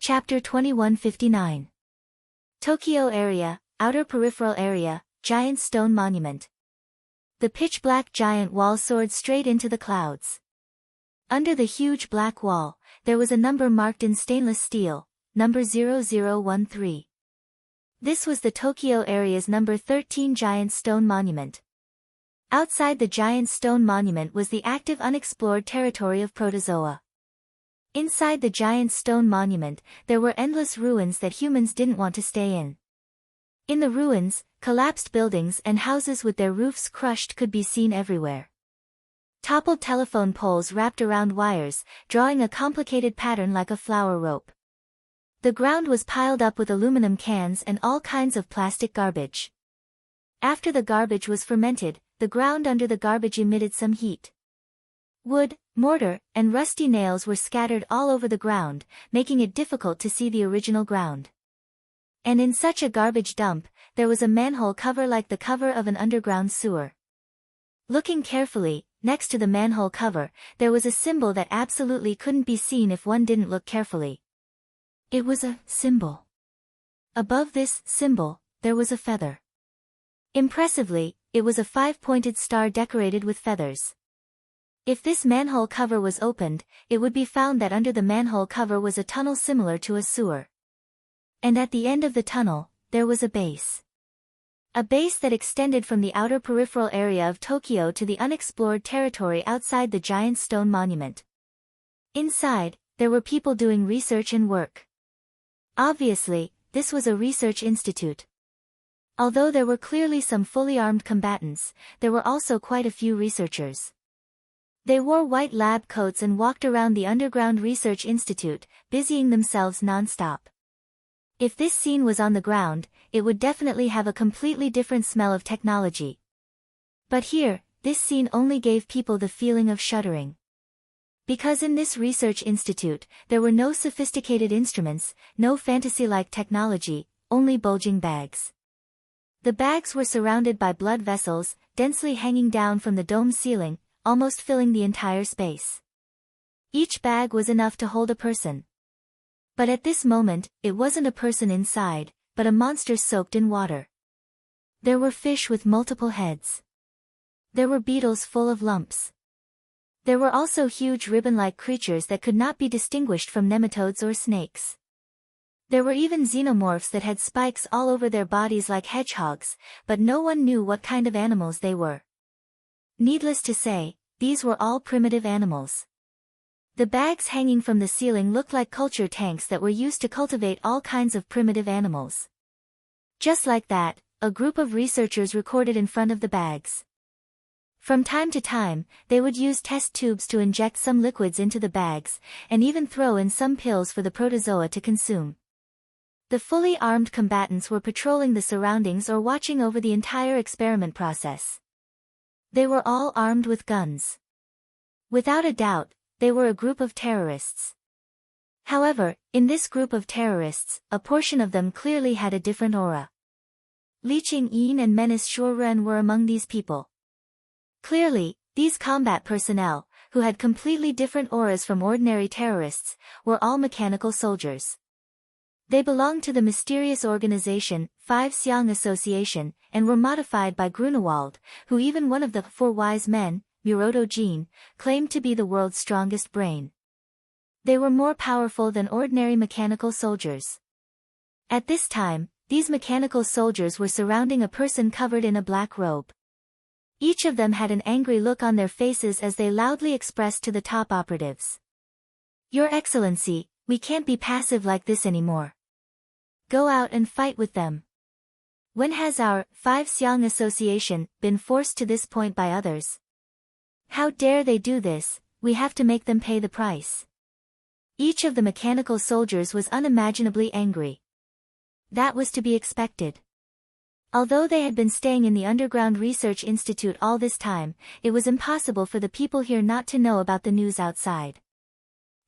Chapter 2159. Tokyo Area, Outer Peripheral Area, Giant Stone Monument. The pitch-black giant wall soared straight into the clouds. Under the huge black wall, there was a number marked in stainless steel, number 0013. This was the Tokyo area's number 13 Giant Stone Monument. Outside the Giant Stone Monument was the active unexplored territory of Protozoa. Inside the Giant Stone Monument, there were endless ruins that humans didn't want to stay in. In the ruins, collapsed buildings and houses with their roofs crushed could be seen everywhere. Toppled telephone poles wrapped around wires, drawing a complicated pattern like a flower rope. The ground was piled up with aluminum cans and all kinds of plastic garbage. After the garbage was fermented, the ground under the garbage emitted some heat. Wood, mortar, and rusty nails were scattered all over the ground, making it difficult to see the original ground. And in such a garbage dump, there was a manhole cover like the cover of an underground sewer. Looking carefully, next to the manhole cover, there was a symbol that absolutely couldn't be seen if one didn't look carefully. It was a symbol. Above this symbol, there was a feather. Impressively, it was a 5-pointed star decorated with feathers. If this manhole cover was opened, it would be found that under the manhole cover was a tunnel similar to a sewer. And at the end of the tunnel, there was a base. A base that extended from the outer peripheral area of Tokyo to the unexplored territory outside the Giant Stone Monument. Inside, there were people doing research and work. Obviously, this was a research institute. Although there were clearly some fully armed combatants, there were also quite a few researchers. They wore white lab coats and walked around the underground research institute, busying themselves non-stop. If this scene was on the ground, it would definitely have a completely different smell of technology. But here, this scene only gave people the feeling of shuddering. Because in this research institute, there were no sophisticated instruments, no fantasy-like technology, only bulging bags. The bags were surrounded by blood vessels, densely hanging down from the dome ceiling, almost filling the entire space. Each bag was enough to hold a person. But at this moment, it wasn't a person inside, but a monster soaked in water. There were fish with multiple heads. There were beetles full of lumps. There were also huge ribbon-like creatures that could not be distinguished from nematodes or snakes. There were even xenomorphs that had spikes all over their bodies like hedgehogs, but no one knew what kind of animals they were. Needless to say, these were all primitive animals. The bags hanging from the ceiling looked like culture tanks that were used to cultivate all kinds of primitive animals. Just like that, a group of researchers recorded in front of the bags. From time to time, they would use test tubes to inject some liquids into the bags, and even throw in some pills for the protozoa to consume. The fully armed combatants were patrolling the surroundings or watching over the entire experiment process. They were all armed with guns. Without a doubt, they were a group of terrorists. However, in this group of terrorists, a portion of them clearly had a different aura. Li Ching-yin and Menace Shuren were among these people. Clearly, these combat personnel, who had completely different auras from ordinary terrorists, were all mechanical soldiers. They belonged to the mysterious organization, Five Xiang Association, and were modified by Grunewald, who even one of the Four Wise Men, Muroto Jin, claimed to be the world's strongest brain. They were more powerful than ordinary mechanical soldiers. At this time, these mechanical soldiers were surrounding a person covered in a black robe. Each of them had an angry look on their faces as they loudly expressed to the top operatives. "Your Excellency, we can't be passive like this anymore. Go out and fight with them. When has our Five Xiang Association been forced to this point by others? How dare they do this? We have to make them pay the price." Each of the mechanical soldiers was unimaginably angry. That was to be expected. Although they had been staying in the underground research institute all this time, it was impossible for the people here not to know about the news outside.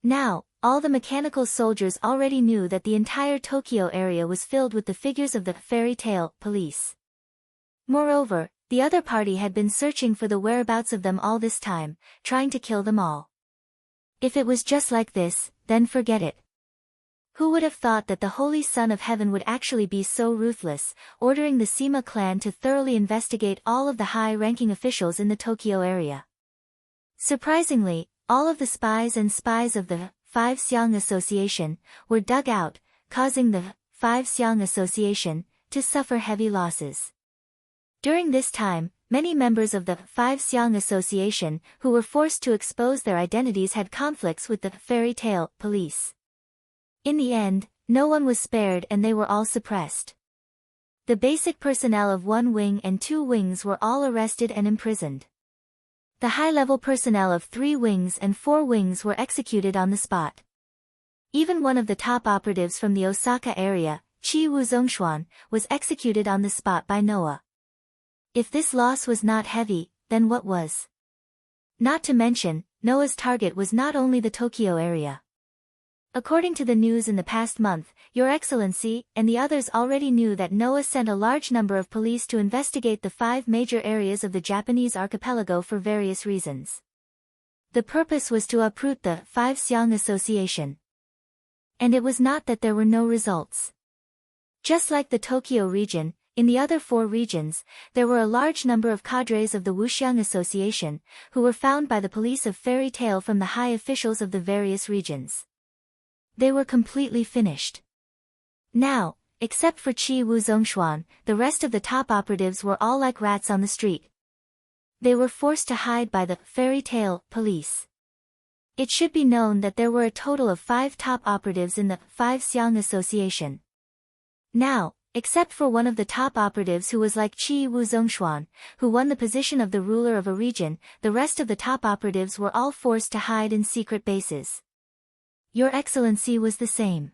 Now, all the mechanical soldiers already knew that the entire Tokyo area was filled with the figures of the fairy tale police. Moreover, the other party had been searching for the whereabouts of them all this time, trying to kill them all. If it was just like this, then forget it. Who would have thought that the Holy Son of Heaven would actually be so ruthless, ordering the Sima clan to thoroughly investigate all of the high-ranking officials in the Tokyo area. Surprisingly, all of the spies of the Five Xiang Association were dug out, causing the Five Xiang Association to suffer heavy losses. During this time, many members of the Five Xiang Association who were forced to expose their identities had conflicts with the fairy tale police. In the end, no one was spared and they were all suppressed. The basic personnel of 1 wing and 2 wings were all arrested and imprisoned. The high-level personnel of 3 wings and 4 wings were executed on the spot. Even one of the top operatives from the Osaka area, Chi Wuzongxuan, was executed on the spot by Noah. If this loss was not heavy, then what was? Not to mention, Noah's target was not only the Tokyo area. According to the news in the past month, Your Excellency and the others already knew that Noah sent a large number of police to investigate the 5 major areas of the Japanese archipelago for various reasons. The purpose was to uproot the Five Xiang Association. And it was not that there were no results. Just like the Tokyo region, in the other 4 regions, there were a large number of cadres of the Wuxiang Association, who were found by the police of fairy tale from the high officials of the various regions. They were completely finished. Now, except for Chi Wuzongxuan, the rest of the top operatives were all like rats on the street. They were forced to hide by the fairy tale police. It should be known that there were a total of 5 top operatives in the Five Xiang Association. Now, except for one of the top operatives who was like Chi Wuzongxuan, who won the position of the ruler of a region, the rest of the top operatives were all forced to hide in secret bases. Your Excellency was the same.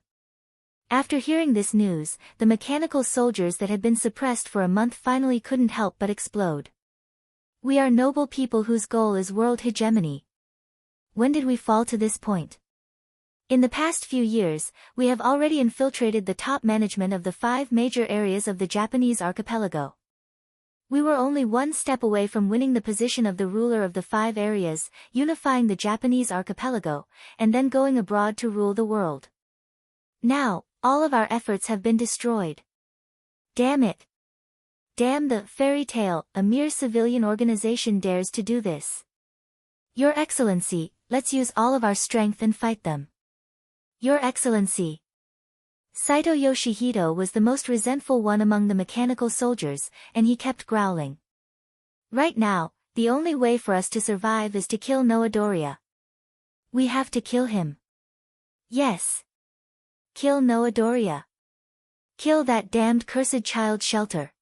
After hearing this news, the mechanical soldiers that had been suppressed for a month finally couldn't help but explode. We are noble people whose goal is world hegemony. When did we fall to this point? In the past few years, we have already infiltrated the top management of the 5 major areas of the Japanese archipelago. We were only one step away from winning the position of the ruler of the 5 areas, unifying the Japanese archipelago, and then going abroad to rule the world. Now, all of our efforts have been destroyed. Damn it! Damn the fairy tale, a mere civilian organization dares to do this. Your Excellency, let's use all of our strength and fight them. Your Excellency. Saito Yoshihito was the most resentful one among the mechanical soldiers, and he kept growling. Right now, the only way for us to survive is to kill Noah Doria. We have to kill him. Yes. Kill Noah Doria. Kill that damned cursed child shelter.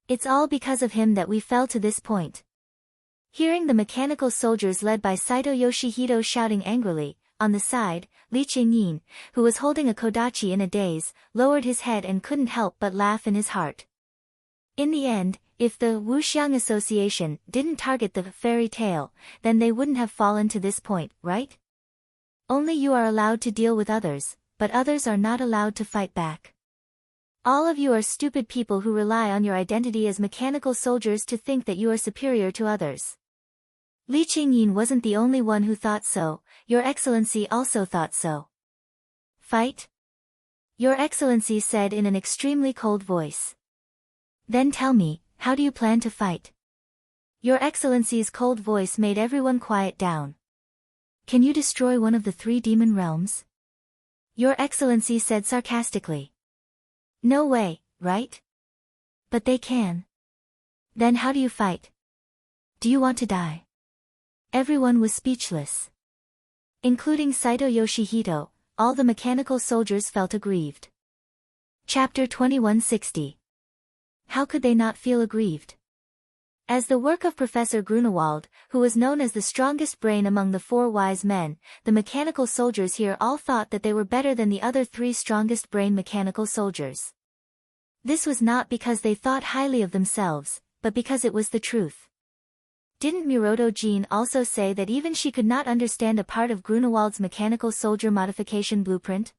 It's all because of him that we fell to this point. Hearing the mechanical soldiers led by Saito Yoshihito shouting angrily, on the side, Li Qingyin, who was holding a kodachi in a daze, lowered his head and couldn't help but laugh in his heart. In the end, if the Wuxiang Association didn't target the fairy tale, then they wouldn't have fallen to this point, right? Only you are allowed to deal with others, but others are not allowed to fight back. All of you are stupid people who rely on your identity as mechanical soldiers to think that you are superior to others. Li Qingyin wasn't the only one who thought so, Your Excellency also thought so. Fight? Your Excellency said in an extremely cold voice. Then tell me, how do you plan to fight? Your Excellency's cold voice made everyone quiet down. Can you destroy one of the 3 demon realms? Your Excellency said sarcastically. No way, right? But they can. Then how do you fight? Do you want to die? Everyone was speechless. Including Saito Yoshihito, all the mechanical soldiers felt aggrieved. Chapter 2160. How could they not feel aggrieved? As the work of Professor Grunewald, who was known as the strongest brain among the 4 wise men, the mechanical soldiers here all thought that they were better than the other 3 strongest brain mechanical soldiers. This was not because they thought highly of themselves, but because it was the truth. Didn't Miroto Jean also say that even she could not understand a part of Grunewald's mechanical soldier modification blueprint?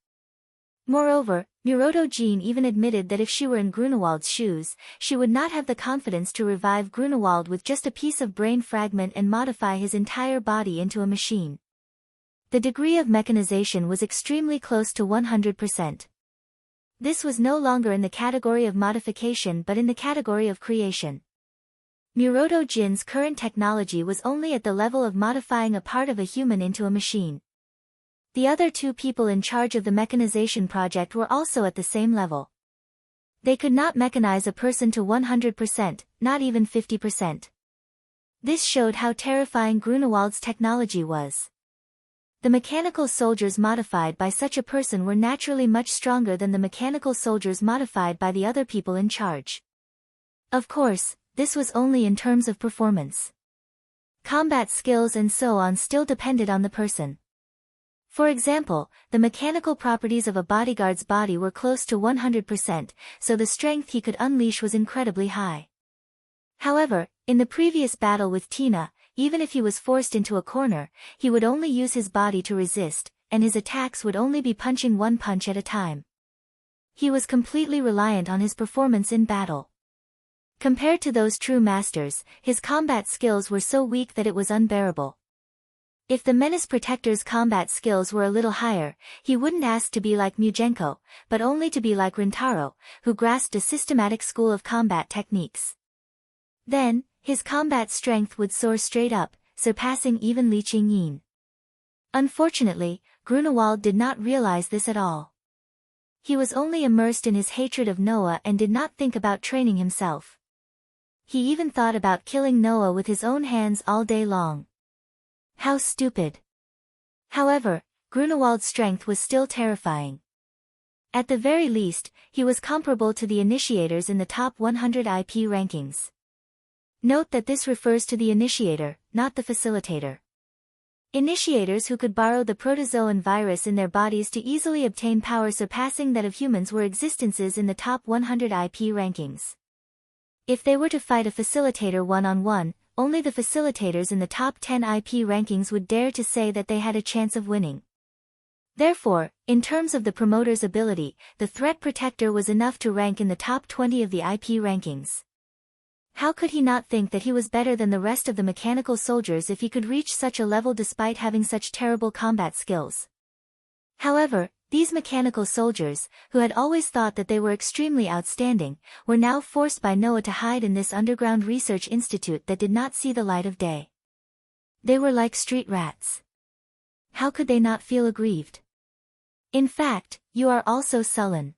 Moreover, Miroto Jean even admitted that if she were in Grunewald's shoes, she would not have the confidence to revive Grunewald with just a piece of brain fragment and modify his entire body into a machine. The degree of mechanization was extremely close to 100%. This was no longer in the category of modification but in the category of creation. Muroto Jin's current technology was only at the level of modifying a part of a human into a machine. The other two people in charge of the mechanization project were also at the same level. They could not mechanize a person to 100%, not even 50%. This showed how terrifying Grunewald's technology was. The mechanical soldiers modified by such a person were naturally much stronger than the mechanical soldiers modified by the other people in charge. Of course, this was only in terms of performance. Combat skills and so on still depended on the person. For example, the mechanical properties of a bodyguard's body were close to 100%, so the strength he could unleash was incredibly high. However, in the previous battle with Tina, even if he was forced into a corner, he would only use his body to resist, and his attacks would only be punching one punch at a time. He was completely reliant on his performance in battle. Compared to those true masters, his combat skills were so weak that it was unbearable. If the Menace Protector's combat skills were a little higher, he wouldn't ask to be like Mujenko, but only to be like Rintaro, who grasped a systematic school of combat techniques. Then, his combat strength would soar straight up, surpassing even Li Qingyin. Unfortunately, Grunewald did not realize this at all. He was only immersed in his hatred of Noah and did not think about training himself. He even thought about killing Noah with his own hands all day long. How stupid! However, Grunewald's strength was still terrifying. At the very least, he was comparable to the initiators in the top 100 IP rankings. Note that this refers to the initiator, not the facilitator. Initiators who could borrow the protozoan virus in their bodies to easily obtain power surpassing that of humans were existences in the top 100 IP rankings. If they were to fight a facilitator one-on-one, only the facilitators in the top 10 IP rankings would dare to say that they had a chance of winning. Therefore, in terms of the promoter's ability, the threat protector was enough to rank in the top 20 of the IP rankings. How could he not think that he was better than the rest of the mechanical soldiers if he could reach such a level despite having such terrible combat skills? However, these mechanical soldiers, who had always thought that they were extremely outstanding, were now forced by Noah to hide in this underground research institute that did not see the light of day. They were like street rats. How could they not feel aggrieved? In fact, you are also sullen.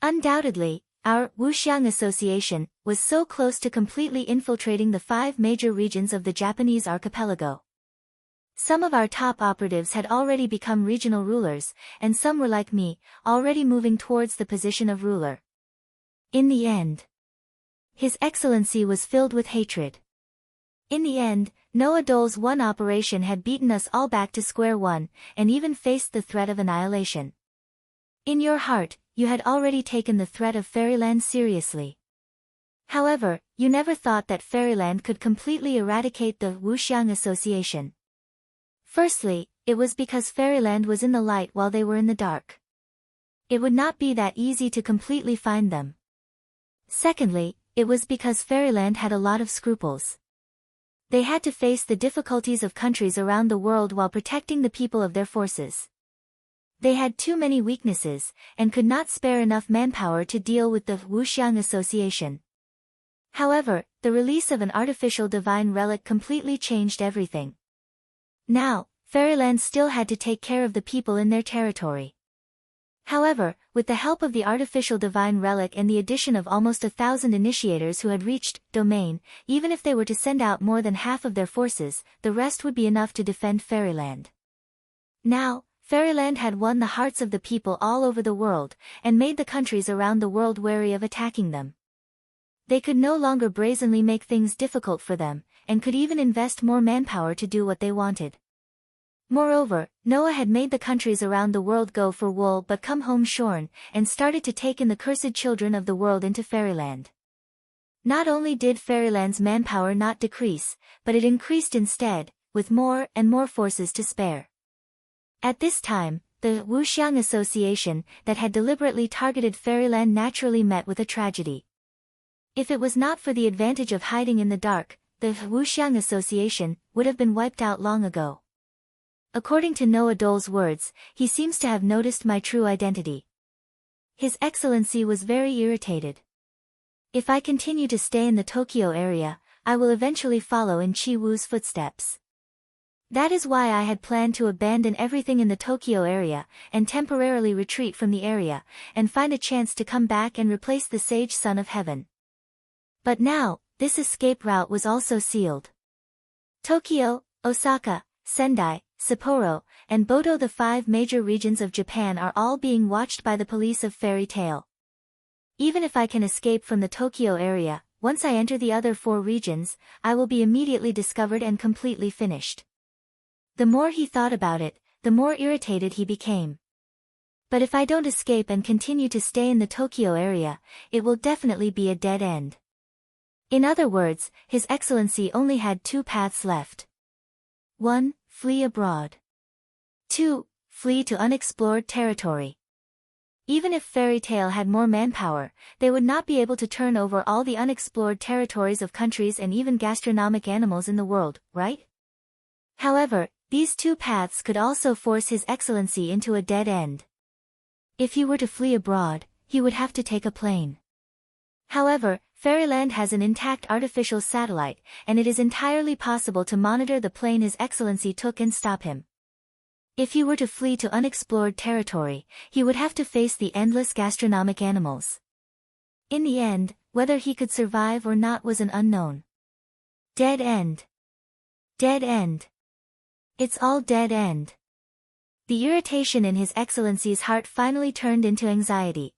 Undoubtedly, our Wuxiang Association was so close to completely infiltrating the 5 major regions of the Japanese archipelago. Some of our top operatives had already become regional rulers, and some were like me, already moving towards the position of ruler. In the end, His Excellency was filled with hatred. In the end, Noah Dole's one operation had beaten us all back to square one, and even faced the threat of annihilation. In your heart, you had already taken the threat of Fairyland seriously. However, you never thought that Fairyland could completely eradicate the Wuxiang Association. Firstly, it was because Fairyland was in the light while they were in the dark. It would not be that easy to completely find them. Secondly, it was because Fairyland had a lot of scruples. They had to face the difficulties of countries around the world while protecting the people of their forces. They had too many weaknesses, and could not spare enough manpower to deal with the Wuxiang Association. However, the release of an artificial divine relic completely changed everything. Now, Fairyland still had to take care of the people in their territory. However, with the help of the artificial divine relic and the addition of almost 1,000 initiators who had reached Domain, even if they were to send out more than half of their forces, the rest would be enough to defend Fairyland. Now, Fairyland had won the hearts of the people all over the world, and made the countries around the world wary of attacking them. They could no longer brazenly make things difficult for them, and could even invest more manpower to do what they wanted. Moreover, Noah had made the countries around the world go for wool but come home shorn, and started to take in the cursed children of the world into Fairyland. Not only did Fairyland's manpower not decrease, but it increased instead, with more and more forces to spare. At this time, the Wuxiang Association, that had deliberately targeted Fairyland naturally met with a tragedy. If it was not for the advantage of hiding in the dark, the Wuxiang Association would have been wiped out long ago. According to Noah Dole's words, he seems to have noticed my true identity. His Excellency was very irritated. If I continue to stay in the Tokyo area, I will eventually follow in Chi-Wu's footsteps. That is why I had planned to abandon everything in the Tokyo area, and temporarily retreat from the area, and find a chance to come back and replace the Sage Son of Heaven. But now, this escape route was also sealed. Tokyo, Osaka, Sendai, Sapporo, and Bodo, the 5 major regions of Japan, are all being watched by the police of Fairy Tail. Even if I can escape from the Tokyo area, once I enter the other 4 regions, I will be immediately discovered and completely finished. The more he thought about it, the more irritated he became. But if I don't escape and continue to stay in the Tokyo area, it will definitely be a dead end. In other words, His Excellency only had 2 paths left. 1. Flee abroad. 2. Flee to unexplored territory. Even if Fairy Tail had more manpower, they would not be able to turn over all the unexplored territories of countries and even gastronomic animals in the world, right? However, these 2 paths could also force His Excellency into a dead end. If he were to flee abroad, he would have to take a plane. However, Fairyland has an intact artificial satellite, and it is entirely possible to monitor the plane His Excellency took and stop him. If he were to flee to unexplored territory, he would have to face the endless gastronomic animals. In the end, whether he could survive or not was an unknown. Dead end. Dead end. It's all dead end. The irritation in His Excellency's heart finally turned into anxiety.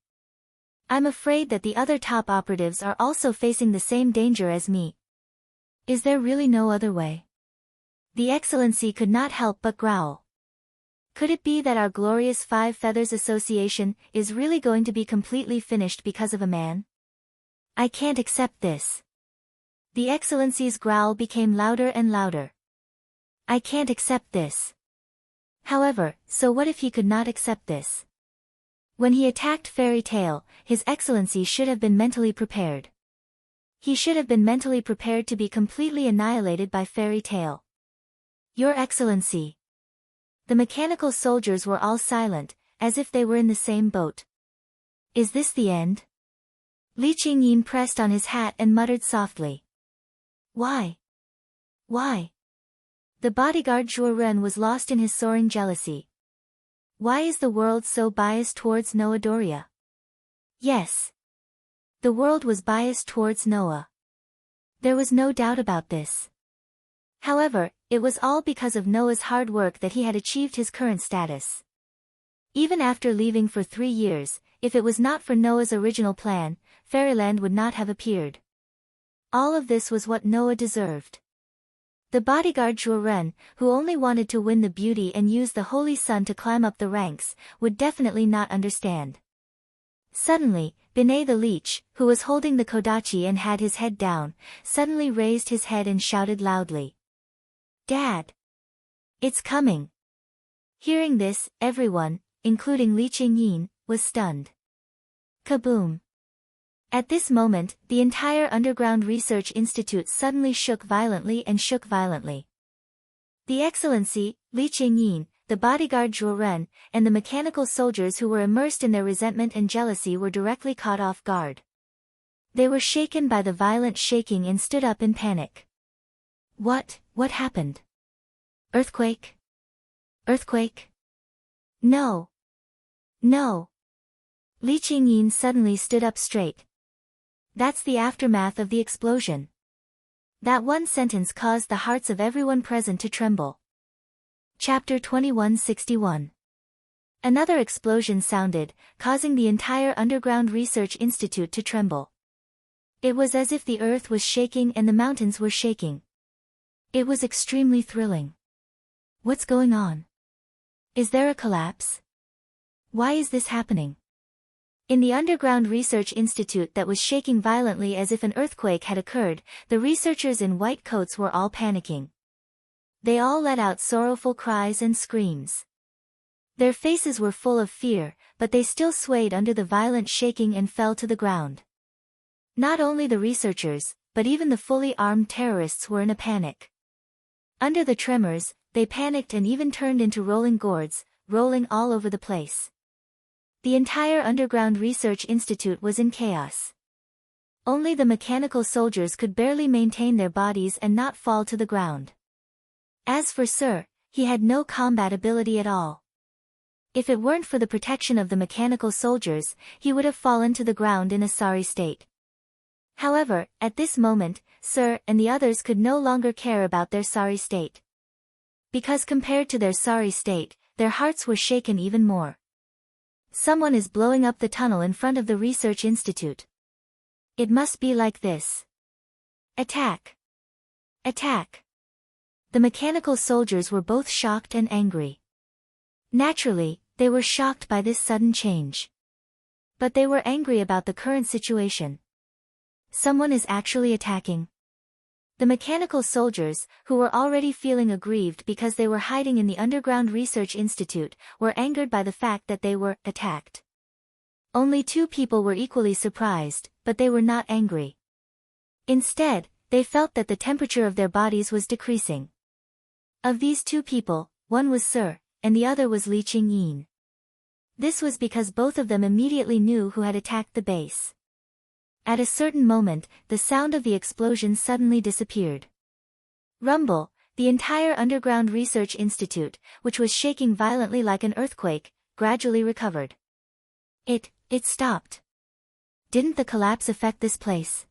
I'm afraid that the other top operatives are also facing the same danger as me. Is there really no other way? The Excellency could not help but growl. Could it be that our glorious 5 Feathers Association is really going to be completely finished because of a man? I can't accept this. The Excellency's growl became louder and louder. I can't accept this. However, so what if he could not accept this? When he attacked Fairy Tail, His Excellency should have been mentally prepared. He should have been mentally prepared to be completely annihilated by Fairy Tail. Your Excellency. The mechanical soldiers were all silent, as if they were in the same boat. Is this the end? Li Qingyin pressed on his hat and muttered softly. Why? Why? The bodyguard Zhuo Ren was lost in his soaring jealousy. Why is the world so biased towards Noah Doria? Yes. The world was biased towards Noah. There was no doubt about this. However, it was all because of Noah's hard work that he had achieved his current status. Even after leaving for 3 years, if it was not for Noah's original plan, Fairyland would not have appeared. All of this was what Noah deserved. The bodyguard Zhuo Ren, who only wanted to win the beauty and use the holy sun to climb up the ranks, would definitely not understand. Suddenly, Binay the leech, who was holding the kodachi and had his head down, suddenly raised his head and shouted loudly. Dad! It's coming! Hearing this, everyone, including Li Qingyin, was stunned. Kaboom! At this moment, the entire Underground Research Institute suddenly shook violently and shook violently. The Excellency, Li Qingyin, the bodyguard Zhuo Ren, and the mechanical soldiers who were immersed in their resentment and jealousy were directly caught off guard. They were shaken by the violent shaking and stood up in panic. What happened? Earthquake? Earthquake? No! No! Li Qingyin suddenly stood up straight. That's the aftermath of the explosion. That one sentence caused the hearts of everyone present to tremble. Chapter 2161. Another explosion sounded, causing the entire Underground Research Institute to tremble. It was as if the earth was shaking and the mountains were shaking. It was extremely thrilling. What's going on? Is there a collapse? Why is this happening? In the Underground Research Institute that was shaking violently as if an earthquake had occurred, the researchers in white coats were all panicking. They all let out sorrowful cries and screams. Their faces were full of fear, but they still swayed under the violent shaking and fell to the ground. Not only the researchers, but even the fully armed terrorists were in a panic. Under the tremors, they panicked and even turned into rolling gourds, rolling all over the place. The entire underground research institute was in chaos. Only the mechanical soldiers could barely maintain their bodies and not fall to the ground. As for Sir, he had no combat ability at all. If it weren't for the protection of the mechanical soldiers, he would have fallen to the ground in a sorry state. However, at this moment, Sir and the others could no longer care about their sorry state. Because compared to their sorry state, their hearts were shaken even more. Someone is blowing up the tunnel in front of the research institute. It must be like this. Attack! Attack! The mechanical soldiers were both shocked and angry. Naturally, they were shocked by this sudden change. But they were angry about the current situation. Someone is actually attacking. The mechanical soldiers, who were already feeling aggrieved because they were hiding in the underground research institute, were angered by the fact that they were attacked. Only 2 people were equally surprised, but they were not angry. Instead, they felt that the temperature of their bodies was decreasing. Of these 2 people, one was Sir, and the other was Li Qingyin. This was because both of them immediately knew who had attacked the base. At a certain moment, the sound of the explosion suddenly disappeared. Rumble, the entire underground research institute, which was shaking violently like an earthquake, gradually recovered. It stopped. Didn't the collapse affect this place?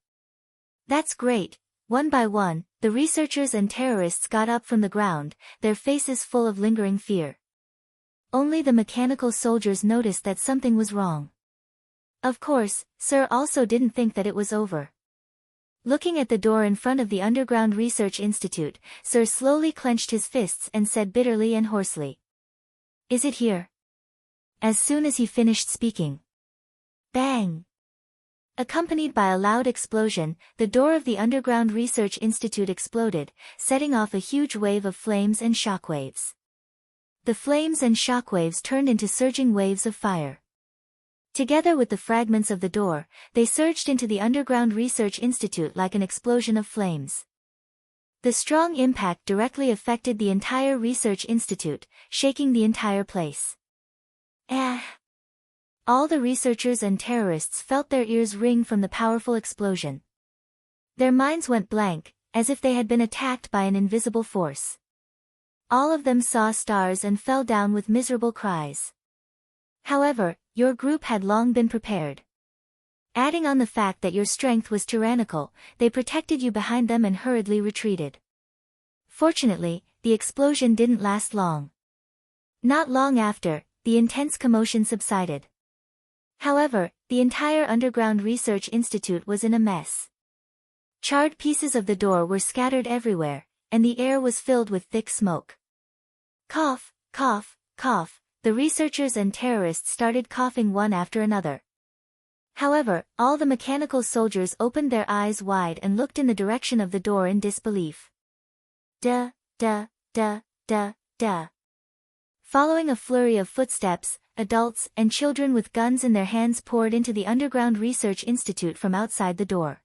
That's great. One by one, the researchers and terrorists got up from the ground, their faces full of lingering fear. Only the mechanical soldiers noticed that something was wrong. Of course, Sir also didn't think that it was over. Looking at the door in front of the underground research institute, Sir slowly clenched his fists and said bitterly and hoarsely, "Is it here?" As soon as he finished speaking, bang! Accompanied by a loud explosion, the door of the underground research institute exploded, setting off a huge wave of flames and shockwaves. The flames and shockwaves turned into surging waves of fire. Together with the fragments of the door, they surged into the underground research institute like an explosion of flames. The strong impact directly affected the entire research institute, shaking the entire place. All the researchers and terrorists felt their ears ring from the powerful explosion. Their minds went blank, as if they had been attacked by an invisible force. All of them saw stars and fell down with miserable cries. However, your group had long been prepared. Adding on the fact that your strength was tyrannical, they protected you behind them and hurriedly retreated. Fortunately, the explosion didn't last long. Not long after, the intense commotion subsided. However, the entire underground research institute was in a mess. Charred pieces of the door were scattered everywhere, and the air was filled with thick smoke. Cough, cough, cough. The researchers and terrorists started coughing one after another. However, all the mechanical soldiers opened their eyes wide and looked in the direction of the door in disbelief. Duh, duh, duh, duh, duh. Following a flurry of footsteps, adults and children with guns in their hands poured into the underground research institute from outside the door.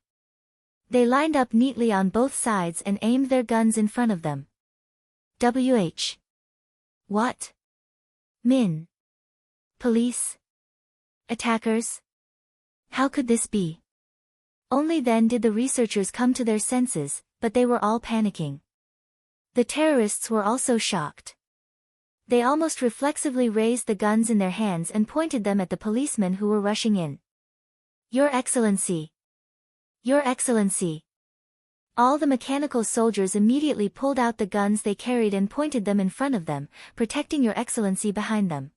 They lined up neatly on both sides and aimed their guns in front of them. What? Min. Police? Attackers? How could this be? Only then did the researchers come to their senses, but they were all panicking. The terrorists were also shocked. They almost reflexively raised the guns in their hands and pointed them at the policemen who were rushing in. Your Excellency! Your Excellency! All the mechanical soldiers immediately pulled out the guns they carried and pointed them in front of them, protecting Your Excellency behind them.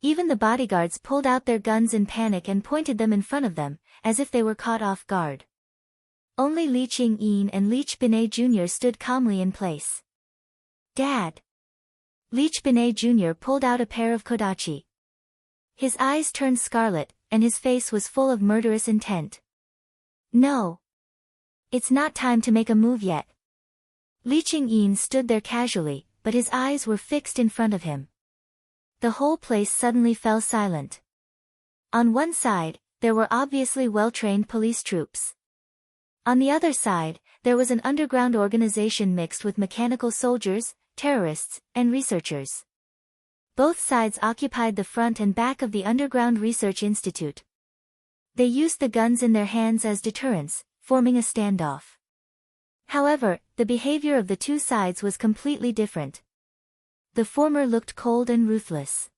Even the bodyguards pulled out their guns in panic and pointed them in front of them, as if they were caught off guard. Only Li Qingyin and Leech Binet Jr. stood calmly in place. Dad! Leech Binet Jr. pulled out a pair of kodachi. His eyes turned scarlet, and his face was full of murderous intent. No! It's not time to make a move yet. Li Qingyin stood there casually, but his eyes were fixed in front of him. The whole place suddenly fell silent. On one side, there were obviously well-trained police troops. On the other side, there was an underground organization mixed with mechanical soldiers, terrorists, and researchers. Both sides occupied the front and back of the underground research institute. They used the guns in their hands as deterrents, forming a standoff. However, the behavior of the two sides was completely different. The former looked cold and ruthless.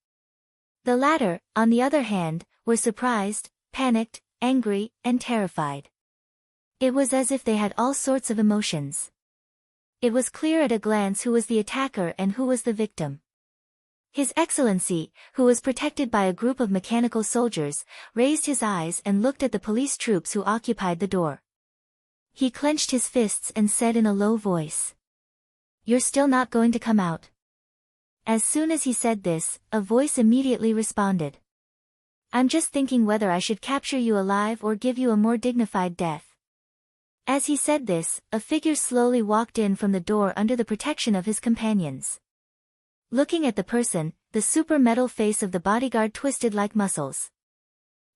The latter, on the other hand, were surprised, panicked, angry, and terrified. It was as if they had all sorts of emotions. It was clear at a glance who was the attacker and who was the victim. His Excellency, who was protected by a group of mechanical soldiers, raised his eyes and looked at the police troops who occupied the door. He clenched his fists and said in a low voice, "You're still not going to come out?" As soon as he said this, a voice immediately responded, "I'm just thinking whether I should capture you alive or give you a more dignified death." As he said this, a figure slowly walked in from the door under the protection of his companions. Looking at the person, the super metal face of the bodyguard twisted like muscles.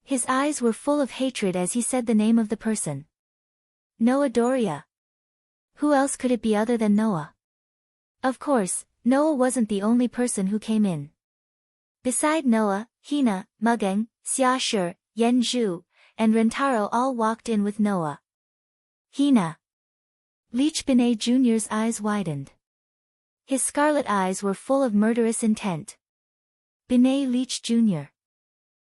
His eyes were full of hatred as he said the name of the person. Noah Doria. Who else could it be other than Noah? Of course, Noah wasn't the only person who came in. Beside Noah, Hina, Mugeng, Xia Shi, Yen Zhu, and Rentaro all walked in with Noah. Hina. Leech Binet Jr.'s eyes widened. His scarlet eyes were full of murderous intent. Binet Leech Jr.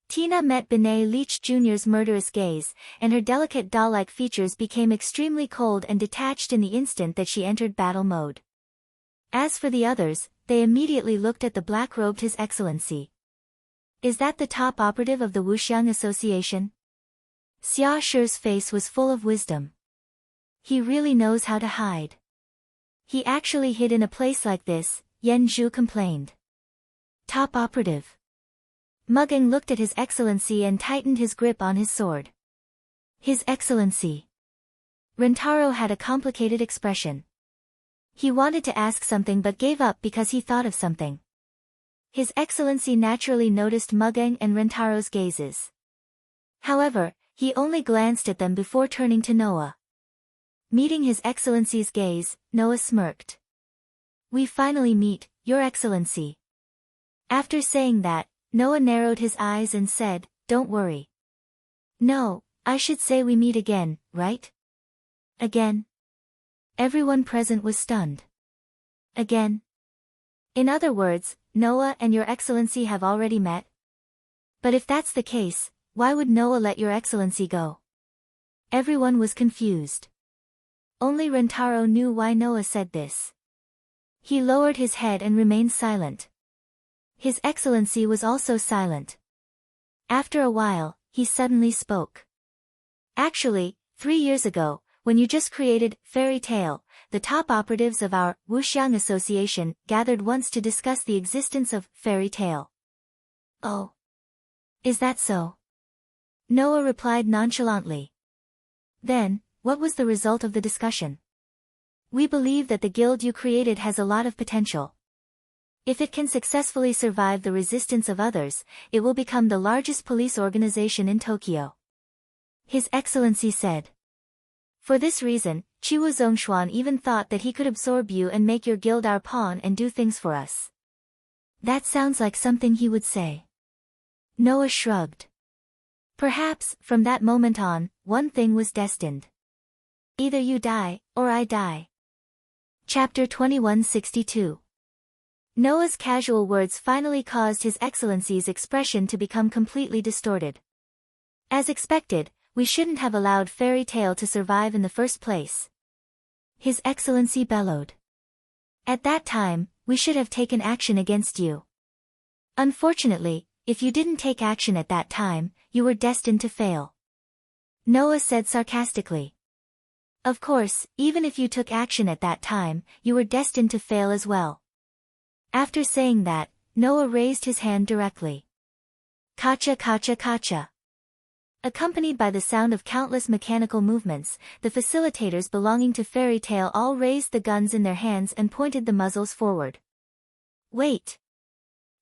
Tina met Binet Leech Jr.'s murderous gaze, and her delicate doll-like features became extremely cold and detached in the instant that she entered battle mode. As for the others, they immediately looked at the black-robed His Excellency. Is that the top operative of the Wuxiang Association? Xia Shi's face was full of wisdom. He really knows how to hide. He actually hid in a place like this, Yen Zhu complained. Top operative. Mugeng looked at His Excellency and tightened his grip on his sword. His Excellency. Rentaro had a complicated expression. He wanted to ask something but gave up because he thought of something. His Excellency naturally noticed Mugeng and Rentaro's gazes. However, he only glanced at them before turning to Noah. Meeting His Excellency's gaze, Noah smirked. "We finally meet, Your Excellency." After saying that, Noah narrowed his eyes and said, "Don't worry. No, I should say we meet again, right?" Again? Everyone present was stunned. Again? In other words, Noah and Your Excellency have already met? But if that's the case, why would Noah let Your Excellency go? Everyone was confused. Only Rentaro knew why Noah said this. He lowered his head and remained silent. His Excellency was also silent. After a while, he suddenly spoke. "Actually, 3 years ago, when you just created Fairy Tale, the top operatives of our Wuxiang Association gathered once to discuss the existence of Fairy Tale." "Oh. Is that so?" Noah replied nonchalantly. "Then, what was the result of the discussion?" "We believe that the guild you created has a lot of potential. If it can successfully survive the resistance of others, it will become the largest police organization in Tokyo." His Excellency said. "For this reason, Chiwu Zhongshuan even thought that he could absorb you and make your guild our pawn and do things for us." That sounds like something he would say. Noah shrugged. Perhaps, from that moment on, one thing was destined. Either you die, or I die. Chapter 2162. Noah's casual words finally caused His Excellency's expression to become completely distorted. As expected, we shouldn't have allowed Fairy Tale to survive in the first place. His Excellency bellowed. At that time, we should have taken action against you. Unfortunately, if you didn't take action at that time, you were destined to fail. Noah said sarcastically. Of course, even if you took action at that time, you were destined to fail as well. After saying that, Noah raised his hand directly. Kacha kacha kacha. Accompanied by the sound of countless mechanical movements, the facilitators belonging to Fairy Tale all raised the guns in their hands and pointed the muzzles forward. Wait!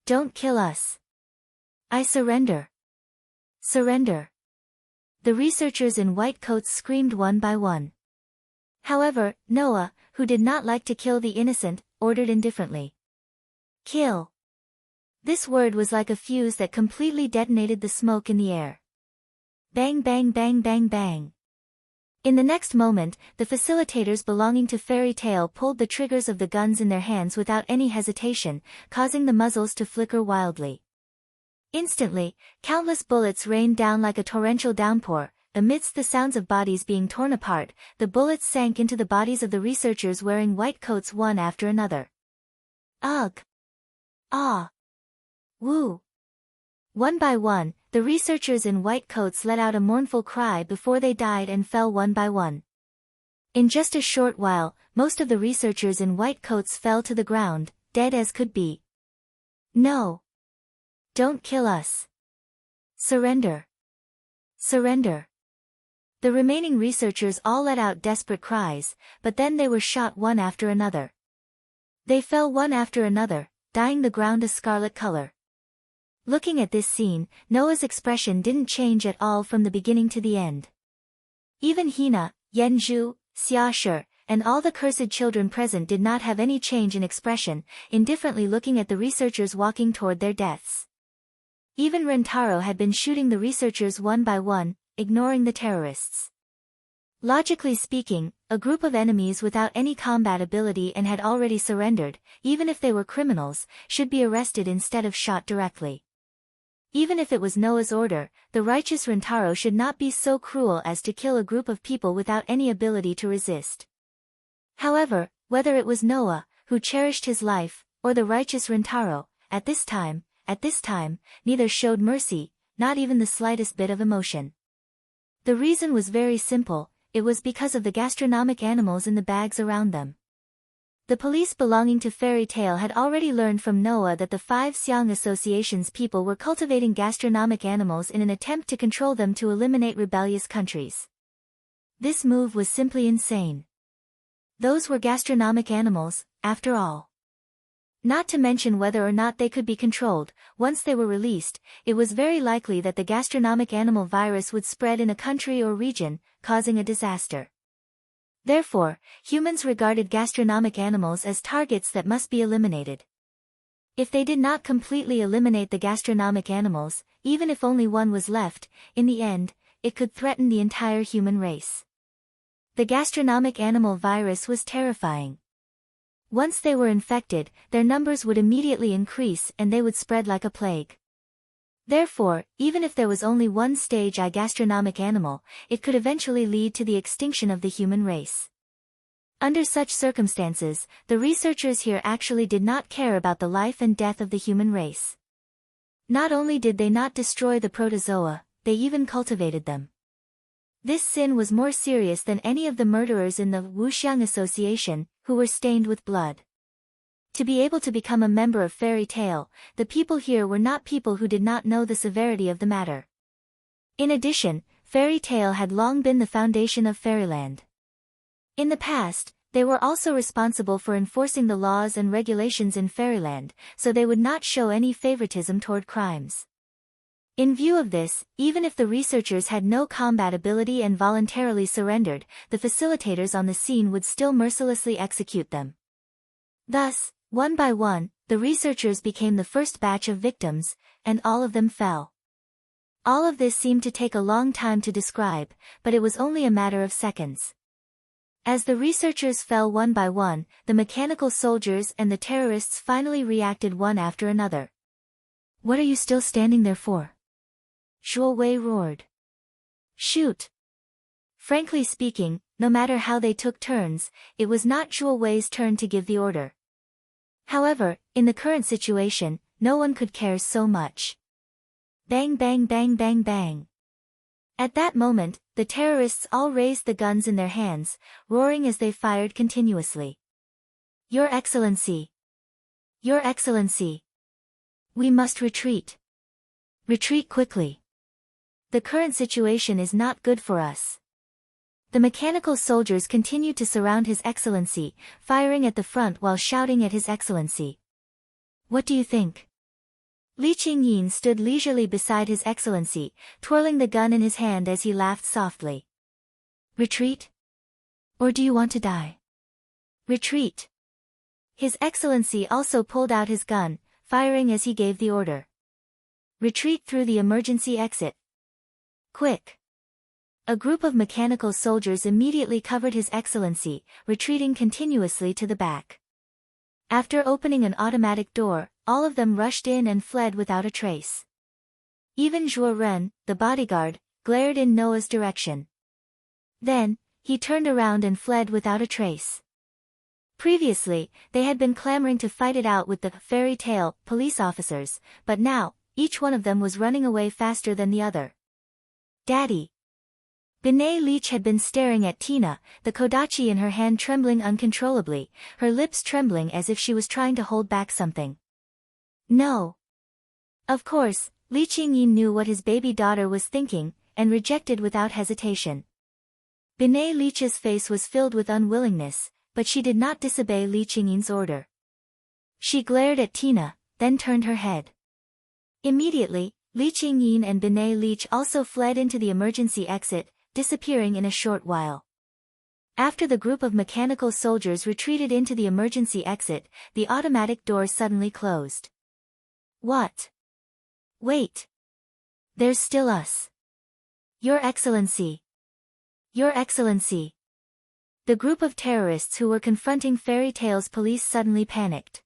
Don't kill us! I surrender! Surrender! The researchers in white coats screamed one by one. However, Noah, who did not like to kill the innocent, ordered indifferently. Kill. This word was like a fuse that completely detonated the smoke in the air. Bang bang bang bang bang. In the next moment, the facilitators belonging to Fairy Tale pulled the triggers of the guns in their hands without any hesitation, causing the muzzles to flicker wildly. Instantly, countless bullets rained down like a torrential downpour. Amidst the sounds of bodies being torn apart, the bullets sank into the bodies of the researchers wearing white coats one after another. Ugh! Ah! Woo! One by one, the researchers in white coats let out a mournful cry before they died and fell one by one. In just a short while, most of the researchers in white coats fell to the ground, dead as could be. No! Don't kill us! Surrender! Surrender! The remaining researchers all let out desperate cries, but then they were shot one after another. They fell one after another, dyeing the ground a scarlet color. Looking at this scene, Noah's expression didn't change at all from the beginning to the end. Even Hina, Yanzhu, Xiashi, and all the cursed children present did not have any change in expression, indifferently looking at the researchers walking toward their deaths. Even Rentaro had been shooting the researchers one by one, ignoring the terrorists. Logically speaking, a group of enemies without any combat ability and had already surrendered, even if they were criminals, should be arrested instead of shot directly. Even if it was Noah's order, the righteous Rentaro should not be so cruel as to kill a group of people without any ability to resist. However, whether it was Noah, who cherished his life, or the righteous Rentaro, at this time, neither showed mercy, not even the slightest bit of emotion. The reason was very simple, it was because of the gastronomic animals in the bags around them. The police belonging to Fairy Tale had already learned from Noah that the 5 Xiang Association's people were cultivating gastronomic animals in an attempt to control them to eliminate rebellious countries. This move was simply insane. Those were gastronomic animals, after all. Not to mention whether or not they could be controlled, once they were released, it was very likely that the gastronomic animal virus would spread in a country or region, causing a disaster. Therefore, humans regarded gastronomic animals as targets that must be eliminated. If they did not completely eliminate the gastronomic animals, even if only one was left, in the end, it could threaten the entire human race. The gastronomic animal virus was terrifying. Once they were infected, their numbers would immediately increase and they would spread like a plague. Therefore, even if there was only one stage I gastronomic animal, it could eventually lead to the extinction of the human race. Under such circumstances, the researchers here actually did not care about the life and death of the human race. Not only did they not destroy the protozoa, they even cultivated them. This sin was more serious than any of the murderers in the Wuxiang Association, who were stained with blood. To be able to become a member of Fairy Tale, the people here were not people who did not know the severity of the matter. In addition, Fairy Tale had long been the foundation of Fairyland. In the past, they were also responsible for enforcing the laws and regulations in Fairyland, so they would not show any favoritism toward crimes. In view of this, even if the researchers had no combat ability and voluntarily surrendered, the facilitators on the scene would still mercilessly execute them. Thus, one by one, the researchers became the first batch of victims, and all of them fell. All of this seemed to take a long time to describe, but it was only a matter of seconds. As the researchers fell one by one, the mechanical soldiers and the terrorists finally reacted one after another. "What are you still standing there for?" Zhuo Wei roared. "Shoot!" Frankly speaking, no matter how they took turns, it was not Zhuo Wei's turn to give the order. However, in the current situation, no one could care so much. Bang bang bang bang bang. At that moment, the terrorists all raised the guns in their hands, roaring as they fired continuously. "Your Excellency! Your Excellency! We must retreat! Retreat quickly! The current situation is not good for us." The mechanical soldiers continued to surround His Excellency, firing at the front while shouting at His Excellency. "What do you think?" Li Qingyin stood leisurely beside His Excellency, twirling the gun in his hand as he laughed softly. "Retreat? Or do you want to die?" "Retreat. His Excellency also pulled out his gun, firing as he gave the order. Retreat through the emergency exit. Quick! A group of mechanical soldiers immediately covered His Excellency, retreating continuously to the back. After opening an automatic door, all of them rushed in and fled without a trace. Even Zhuo Ren, the bodyguard, glared in Noah's direction. Then, he turned around and fled without a trace. Previously, they had been clamoring to fight it out with the fairy tale police officers, but now, each one of them was running away faster than the other. Daddy! Binay Leech had been staring at Tina, the kodachi in her hand trembling uncontrollably, her lips trembling as if she was trying to hold back something. No! Of course, Li Qingyin knew what his baby daughter was thinking, and rejected without hesitation. Binay Leech's face was filled with unwillingness, but she did not disobey Li Qingyin's order. She glared at Tina, then turned her head. Immediately, Li Qingyin and Binay Leech also fled into the emergency exit, disappearing in a short while. After the group of mechanical soldiers retreated into the emergency exit, the automatic door suddenly closed. What? Wait! There's still us. Your Excellency! Your Excellency! The group of terrorists who were confronting Fairy Tale's police suddenly panicked.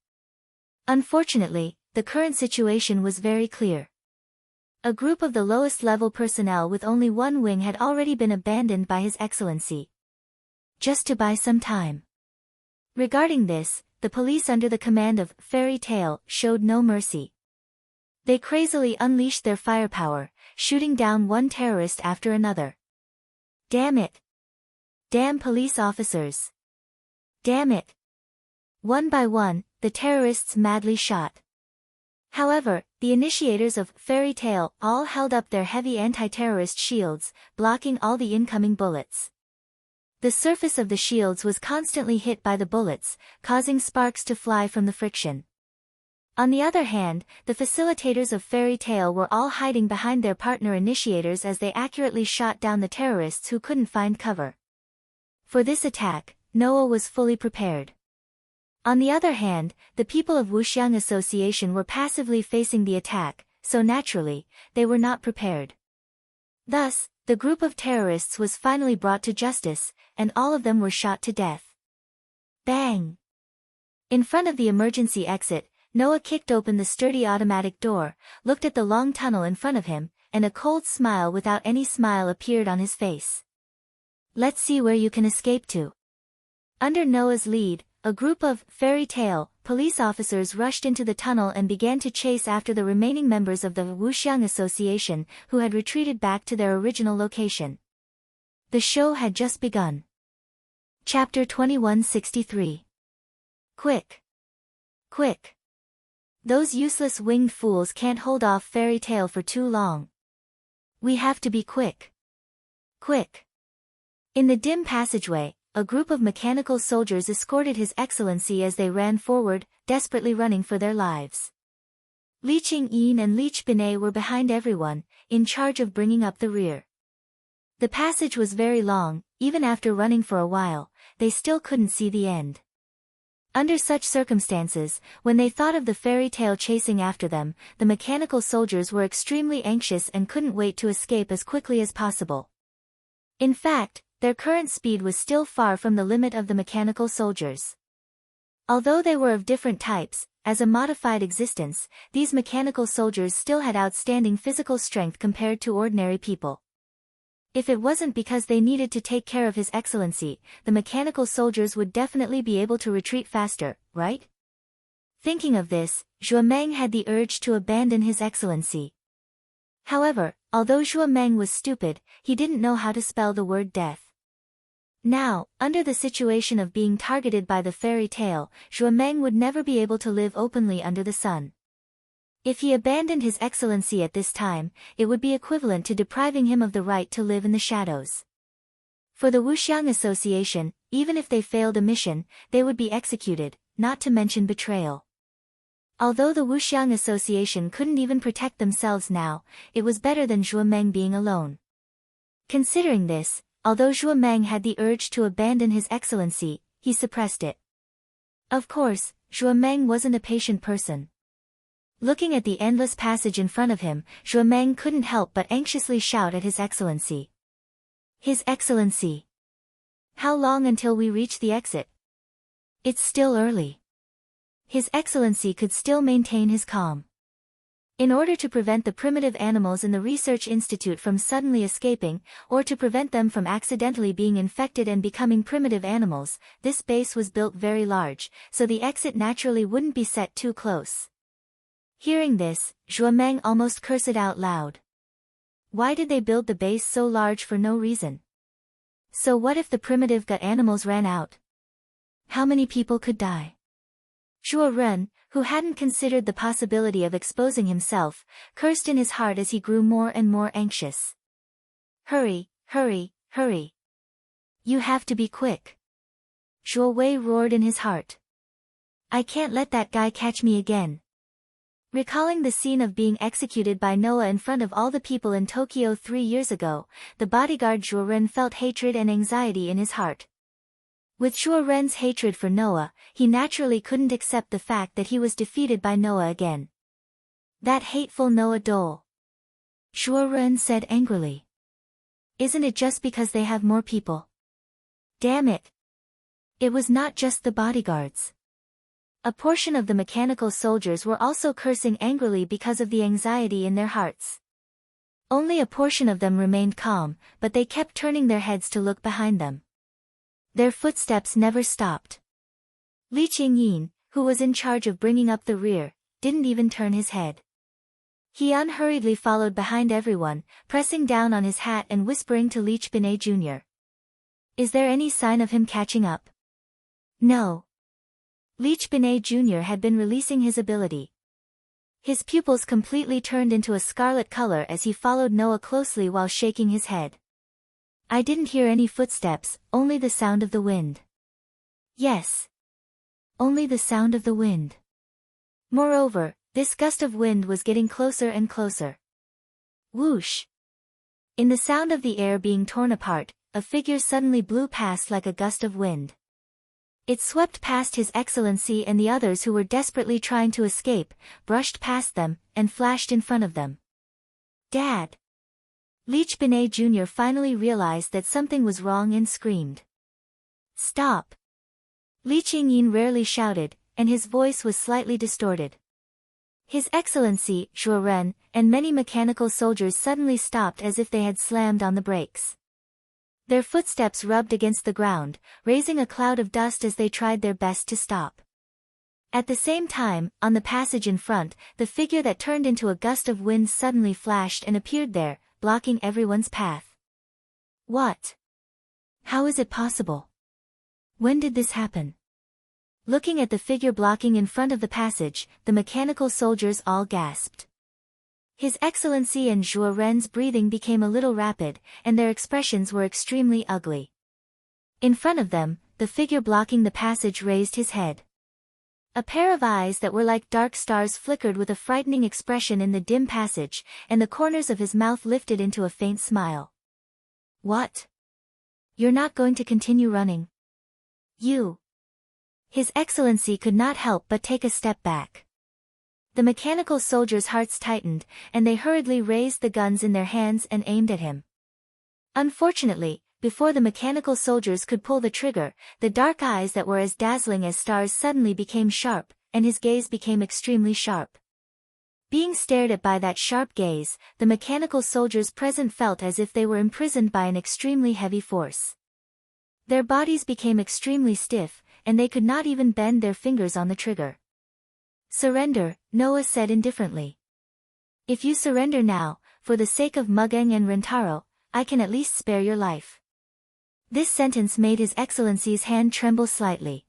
Unfortunately, the current situation was very clear. A group of the lowest-level personnel with only one wing had already been abandoned by His Excellency. Just to buy some time. Regarding this, the police under the command of Fairy Tale showed no mercy. They crazily unleashed their firepower, shooting down one terrorist after another. Damn it! Damn police officers! Damn it! One by one, the terrorists madly shot. However, the initiators of Fairy Tale all held up their heavy anti-terrorist shields, blocking all the incoming bullets. The surface of the shields was constantly hit by the bullets, causing sparks to fly from the friction. On the other hand, the facilitators of Fairy Tale were all hiding behind their partner initiators as they accurately shot down the terrorists who couldn't find cover. For this attack, Noah was fully prepared. On the other hand, the people of Wuxiang Association were passively facing the attack, so naturally, they were not prepared. Thus, the group of terrorists was finally brought to justice, and all of them were shot to death. Bang! In front of the emergency exit, Noah kicked open the sturdy automatic door, looked at the long tunnel in front of him, and a cold smile without any smile appeared on his face. Let's see where you can escape to. Under Noah's lead, a group of Fairy Tale police officers rushed into the tunnel and began to chase after the remaining members of the Wuxiang Association, who had retreated back to their original location. The show had just begun. Chapter 2163. Quick! Quick! Those useless winged fools can't hold off Fairy Tale for too long. We have to be quick. Quick! In the dim passageway, a group of mechanical soldiers escorted His Excellency as they ran forward, desperately running for their lives. Li Qingyin and Li Binay were behind everyone, in charge of bringing up the rear. The passage was very long, even after running for a while, they still couldn't see the end. Under such circumstances, when they thought of the Fairy Tale chasing after them, the mechanical soldiers were extremely anxious and couldn't wait to escape as quickly as possible. In fact, their current speed was still far from the limit of the mechanical soldiers. Although they were of different types, as a modified existence, these mechanical soldiers still had outstanding physical strength compared to ordinary people. If it wasn't because they needed to take care of His Excellency, the mechanical soldiers would definitely be able to retreat faster, right? Thinking of this, Zhuo Meng had the urge to abandon His Excellency. However, although Zhuo Meng was stupid, he didn't know how to spell the word death. Now, under the situation of being targeted by the Fairy Tale, Zhuo Meng would never be able to live openly under the sun. If he abandoned His Excellency at this time, it would be equivalent to depriving him of the right to live in the shadows. For the Wuxiang Association, even if they failed a mission, they would be executed, not to mention betrayal. Although the Wuxiang Association couldn't even protect themselves now, it was better than Zhuo Meng being alone. Considering this, although Zhuo Meng had the urge to abandon His Excellency, he suppressed it. Of course, Zhuo wasn't a patient person. Looking at the endless passage in front of him, Zhuo couldn't help but anxiously shout at His Excellency. His Excellency! How long until we reach the exit? It's still early. His Excellency could still maintain his calm. In order to prevent the primitive animals in the research institute from suddenly escaping, or to prevent them from accidentally being infected and becoming primitive animals, this base was built very large, so the exit naturally wouldn't be set too close. Hearing this, Zhuo almost cursed out loud. Why did they build the base so large for no reason? So what if the primitive gut animals ran out? How many people could die? Zhuo, who hadn't considered the possibility of exposing himself, cursed in his heart as he grew more and more anxious. Hurry, hurry, hurry. You have to be quick. Zhuo roared in his heart. I can't let that guy catch me again. Recalling the scene of being executed by Noah in front of all the people in Tokyo 3 years ago, the bodyguard Zhuo felt hatred and anxiety in his heart. With Zhuo hatred for Noah, he naturally couldn't accept the fact that he was defeated by Noah again. That hateful Noah doll. Zhuo said angrily. Isn't it just because they have more people? Damn it. It was not just the bodyguards. A portion of the mechanical soldiers were also cursing angrily because of the anxiety in their hearts. Only a portion of them remained calm, but they kept turning their heads to look behind them. Their footsteps never stopped. Li Qingyin, who was in charge of bringing up the rear, didn't even turn his head. He unhurriedly followed behind everyone, pressing down on his hat and whispering to Li Qingyin Jr. Is there any sign of him catching up? No. Li Qingyin Jr. had been releasing his ability. His pupils completely turned into a scarlet color as he followed Noah closely while shaking his head. I didn't hear any footsteps, only the sound of the wind. Yes. Only the sound of the wind. Moreover, this gust of wind was getting closer and closer. Whoosh! In the sound of the air being torn apart, a figure suddenly blew past like a gust of wind. It swept past His Excellency and the others who were desperately trying to escape, brushed past them, and flashed in front of them. Dad! Li Qingyin Jr. finally realized that something was wrong and screamed. Stop! Li Qingyin rarely shouted, and his voice was slightly distorted. His Excellency, Zhuo, and many mechanical soldiers suddenly stopped as if they had slammed on the brakes. Their footsteps rubbed against the ground, raising a cloud of dust as they tried their best to stop. At the same time, on the passage in front, the figure that turned into a gust of wind suddenly flashed and appeared there, blocking everyone's path. What? How is it possible? When did this happen? Looking at the figure blocking in front of the passage, the mechanical soldiers all gasped. His Excellency and Zhuo breathing became a little rapid, and their expressions were extremely ugly. In front of them, the figure blocking the passage raised his head. A pair of eyes that were like dark stars flickered with a frightening expression in the dim passage, and the corners of his mouth lifted into a faint smile. What? You're not going to continue running? You. His Excellency could not help but take a step back. The mechanical soldiers' hearts tightened, and they hurriedly raised the guns in their hands and aimed at him. Unfortunately, before the mechanical soldiers could pull the trigger, the dark eyes that were as dazzling as stars suddenly became sharp, and his gaze became extremely sharp. Being stared at by that sharp gaze, the mechanical soldiers present felt as if they were imprisoned by an extremely heavy force. Their bodies became extremely stiff, and they could not even bend their fingers on the trigger. Surrender, Noah said indifferently. If you surrender now, for the sake of Mugeng and Rentaro, I can at least spare your life. This sentence made His Excellency's hand tremble slightly.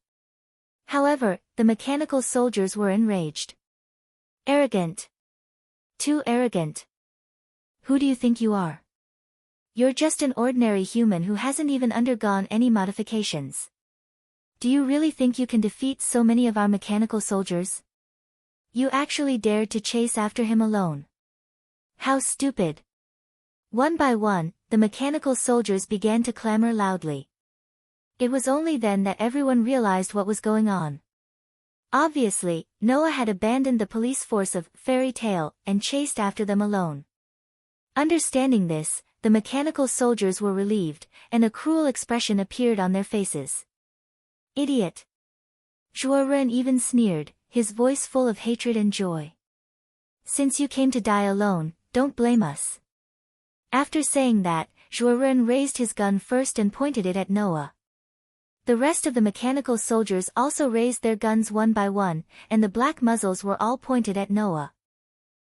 However, the mechanical soldiers were enraged. Arrogant. Too arrogant. Who do you think you are? You're just an ordinary human who hasn't even undergone any modifications. Do you really think you can defeat so many of our mechanical soldiers? You actually dared to chase after him alone. How stupid. One by one, the mechanical soldiers began to clamor loudly. It was only then that everyone realized what was going on. Obviously, Noah had abandoned the police force of Fairy Tale and chased after them alone. Understanding this, the mechanical soldiers were relieved, and a cruel expression appeared on their faces. Idiot! Zhuoren even sneered, his voice full of hatred and joy. Since you came to die alone, don't blame us. After saying that, Zhuoren raised his gun first and pointed it at Noah. The rest of the mechanical soldiers also raised their guns one by one, and the black muzzles were all pointed at Noah.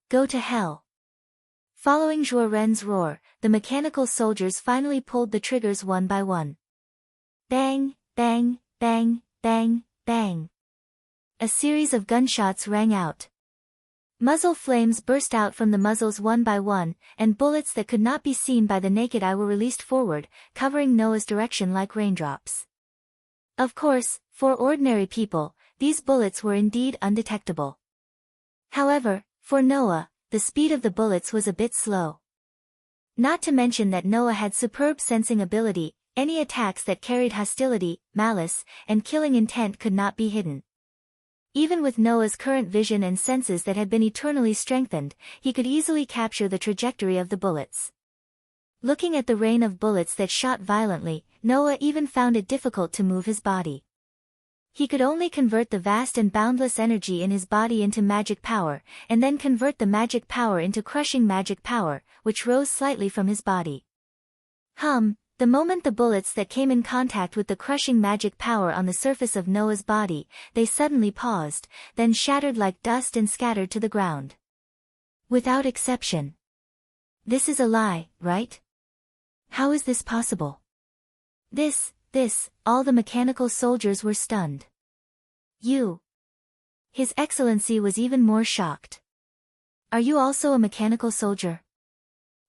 Go to hell. Following Zhuoren's roar, the mechanical soldiers finally pulled the triggers one by one. Bang, bang, bang, bang, bang. A series of gunshots rang out. Muzzle flames burst out from the muzzles one by one, and bullets that could not be seen by the naked eye were released forward, covering Noah's direction like raindrops. Of course, for ordinary people, these bullets were indeed undetectable. However, for Noah, the speed of the bullets was a bit slow. Not to mention that Noah had superb sensing ability, any attacks that carried hostility, malice, and killing intent could not be hidden. Even with Noah's current vision and senses that had been eternally strengthened, he could easily capture the trajectory of the bullets. Looking at the rain of bullets that shot violently, Noah even found it difficult to move his body. He could only convert the vast and boundless energy in his body into magic power, and then convert the magic power into crushing magic power, which rose slightly from his body. The moment the bullets that came in contact with the crushing magic power on the surface of Noah's body, they suddenly paused, then shattered like dust and scattered to the ground. Without exception. This is a lie, right? How is this possible? All the mechanical soldiers were stunned. His Excellency was even more shocked. Are you also a mechanical soldier?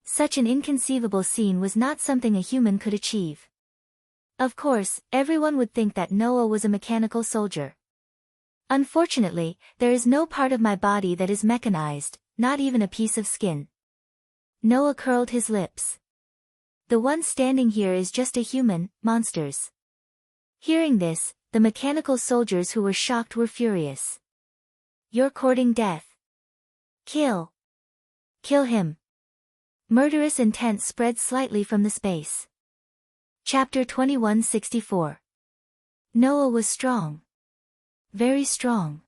Such an inconceivable scene was not something a human could achieve. Of course, everyone would think that Noah was a mechanical soldier. Unfortunately, there is no part of my body that is mechanized, not even a piece of skin. Noah curled his lips. The one standing here is just a human, monsters. Hearing this, the mechanical soldiers who were shocked were furious. You're courting death. Kill him. Murderous intent spread slightly from the space. Chapter 2164. Noah was strong. Very strong.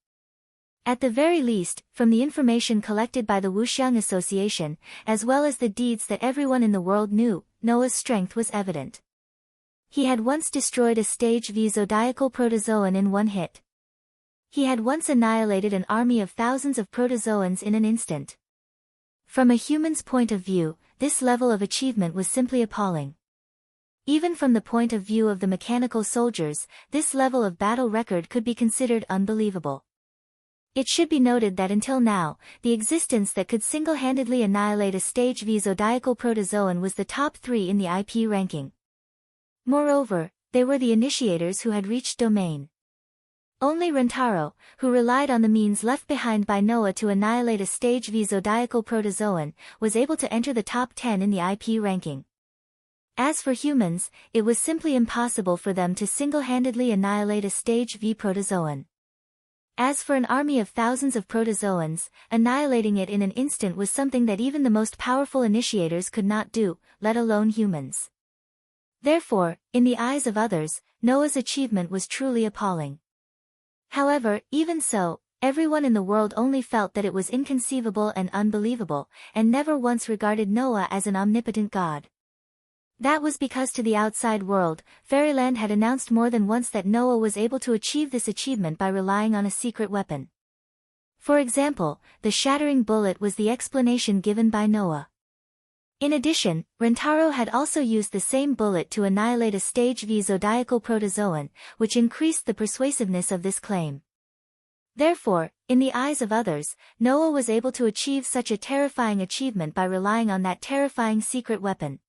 At the very least, from the information collected by the Wuxiang Association, as well as the deeds that everyone in the world knew, Noah's strength was evident. He had once destroyed a stage V zodiacal protozoan in one hit. He had once annihilated an army of thousands of protozoans in an instant. From a human's point of view, this level of achievement was simply appalling. Even from the point of view of the mechanical soldiers, this level of battle record could be considered unbelievable. It should be noted that until now, the existence that could single-handedly annihilate a stage V zodiacal protozoan was the top 3 in the IP ranking. Moreover, they were the initiators who had reached domain. Only Rentaro, who relied on the means left behind by Noah to annihilate a stage V zodiacal protozoan, was able to enter the top 10 in the IP ranking. As for humans, it was simply impossible for them to single-handedly annihilate a stage V protozoan. As for an army of thousands of protozoans, annihilating it in an instant was something that even the most powerful initiators could not do, let alone humans. Therefore, in the eyes of others, Noah's achievement was truly appalling. However, even so, everyone in the world only felt that it was inconceivable and unbelievable, and never once regarded Noah as an omnipotent god. That was because to the outside world, Fairyland had announced more than once that Noah was able to achieve this achievement by relying on a secret weapon. For example, the shattering bullet was the explanation given by Noah. In addition, Rentaro had also used the same bullet to annihilate a stage V zodiacal protozoan, which increased the persuasiveness of this claim. Therefore, in the eyes of others, Noah was able to achieve such a terrifying achievement by relying on that terrifying secret weapon.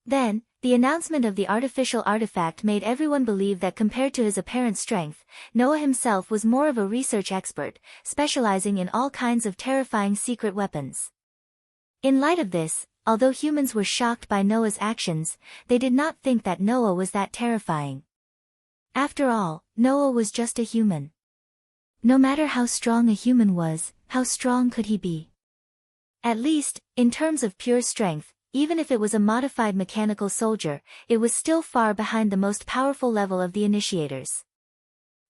Then, the announcement of the artificial artifact made everyone believe that compared to his apparent strength, Noah himself was more of a research expert, specializing in all kinds of terrifying secret weapons. In light of this, although humans were shocked by Noah's actions, they did not think that Noah was that terrifying. After all, Noah was just a human. No matter how strong a human was, how strong could he be? At least, in terms of pure strength, even if it was a modified mechanical soldier, it was still far behind the most powerful level of the initiators.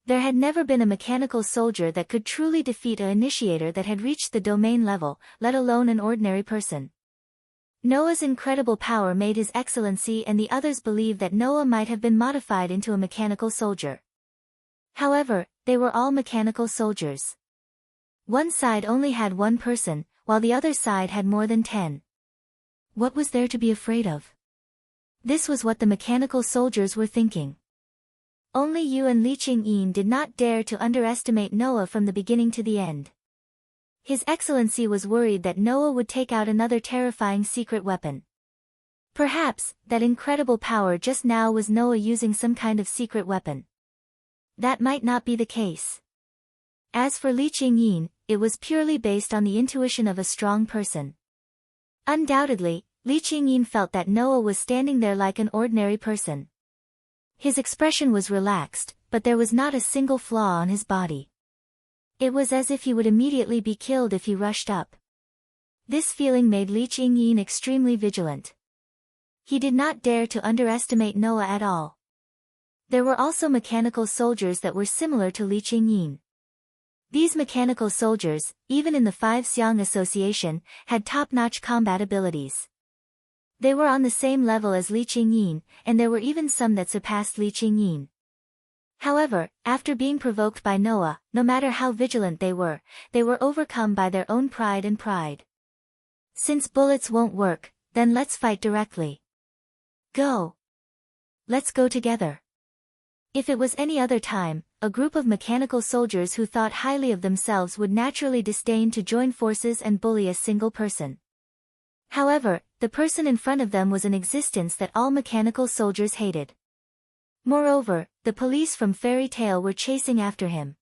There had never been a mechanical soldier that could truly defeat an initiator that had reached the domain level, let alone an ordinary person. Noah's incredible power made His Excellency and the others believe that Noah might have been modified into a mechanical soldier. However, they were all mechanical soldiers. One side only had one person, while the other side had more than 10. What was there to be afraid of? This was what the mechanical soldiers were thinking. Only Yu and Li Ching-yin did not dare to underestimate Noah from the beginning to the end. His Excellency was worried that Noah would take out another terrifying secret weapon. Perhaps, that incredible power just now was Noah using some kind of secret weapon. That might not be the case. As for Li Ching-yin, it was purely based on the intuition of a strong person. Undoubtedly, Li Ching-yin felt that Noah was standing there like an ordinary person. His expression was relaxed, but there was not a single flaw on his body. It was as if he would immediately be killed if he rushed up. This feeling made Li Ching-yin extremely vigilant. He did not dare to underestimate Noah at all. There were also mechanical soldiers that were similar to Li Ching-yin. These mechanical soldiers, even in the Five Xiang Association, had top-notch combat abilities. They were on the same level as Li Ching-yin, and there were even some that surpassed Li Ching-yin. However, after being provoked by Noah, no matter how vigilant they were overcome by their own pride and pride. Since bullets won't work, then let's fight directly. Go! Let's go together. If it was any other time, a group of mechanical soldiers who thought highly of themselves would naturally disdain to join forces and bully a single person. However, the person in front of them was an existence that all mechanical soldiers hated. Moreover, the police from Fairy Tale were chasing after him.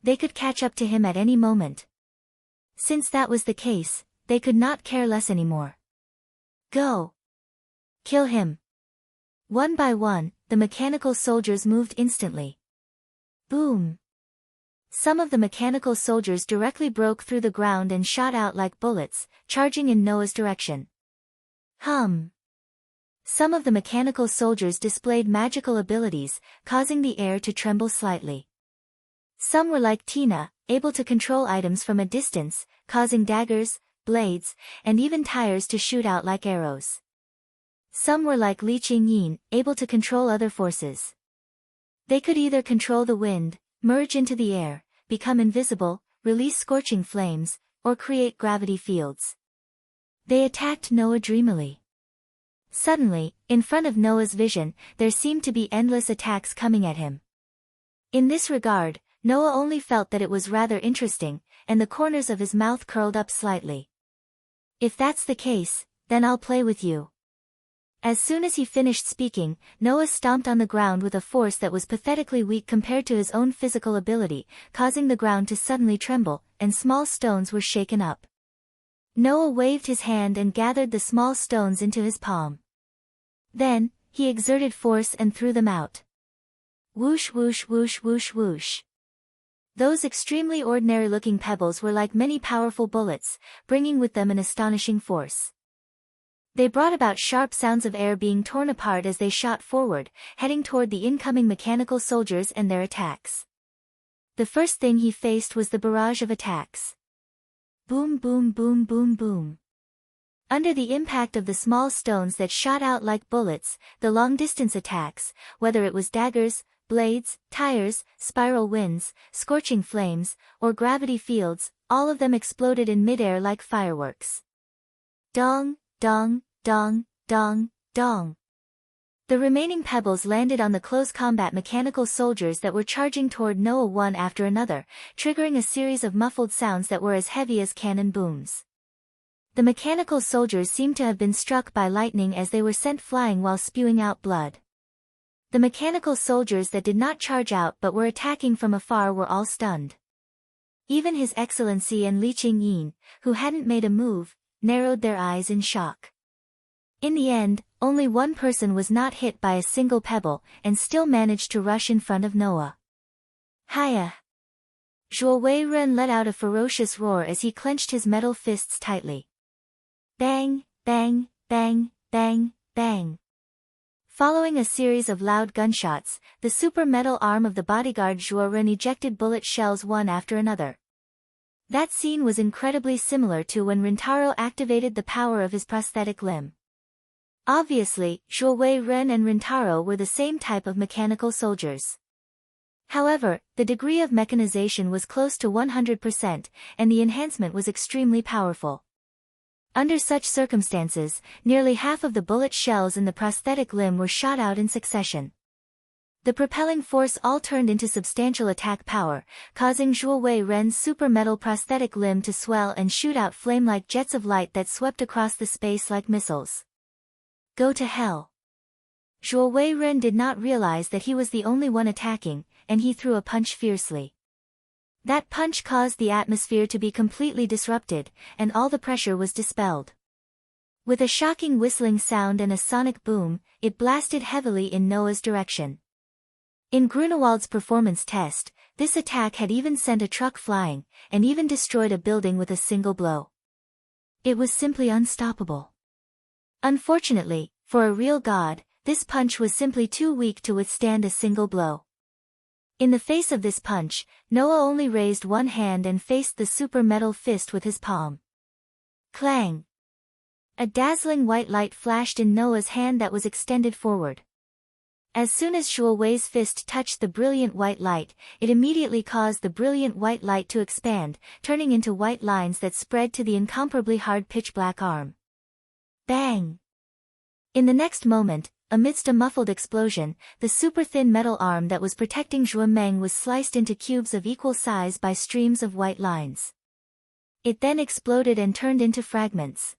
They could catch up to him at any moment. Since that was the case, they could not care less anymore. Go! Kill him! One by one, the mechanical soldiers moved instantly. Boom! Some of the mechanical soldiers directly broke through the ground and shot out like bullets, charging in Noah's direction. Hum! Some of the mechanical soldiers displayed magical abilities, causing the air to tremble slightly. Some were like Tina, able to control items from a distance, causing daggers, blades, and even tires to shoot out like arrows. Some were like Li Ching-yin, able to control other forces. They could either control the wind, merge into the air, become invisible, release scorching flames, or create gravity fields. They attacked Noah dreamily. Suddenly, in front of Noah's vision, there seemed to be endless attacks coming at him. In this regard, Noah only felt that it was rather interesting, and the corners of his mouth curled up slightly. If that's the case, then I'll play with you. As soon as he finished speaking, Noah stomped on the ground with a force that was pathetically weak compared to his own physical ability, causing the ground to suddenly tremble, and small stones were shaken up. Noah waved his hand and gathered the small stones into his palm. Then, he exerted force and threw them out. Whoosh whoosh whoosh whoosh whoosh. Those extremely ordinary-looking pebbles were like many powerful bullets, bringing with them an astonishing force. They brought about sharp sounds of air being torn apart as they shot forward, heading toward the incoming mechanical soldiers and their attacks. The first thing he faced was the barrage of attacks. Boom boom boom boom boom. Under the impact of the small stones that shot out like bullets, the long-distance attacks, whether it was daggers, blades, tires, spiral winds, scorching flames, or gravity fields, all of them exploded in midair like fireworks. Dong, dong, dong, dong, dong. The remaining pebbles landed on the close combat mechanical soldiers that were charging toward Noah one after another, triggering a series of muffled sounds that were as heavy as cannon booms. The mechanical soldiers seemed to have been struck by lightning as they were sent flying while spewing out blood. The mechanical soldiers that did not charge out but were attacking from afar were all stunned. Even His Excellency and Li Ching-yin, who hadn't made a move, narrowed their eyes in shock. In the end, only one person was not hit by a single pebble and still managed to rush in front of Noah. Hiya! Zhuo Ren let out a ferocious roar as he clenched his metal fists tightly. Bang, bang, bang, bang, bang. Following a series of loud gunshots, the super metal arm of the bodyguard Zhuo Ren ejected bullet shells one after another. That scene was incredibly similar to when Rintaro activated the power of his prosthetic limb. Obviously, Zhuo Ren and Rintaro were the same type of mechanical soldiers. However, the degree of mechanization was close to 100%, and the enhancement was extremely powerful. Under such circumstances, nearly half of the bullet shells in the prosthetic limb were shot out in succession. The propelling force all turned into substantial attack power, causing Zhuo Ren's super metal prosthetic limb to swell and shoot out flame-like jets of light that swept across the space like missiles. Go to hell. Zhuo Ren did not realize that he was the only one attacking, and he threw a punch fiercely. That punch caused the atmosphere to be completely disrupted, and all the pressure was dispelled. With a shocking whistling sound and a sonic boom, it blasted heavily in Noah's direction. In Grunewald's performance test, this attack had even sent a truck flying, and even destroyed a building with a single blow. It was simply unstoppable. Unfortunately, for a real god, this punch was simply too weak to withstand a single blow. In the face of this punch, Noah only raised one hand and faced the super metal fist with his palm. Clang! A dazzling white light flashed in Noah's hand that was extended forward. As soon as Zhuo fist touched the brilliant white light, it immediately caused the brilliant white light to expand, turning into white lines that spread to the incomparably hard pitch-black arm. Bang! In the next moment, amidst a muffled explosion, the super-thin metal arm that was protecting Zhuo was sliced into cubes of equal size by streams of white lines. It then exploded and turned into fragments.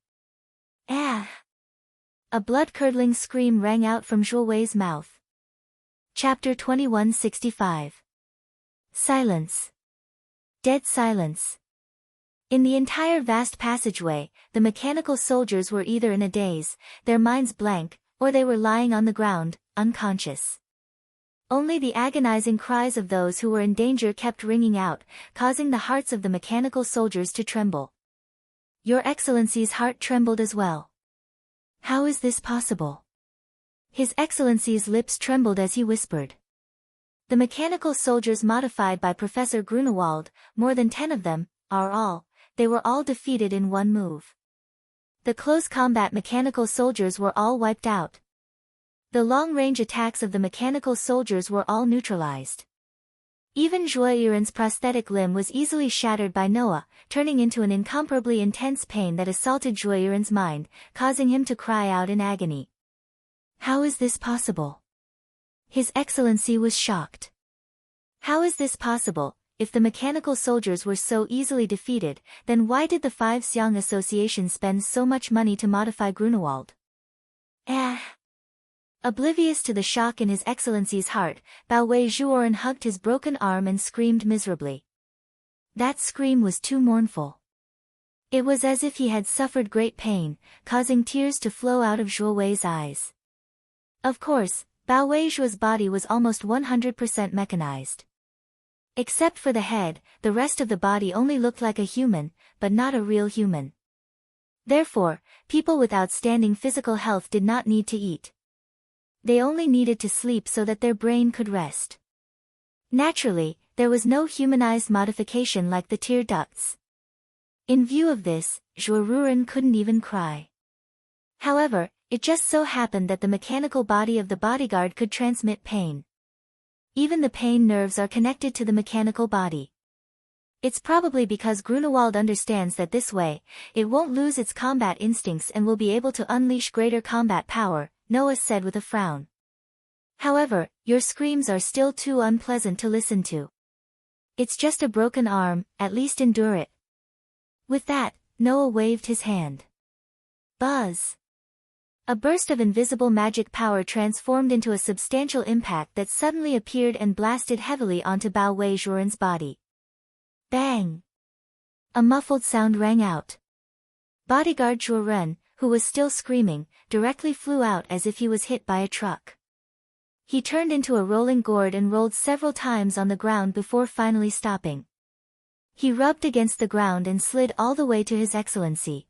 Ah! A blood-curdling scream rang out from Zhuo's mouth. Chapter 2165. Silence. Dead silence. In the entire vast passageway, the mechanical soldiers were either in a daze, their minds blank, or they were lying on the ground, unconscious. Only the agonizing cries of those who were in danger kept ringing out, causing the hearts of the mechanical soldiers to tremble. Your Excellency's heart trembled as well. How is this possible? His Excellency's lips trembled as he whispered. The mechanical soldiers modified by Professor Grunewald, more than 10 of them, they were all defeated in one move. The close combat mechanical soldiers were all wiped out. The long-range attacks of the mechanical soldiers were all neutralized. Even Zhuo prosthetic limb was easily shattered by Noah, turning into an incomparably intense pain that assaulted Zhuo's mind, causing him to cry out in agony. How is this possible? His Excellency was shocked. How is this possible? If the mechanical soldiers were so easily defeated, then why did the Five Xiang Association spend so much money to modify Grunewald? Oblivious to the shock in His Excellency's heart, Bao Zhuoren hugged his broken arm and screamed miserably. That scream was too mournful. It was as if he had suffered great pain, causing tears to flow out of Zhuo's eyes. Of course, Bao Zhuo's body was almost 100% mechanized. Except for the head, the rest of the body only looked like a human, but not a real human. Therefore, people with outstanding physical health did not need to eat. They only needed to sleep so that their brain could rest. Naturally, there was no humanized modification like the tear ducts. In view of this, Zhuo couldn't even cry. However, it just so happened that the mechanical body of the bodyguard could transmit pain. Even the pain nerves are connected to the mechanical body. It's probably because Grunewald understands that this way, it won't lose its combat instincts and will be able to unleash greater combat power, Noah said with a frown. However, your screams are still too unpleasant to listen to. It's just a broken arm, at least endure it. With that, Noah waved his hand. Buzz! A burst of invisible magic power transformed into a substantial impact that suddenly appeared and blasted heavily onto Bao Zhuoren's body. Bang! A muffled sound rang out. Bodyguard Zhuoren, who was still screaming, directly flew out as if he was hit by a truck. He turned into a rolling gourd and rolled several times on the ground before finally stopping. He rubbed against the ground and slid all the way to His Excellency.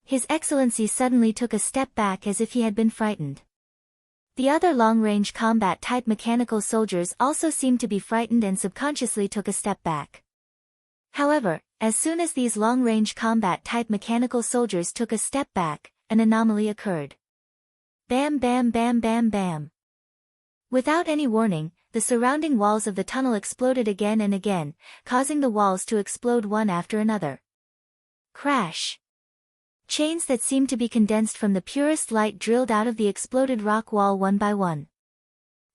His Excellency suddenly took a step back as if he had been frightened. The other long-range combat-type mechanical soldiers also seemed to be frightened and subconsciously took a step back. However, as soon as these long-range combat-type mechanical soldiers took a step back, an anomaly occurred. Bam bam bam bam bam. Without any warning, the surrounding walls of the tunnel exploded again and again, causing the walls to explode one after another. Crash. Chains that seemed to be condensed from the purest light drilled out of the exploded rock wall one by one.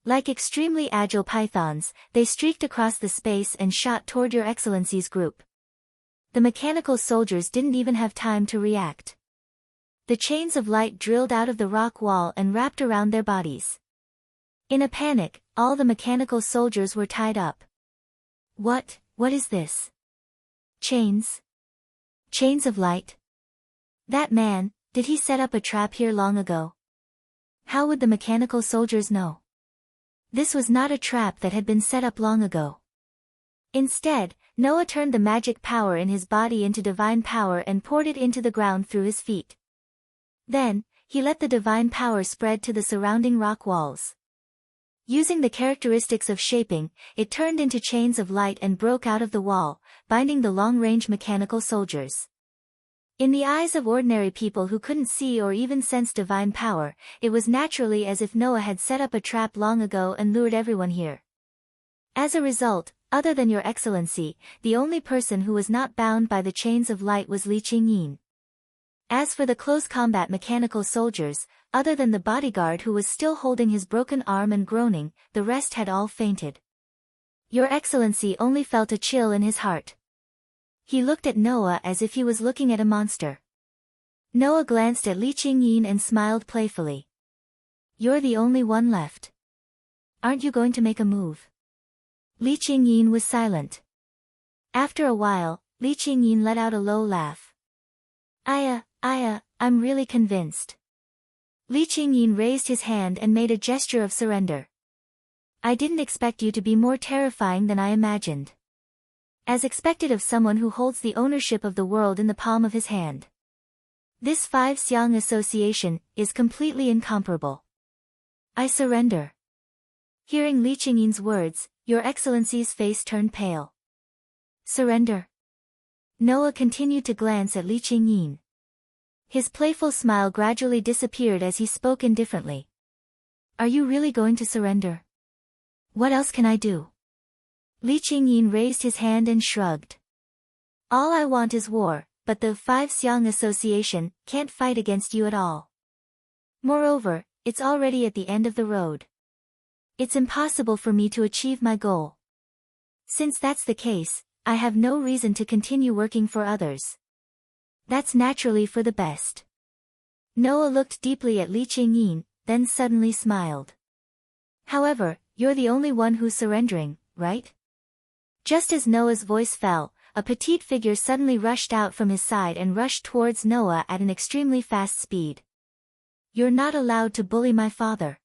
Like extremely agile pythons, they streaked across the space and shot toward Your Excellency's group. The mechanical soldiers didn't even have time to react. The chains of light drilled out of the rock wall and wrapped around their bodies. In a panic, all the mechanical soldiers were tied up. What is this? Chains? Chains of light? That man, did he set up a trap here long ago? How would the mechanical soldiers know? This was not a trap that had been set up long ago. Instead, Noah turned the magic power in his body into divine power and poured it into the ground through his feet. Then, he let the divine power spread to the surrounding rock walls. Using the characteristics of shaping, it turned into chains of light and broke out of the wall, binding the long-range mechanical soldiers. In the eyes of ordinary people who couldn't see or even sense divine power, it was naturally as if Noah had set up a trap long ago and lured everyone here. As a result, other than Your Excellency, the only person who was not bound by the chains of light was Li Qingyin. As for the close combat mechanical soldiers, other than the bodyguard who was still holding his broken arm and groaning, the rest had all fainted. Your Excellency only felt a chill in his heart. He looked at Noah as if he was looking at a monster. Noah glanced at Li Qingyin and smiled playfully. You're the only one left. Aren't you going to make a move? Li Qingyin was silent. After a while, Li Qingyin let out a low laugh. I'm really convinced. Li Qingyin raised his hand and made a gesture of surrender. I didn't expect you to be more terrifying than I imagined. As expected of someone who holds the ownership of the world in the palm of his hand. This Five Xiang association is completely incomparable. I surrender. Hearing Li Qingyin's words, Your Excellency's face turned pale. Surrender? Noah continued to glance at Li Qingyin. His playful smile gradually disappeared as he spoke indifferently. Are you really going to surrender? What else can I do? Li Qingyin raised his hand and shrugged. All I want is war, but the Five Xiang Association can't fight against you at all. Moreover, it's already at the end of the road. It's impossible for me to achieve my goal. Since that's the case, I have no reason to continue working for others. That's naturally for the best. Noah looked deeply at Li Qingyin, then suddenly smiled. However, you're the only one who's surrendering, right? Just as Noah's voice fell, a petite figure suddenly rushed out from his side and rushed towards Noah at an extremely fast speed. You're not allowed to bully my father.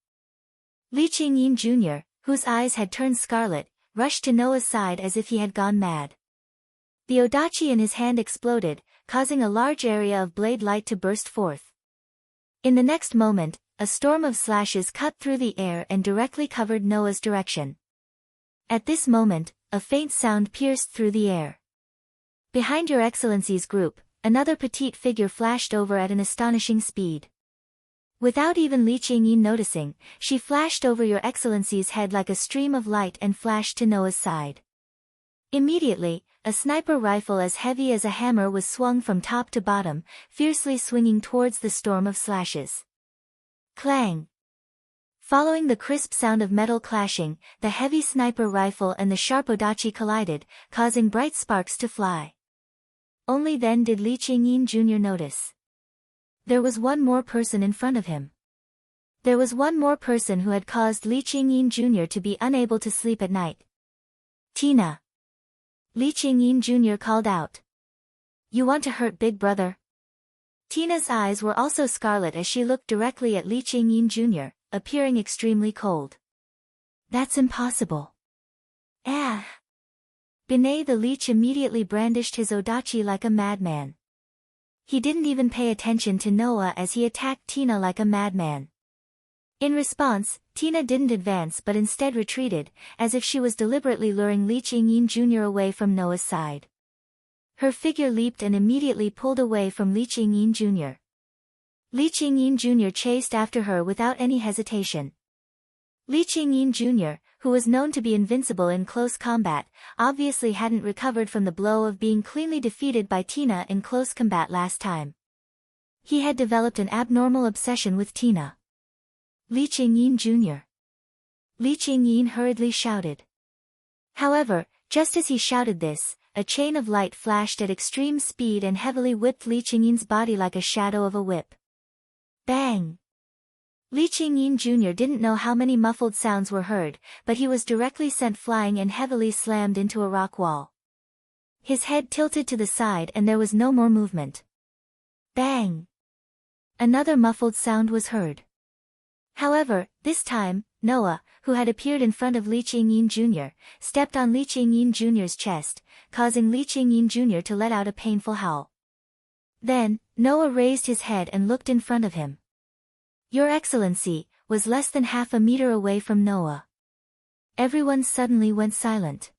Li Qingyin Jr., whose eyes had turned scarlet, rushed to Noah's side as if he had gone mad. The odachi in his hand exploded, causing a large area of blade light to burst forth. In the next moment, a storm of slashes cut through the air and directly covered Noah's direction. At this moment, a faint sound pierced through the air. Behind Your Excellency's group, another petite figure flashed over at an astonishing speed. Without even Li Qingyin noticing, she flashed over Your Excellency's head like a stream of light and flashed to Noah's side. Immediately, a sniper rifle as heavy as a hammer was swung from top to bottom, fiercely swinging towards the storm of slashes. Clang! Following the crisp sound of metal clashing, the heavy sniper rifle and the sharp odachi collided, causing bright sparks to fly. Only then did Li Qingyin Jr. notice. There was one more person in front of him. There was one more person who had caused Li Qingyin Jr. to be unable to sleep at night. Tina! Li Qingyin Jr. called out. You want to hurt Big Brother? Tina's eyes were also scarlet as she looked directly at Li Qingyin Jr., appearing extremely cold. That's impossible. Ah! Binay the leech immediately brandished his odachi like a madman. He didn't even pay attention to Noah as he attacked Tina like a madman. In response, Tina didn't advance but instead retreated, as if she was deliberately luring Lee Ching-yin Jr. away from Noah's side. Her figure leaped and immediately pulled away from Lee Ching-yin Jr. Lee Ching-yin Jr. chased after her without any hesitation. Lee Ching-yin Jr., who was known to be invincible in close combat, obviously hadn't recovered from the blow of being cleanly defeated by Tina in close combat last time. He had developed an abnormal obsession with Tina. Lee Ching-yin Jr. Lee Ching-yin hurriedly shouted. However, just as he shouted this, a chain of light flashed at extreme speed and heavily whipped Lee Ching-yin's body like a shadow of a whip. Bang! Lee Ching-yin Jr. didn't know how many muffled sounds were heard, but he was directly sent flying and heavily slammed into a rock wall. His head tilted to the side and there was no more movement. Bang! Another muffled sound was heard. However, this time, Noah, who had appeared in front of Lee Ching-yin Jr., stepped on Lee Ching-yin Jr.'s chest, causing Lee Ching-yin Jr. to let out a painful howl. Then, Noah raised his head and looked in front of him. Your Excellency, was less than half a meter away from Noah. Everyone suddenly went silent.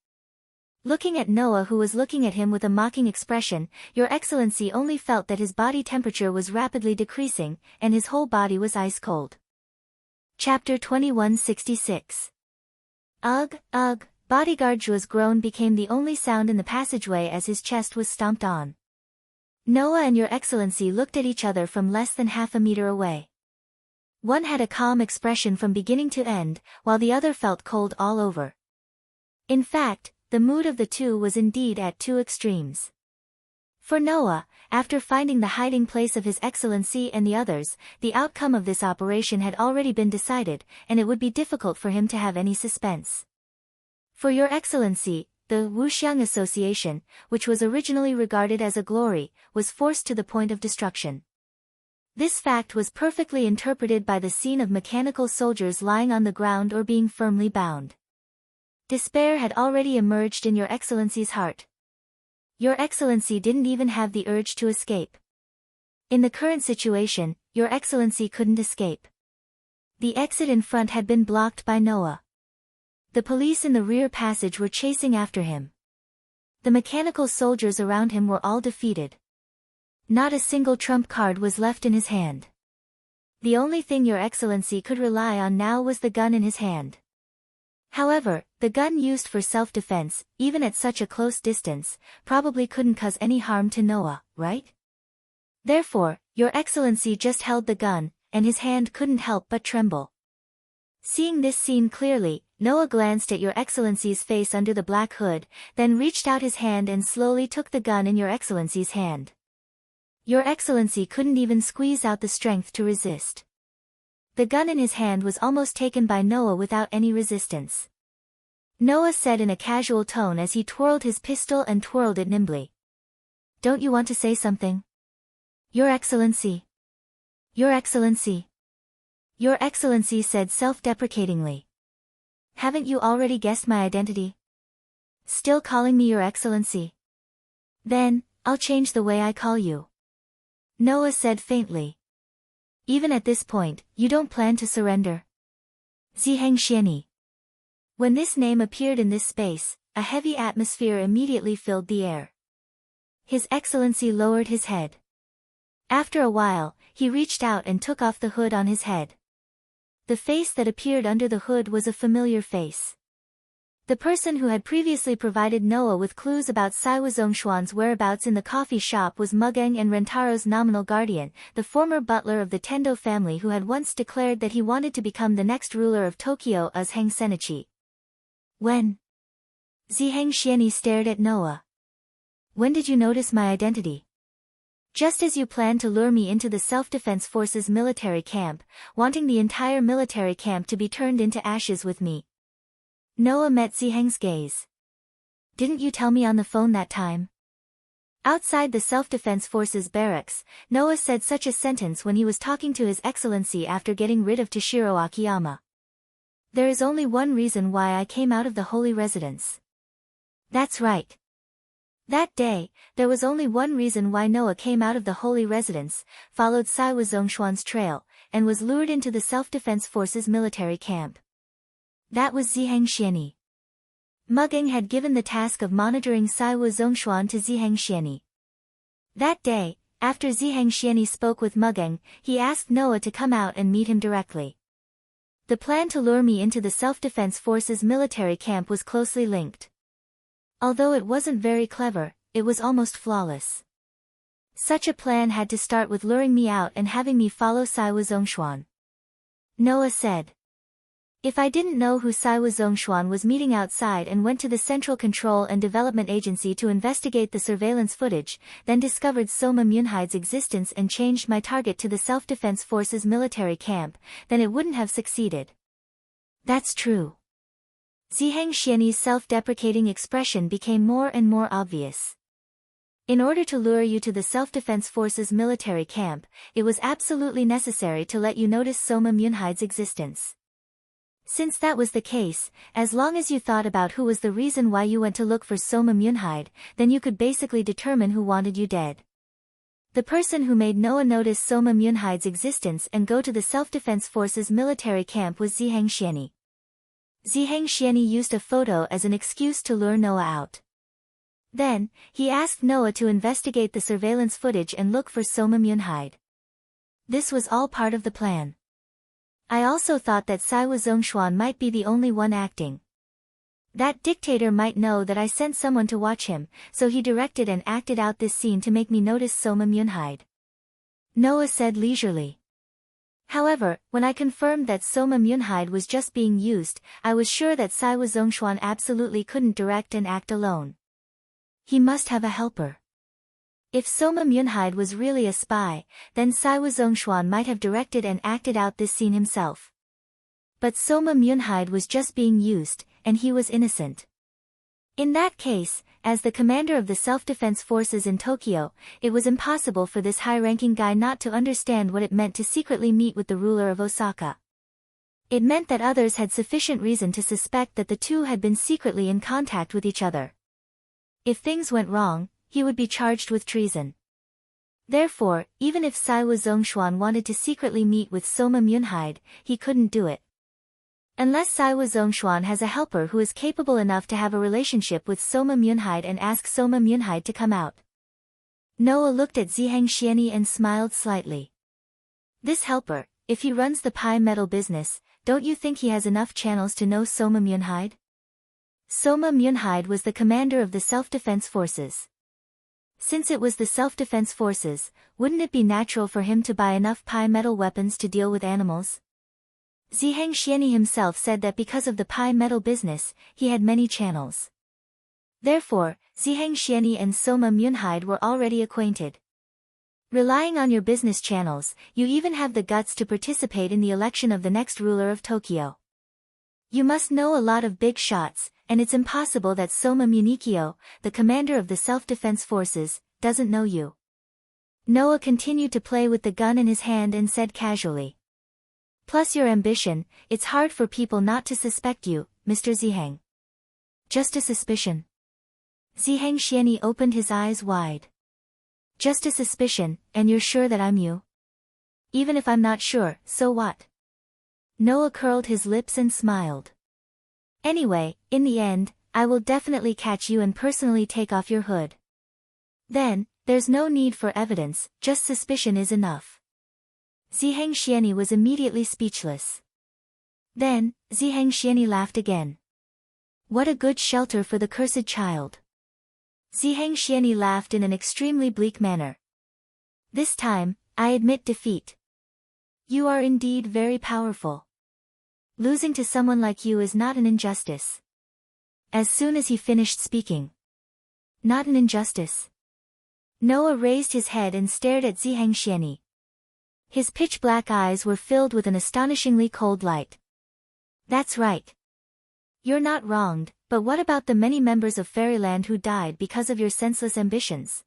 Looking at Noah, who was looking at him with a mocking expression, Your Excellency only felt that his body temperature was rapidly decreasing, and his whole body was ice cold. Chapter 2166. Ugh, ugh, bodyguard Zhuo's groan became the only sound in the passageway as his chest was stomped on. Noah and Your Excellency looked at each other from less than half a meter away. One had a calm expression from beginning to end, while the other felt cold all over. In fact, the mood of the two was indeed at two extremes. For Noah, after finding the hiding place of His Excellency and the others, the outcome of this operation had already been decided, and it would be difficult for him to have any suspense. For Your Excellency, the Wuxiang Association, which was originally regarded as a glory, was forced to the point of destruction. This fact was perfectly interpreted by the scene of mechanical soldiers lying on the ground or being firmly bound. Despair had already emerged in Your Excellency's heart. Your Excellency didn't even have the urge to escape. In the current situation, Your Excellency couldn't escape. The exit in front had been blocked by Noah. The police in the rear passage were chasing after him. The mechanical soldiers around him were all defeated. Not a single trump card was left in his hand. The only thing Your Excellency could rely on now was the gun in his hand. However, the gun used for self-defense, even at such a close distance, probably couldn't cause any harm to Noah, right? Therefore, Your Excellency just held the gun, and his hand couldn't help but tremble. Seeing this scene clearly, Noah glanced at Your Excellency's face under the black hood, then reached out his hand and slowly took the gun in Your Excellency's hand. Your Excellency couldn't even squeeze out the strength to resist. The gun in his hand was almost taken by Noah without any resistance. Noah said in a casual tone as he twirled his pistol and twirled it nimbly. Don't you want to say something? Your Excellency. Your Excellency. Your Excellency said self-deprecatingly. Haven't you already guessed my identity? Still calling me Your Excellency? Then, I'll change the way I call you. Noah said faintly. Even at this point, you don't plan to surrender? Ziheng Xianyi. When this name appeared in this space, a heavy atmosphere immediately filled the air. His Excellency lowered his head. After a while, he reached out and took off the hood on his head. The face that appeared under the hood was a familiar face. The person who had previously provided Noah with clues about Saiwa Zhongshuan's whereabouts in the coffee shop was Mugeng and Rentaro's nominal guardian, the former butler of the Tendo family who had once declared that he wanted to become the next ruler of Tokyo as Heng Senichi. When? Ziheng Xianyi stared at Noah. When did you notice my identity? Just as you planned to lure me into the Self-Defense Forces military camp, wanting the entire military camp to be turned into ashes with me. Noah met Ziheng's gaze. Didn't you tell me on the phone that time? Outside the Self-Defense Forces barracks, Noah said such a sentence when he was talking to His Excellency after getting rid of Toshiro Akiyama. There is only one reason why I came out of the holy residence. That's right. That day, there was only one reason why Noah came out of the holy residence, followed Saiwa Zhongshuan's trail, and was lured into the Self-Defense Forces military camp. That was Ziheng Xianyi. Mugging had given the task of monitoring Saiwa Zhongshuan to Ziheng Xianyi. That day, after Ziheng Xianyi spoke with Mugging, he asked Noah to come out and meet him directly. The plan to lure me into the Self-Defense Forces military camp was closely linked. Although it wasn't very clever, it was almost flawless. Such a plan had to start with luring me out and having me follow Saiwa Zhongshuan. Noah said. If I didn't know who Saiwa Zhongshuan was meeting outside and went to the Central Control and Development Agency to investigate the surveillance footage, then discovered Soma Myunhai's existence and changed my target to the Self-Defense Forces military camp, then it wouldn't have succeeded. That's true. Ziheng Xianyi's self-deprecating expression became more and more obvious. In order to lure you to the Self-Defense Forces military camp, it was absolutely necessary to let you notice Soma Myunhai's existence. Since that was the case, as long as you thought about who was the reason why you went to look for Soma Myunhai, then you could basically determine who wanted you dead. The person who made Noah notice Soma Myunhai's existence and go to the Self-Defense Forces military camp was Ziheng Xianyi. Ziheng Xianyi used a photo as an excuse to lure Noah out. Then, he asked Noah to investigate the surveillance footage and look for Soma Myunhai. This was all part of the plan. I also thought that Saiwa Zhongshuan might be the only one acting. That dictator might know that I sent someone to watch him, so he directed and acted out this scene to make me notice Soma Myunhai. Noah said leisurely. However, when I confirmed that Soma Myunhai was just being used, I was sure that Saiwa Zhongshuan absolutely couldn't direct and act alone. He must have a helper. If Soma Myunhai was really a spy, then Saiwa Zhongshuan might have directed and acted out this scene himself. But Soma Myunhai was just being used, and he was innocent. In that case, as the commander of the self-defense forces in Tokyo, it was impossible for this high-ranking guy not to understand what it meant to secretly meet with the ruler of Osaka. It meant that others had sufficient reason to suspect that the two had been secretly in contact with each other. If things went wrong, he would be charged with treason. Therefore, even if Saiwa Zhongshuan wanted to secretly meet with Soma Myunhai, he couldn't do it. Unless Saiwa Zhongshuan has a helper who is capable enough to have a relationship with Soma Myunhai and ask Soma Myunhai to come out. Noah looked at Ziheng Xianyi and smiled slightly. This helper, if he runs the pie metal business, don't you think he has enough channels to know Soma Myunhai? Soma Myunhai was the commander of the self-defense forces. Since it was the self-defense forces, wouldn't it be natural for him to buy enough pie metal weapons to deal with animals? Ziheng Xianyi himself said that because of the pie metal business, he had many channels. Therefore, Ziheng Xianyi and Soma Myunhai were already acquainted. Relying on your business channels, you even have the guts to participate in the election of the next ruler of Tokyo. You must know a lot of big shots, and it's impossible that Soma Munikyo, the commander of the self-defense forces, doesn't know you. Noah continued to play with the gun in his hand and said casually. Plus your ambition, it's hard for people not to suspect you, Mr. Ziheng. Just a suspicion. Ziheng Xianyi opened his eyes wide. Just a suspicion, and you're sure that I'm you? Even if I'm not sure, so what? Noah curled his lips and smiled. Anyway, in the end, I will definitely catch you and personally take off your hood. Then, there's no need for evidence, just suspicion is enough. Ziheng Xianyi was immediately speechless. Then, Ziheng Xianyi laughed again. What a good shelter for the cursed child. Ziheng Xianyi laughed in an extremely bleak manner. This time, I admit defeat. You are indeed very powerful. Losing to someone like you is not an injustice. As soon as he finished speaking. Not an injustice. Noah raised his head and stared at Ziheng Xianyi. His pitch-black eyes were filled with an astonishingly cold light. That's right. You're not wronged, but what about the many members of Fairyland who died because of your senseless ambitions?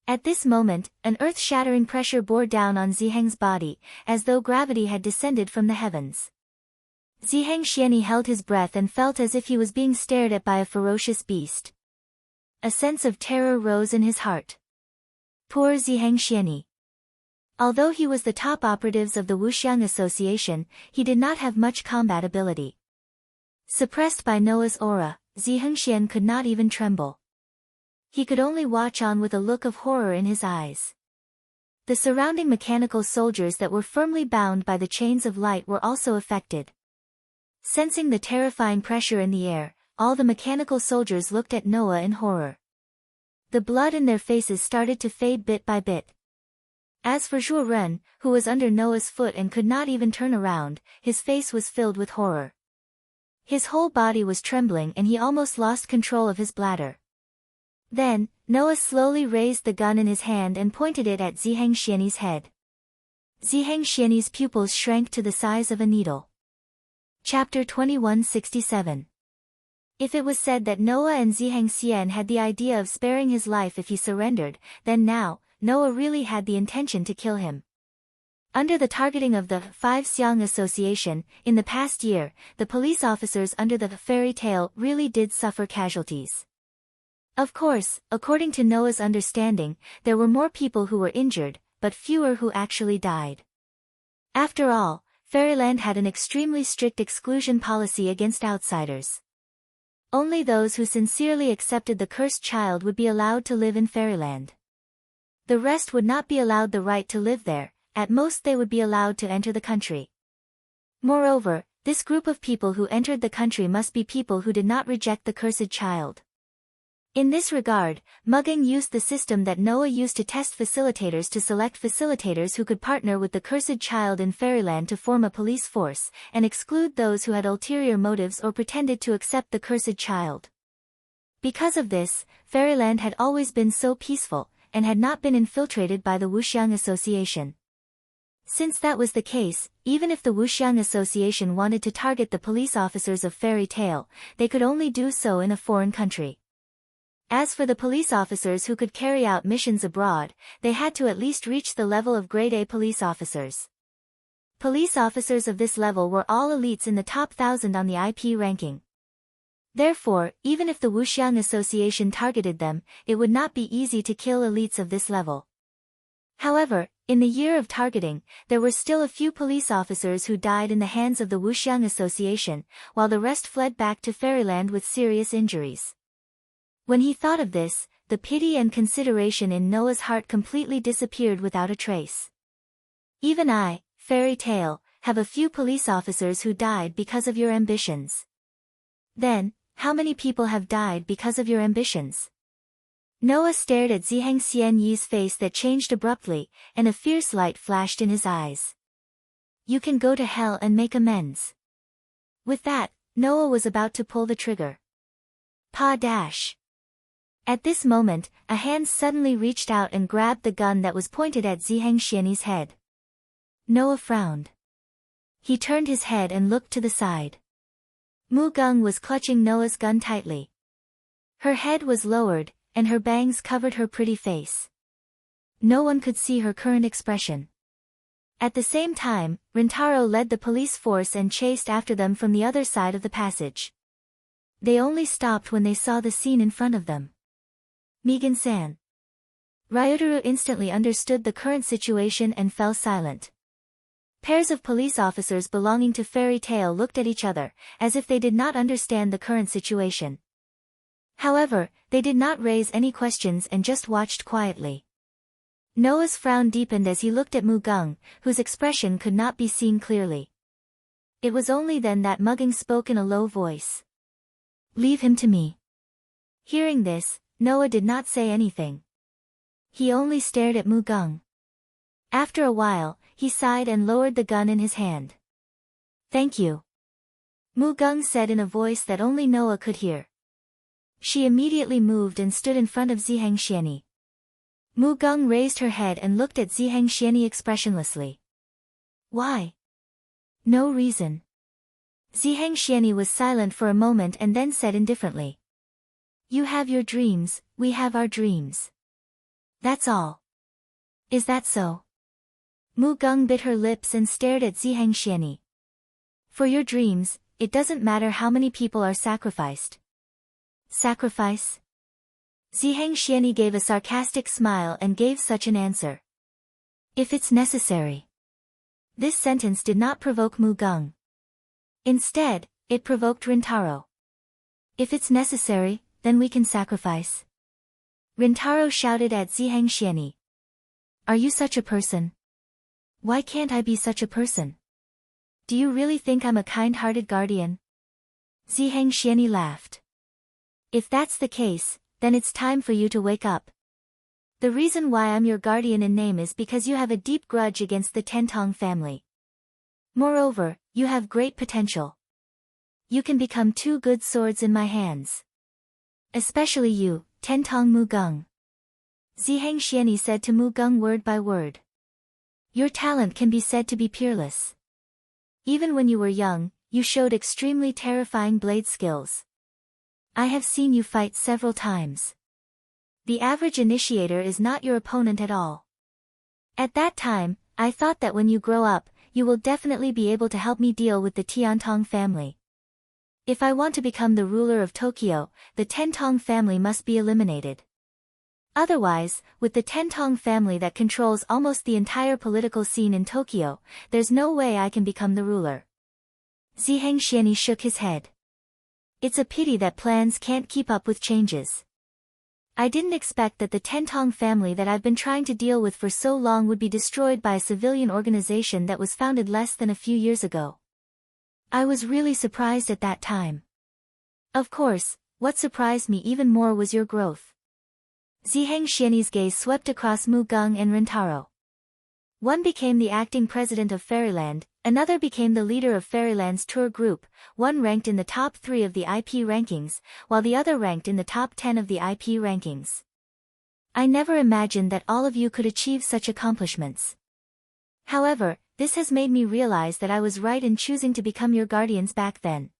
At this moment, an earth-shattering pressure bore down on Ziheng's body, as though gravity had descended from the heavens. Ziheng Xianyi held his breath and felt as if he was being stared at by a ferocious beast. A sense of terror rose in his heart. Poor Ziheng. Although he was the top operatives of the Wuxiang Association, he did not have much combat ability. Suppressed by Noah's aura, Ziheng could not even tremble. He could only watch on with a look of horror in his eyes. The surrounding mechanical soldiers that were firmly bound by the chains of light were also affected. Sensing the terrifying pressure in the air, all the mechanical soldiers looked at Noah in horror. The blood in their faces started to fade bit by bit. As for Zhuo Ren, who was under Noah's foot and could not even turn around, his face was filled with horror. His whole body was trembling and he almost lost control of his bladder. Then, Noah slowly raised the gun in his hand and pointed it at Ziheng head. Ziheng pupils shrank to the size of a needle. Chapter 2167. If it was said that Noah and Ziheng had the idea of sparing his life if he surrendered, then now, Noah really had the intention to kill him. Under the targeting of the Five Xiang Association, in the past year, the police officers under the fairy tale really did suffer casualties. Of course, according to Noah's understanding, there were more people who were injured, but fewer who actually died. After all, Fairyland had an extremely strict exclusion policy against outsiders. Only those who sincerely accepted the cursed child would be allowed to live in Fairyland. The rest would not be allowed the right to live there, at most they would be allowed to enter the country. Moreover, this group of people who entered the country must be people who did not reject the cursed child. In this regard, Mugging used the system that Noah used to test facilitators to select facilitators who could partner with the cursed child in Fairyland to form a police force, and exclude those who had ulterior motives or pretended to accept the cursed child. Because of this, Fairyland had always been so peaceful, and had not been infiltrated by the Wuxiang Association. Since that was the case, even if the Wuxiang Association wanted to target the police officers of Fairy Tale, they could only do so in a foreign country. As for the police officers who could carry out missions abroad, they had to at least reach the level of Grade A police officers. Police officers of this level were all elites in the top 1,000 on the IP ranking. Therefore, even if the Wuxiang Association targeted them, it would not be easy to kill elites of this level. However, in the year of targeting, there were still a few police officers who died in the hands of the Wuxiang Association, while the rest fled back to Fairyland with serious injuries. When he thought of this, the pity and consideration in Noah's heart completely disappeared without a trace. Even I, Fairy Tale, have a few police officers who died because of your ambitions. Then, how many people have died because of your ambitions? Noah stared at Ziheng Yi's face that changed abruptly, and a fierce light flashed in his eyes. You can go to hell and make amends. With that, Noah was about to pull the trigger. Pa-dash. At this moment, a hand suddenly reached out and grabbed the gun that was pointed at Ziheng head. Noah frowned. He turned his head and looked to the side. Mu Gung was clutching Noah's gun tightly. Her head was lowered, and her bangs covered her pretty face. No one could see her current expression. At the same time, Rintaro led the police force and chased after them from the other side of the passage. They only stopped when they saw the scene in front of them. Megan-san. Ryotaro instantly understood the current situation and fell silent. Pairs of police officers belonging to Fairy Tale looked at each other, as if they did not understand the current situation. However, they did not raise any questions and just watched quietly. Noah's frown deepened as he looked at Mu Gung, whose expression could not be seen clearly. It was only then that Mugging spoke in a low voice. Leave him to me. Hearing this, Noah did not say anything. He only stared at Mu Gung. After a while, he sighed and lowered the gun in his hand. Thank you. Mu Gung said in a voice that only Noah could hear. She immediately moved and stood in front of Ziheng. Mu Gung raised her head and looked at Ziheng expressionlessly. Why? No reason. Ziheng was silent for a moment and then said indifferently. You have your dreams, we have our dreams. That's all. Is that so? Mu Gung bit her lips and stared at Ziheng. For your dreams, it doesn't matter how many people are sacrificed. Sacrifice? Ziheng Xianyi gave a sarcastic smile and gave such an answer. If it's necessary. This sentence did not provoke Mu Geng. Instead, it provoked Rintaro. If it's necessary, then we can sacrifice. Rintaro shouted at Ziheng Xianyi. Are you such a person? Why can't I be such a person? Do you really think I'm a kind-hearted guardian? Ziheng Xianyi laughed. If that's the case, then it's time for you to wake up. The reason why I'm your guardian in name is because you have a deep grudge against the Tentong family. Moreover, you have great potential. You can become two good swords in my hands. Especially you, Tentong Mu Geng. Ziheng Xianyi said to Mu Geng word by word. Your talent can be said to be peerless. Even when you were young, you showed extremely terrifying blade skills. I have seen you fight several times. The average initiator is not your opponent at all. At that time, I thought that when you grow up, you will definitely be able to help me deal with the Tiantong family. If I want to become the ruler of Tokyo, the Tentong family must be eliminated. Otherwise, with the Tentong family that controls almost the entire political scene in Tokyo, there's no way I can become the ruler. Ziheng Xianyi shook his head. It's a pity that plans can't keep up with changes. I didn't expect that the Tentong family that I've been trying to deal with for so long would be destroyed by a civilian organization that was founded less than a few years ago. I was really surprised at that time. Of course, what surprised me even more was your growth. Ziheng Xianyi's gaze swept across Mu Geng and Rintaro. One became the acting president of Fairyland, another became the leader of Fairyland's tour group, one ranked in the top 3 of the IP rankings, while the other ranked in the top 10 of the IP rankings. I never imagined that all of you could achieve such accomplishments. However, this has made me realize that I was right in choosing to become your guardians back then.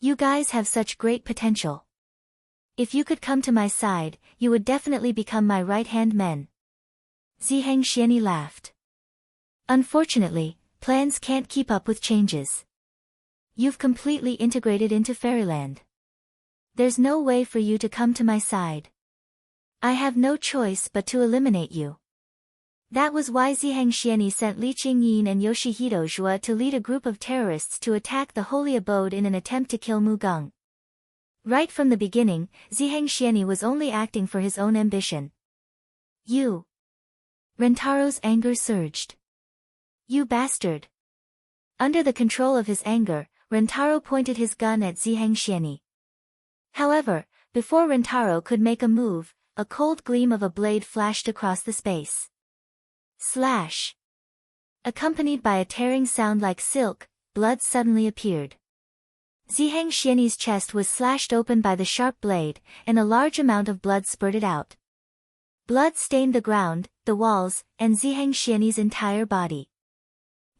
You guys have such great potential. If you could come to my side, you would definitely become my right-hand men. Ziheng Xianyi laughed. Unfortunately, plans can't keep up with changes. You've completely integrated into Fairyland. There's no way for you to come to my side. I have no choice but to eliminate you. That was why Ziheng Xianyi sent Li Qingyin and Yoshihito Zhua to lead a group of terrorists to attack the holy abode in an attempt to kill Mu Geng. Right from the beginning, Ziheng Xianyi was only acting for his own ambition. You. Rentaro's anger surged. You bastard. Under the control of his anger, Rentaro pointed his gun at Ziheng Xianyi. However, before Rentaro could make a move, a cold gleam of a blade flashed across the space. Slash. Accompanied by a tearing sound like silk, blood suddenly appeared. Ziheng Xianyi's chest was slashed open by the sharp blade, and a large amount of blood spurted out. Blood stained the ground, the walls, and Ziheng Xianyi's entire body.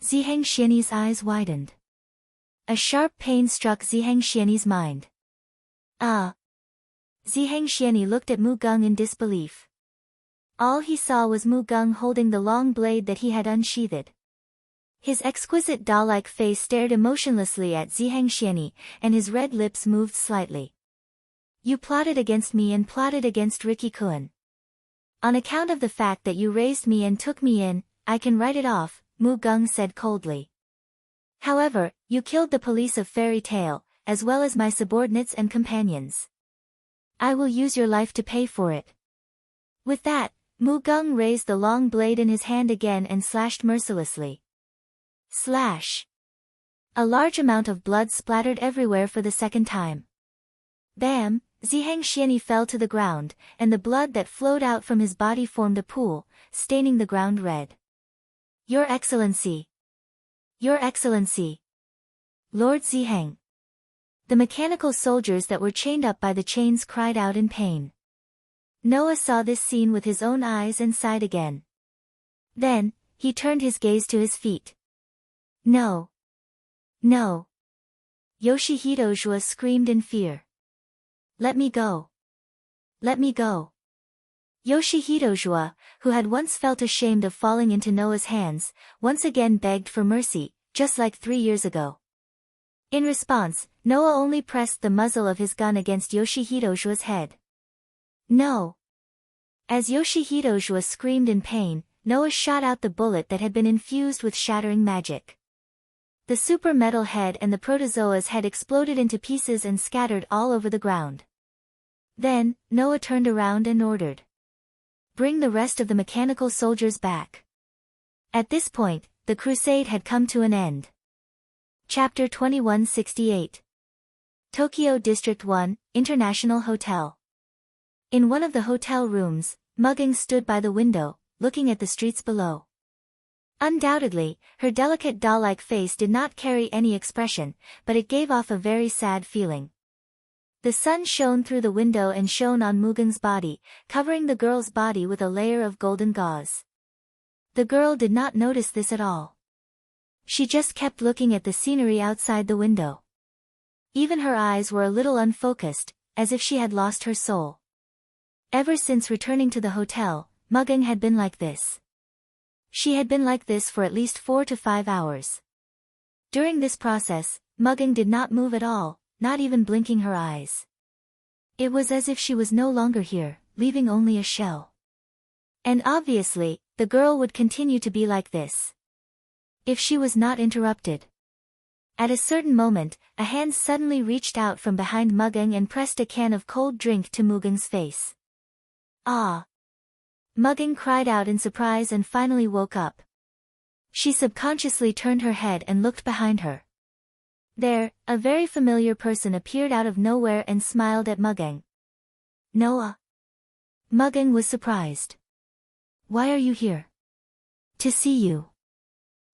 Ziheng Xianyi's eyes widened. A sharp pain struck Ziheng Xianyi's mind. Ah! Ziheng Xianyi looked at Mu Geng in disbelief. All he saw was Mu Geng holding the long blade that he had unsheathed. His exquisite doll-like face stared emotionlessly at Ziheng Xianyi, and his red lips moved slightly. You plotted against me and plotted against Riki-kun. On account of the fact that you raised me and took me in, I can write it off, Mu Geng said coldly. However, you killed the police of Fairy Tail, as well as my subordinates and companions. I will use your life to pay for it. With that, Mu Geng raised the long blade in his hand again and slashed mercilessly. Slash! A large amount of blood splattered everywhere for the second time. Bam! Ziheng Xianyi fell to the ground, and the blood that flowed out from his body formed a pool, staining the ground red. Your Excellency! Your Excellency! Lord Ziheng! The mechanical soldiers that were chained up by the chains cried out in pain. Noah saw this scene with his own eyes and sighed again. Then, he turned his gaze to his feet. No! No! Yoshihito Zhua screamed in fear. Let me go! Let me go! Yoshihito Zhua, who had once felt ashamed of falling into Noah's hands, once again begged for mercy, just like 3 years ago. In response, Noah only pressed the muzzle of his gun against Yoshihito Zhua's head. No. As Yoshihito screamed in pain, Noah shot out the bullet that had been infused with shattering magic. The super metal head and the protozoa's head exploded into pieces and scattered all over the ground. Then, Noah turned around and ordered, "Bring the rest of the mechanical soldiers back." At this point, the crusade had come to an end. Chapter 2168. Tokyo District 1, International Hotel. In one of the hotel rooms, Mugging stood by the window, looking at the streets below. Undoubtedly, her delicate doll-like face did not carry any expression, but it gave off a very sad feeling. The sun shone through the window and shone on Mugen's body, covering the girl's body with a layer of golden gauze. The girl did not notice this at all. She just kept looking at the scenery outside the window. Even her eyes were a little unfocused, as if she had lost her soul. Ever since returning to the hotel, Mugging had been like this. She had been like this for at least 4 to 5 hours. During this process, Mugging did not move at all, not even blinking her eyes. It was as if she was no longer here, leaving only a shell. And obviously, the girl would continue to be like this, if she was not interrupted. At a certain moment, a hand suddenly reached out from behind Mugging and pressed a can of cold drink to Mugging's face. "Ah!" Mugging cried out in surprise and finally woke up. She subconsciously turned her head and looked behind her. There, a very familiar person appeared out of nowhere and smiled at Mugging. "Noah?" Mugging was surprised. "Why are you here?" "To see you."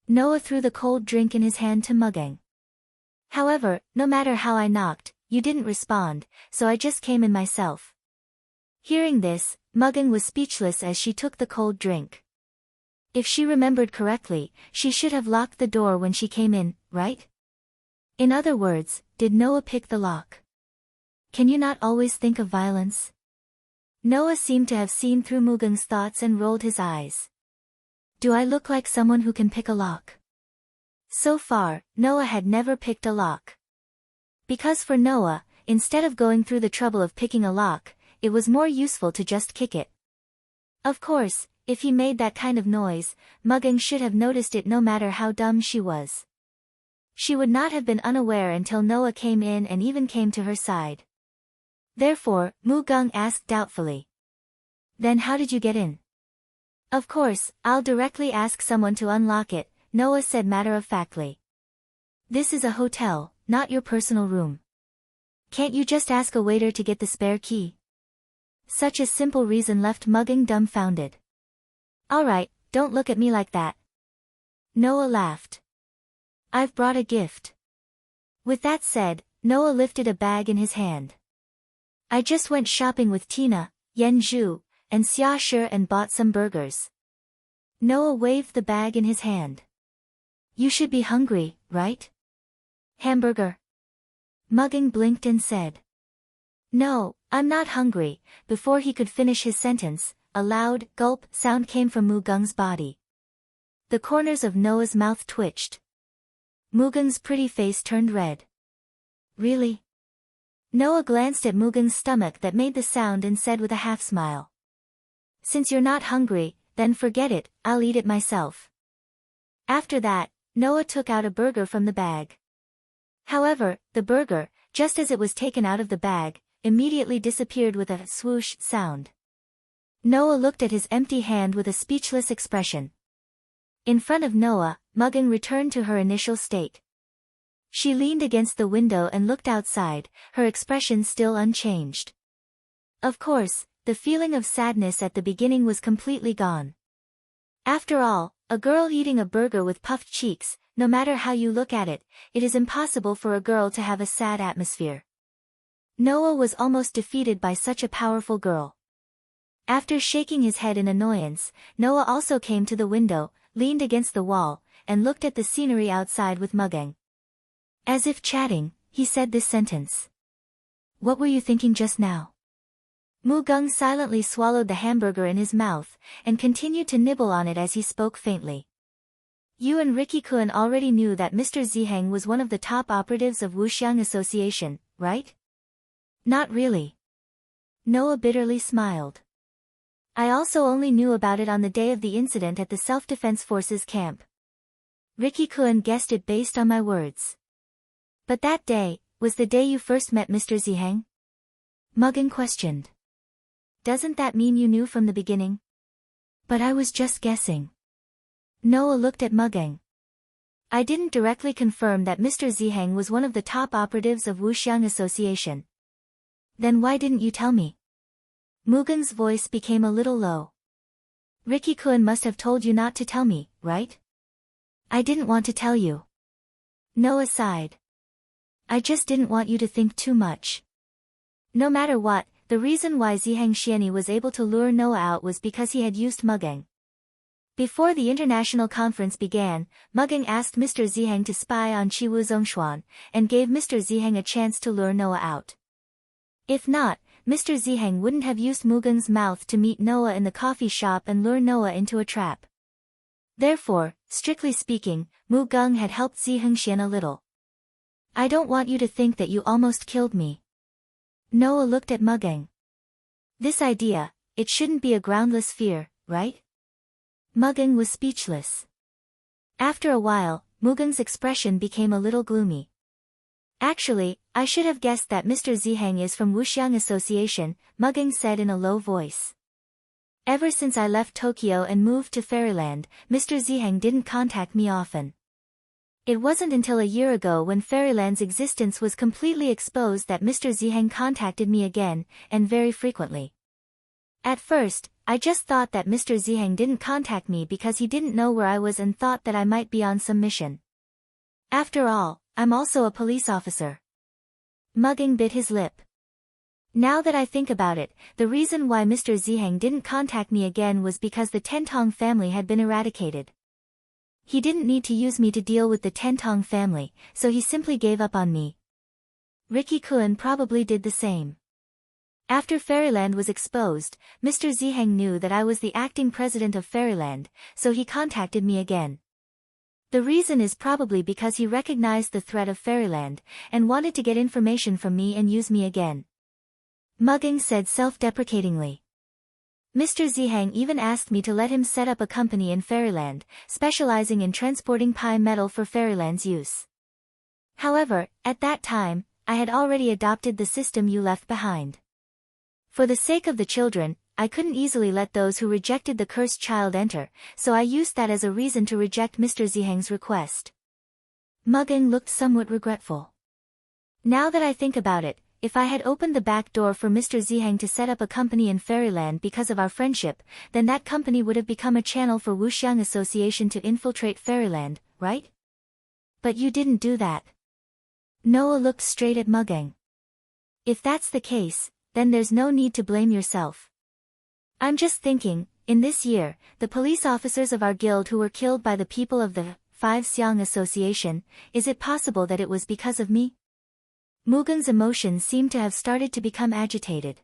Noah threw the cold drink in his hand to Mugging. "However, no matter how I knocked, you didn't respond, so I just came in myself." Hearing this, Mugging was speechless as she took the cold drink. If she remembered correctly, she should have locked the door when she came in, right? In other words, did Noah pick the lock? Can you not always think of violence? Noah seemed to have seen through Mugging's thoughts and rolled his eyes. "Do I look like someone who can pick a lock?" So far, Noah had never picked a lock. Because for Noah, instead of going through the trouble of picking a lock, it was more useful to just kick it. Of course, if he made that kind of noise, Mugging should have noticed it no matter how dumb she was. She would not have been unaware until Noah came in and even came to her side. Therefore, Mugging asked doubtfully, "Then how did you get in?" "Of course, I'll directly ask someone to unlock it," Noah said matter-of-factly. "This is a hotel, not your personal room. Can't you just ask a waiter to get the spare key?" Such a simple reason left Mugging dumbfounded. "Alright, don't look at me like that." Noah laughed. "I've brought a gift." With that said, Noah lifted a bag in his hand. "I just went shopping with Tina, Yenju, and Xiashi and bought some burgers." Noah waved the bag in his hand. "You should be hungry, right?" "Hamburger?" Mugging blinked and said, "No, I'm not hungry." Before he could finish his sentence, a loud gulp sound came from Mugging's body. The corners of Noah's mouth twitched. Mugging's pretty face turned red. "Really?" Noah glanced at Mugging's stomach that made the sound and said with a half-smile, "Since you're not hungry, then forget it, I'll eat it myself." After that, Noah took out a burger from the bag. However, the burger, just as it was taken out of the bag, immediately disappeared with a swoosh sound. Noah looked at his empty hand with a speechless expression. In front of Noah, Mugging returned to her initial state. She leaned against the window and looked outside, her expression still unchanged. Of course, the feeling of sadness at the beginning was completely gone. After all, a girl eating a burger with puffed cheeks, no matter how you look at it, it is impossible for a girl to have a sad atmosphere. Noah was almost defeated by such a powerful girl. After shaking his head in annoyance, Noah also came to the window, leaned against the wall, and looked at the scenery outside with Mugging. As if chatting, he said this sentence. "What were you thinking just now?" Mugging silently swallowed the hamburger in his mouth, and continued to nibble on it as he spoke faintly. "You and Riki-kun already knew that Mr. Ziheng was one of the top operatives of Wuxiang Association, right?" "Not really." Noah bitterly smiled. I also only knew about it on the day of the incident at the Self-Defense Forces camp. Ricky-kun guessed it based on my words. But that day, was the day you first met Mr. Ziheng? Mugen questioned. Doesn't that mean you knew from the beginning? But I was just guessing. Noah looked at Mugen. I didn't directly confirm that Mr. Ziheng was one of the top operatives of Wuxiang Association. Then why didn't you tell me? Mugen's voice became a little low. Ricky-kun must have told you not to tell me, right? I didn't want to tell you. Noah sighed. I just didn't want you to think too much. No matter what, the reason why Ziheng Xianyi was able to lure Noah out was because he had used Mugen. Before the international conference began, Mugen asked Mr. Ziheng to spy on Chiwu Zongshuan, and gave Mr. Ziheng a chance to lure Noah out. If not, Mr. Ziheng wouldn't have used Mugen's mouth to meet Noah in the coffee shop and lure Noah into a trap. Therefore, strictly speaking, Mugen had helped Ziheng Xian a little. I don't want you to think that you almost killed me. Noah looked at Mugen. This idea, it shouldn't be a groundless fear, right? Mugen was speechless. After a while, Mugen's expression became a little gloomy. Actually, I should have guessed that Mr. Ziheng is from Wuxiang Association, Mugen said in a low voice. Ever since I left Tokyo and moved to Fairyland, Mr. Ziheng didn't contact me often. It wasn't until a year ago when Fairyland's existence was completely exposed that Mr. Ziheng contacted me again, and very frequently. At first, I just thought that Mr. Ziheng didn't contact me because he didn't know where I was and thought that I might be on some mission. After all, I'm also a police officer. Mugen bit his lip. Now that I think about it, the reason why Mr. Ziheng didn't contact me again was because the Tentong family had been eradicated. He didn't need to use me to deal with the Tentong family, so he simply gave up on me. Ricky-kun probably did the same. After Fairyland was exposed, Mr. Ziheng knew that I was the acting president of Fairyland, so he contacted me again. The reason is probably because he recognized the threat of Fairyland, and wanted to get information from me and use me again. Mugen said self-deprecatingly. Mr. Ziheng even asked me to let him set up a company in Fairyland, specializing in transporting pi metal for Fairyland's use. However, at that time, I had already adopted the system you left behind. For the sake of the children, I couldn't easily let those who rejected the cursed child enter, so I used that as a reason to reject Mr. Ziheng's request. Mugen looked somewhat regretful. Now that I think about it, if I had opened the back door for Mr. Ziheng to set up a company in Fairyland because of our friendship, then that company would have become a channel for Wuxiang Association to infiltrate Fairyland, right? But you didn't do that. Noah looked straight at Mugen. If that's the case, then there's no need to blame yourself. I'm just thinking, in this year, the police officers of our guild who were killed by the people of the Five Xiang Association, is it possible that it was because of me? Mugen's emotions seemed to have started to become agitated.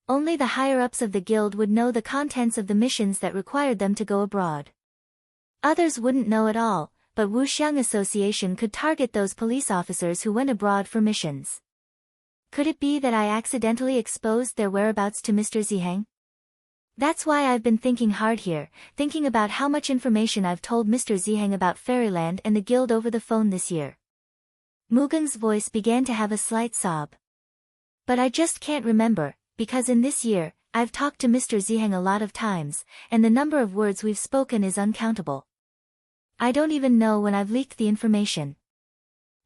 Only the higher-ups of the guild would know the contents of the missions that required them to go abroad. Others wouldn't know at all, but Wuxiang Association could target those police officers who went abroad for missions. Could it be that I accidentally exposed their whereabouts to Mr. Ziheng? That's why I've been thinking hard here, thinking about how much information I've told Mr. Ziheng about Fairyland and the guild over the phone this year. Mugen's voice began to have a slight sob. But I just can't remember, because in this year, I've talked to Mr. Ziheng a lot of times, and the number of words we've spoken is uncountable. I don't even know when I've leaked the information.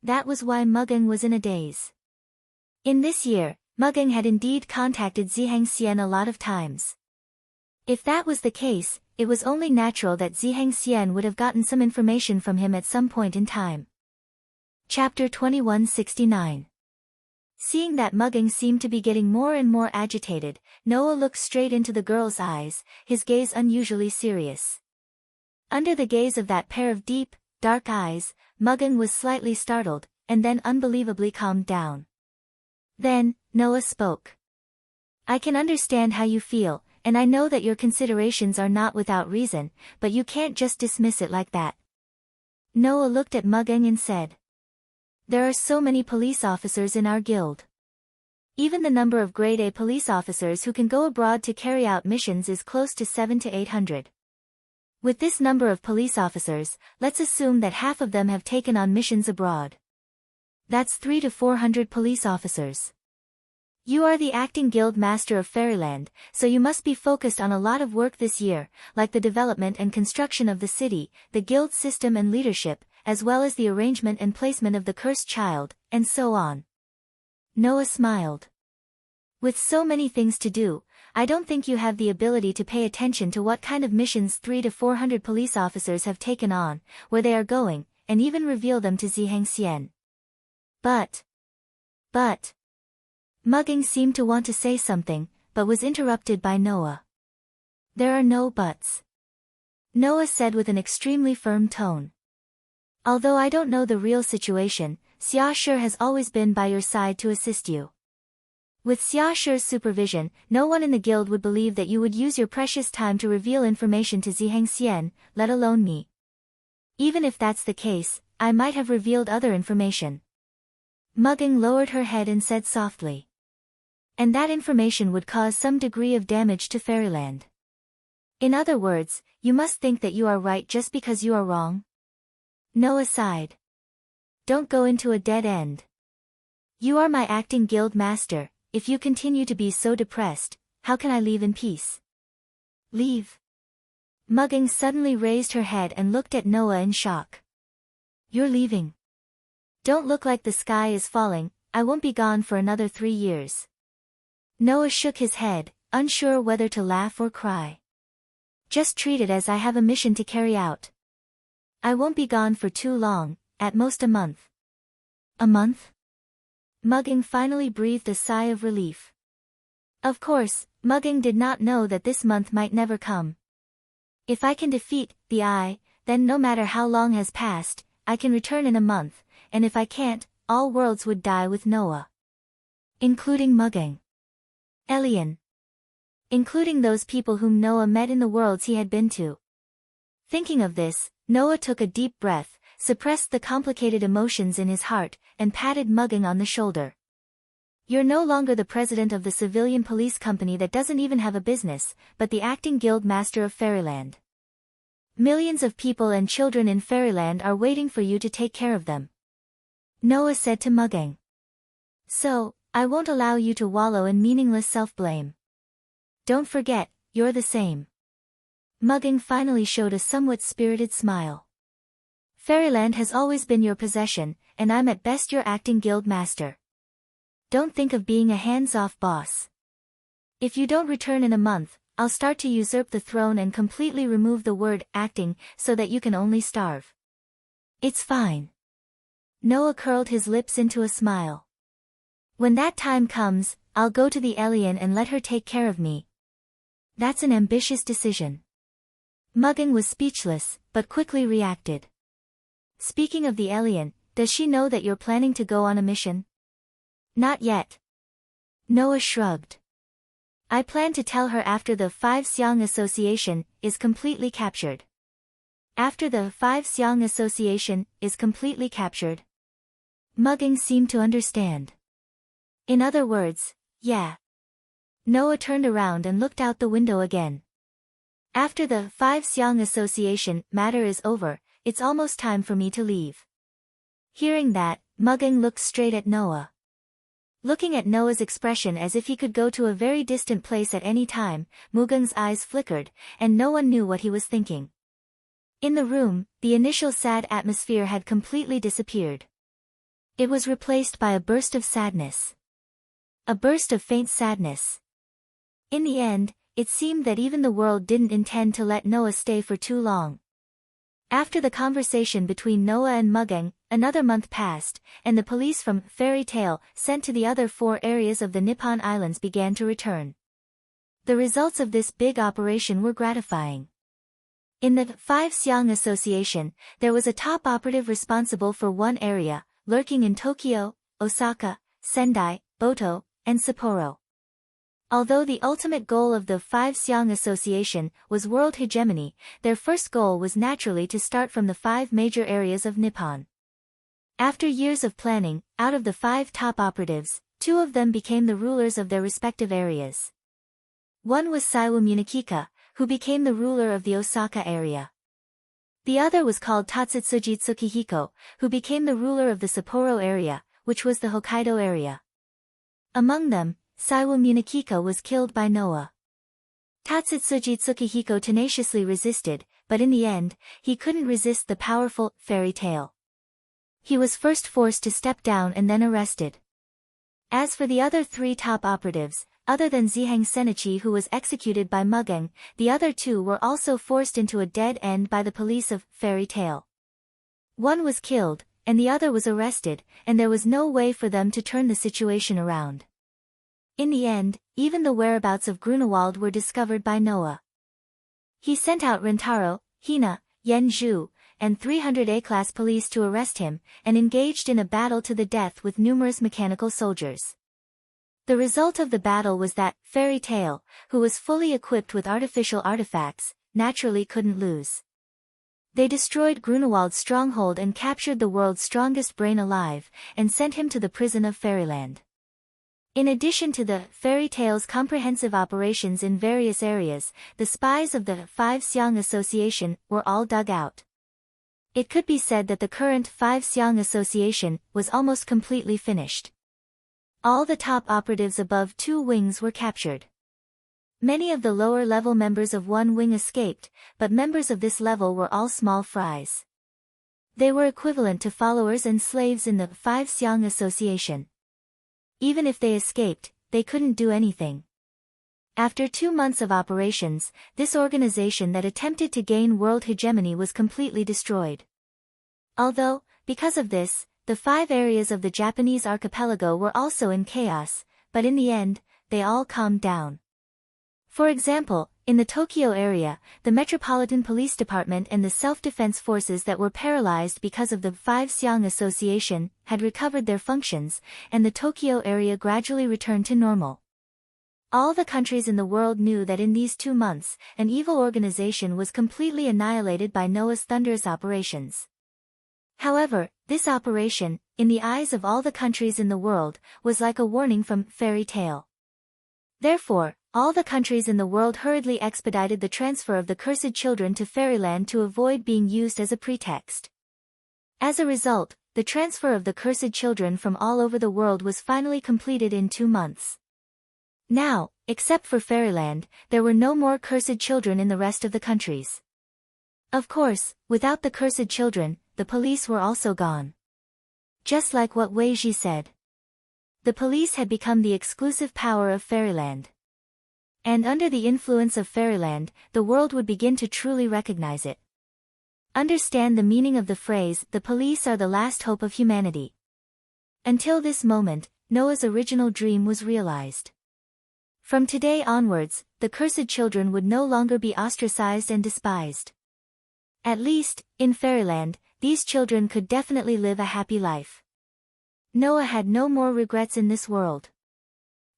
That was why Mugen was in a daze. In this year, Mugen had indeed contacted Ziheng Xian a lot of times. If that was the case, it was only natural that Ziheng Xian would have gotten some information from him at some point in time. Chapter 2169. Seeing that Mugen seemed to be getting more and more agitated, Noah looked straight into the girl's eyes, his gaze unusually serious. Under the gaze of that pair of deep, dark eyes, Mugen was slightly startled, and then unbelievably calmed down. Then, Noah spoke. I can understand how you feel, and I know that your considerations are not without reason, but you can't just dismiss it like that. Noah looked at Mugen and said. There are so many police officers in our guild. Even the number of grade A police officers who can go abroad to carry out missions is close to 700 to 800. With this number of police officers, let's assume that half of them have taken on missions abroad. That's 300 to 400 police officers. You are the acting guild master of Fairyland, so you must be focused on a lot of work this year, like the development and construction of the city, the guild system and leadership, as well as the arrangement and placement of the cursed child, and so on. Noah smiled. With so many things to do, I don't think you have the ability to pay attention to what kind of missions 300 to 400 police officers have taken on, where they are going, and even reveal them to Zihangxian. But. Mugging seemed to want to say something, but was interrupted by Noah. There are no buts. Noah said with an extremely firm tone. Although I don't know the real situation, Xia Shi has always been by your side to assist you. With Xia Shi's supervision, no one in the guild would believe that you would use your precious time to reveal information to Zihangxian, let alone me. Even if that's the case, I might have revealed other information. Mugging lowered her head and said softly. And that information would cause some degree of damage to Fairyland. In other words, you must think that you are right just because you are wrong. Noah sighed. Don't go into a dead end. You are my acting guild master. If you continue to be so depressed, how can I leave in peace? Leave? Mugging suddenly raised her head and looked at Noah in shock. You're leaving? Don't look like the sky is falling, I won't be gone for another 3 years. Noah shook his head, unsure whether to laugh or cry. Just treat it as I have a mission to carry out. I won't be gone for too long, at most a month. A month? Mugging finally breathed a sigh of relief. Of course, Mugging did not know that this month might never come. If I can defeat the Eye, then no matter how long has passed, I can return in a month, and if I can't, all worlds would die with Noah. Including Mugging. Elian. Including those people whom Noah met in the worlds he had been to. Thinking of this, Noah took a deep breath, suppressed the complicated emotions in his heart, and patted Mugging on the shoulder. You're no longer the president of the civilian police company that doesn't even have a business, but the acting guild master of Fairyland. Millions of people and children in Fairyland are waiting for you to take care of them. Noah said to Mugging. So, I won't allow you to wallow in meaningless self-blame. Don't forget, you're the same. Mugging finally showed a somewhat spirited smile. Fairyland has always been your possession, and I'm at best your acting guild master. Don't think of being a hands-off boss. If you don't return in a month, I'll start to usurp the throne and completely remove the word acting so that you can only starve. It's fine. Noah curled his lips into a smile. When that time comes, I'll go to the alien and let her take care of me. That's an ambitious decision. Mugging was speechless, but quickly reacted. Speaking of the alien, does she know that you're planning to go on a mission? Not yet. Noah shrugged. I plan to tell her after the Five Xiang Association is completely captured. After the Five Xiang Association is completely captured. Mugging seemed to understand. In other words, yeah. Noah turned around and looked out the window again. After the Five Xiang Association matter is over, it's almost time for me to leave. Hearing that, Mugging looked straight at Noah. Looking at Noah's expression as if he could go to a very distant place at any time, Mugging's eyes flickered, and no one knew what he was thinking. In the room, the initial sad atmosphere had completely disappeared. It was replaced by a burst of sadness. A burst of faint sadness. In the end, it seemed that even the world didn't intend to let Noah stay for too long. After the conversation between Noah and Mugging, another month passed, and the police from Fairy Tale sent to the other 4 areas of the Nippon Islands began to return. The results of this big operation were gratifying. In the Five Xiang Association, there was a top operative responsible for one area, lurking in Tokyo, Osaka, Sendai, Boto, and Sapporo. Although the ultimate goal of the Five Xiang Association was world hegemony, their first goal was naturally to start from the 5 major areas of Nippon. After years of planning, out of the 5 top operatives, Two of them became the rulers of their respective areas. One was Saiwu Munakika, who became the ruler of the Osaka area. The other was called Tatsutsuji Tsukihiko, who became the ruler of the Sapporo area, which was the Hokkaido area. Among them, Saiwu Munakika was killed by Noah. Tatsutsuji Tsukihiko tenaciously resisted, but in the end, he couldn't resist the powerful fairy tale. He was first forced to step down and then arrested. As for the other three top operatives, other than Zihang Senichi, who was executed by Mugen, the other two were also forced into a dead end by the police of fairy tale. One was killed, and the other was arrested, and there was no way for them to turn the situation around. In the end, even the whereabouts of Grunewald were discovered by Noah. He sent out Rentaro, Hina, Yenju, and 300 A-class police to arrest him, and engaged in a battle to the death with numerous mechanical soldiers. The result of the battle was that Fairy Tale, who was fully equipped with artificial artifacts, naturally couldn't lose. They destroyed Grunewald's stronghold and captured the world's strongest brain alive, and sent him to the prison of Fairyland. In addition to the Fairy Tale's comprehensive operations in various areas, the spies of the Five Xiang Association were all dug out. It could be said that the current Five Xiang Association was almost completely finished. All the top operatives above two wings were captured. Many of the lower-level members of one wing escaped, but members of this level were all small fries. They were equivalent to followers and slaves in the Five Xiang Association. Even if they escaped, they couldn't do anything. After 2 months of operations, this organization that attempted to gain world hegemony was completely destroyed. Although, because of this, the 5 areas of the Japanese archipelago were also in chaos, but in the end, they all calmed down. For example, in the Tokyo area, the Metropolitan Police Department and the self-defense forces that were paralyzed because of the Five Xiang Association had recovered their functions, and the Tokyo area gradually returned to normal. All the countries in the world knew that in these 2 months, an evil organization was completely annihilated by Noah's thunderous operations. However, this operation, in the eyes of all the countries in the world, was like a warning from Fairy Tale. Therefore, all the countries in the world hurriedly expedited the transfer of the cursed children to Fairyland to avoid being used as a pretext. As a result, the transfer of the cursed children from all over the world was finally completed in 2 months. Now, except for Fairyland, there were no more cursed children in the rest of the countries. Of course, without the cursed children, the police were also gone. Just like what Wei Ji said. The police had become the exclusive power of Fairyland. And under the influence of Fairyland, the world would begin to truly recognize it. Understand the meaning of the phrase, the police are the last hope of humanity. Until this moment, Noah's original dream was realized. From today onwards, the cursed children would no longer be ostracized and despised. At least, in Fairyland, these children could definitely live a happy life. Noah had no more regrets in this world.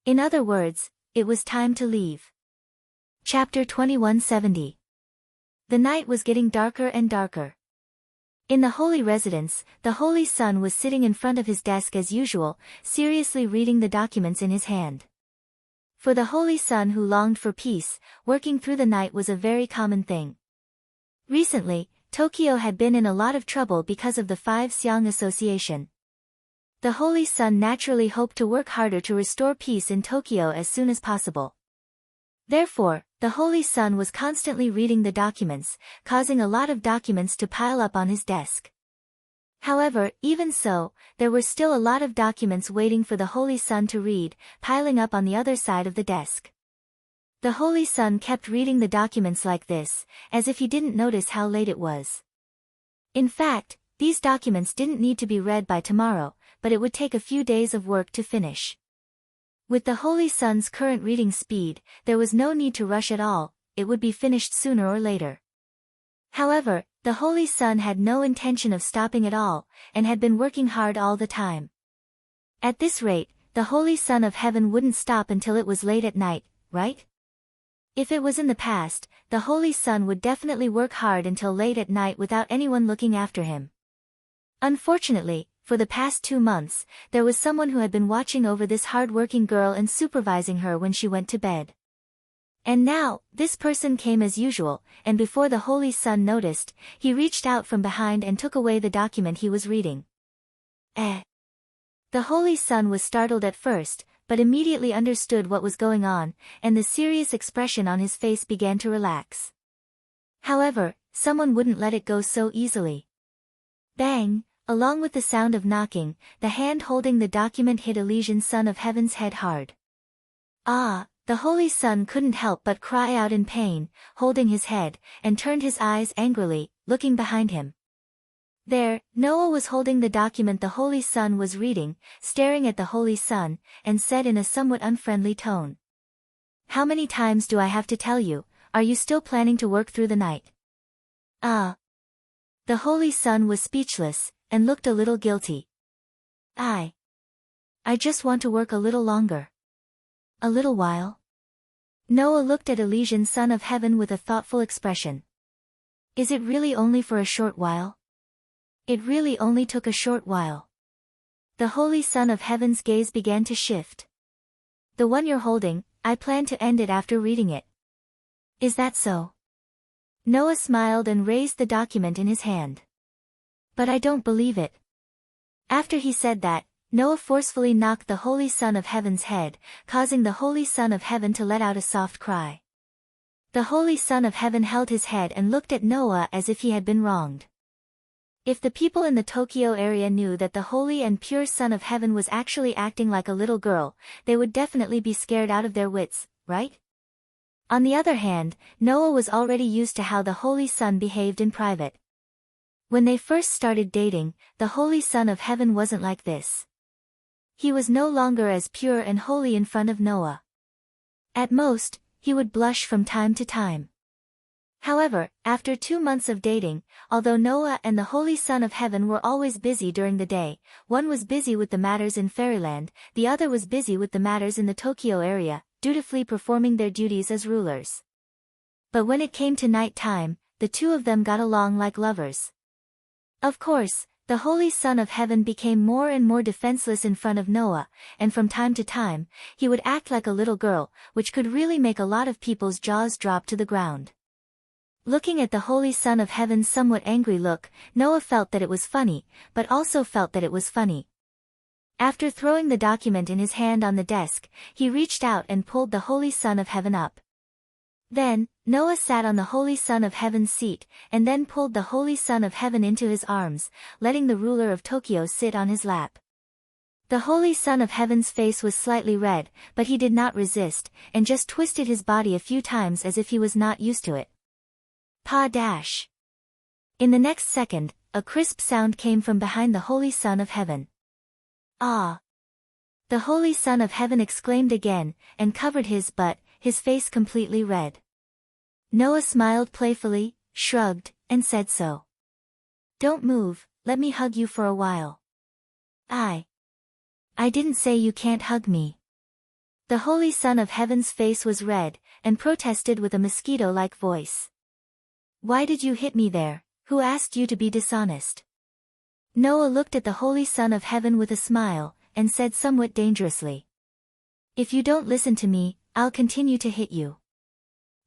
In other words, it was time to leave. Chapter 2170. The night was getting darker and darker. In the holy residence, the Holy Son was sitting in front of his desk as usual, seriously reading the documents in his hand. For the Holy Son who longed for peace, working through the night was a very common thing. Recently, Tokyo had been in a lot of trouble because of the Five Xiang Association. The Holy Son naturally hoped to work harder to restore peace in Tokyo as soon as possible. Therefore, the Holy Son was constantly reading the documents, causing a lot of documents to pile up on his desk. However, even so, there were still a lot of documents waiting for the Holy Son to read, piling up on the other side of the desk. The Holy Son kept reading the documents like this, as if he didn't notice how late it was. In fact, these documents didn't need to be read by tomorrow, but it would take a few days of work to finish. With the Holy Son's current reading speed, there was no need to rush at all, it would be finished sooner or later. However, the Holy Son had no intention of stopping at all, and had been working hard all the time. At this rate, the Holy Son of Heaven wouldn't stop until it was late at night, right? If it was in the past, the Holy Son would definitely work hard until late at night without anyone looking after him. Unfortunately, for the past 2 months, there was someone who had been watching over this hard-working girl and supervising her when she went to bed. And now, this person came as usual, and before the Holy Sun noticed, he reached out from behind and took away the document he was reading. The Holy Sun was startled at first, but immediately understood what was going on, and the serious expression on his face began to relax. However, someone wouldn't let it go so easily. Bang! Along with the sound of knocking, the hand holding the document hit Elysian Son of Heaven's head hard. Ah! The Holy Sun couldn't help but cry out in pain, holding his head, and turned his eyes angrily, looking behind him. There, Noah was holding the document the Holy Sun was reading, staring at the Holy Sun, and said in a somewhat unfriendly tone. "How many times do I have to tell you, are you still planning to work through the night?" The Holy Sun was speechless, and looked a little guilty. I just want to work a little longer. A little while?" Noah looked at Elysian Son of Heaven with a thoughtful expression. "Is it really only for a short while?" It really only took a short while. The Holy Son of Heaven's gaze began to shift. "The one you're holding, I plan to end it after reading it." "Is that so?" Noah smiled and raised the document in his hand. "But I don't believe it." After he said that, Noah forcefully knocked the Holy Son of Heaven's head, causing the Holy Son of Heaven to let out a soft cry. The Holy Son of Heaven held his head and looked at Noah as if he had been wronged. If the people in the Tokyo area knew that the Holy and Pure Son of Heaven was actually acting like a little girl, they would definitely be scared out of their wits, right? On the other hand, Noah was already used to how the Holy Son behaved in private. When they first started dating, the Holy Son of Heaven wasn't like this. He was no longer as pure and holy in front of Noah. At most, he would blush from time to time. However, after 2 months of dating, although Noah and the Holy Son of Heaven were always busy during the day, one was busy with the matters in Fairyland, the other was busy with the matters in the Tokyo area, dutifully performing their duties as rulers. But when it came to night time, the two of them got along like lovers. Of course, the Holy Son of Heaven became more and more defenseless in front of Noah, and from time to time, he would act like a little girl, which could really make a lot of people's jaws drop to the ground. Looking at the Holy Son of Heaven's somewhat angry look, Noah felt that it was funny, but also felt that it was funny. After throwing the document in his hand on the desk, he reached out and pulled the Holy Son of Heaven up. Then, Noah sat on the Holy Son of Heaven's seat, and then pulled the Holy Son of Heaven into his arms, letting the ruler of Tokyo sit on his lap. The Holy Son of Heaven's face was slightly red, but he did not resist, and just twisted his body a few times as if he was not used to it. Pa-dash! In the next second, a crisp sound came from behind the Holy Son of Heaven. "Ah!" The Holy Son of Heaven exclaimed again, and covered his face completely red. Noah smiled playfully, shrugged, and said so. "Don't move, let me hug you for a while." I didn't say you can't hug me." The Holy Son of Heaven's face was red, and protested with a mosquito-like voice. "Why did you hit me there? Who asked you to be dishonest?" Noah looked at the Holy Son of Heaven with a smile, and said somewhat dangerously. "If you don't listen to me, I'll continue to hit you."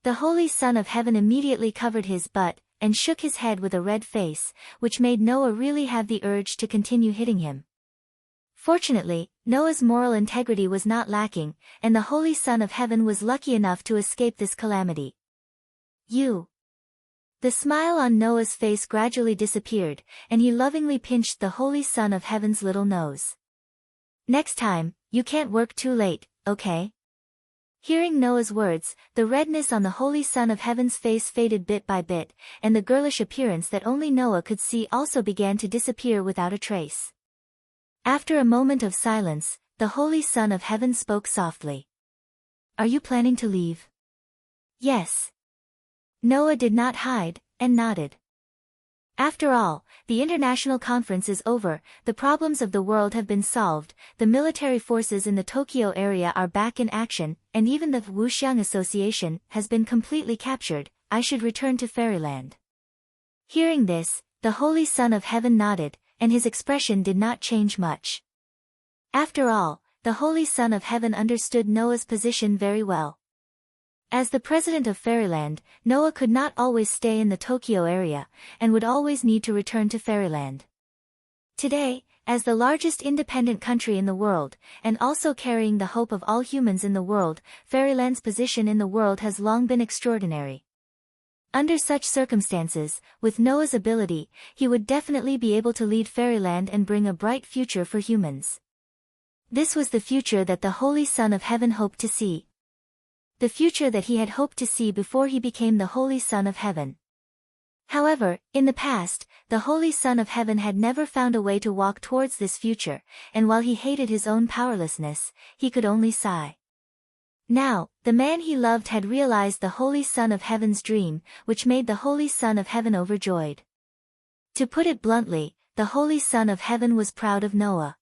The Holy Son of Heaven immediately covered his butt, and shook his head with a red face, which made Noah really have the urge to continue hitting him. Fortunately, Noah's moral integrity was not lacking, and the Holy Son of Heaven was lucky enough to escape this calamity. "You." The smile on Noah's face gradually disappeared, and he lovingly pinched the Holy Son of Heaven's little nose. "Next time, you can't work too late, okay?" Hearing Noah's words, the redness on the Holy Son of Heaven's face faded bit by bit, and the girlish appearance that only Noah could see also began to disappear without a trace. After a moment of silence, the Holy Son of Heaven spoke softly. "Are you planning to leave?" "Yes." Noah did not hide, and nodded. After all, the international conference is over, the problems of the world have been solved, the military forces in the Tokyo area are back in action, and even the Wuxiang Association has been completely captured. I should return to Fairyland. Hearing this, the Holy Son of Heaven nodded, and his expression did not change much. After all, the Holy Son of Heaven understood Noah's position very well. As the president of Fairyland, Noah could not always stay in the Tokyo area, and would always need to return to Fairyland. Today, as the largest independent country in the world, and also carrying the hope of all humans in the world, Fairyland's position in the world has long been extraordinary. Under such circumstances, with Noah's ability, he would definitely be able to lead Fairyland and bring a bright future for humans. This was the future that the Holy Son of Heaven hoped to see. The future that he had hoped to see before he became the Holy Son of Heaven. However, in the past, the Holy Son of Heaven had never found a way to walk towards this future, and while he hated his own powerlessness, he could only sigh. Now, the man he loved had realized the Holy Son of Heaven's dream, which made the Holy Son of Heaven overjoyed. To put it bluntly, the Holy Son of Heaven was proud of Noah.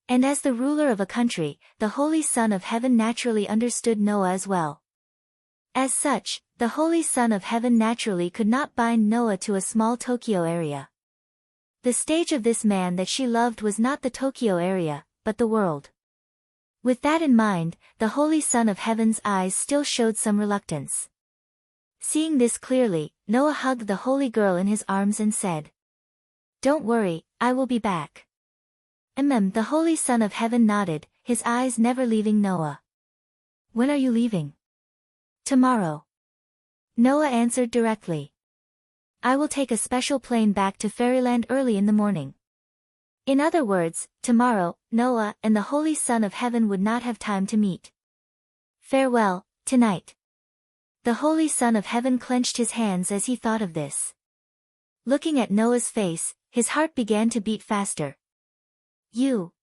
And as the ruler of a country, the Holy Son of Heaven naturally understood Noah as well. As such, the Holy Son of Heaven naturally could not bind Noah to a small Tokyo area. The stage of this man that she loved was not the Tokyo area, but the world. With that in mind, the Holy Son of Heaven's eyes still showed some reluctance. Seeing this clearly, Noah hugged the holy girl in his arms and said, "Don't worry, I will be back." The Holy Son of Heaven nodded, his eyes never leaving Noah. "When are you leaving?" "Tomorrow." Noah answered directly. "I will take a special plane back to Fairyland early in the morning." In other words, tomorrow, Noah and the Holy Son of Heaven would not have time to meet. Farewell, tonight. The Holy Son of Heaven clenched his hands as he thought of this. Looking at Noah's face, his heart began to beat faster. "You."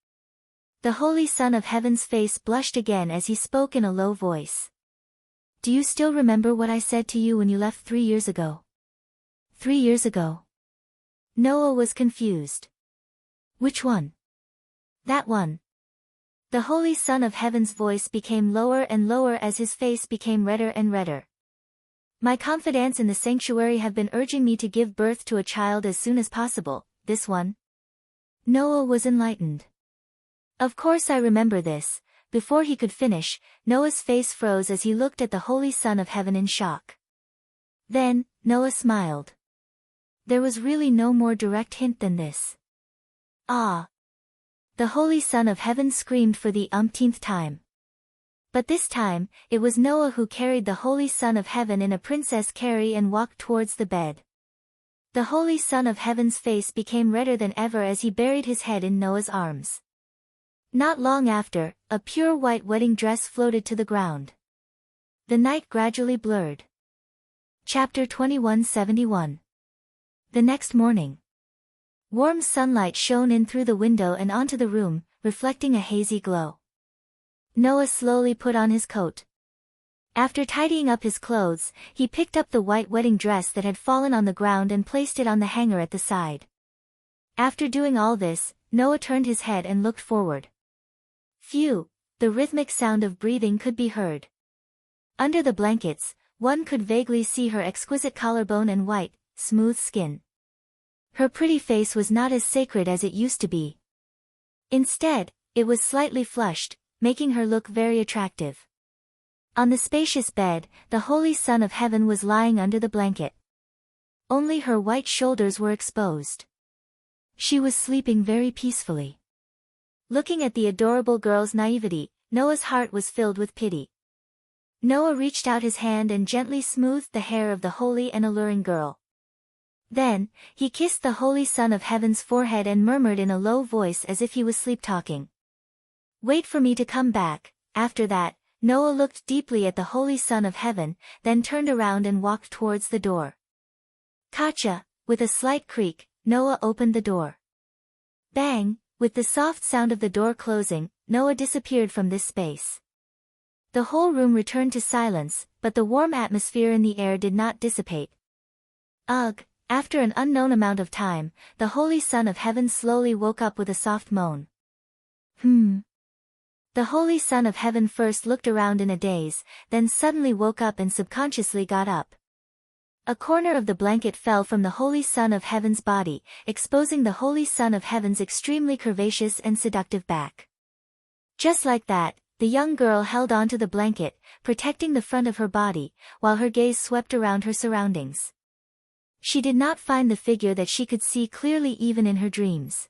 The Holy Son of Heaven's face blushed again as he spoke in a low voice. "Do you still remember what I said to you when you left 3 years ago?" 3 years ago? Noah was confused. "Which one?" "That one." The Holy Son of Heaven's voice became lower and lower as his face became redder and redder. "My confidants in the sanctuary have been urging me to give birth to a child as soon as possible, this one." Noah was enlightened. "Of course I remember this." Before he could finish, Noah's face froze as he looked at the Holy Son of Heaven in shock. Then, Noah smiled. There was really no more direct hint than this. "Ah!" The Holy Son of Heaven screamed for the umpteenth time. But this time, it was Noah who carried the Holy Son of Heaven in a princess carry and walked towards the bed. The Holy Son of Heaven's face became redder than ever as he buried his head in Noah's arms. Not long after, a pure white wedding dress floated to the ground. The night gradually blurred. Chapter 2171. The next morning. Warm sunlight shone in through the window and onto the room, reflecting a hazy glow. Noah slowly put on his coat. After tidying up his clothes, he picked up the white wedding dress that had fallen on the ground and placed it on the hanger at the side. After doing all this, Noah turned his head and looked forward. Phew! The rhythmic sound of breathing could be heard. Under the blankets, one could vaguely see her exquisite collarbone and white, smooth skin. Her pretty face was not as sacred as it used to be. Instead, it was slightly flushed, making her look very attractive. On the spacious bed, the Holy Son of Heaven was lying under the blanket. Only her white shoulders were exposed. She was sleeping very peacefully. Looking at the adorable girl's naivety, Noah's heart was filled with pity. Noah reached out his hand and gently smoothed the hair of the holy and alluring girl. Then, he kissed the Holy Son of Heaven's forehead and murmured in a low voice as if he was sleep-talking. "Wait for me to come back." After that, Noah looked deeply at the Holy Son of Heaven, then turned around and walked towards the door. Kacha! With a slight creak, Noah opened the door. Bang! With the soft sound of the door closing, Noah disappeared from this space. The whole room returned to silence, but the warm atmosphere in the air did not dissipate. Ugh! After an unknown amount of time, the Holy Son of Heaven slowly woke up with a soft moan. The Holy Son of Heaven first looked around in a daze, then suddenly woke up and subconsciously got up. A corner of the blanket fell from the Holy Son of Heaven's body, exposing the Holy Son of Heaven's extremely curvaceous and seductive back. Just like that, the young girl held onto the blanket, protecting the front of her body, while her gaze swept around her surroundings. She did not find the figure that she could see clearly even in her dreams.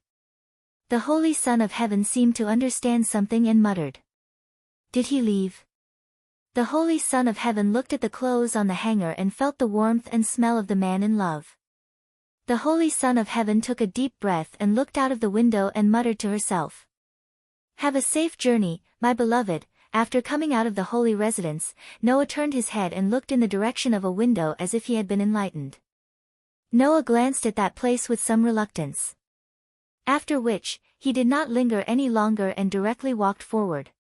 The Holy Son of Heaven seemed to understand something and muttered. Did he leave? The Holy Son of Heaven looked at the clothes on the hanger and felt the warmth and smell of the man in love. The Holy Son of Heaven took a deep breath and looked out of the window and muttered to herself. Have a safe journey, my beloved. After coming out of the holy residence, Noah turned his head and looked in the direction of a window as if he had been enlightened. Noah glanced at that place with some reluctance. After which, he did not linger any longer and directly walked forward.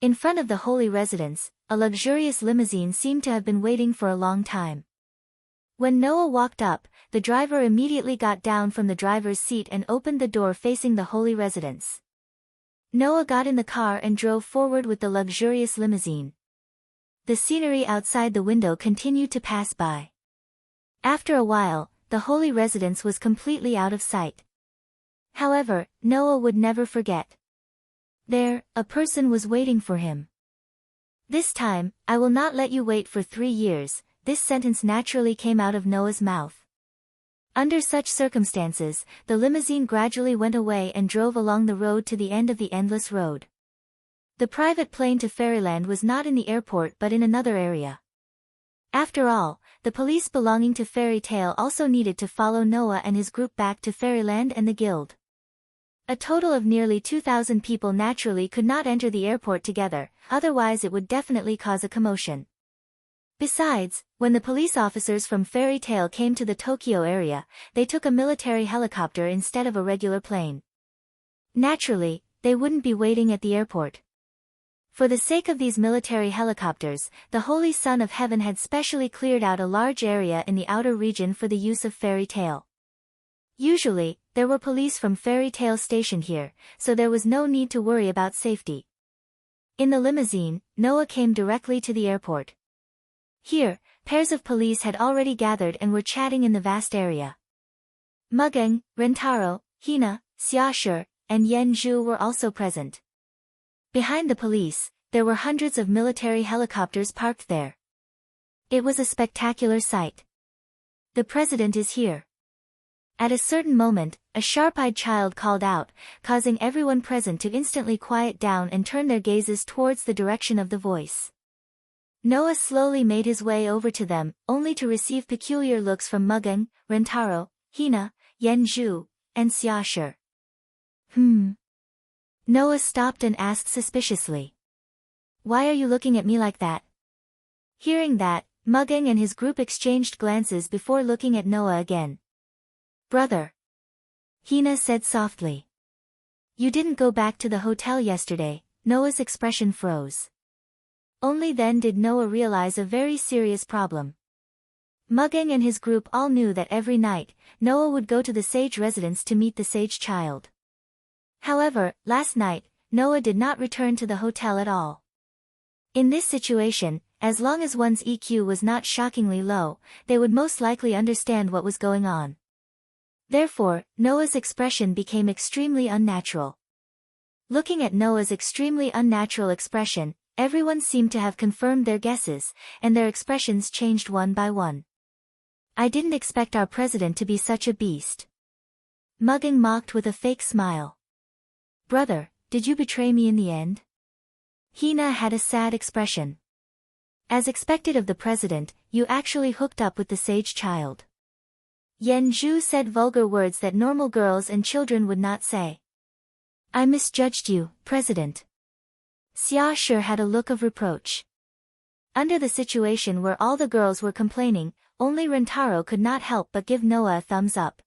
In front of the holy residence, a luxurious limousine seemed to have been waiting for a long time. When Noah walked up, the driver immediately got down from the driver's seat and opened the door facing the holy residence. Noah got in the car and drove forward with the luxurious limousine. The scenery outside the window continued to pass by. After a while, the holy residence was completely out of sight. However, Noah would never forget. There, a person was waiting for him. This time, I will not let you wait for 3 years. This sentence naturally came out of Noah's mouth. Under such circumstances, the limousine gradually went away and drove along the road to the end of the endless road. The private plane to Fairyland was not in the airport but in another area. After all, the police belonging to Fairy Tale also needed to follow Noah and his group back to Fairyland and the guild. A total of nearly 2,000 people naturally could not enter the airport together, otherwise it would definitely cause a commotion. Besides, when the police officers from Fairy Tale came to the Tokyo area, they took a military helicopter instead of a regular plane. Naturally, they wouldn't be waiting at the airport. For the sake of these military helicopters, the Holy Son of Heaven had specially cleared out a large area in the outer region for the use of Fairy Tale. Usually, there were police from Fairy Tale stationed here, so there was no need to worry about safety. In the limousine, Noah came directly to the airport. Here, pairs of police had already gathered and were chatting in the vast area. Mugang, Rentaro, Hina, Xiaoshi, and Yen Zhu were also present. Behind the police, there were hundreds of military helicopters parked there. It was a spectacular sight. The president is here. At a certain moment, a sharp-eyed child called out, causing everyone present to instantly quiet down and turn their gazes towards the direction of the voice. Noah slowly made his way over to them, only to receive peculiar looks from Mugang, Rentaro, Hina, Yen Zhu, and Xiaoshi. Noah stopped and asked suspiciously. Why are you looking at me like that? Hearing that, Mugang and his group exchanged glances before looking at Noah again. Brother, Hina said softly. You didn't go back to the hotel yesterday. Noah's expression froze. Only then did Noah realize a very serious problem. Mugang and his group all knew that every night, Noah would go to the sage residence to meet the sage child. However, last night, Noah did not return to the hotel at all. In this situation, as long as one's EQ was not shockingly low, they would most likely understand what was going on. Therefore, Noah's expression became extremely unnatural. Looking at Noah's extremely unnatural expression, everyone seemed to have confirmed their guesses, and their expressions changed one by one. I didn't expect our president to be such a beast. Mugang mocked with a fake smile. Brother, did you betray me in the end? Hina had a sad expression. As expected of the president, you actually hooked up with the sage child. Yen Zhu said vulgar words that normal girls and children would not say. I misjudged you, President. Xiaoshi had a look of reproach. Under the situation where all the girls were complaining, only Rentaro could not help but give Noah a thumbs up.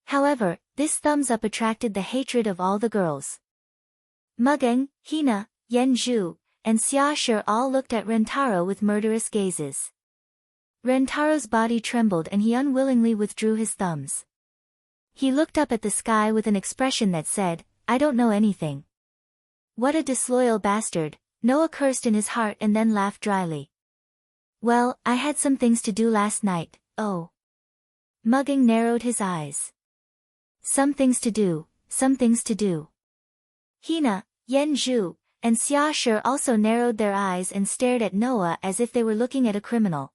However, this thumbs up attracted the hatred of all the girls. Mugang, Hina, Yen Zhu, and Xiaoshi all looked at Rentaro with murderous gazes. Rentaro's body trembled and he unwillingly withdrew his thumbs. He looked up at the sky with an expression that said, I don't know anything. What a disloyal bastard, Noah cursed in his heart and then laughed dryly. Well, I had some things to do last night, oh. Mugging narrowed his eyes. Some things to do, some things to do. Hina, Zhu, and Xia Shi also narrowed their eyes and stared at Noah as if they were looking at a criminal.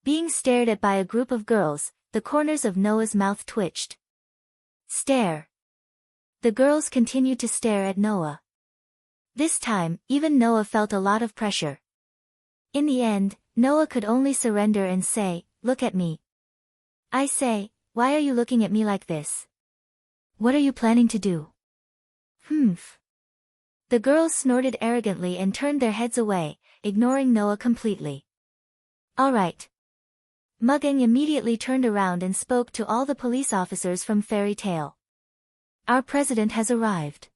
Being stared at by a group of girls, the corners of Noah's mouth twitched. Stare. The girls continued to stare at Noah. This time, even Noah felt a lot of pressure. In the end, Noah could only surrender and say, "Look at me." I say, why are you looking at me like this? What are you planning to do? Humph. The girls snorted arrogantly and turned their heads away, ignoring Noah completely. All right. Mugging immediately turned around and spoke to all the police officers from Fairy Tale. Our president has arrived.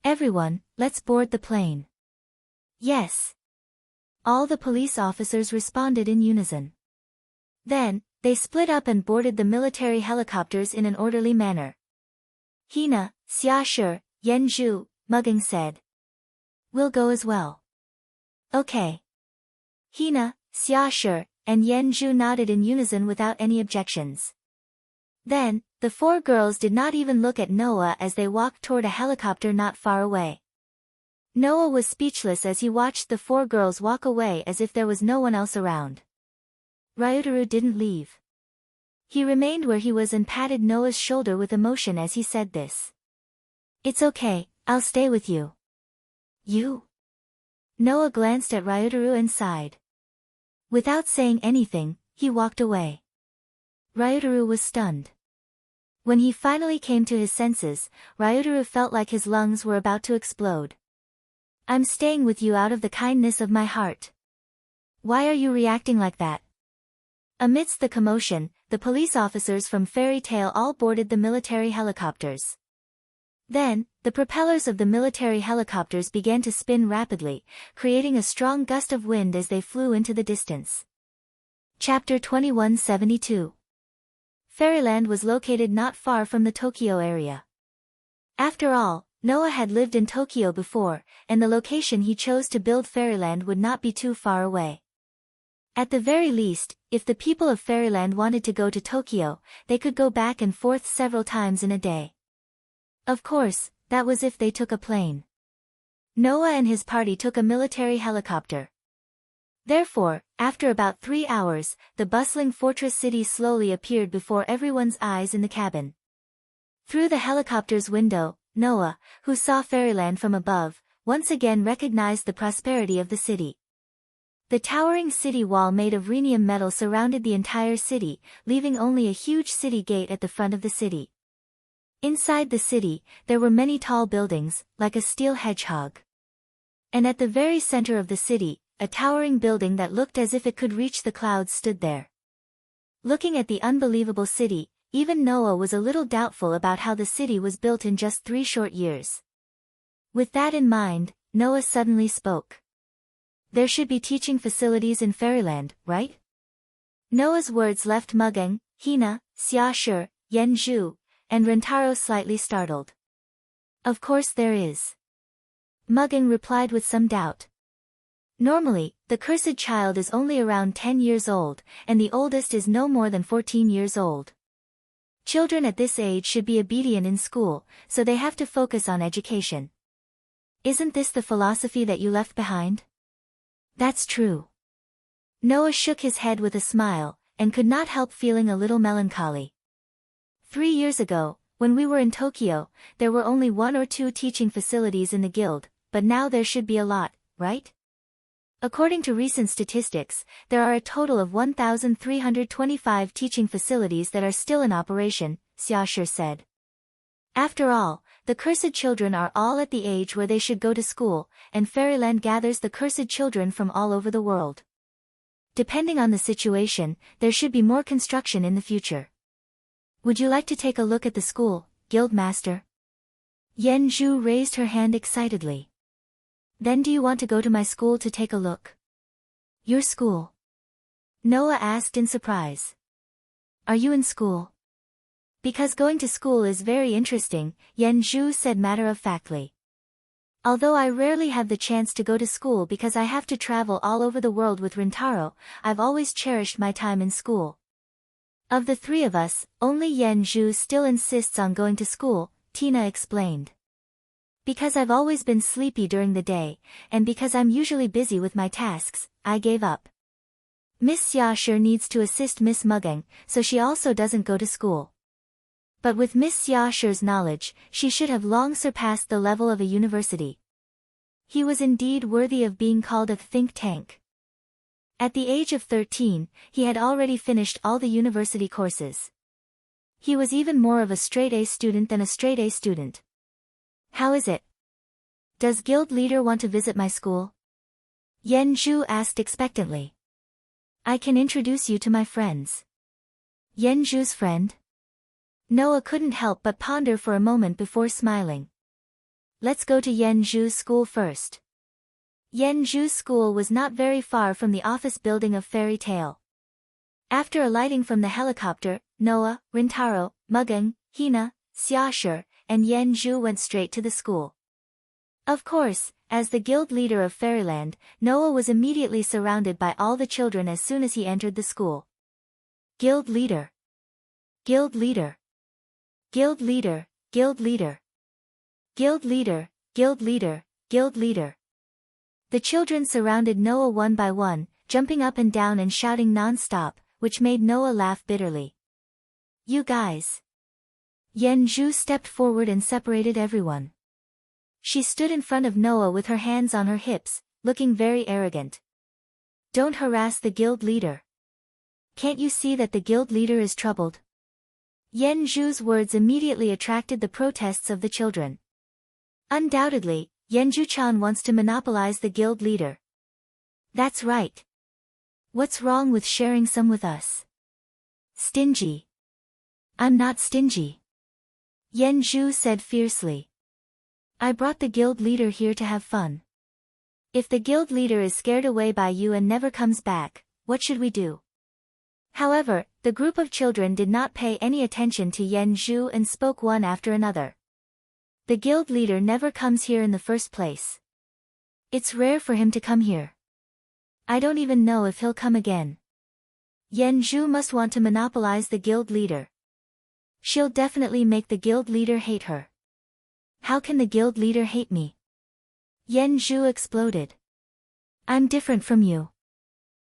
Everyone, let's board the plane. Yes. All the police officers responded in unison. Then, they split up and boarded the military helicopters in an orderly manner. Hina, Xia Shi, Zhu, Mugging said. We'll go as well. Okay. Hina, Xia Shi, and Zhu nodded in unison without any objections. Then, the four girls did not even look at Noah as they walked toward a helicopter not far away. Noah was speechless as he watched the four girls walk away as if there was no one else around. Ryutaru didn't leave. He remained where he was and patted Noah's shoulder with emotion as he said this. It's okay, I'll stay with you. You? Noah glanced at Ryutaru and sighed. Without saying anything, he walked away. Ryutaru was stunned. When he finally came to his senses, Ryutaru felt like his lungs were about to explode. I'm staying with you out of the kindness of my heart. Why are you reacting like that? Amidst the commotion, the police officers from Fairy Tale all boarded the military helicopters. Then, the propellers of the military helicopters began to spin rapidly, creating a strong gust of wind as they flew into the distance. Chapter 2172. Fairyland was located not far from the Tokyo area. After all, Noah had lived in Tokyo before, and the location he chose to build Fairyland would not be too far away. At the very least, if the people of Fairyland wanted to go to Tokyo, they could go back and forth several times in a day. Of course, that was if they took a plane. Noah and his party took a military helicopter. Therefore, after about 3 hours, the bustling fortress city slowly appeared before everyone's eyes in the cabin. Through the helicopter's window, Noah, who saw Fairyland from above, once again recognized the prosperity of the city. The towering city wall made of rhenium metal surrounded the entire city, leaving only a huge city gate at the front of the city. Inside the city, there were many tall buildings, like a steel hedgehog. And at the very center of the city, a towering building that looked as if it could reach the clouds stood there. Looking at the unbelievable city, even Noah was a little doubtful about how the city was built in just 3 short years. With that in mind, Noah suddenly spoke. There should be teaching facilities in Fairyland, right? Noah's words left Mugging, Hina, Xia Shi, Zhu, and Rentaro slightly startled. Of course there is. Mugging replied with some doubt. Normally, the cursed child is only around 10 years old, and the oldest is no more than 14 years old. Children at this age should be obedient in school, so they have to focus on education. Isn't this the philosophy that you left behind? That's true. Noah shook his head with a smile, and could not help feeling a little melancholy. 3 years ago, when we were in Tokyo, there were only 1 or 2 teaching facilities in the guild, but now there should be a lot, right? According to recent statistics, there are a total of 1,325 teaching facilities that are still in operation, Xia Shi said. After all, the cursed children are all at the age where they should go to school, and Fairyland gathers the cursed children from all over the world. Depending on the situation, there should be more construction in the future. Would you like to take a look at the school, Guildmaster? Zhu raised her hand excitedly. Then do you want to go to my school to take a look? Your school? Noah asked in surprise. Are you in school? Because going to school is very interesting, Zhu said matter-of-factly. Although I rarely have the chance to go to school because I have to travel all over the world with Rintaro, I've always cherished my time in school. Of the three of us, only Yenju still insists on going to school, Tina explained. Because I've always been sleepy during the day, and because I'm usually busy with my tasks, I gave up. Miss Xiaosher needs to assist Miss Mugging, so she also doesn't go to school. But with Miss Xiaosher's knowledge, she should have long surpassed the level of a university. He was indeed worthy of being called a think tank. At the age of 13, he had already finished all the university courses. He was even more of a straight-A student than a straight-A student. How is it? Does guild leader want to visit my school? Yenju asked expectantly. I can introduce you to my friends. Yenju's friend? Noah couldn't help but ponder for a moment before smiling. Let's go to Yenju's school first. Yenju's school was not very far from the office building of Fairy Tale. After alighting from the helicopter, Noah, Rintaro, Mugging, Hina, Xiaosher, and Yenju went straight to the school. Of course, as the guild leader of Fairyland, Noah was immediately surrounded by all the children as soon as he entered the school. Guild leader. Guild leader. Guild leader, guild leader. Guild leader, guild leader, guild leader. The children surrounded Noah one by one, jumping up and down and shouting non-stop, which made Noah laugh bitterly. You guys. Yenju stepped forward and separated everyone. She stood in front of Noah with her hands on her hips, looking very arrogant. Don't harass the guild leader. Can't you see that the guild leader is troubled? Yenju's words immediately attracted the protests of the children. Undoubtedly, Yenju-chan wants to monopolize the guild leader. That's right. What's wrong with sharing some with us? Stingy. I'm not stingy. Yenju said fiercely. I brought the guild leader here to have fun. If the guild leader is scared away by you and never comes back, what should we do? However, the group of children did not pay any attention to Yenju and spoke one after another. The guild leader never comes here in the first place. It's rare for him to come here. I don't even know if he'll come again. Yenju must want to monopolize the guild leader. She'll definitely make the guild leader hate her. How can the guild leader hate me? Yenju exploded. I'm different from you.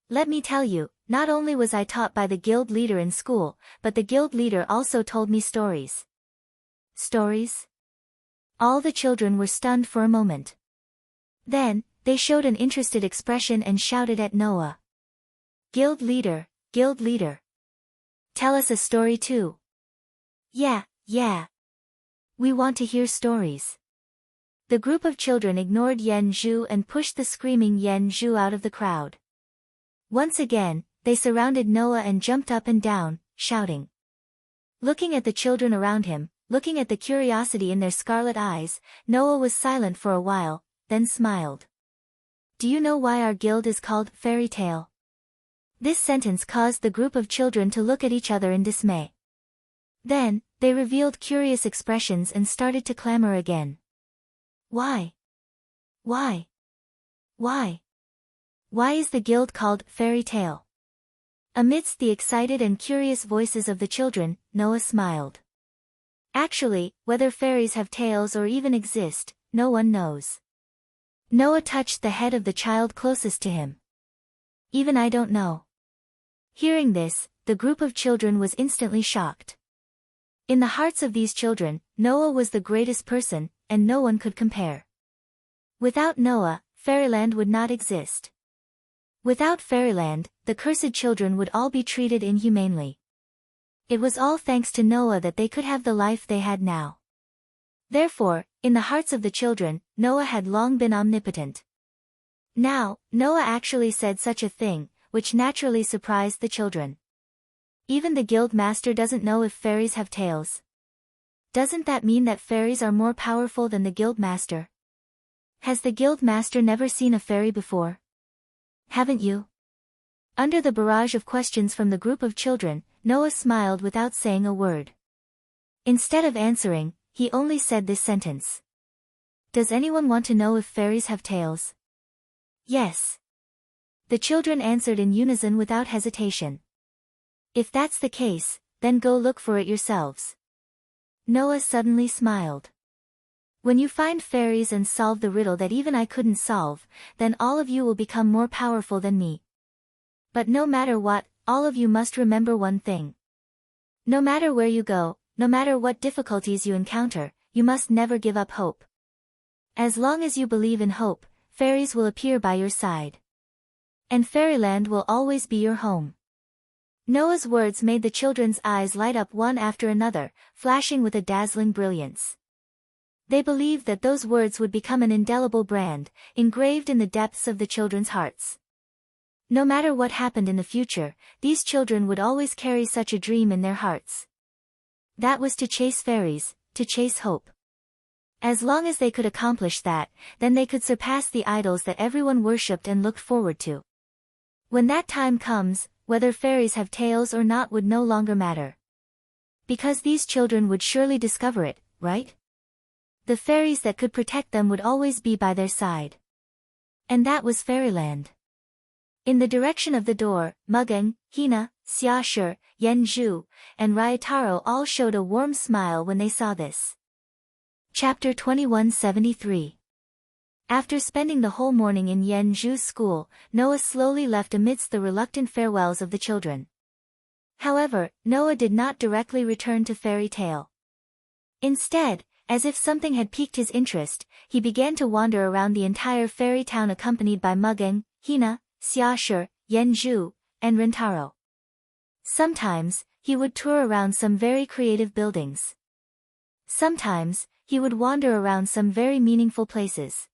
Let me tell you, not only was I taught by the guild leader in school, but the guild leader also told me stories. Stories? All the children were stunned for a moment. Then, they showed an interested expression and shouted at Noah. Guild leader, guild leader. Tell us a story too. Yeah. We want to hear stories. The group of children ignored Yenju and pushed the screaming Yenju out of the crowd. Once again, they surrounded Noah and jumped up and down, shouting. Looking at the children around him, looking at the curiosity in their scarlet eyes, Noah was silent for a while, then smiled. Do you know why our guild is called Fairy Tale? This sentence caused the group of children to look at each other in dismay. Then, they revealed curious expressions and started to clamor again. Why? Why? Why? Why is the guild called Fairy Tale? Amidst the excited and curious voices of the children, Noah smiled. Actually, whether fairies have tails or even exist, no one knows. Noah touched the head of the child closest to him. Even I don't know. Hearing this, the group of children was instantly shocked. In the hearts of these children, Noah was the greatest person, and no one could compare. Without Noah, Fairyland would not exist. Without Fairyland, the cursed children would all be treated inhumanely. It was all thanks to Noah that they could have the life they had now. Therefore, in the hearts of the children, Noah had long been omnipotent. Now, Noah actually said such a thing, which naturally surprised the children. Even the guild master doesn't know if fairies have tails. Doesn't that mean that fairies are more powerful than the guild master? Has the guild master never seen a fairy before? Haven't you? Under the barrage of questions from the group of children, Noah smiled without saying a word. Instead of answering, he only said this sentence. Does anyone want to know if fairies have tails? Yes. The children answered in unison without hesitation. If that's the case, then go look for it yourselves. Noah suddenly smiled. When you find fairies and solve the riddle that even I couldn't solve, then all of you will become more powerful than me. But no matter what, all of you must remember one thing. No matter where you go, no matter what difficulties you encounter, you must never give up hope. As long as you believe in hope, fairies will appear by your side. And fairyland will always be your home. Noah's words made the children's eyes light up one after another, flashing with a dazzling brilliance. They believed that those words would become an indelible brand, engraved in the depths of the children's hearts. No matter what happened in the future, these children would always carry such a dream in their hearts. That was to chase fairies, to chase hope. As long as they could accomplish that, then they could surpass the idols that everyone worshipped and looked forward to. When that time comes, whether fairies have tails or not would no longer matter. Because these children would surely discover it, right? The fairies that could protect them would always be by their side. And that was fairyland. In the direction of the door, Mugang, Hina, Xiashi, Yanzhu, and Ryotaro all showed a warm smile when they saw this. Chapter 2173. After spending the whole morning in Yanzhu's school, Noah slowly left amidst the reluctant farewells of the children. However, Noah did not directly return to Fairy Tale. Instead, as if something had piqued his interest, he began to wander around the entire fairy town accompanied by Mugang, Hina, Xiashi, Yanzhu, and Rintaro. Sometimes, he would tour around some very creative buildings. Sometimes, he would wander around some very meaningful places.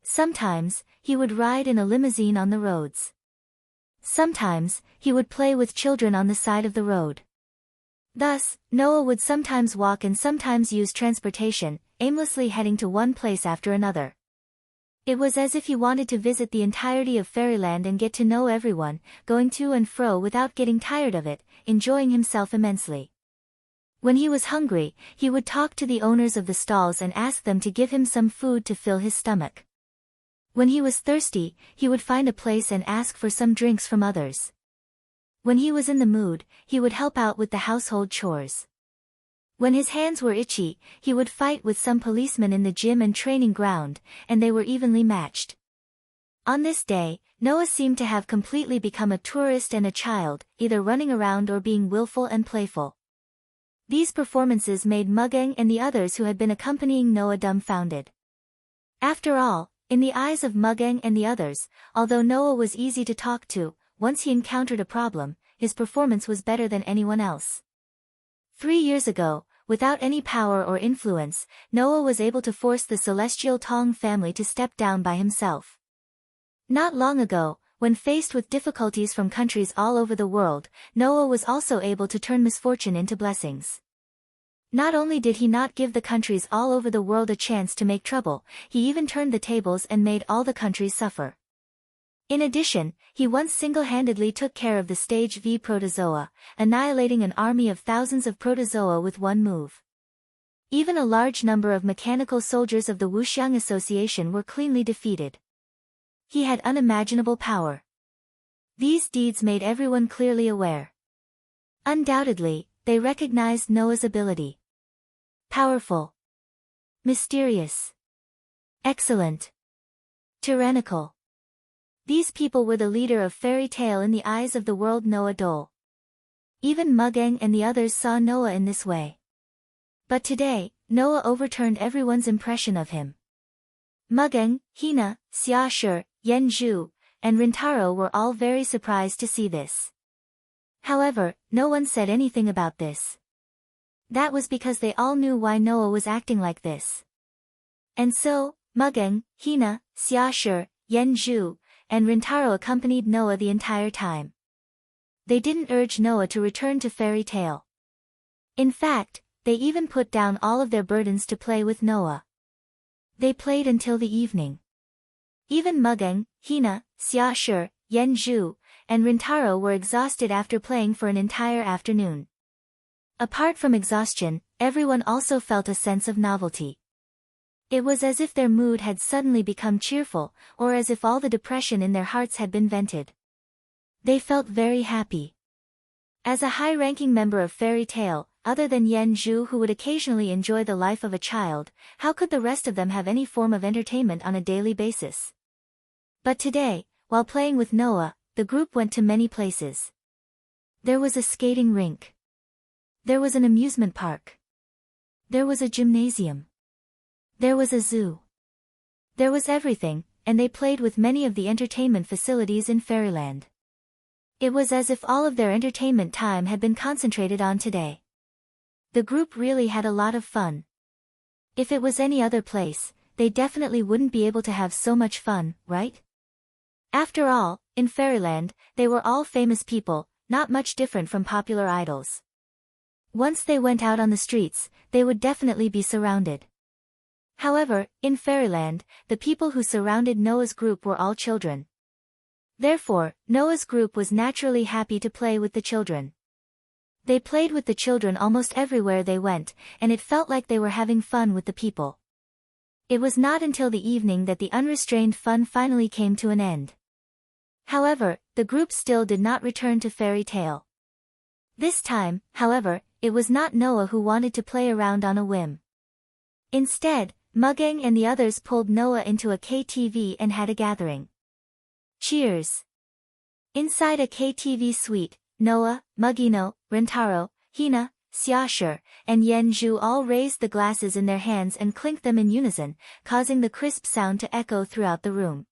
Sometimes, he would ride in a limousine on the roads. Sometimes, he would play with children on the side of the road. Thus, Noah would sometimes walk and sometimes use transportation, aimlessly heading to one place after another. It was as if he wanted to visit the entirety of fairyland and get to know everyone, going to and fro without getting tired of it, enjoying himself immensely. When he was hungry, he would talk to the owners of the stalls and ask them to give him some food to fill his stomach. When he was thirsty, he would find a place and ask for some drinks from others. When he was in the mood, he would help out with the household chores. When his hands were itchy, he would fight with some policemen in the gym and training ground, and they were evenly matched. On this day, Noah seemed to have completely become a tourist and a child, either running around or being willful and playful. These performances made Mugang and the others who had been accompanying Noah dumbfounded. After all, in the eyes of Mugang and the others, although Noah was easy to talk to, once he encountered a problem, his performance was better than anyone else. 3 years ago, without any power or influence, Noah was able to force the celestial Tong family to step down by himself. Not long ago, when faced with difficulties from countries all over the world, Noah was also able to turn misfortune into blessings. Not only did he not give the countries all over the world a chance to make trouble, he even turned the tables and made all the countries suffer. In addition, he once single-handedly took care of the Stage V protozoa, annihilating an army of thousands of protozoa with one move. Even a large number of mechanical soldiers of the Wuxiang Association were cleanly defeated. He had unimaginable power. These deeds made everyone clearly aware. Undoubtedly, they recognized Noah's ability. Powerful. Mysterious. Excellent. Tyrannical. These people were the leader of Fairy Tale in the eyes of the world Noah Dole. Even Mugang and the others saw Noah in this way. But today, Noah overturned everyone's impression of him. Mugang, Hina, Xiashi, Yanzhu, and Rintaro were all very surprised to see this. However, no one said anything about this. That was because they all knew why Noah was acting like this. And so, Mugang, Hina, Xiashi, Yanzhu, and Rintaro accompanied Noah the entire time. They didn't urge Noah to return to Fairy Tale. In fact, they even put down all of their burdens to play with Noah. They played until the evening. Even Mugang, Hina, Xiashi, Yanzhu, and Rintaro were exhausted after playing for an entire afternoon. Apart from exhaustion, everyone also felt a sense of novelty. It was as if their mood had suddenly become cheerful, or as if all the depression in their hearts had been vented. They felt very happy. As a high-ranking member of Fairy Tale, other than Yen Zhu who would occasionally enjoy the life of a child, how could the rest of them have any form of entertainment on a daily basis? But today, while playing with Noah, the group went to many places. There was a skating rink. There was an amusement park. There was a gymnasium. There was a zoo. There was everything, and they played with many of the entertainment facilities in Fairyland. It was as if all of their entertainment time had been concentrated on today. The group really had a lot of fun. If it was any other place, they definitely wouldn't be able to have so much fun, right? After all, in Fairyland, they were all famous people, not much different from popular idols. Once they went out on the streets, they would definitely be surrounded. However, in Fairyland, the people who surrounded Noah's group were all children. Therefore, Noah's group was naturally happy to play with the children. They played with the children almost everywhere they went, and it felt like they were having fun with the people. It was not until the evening that the unrestrained fun finally came to an end. However, the group still did not return to Fairy Tale. This time, however, it was not Noah who wanted to play around on a whim. Instead, Mugging and the others pulled Noah into a KTV and had a gathering. Cheers! Inside a KTV suite, Noah, Mugino, Rentaro, Hina, Xiaoshi, and Yen Zhu all raised the glasses in their hands and clinked them in unison, causing the crisp sound to echo throughout the room.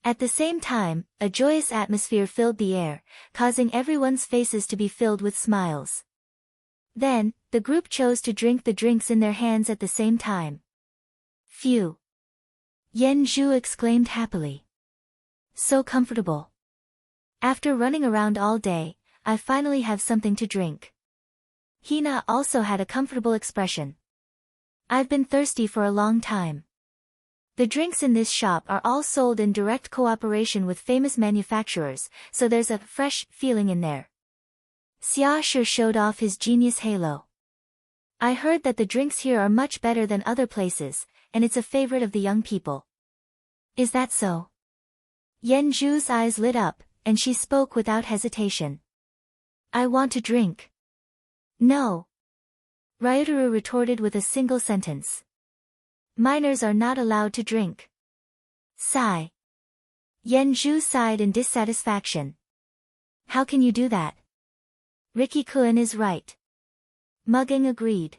At the same time, a joyous atmosphere filled the air, causing everyone's faces to be filled with smiles. Then, the group chose to drink the drinks in their hands at the same time. Phew! Yen Zhu exclaimed happily. So comfortable. After running around all day, I finally have something to drink. Hina also had a comfortable expression. I've been thirsty for a long time. The drinks in this shop are all sold in direct cooperation with famous manufacturers, so there's a fresh feeling in there. Xiaoshi showed off his genius halo. I heard that the drinks here are much better than other places, and it's a favorite of the young people. Is that so? Yen Zhu's eyes lit up, and she spoke without hesitation. I want to drink. No. Ryutaru retorted with a single sentence. Minors are not allowed to drink. Sigh. Yen Zhu sighed in dissatisfaction. How can you do that? Riki-kun is right. Mugging agreed.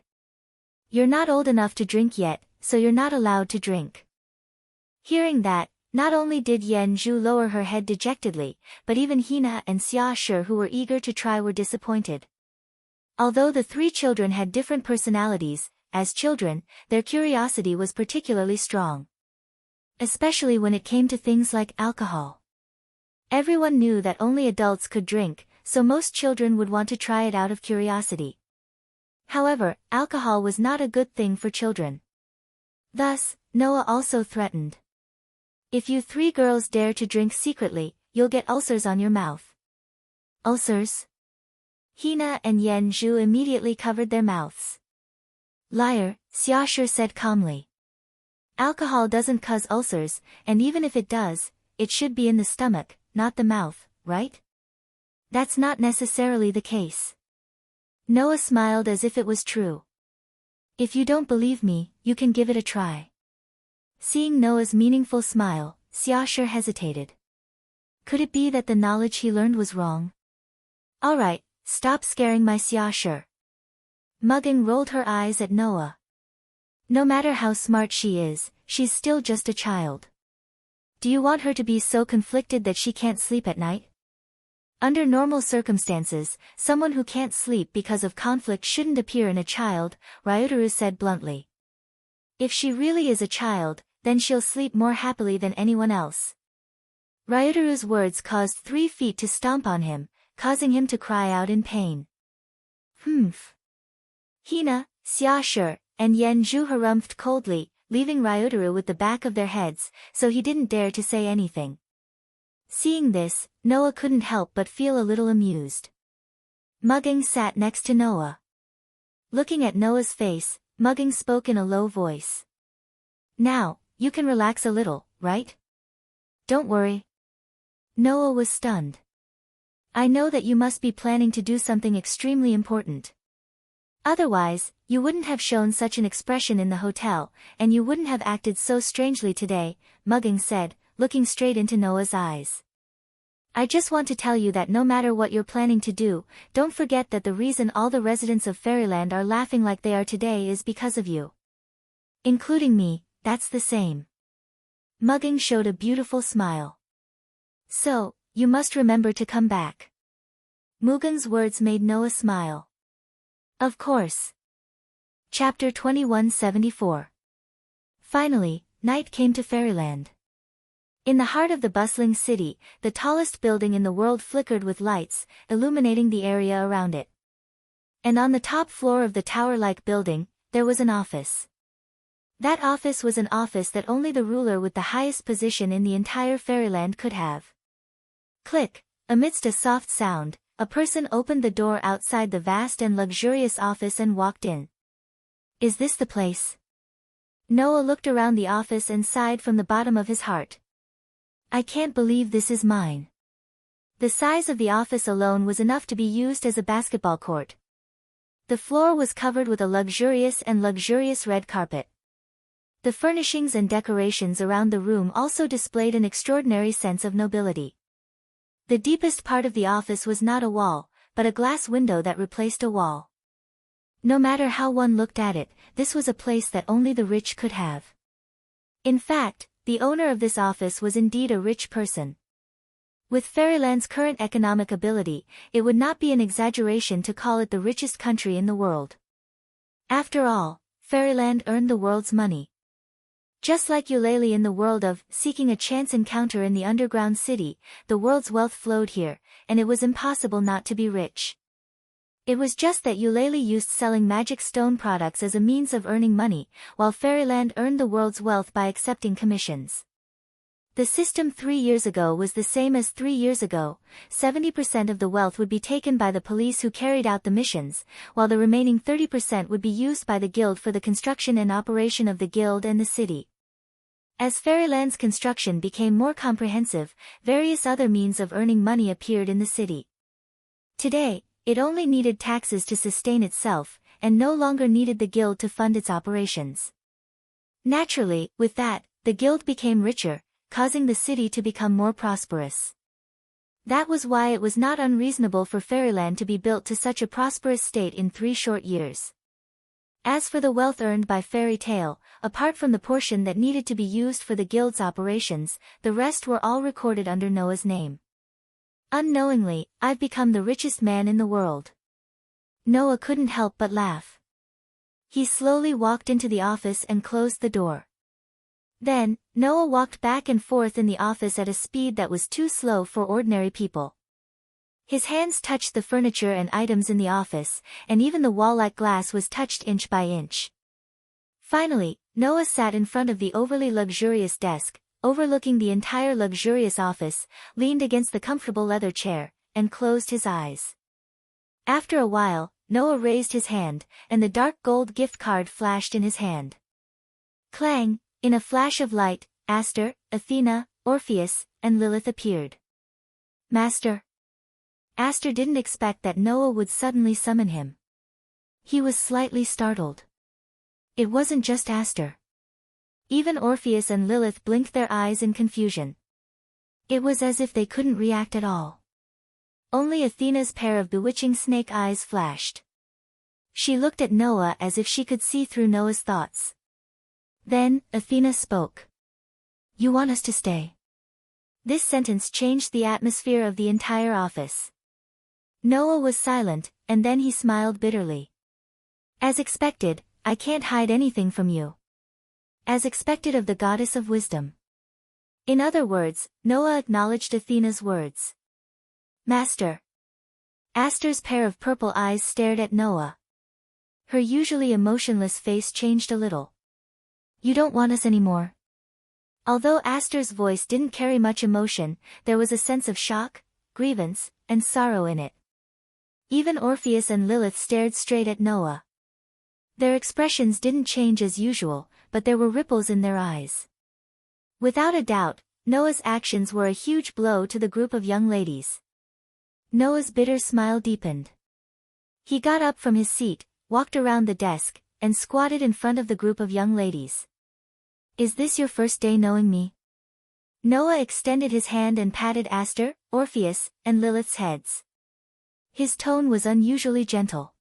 You're not old enough to drink yet, so you're not allowed to drink. Hearing that, not only did Yen Zhu lower her head dejectedly, but even Hina and Xiaoshi who were eager to try were disappointed. Although the three children had different personalities, as children, their curiosity was particularly strong. Especially when it came to things like alcohol. Everyone knew that only adults could drink, so most children would want to try it out of curiosity. However, alcohol was not a good thing for children. Thus, Noah also threatened. If you three girls dare to drink secretly, you'll get ulcers on your mouth. Ulcers? Hina and Yen Zhu immediately covered their mouths. Liar, Xiaoshi said calmly. Alcohol doesn't cause ulcers, and even if it does, it should be in the stomach, not the mouth, right? That's not necessarily the case. Noah smiled as if it was true. If you don't believe me, you can give it a try. Seeing Noah's meaningful smile, Xiaoshi hesitated. Could it be that the knowledge he learned was wrong? Alright, stop scaring my Xiaoshi. Mugging rolled her eyes at Noah. No matter how smart she is, she's still just a child. Do you want her to be so conflicted that she can't sleep at night? Under normal circumstances, someone who can't sleep because of conflict shouldn't appear in a child, Ryutaru said bluntly. If she really is a child, then she'll sleep more happily than anyone else. Ryutaru's words caused 3 feet to stomp on him, causing him to cry out in pain. Humph. Hina, Xiaoshi, and Yen Zhu harumphed coldly, leaving Ryutaru with the back of their heads, so he didn't dare to say anything. Seeing this, Noah couldn't help but feel a little amused. Mugging sat next to Noah. Looking at Noah's face, Mugging spoke in a low voice. Now, you can relax a little, right? Don't worry. Noah was stunned. I know that you must be planning to do something extremely important. Otherwise, you wouldn't have shown such an expression in the hotel, and you wouldn't have acted so strangely today, Mugging said, looking straight into Noah's eyes. I just want to tell you that no matter what you're planning to do, don't forget that the reason all the residents of Fairyland are laughing like they are today is because of you. Including me, that's the same. Mugging showed a beautiful smile. So, you must remember to come back. Mugging's words made Noah smile. Of course. Chapter 2174. Finally, night came to Fairyland. In the heart of the bustling city, the tallest building in the world flickered with lights, illuminating the area around it. And on the top floor of the tower-like building, there was an office. That office was an office that only the ruler with the highest position in the entire Fairyland could have. Click! Amidst a soft sound, a person opened the door outside the vast and luxurious office and walked in. Is this the place? Noah looked around the office and sighed from the bottom of his heart. I can't believe this is mine. The size of the office alone was enough to be used as a basketball court. The floor was covered with a luxurious red carpet. The furnishings and decorations around the room also displayed an extraordinary sense of nobility. The deepest part of the office was not a wall, but a glass window that replaced a wall. No matter how one looked at it, this was a place that only the rich could have. In fact, the owner of this office was indeed a rich person. With Fairyland's current economic ability, it would not be an exaggeration to call it the richest country in the world. After all, Fairyland earned the world's money. Just like Eulalie in the world of seeking a chance encounter in the underground city, the world's wealth flowed here, and it was impossible not to be rich. It was just that Eulalie used selling magic stone products as a means of earning money, while Fairyland earned the world's wealth by accepting commissions. The system 3 years ago was the same as 3 years ago. 70% of the wealth would be taken by the police who carried out the missions, while the remaining 30% would be used by the guild for the construction and operation of the guild and the city. As Fairyland's construction became more comprehensive, various other means of earning money appeared in the city. Today, it only needed taxes to sustain itself, and no longer needed the guild to fund its operations. Naturally, with that, the guild became richer, causing the city to become more prosperous. That was why it was not unreasonable for Fairyland to be built to such a prosperous state in 3 short years. As for the wealth earned by Fairy Tale, apart from the portion that needed to be used for the guild's operations, the rest were all recorded under Noah's name. Unknowingly, I've become the richest man in the world. Noah couldn't help but laugh. He slowly walked into the office and closed the door. Then, Noah walked back and forth in the office at a speed that was too slow for ordinary people. His hands touched the furniture and items in the office, and even the wall-like glass was touched inch by inch. Finally, Noah sat in front of the overly luxurious desk, overlooking the entire luxurious office, leaned against the comfortable leather chair, and closed his eyes. After a while, Noah raised his hand, and the dark gold gift card flashed in his hand. Clang! In a flash of light, Aster, Athena, Orpheus, and Lilith appeared. Master. Aster didn't expect that Noah would suddenly summon him. He was slightly startled. It wasn't just Aster. Even Orpheus and Lilith blinked their eyes in confusion. It was as if they couldn't react at all. Only Athena's pair of bewitching snake eyes flashed. She looked at Noah as if she could see through Noah's thoughts. Then, Athena spoke. You want us to stay? This sentence changed the atmosphere of the entire office. Noah was silent, and then he smiled bitterly. As expected, I can't hide anything from you. As expected of the goddess of wisdom. In other words, Noah acknowledged Athena's words. Master. Aster's pair of purple eyes stared at Noah. Her usually emotionless face changed a little. You don't want us anymore? Although Aster's voice didn't carry much emotion, there was a sense of shock, grievance, and sorrow in it. Even Orpheus and Lilith stared straight at Noah. Their expressions didn't change as usual, but there were ripples in their eyes. Without a doubt, Noah's actions were a huge blow to the group of young ladies. Noah's bitter smile deepened. He got up from his seat, walked around the desk, and squatted in front of the group of young ladies. "Is this your first day knowing me?" Noah extended his hand and patted Aster, Orpheus, and Lilith's heads. His tone was unusually gentle.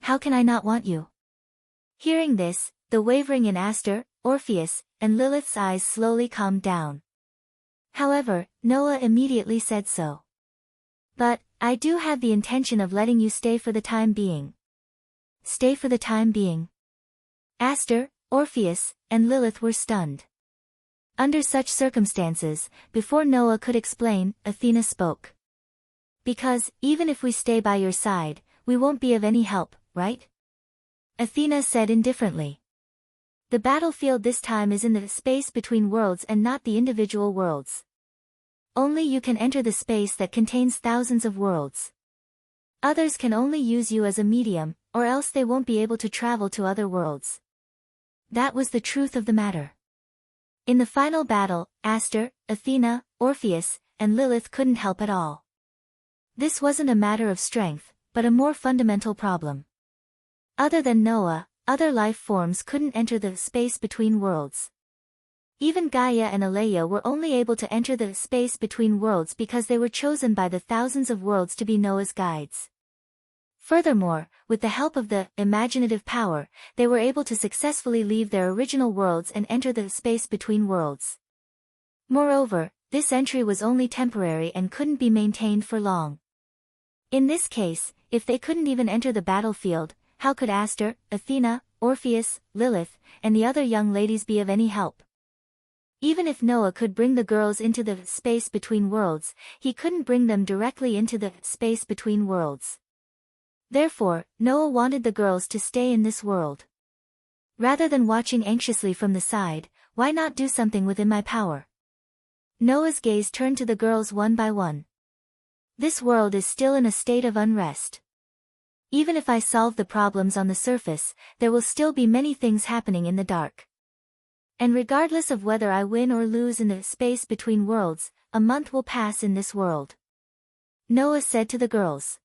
"How can I not want you?" Hearing this, the wavering in Aster, Orpheus, and Lilith's eyes slowly calmed down. However, Noah immediately said so. "But, I do have the intention of letting you stay for the time being." "Stay for the time being?" Aster, Orpheus, and Lilith were stunned. Under such circumstances, before Noah could explain, Athena spoke. "Because, even if we stay by your side, we won't be of any help, right?" Athena said indifferently. "The battlefield this time is in the space between worlds and not the individual worlds. Only you can enter the space that contains thousands of worlds. Others can only use you as a medium, or else they won't be able to travel to other worlds." That was the truth of the matter. In the final battle, Aster, Athena, Orpheus, and Lilith couldn't help at all. This wasn't a matter of strength, but a more fundamental problem. Other than Noah, other life forms couldn't enter the space between worlds. Even Gaia and Alea were only able to enter the space between worlds because they were chosen by the thousands of worlds to be Noah's guides. Furthermore, with the help of the imaginative power, they were able to successfully leave their original worlds and enter the space between worlds. Moreover, this entry was only temporary and couldn't be maintained for long. In this case, if they couldn't even enter the battlefield, how could Aster, Athena, Orpheus, Lilith, and the other young ladies be of any help? Even if Noah could bring the girls into the space between worlds, he couldn't bring them directly into the space between worlds. Therefore, Noah wanted the girls to stay in this world. Rather than watching anxiously from the side, why not do something within my power? Noah's gaze turned to the girls one by one. This world is still in a state of unrest. Even if I solve the problems on the surface, there will still be many things happening in the dark. And regardless of whether I win or lose in the space between worlds, a month will pass in this world. Noah said to the girls.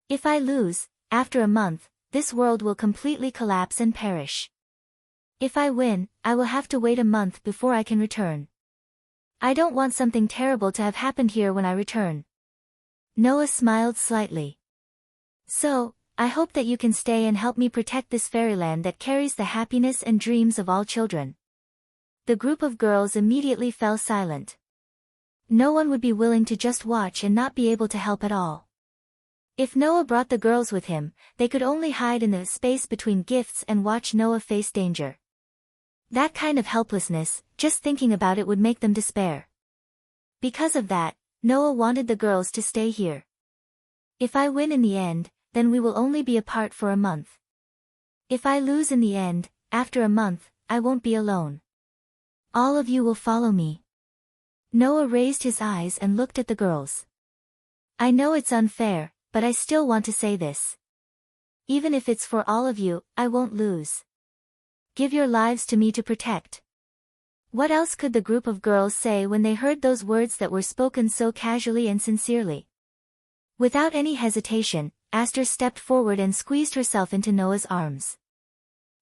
If I lose, after a month, this world will completely collapse and perish. If I win, I will have to wait a month before I can return. I don't want something terrible to have happened here when I return. Noah smiled slightly. So, I hope that you can stay and help me protect this fairyland that carries the happiness and dreams of all children. The group of girls immediately fell silent. No one would be willing to just watch and not be able to help at all. If Noah brought the girls with him, they could only hide in the space between gifts and watch Noah face danger. That kind of helplessness, just thinking about it would make them despair. Because of that, Noah wanted the girls to stay here. If I win in the end, then we will only be apart for a month. If I lose in the end, after a month, I won't be alone. All of you will follow me. Noah raised his eyes and looked at the girls. I know it's unfair, but I still want to say this. Even if it's for all of you, I won't lose. Give your lives to me to protect. What else could the group of girls say when they heard those words that were spoken so casually and sincerely? Without any hesitation, Aster stepped forward and squeezed herself into Noah's arms.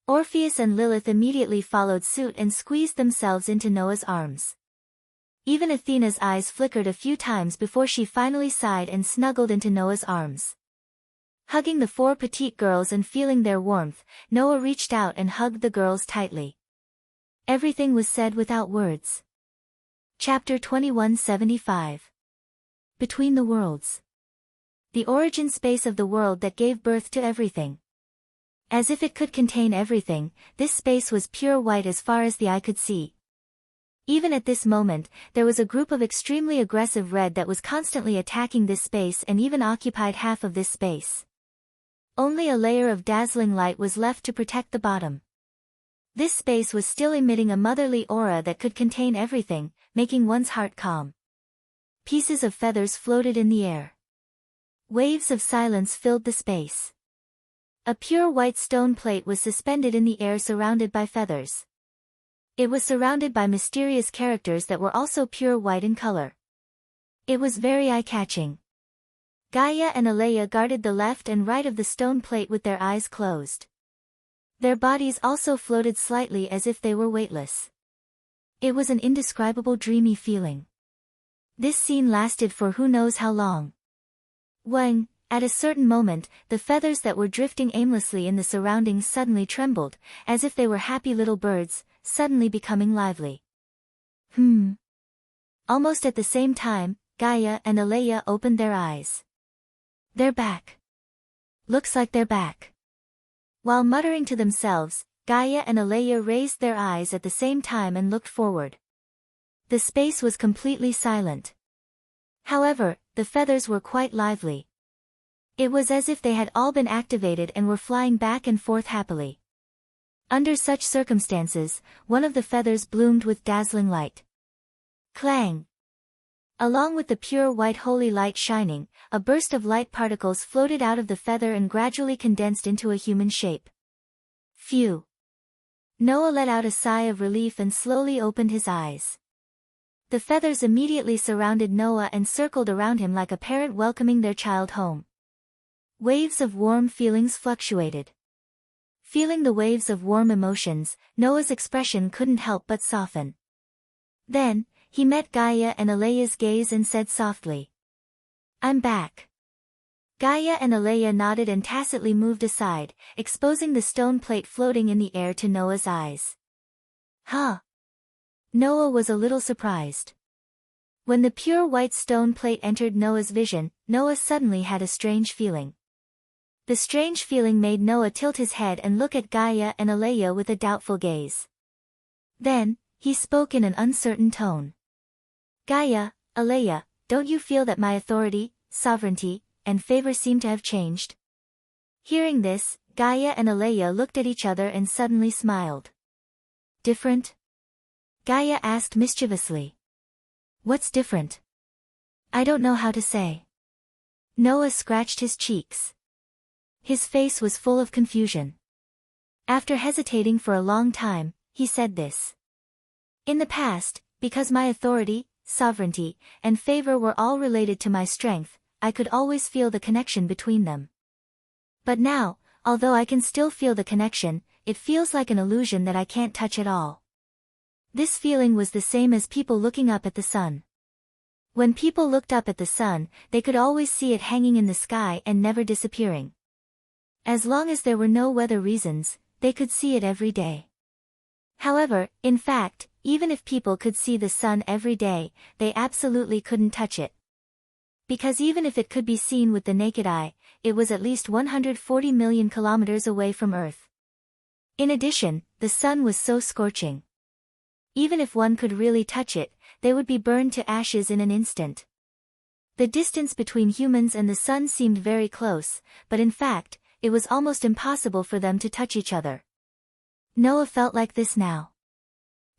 Orpheus and Lilith immediately followed suit and squeezed themselves into Noah's arms. Even Athena's eyes flickered a few times before she finally sighed and snuggled into Noah's arms. Hugging the four petite girls and feeling their warmth, Noah reached out and hugged the girls tightly. Everything was said without words. Chapter 2175. Between the Worlds. The origin space of the world that gave birth to everything. As if it could contain everything, this space was pure white as far as the eye could see. Even at this moment, there was a group of extremely aggressive red that was constantly attacking this space and even occupied half of this space. Only a layer of dazzling light was left to protect the bottom. This space was still emitting a motherly aura that could contain everything, making one's heart calm. Pieces of feathers floated in the air. Waves of silence filled the space. A pure white stone plate was suspended in the air surrounded by feathers. It was surrounded by mysterious characters that were also pure white in color. It was very eye-catching. Gaia and Alea guarded the left and right of the stone plate with their eyes closed. Their bodies also floated slightly as if they were weightless. It was an indescribable dreamy feeling. This scene lasted for who knows how long. When, at a certain moment, the feathers that were drifting aimlessly in the surroundings suddenly trembled, as if they were happy little birds, suddenly becoming lively. Almost at the same time, Gaia and Alea opened their eyes. They're back. Looks like they're back. While muttering to themselves, Gaia and Alea raised their eyes at the same time and looked forward. The space was completely silent. However, the feathers were quite lively. It was as if they had all been activated and were flying back and forth happily. Under such circumstances, one of the feathers bloomed with dazzling light. Clang! Along with the pure white holy light shining, a burst of light particles floated out of the feather and gradually condensed into a human shape. Phew! Noah let out a sigh of relief and slowly opened his eyes. The feathers immediately surrounded Noah and circled around him like a parent welcoming their child home. Waves of warm feelings fluctuated. Feeling the waves of warm emotions, Noah's expression couldn't help but soften. Then, he met Gaia and Alea's gaze and said softly, "I'm back." Gaia and Alea nodded and tacitly moved aside, exposing the stone plate floating in the air to Noah's eyes. Huh? Noah was a little surprised. When the pure white stone plate entered Noah's vision, Noah suddenly had a strange feeling. The strange feeling made Noah tilt his head and look at Gaia and Alea with a doubtful gaze. Then, he spoke in an uncertain tone. "Gaia, Alea, don't you feel that my authority, sovereignty, and favor seem to have changed?" Hearing this, Gaia and Alea looked at each other and suddenly smiled. "Different?" Gaia asked mischievously. "What's different?" "I don't know how to say." Noah scratched his cheeks. His face was full of confusion. After hesitating for a long time, he said this. "In the past, because my authority, sovereignty, and favor were all related to my strength, I could always feel the connection between them. But now, although I can still feel the connection, it feels like an illusion that I can't touch at all." This feeling was the same as people looking up at the sun. When people looked up at the sun, they could always see it hanging in the sky and never disappearing. As long as there were no weather reasons, they could see it every day. However, in fact, even if people could see the sun every day, they absolutely couldn't touch it. Because even if it could be seen with the naked eye, it was at least 140 million kilometers away from Earth. In addition, the sun was so scorching. Even if one could really touch it, they would be burned to ashes in an instant. The distance between humans and the sun seemed very close, but in fact, it was almost impossible for them to touch each other. Noah felt like this now.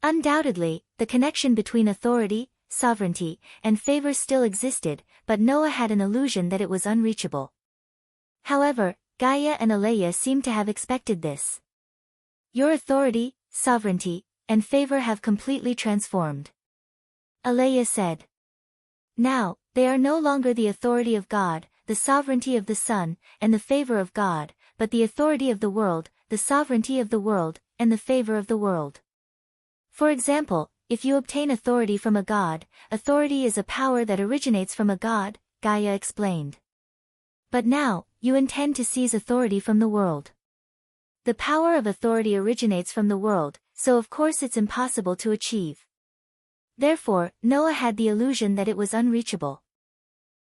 Undoubtedly, the connection between authority, sovereignty, and favor still existed, but Noah had an illusion that it was unreachable. However, Gaia and Alea seemed to have expected this. "Your authority, sovereignty, and favor have completely transformed," Alea said. "Now, they are no longer the authority of God, the sovereignty of the sun, and the favor of God, but the authority of the world, the sovereignty of the world, and the favor of the world. For example, if you obtain authority from a god, authority is a power that originates from a god," Gaia explained. "But now, you intend to seize authority from the world. The power of authority originates from the world, so of course it's impossible to achieve." Therefore, Noah had the illusion that it was unreachable.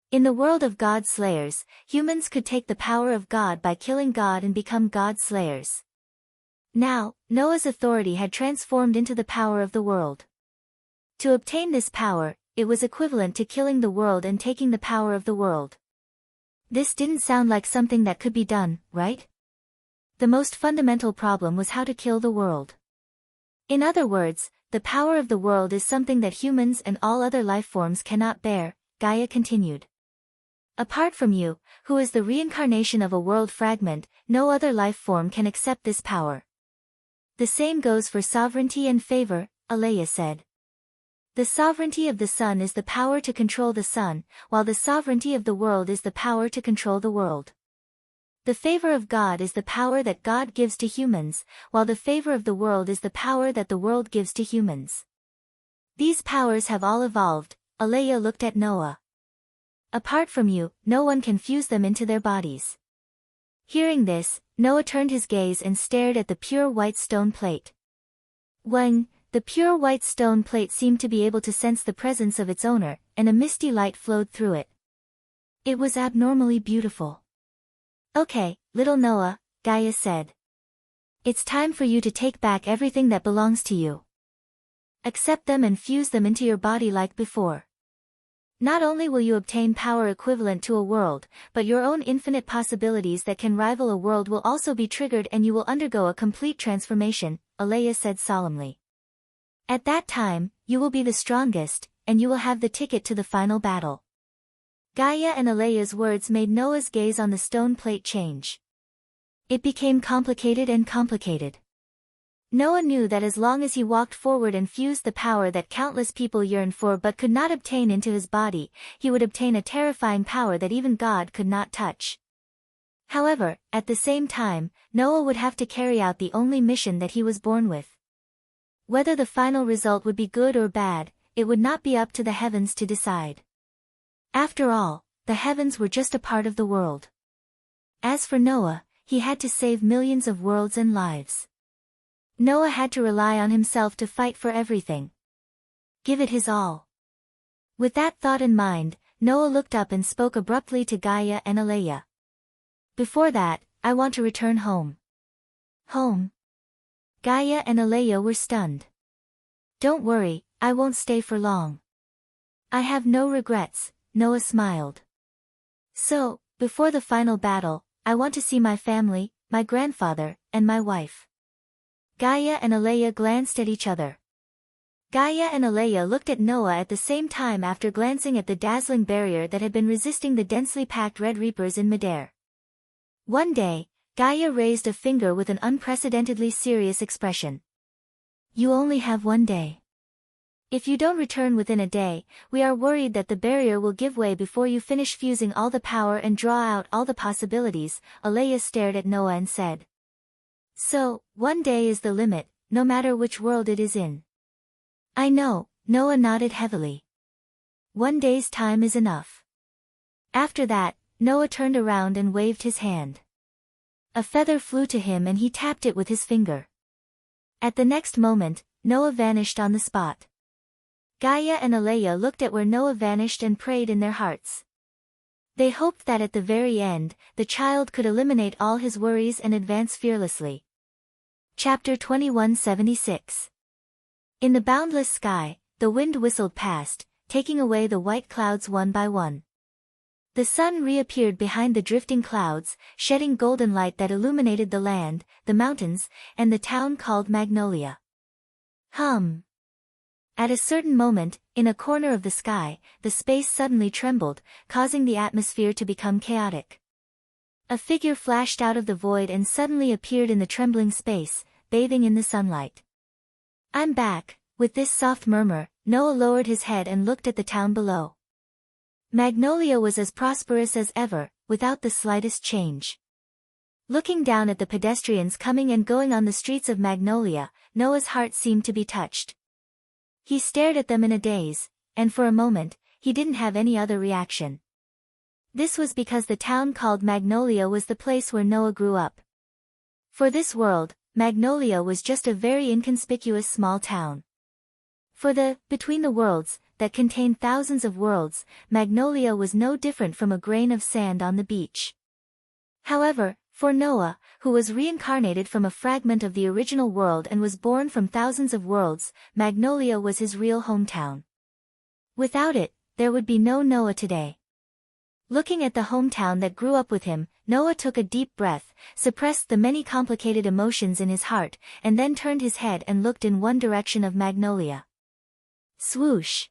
In the world of God slayers, humans could take the power of God by killing God and become God slayers. Now, Noah's authority had transformed into the power of the world. To obtain this power, it was equivalent to killing the world and taking the power of the world. This didn't sound like something that could be done, right? The most fundamental problem was how to kill the world. In other words, the power of the world is something that humans and all other life forms cannot bear, Gaia continued. Apart from you, who is the reincarnation of a world fragment, no other life form can accept this power. The same goes for sovereignty and favor, Alea said. The sovereignty of the sun is the power to control the sun, while the sovereignty of the world is the power to control the world. The favor of God is the power that God gives to humans, while the favor of the world is the power that the world gives to humans. These powers have all evolved. Alea looked at Noah. Apart from you, no one can fuse them into their bodies. Hearing this, Noah turned his gaze and stared at the pure white stone plate. The pure white stone plate seemed to be able to sense the presence of its owner, and a misty light flowed through it. It was abnormally beautiful. Okay, little Noah, Gaia said. It's time for you to take back everything that belongs to you. Accept them and fuse them into your body like before. Not only will you obtain power equivalent to a world, but your own infinite possibilities that can rival a world will also be triggered and you will undergo a complete transformation, Alea said solemnly. At that time, you will be the strongest, and you will have the ticket to the final battle. Gaia and Alea's words made Noah's gaze on the stone plate change. It became complicated and complicated. Noah knew that as long as he walked forward and fused the power that countless people yearned for but could not obtain into his body, he would obtain a terrifying power that even God could not touch. However, at the same time, Noah would have to carry out the only mission that he was born with. Whether the final result would be good or bad, it would not be up to the heavens to decide. After all, the heavens were just a part of the world. As for Noah, he had to save millions of worlds and lives. Noah had to rely on himself to fight for everything. Give it his all. With that thought in mind, Noah looked up and spoke abruptly to Gaia and Alea. Before that, I want to return home. Home? Gaia and Alea were stunned. Don't worry, I won't stay for long. I have no regrets, Noah smiled. So, before the final battle, I want to see my family, my grandfather, and my wife. Gaia and Alea glanced at each other. Gaia and Alea looked at Noah at the same time after glancing at the dazzling barrier that had been resisting the densely packed Red Reapers in midair. One day, Gaia raised a finger with an unprecedentedly serious expression. You only have 1 day. If you don't return within a day, we are worried that the barrier will give way before you finish fusing all the power and draw out all the possibilities. Alea stared at Noah and said. So, 1 day is the limit, no matter which world it is in. I know, Noah nodded heavily. 1 day's time is enough. After that, Noah turned around and waved his hand. A feather flew to him and he tapped it with his finger. At the next moment, Noah vanished on the spot. Gaia and Alea looked at where Noah vanished and prayed in their hearts. They hoped that at the very end, the child could eliminate all his worries and advance fearlessly. Chapter 2176. In the boundless sky, the wind whistled past, taking away the white clouds one by one. The sun reappeared behind the drifting clouds, shedding golden light that illuminated the land, the mountains, and the town called Magnolia. At a certain moment, in a corner of the sky, the space suddenly trembled, causing the atmosphere to become chaotic. A figure flashed out of the void and suddenly appeared in the trembling space, bathing in the sunlight. I'm back. With this soft murmur, Noah lowered his head and looked at the town below. Magnolia was as prosperous as ever, without the slightest change. Looking down at the pedestrians coming and going on the streets of Magnolia, Noah's heart seemed to be touched. He stared at them in a daze, and for a moment, he didn't have any other reaction. This was because the town called Magnolia was the place where Noah grew up. For this world, Magnolia was just a very inconspicuous small town. For the between the worlds, that contained thousands of worlds, Magnolia was no different from a grain of sand on the beach. However, for Noah, who was reincarnated from a fragment of the original world and was born from thousands of worlds, Magnolia was his real hometown. Without it, there would be no Noah today. Looking at the hometown that grew up with him, Noah took a deep breath, suppressed the many complicated emotions in his heart, and then turned his head and looked in one direction of Magnolia. Swoosh!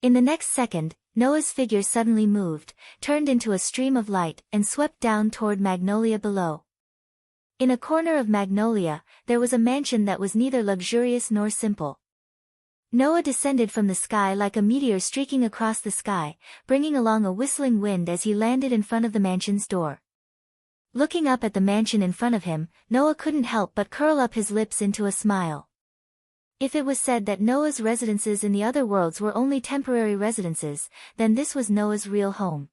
In the next second, Noah's figure suddenly moved, turned into a stream of light, and swept down toward Magnolia below. In a corner of Magnolia, there was a mansion that was neither luxurious nor simple. Noah descended from the sky like a meteor streaking across the sky, bringing along a whistling wind as he landed in front of the mansion's door. Looking up at the mansion in front of him, Noah couldn't help but curl up his lips into a smile. If it was said that Noah's residences in the other worlds were only temporary residences, then this was Noah's real home.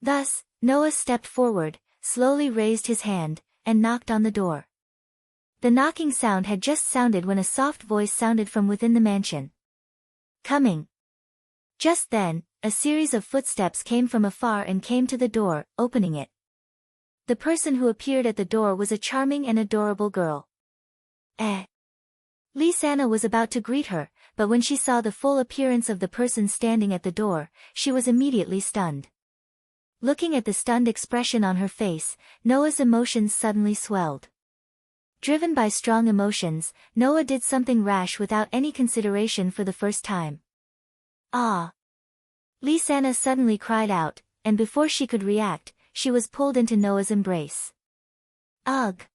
Thus, Noah stepped forward, slowly raised his hand, and knocked on the door. The knocking sound had just sounded when a soft voice sounded from within the mansion. "Coming." Just then, a series of footsteps came from afar and came to the door, opening it. The person who appeared at the door was a charming and adorable girl. Lysana was about to greet her, but when she saw the full appearance of the person standing at the door, she was immediately stunned. Looking at the stunned expression on her face, Noah's emotions suddenly swelled. Driven by strong emotions, Noah did something rash without any consideration for the first time. "Ah!" Lysana suddenly cried out, and before she could react, she was pulled into Noah's embrace. "Ugh!"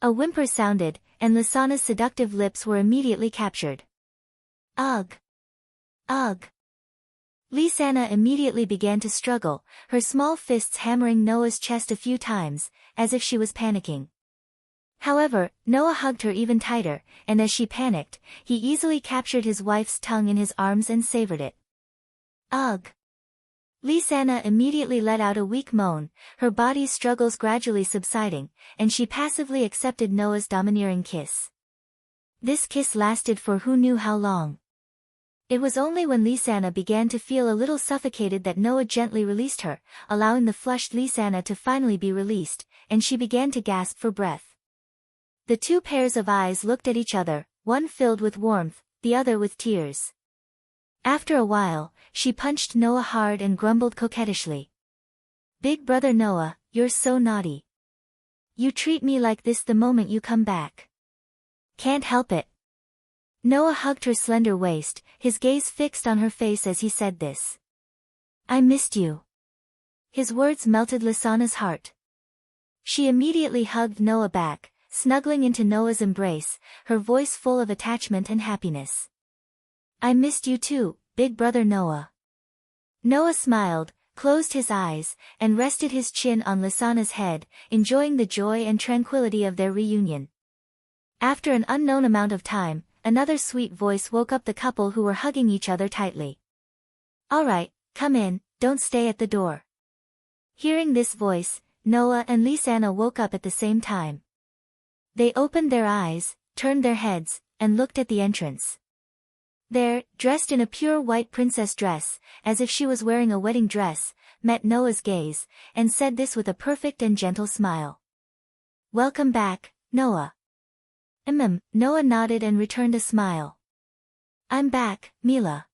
A whimper sounded, and Lysana's seductive lips were immediately captured. "Ugh! Ugh!" Lysana immediately began to struggle, her small fists hammering Noah's chest a few times, as if she was panicking. However, Noah hugged her even tighter, and as she panicked, he easily captured his wife's tongue in his arms and savored it. "Ugh!" Lysana immediately let out a weak moan, her body's struggles gradually subsiding, and she passively accepted Noah's domineering kiss. This kiss lasted for who knew how long. It was only when Lysana began to feel a little suffocated that Noah gently released her, allowing the flushed Lysana to finally be released, and she began to gasp for breath. The two pairs of eyes looked at each other, one filled with warmth, the other with tears. After a while, she punched Noah hard and grumbled coquettishly. "Big brother Noah, you're so naughty. You treat me like this the moment you come back." "Can't help it." Noah hugged her slender waist, his gaze fixed on her face as he said this. "I missed you." His words melted Lysana's heart. She immediately hugged Noah back, snuggling into Noah's embrace, her voice full of attachment and happiness. "I missed you too, big brother Noah." Noah smiled, closed his eyes, and rested his chin on Lysana's head, enjoying the joy and tranquility of their reunion. After an unknown amount of time, another sweet voice woke up the couple who were hugging each other tightly. "All right, come in, don't stay at the door." Hearing this voice, Noah and Lysana woke up at the same time. They opened their eyes, turned their heads, and looked at the entrance. There, dressed in a pure white princess dress, as if she was wearing a wedding dress, met Noah's gaze, and said this with a perfect and gentle smile. "Welcome back, Noah." Noah nodded and returned a smile. "I'm back, Mila."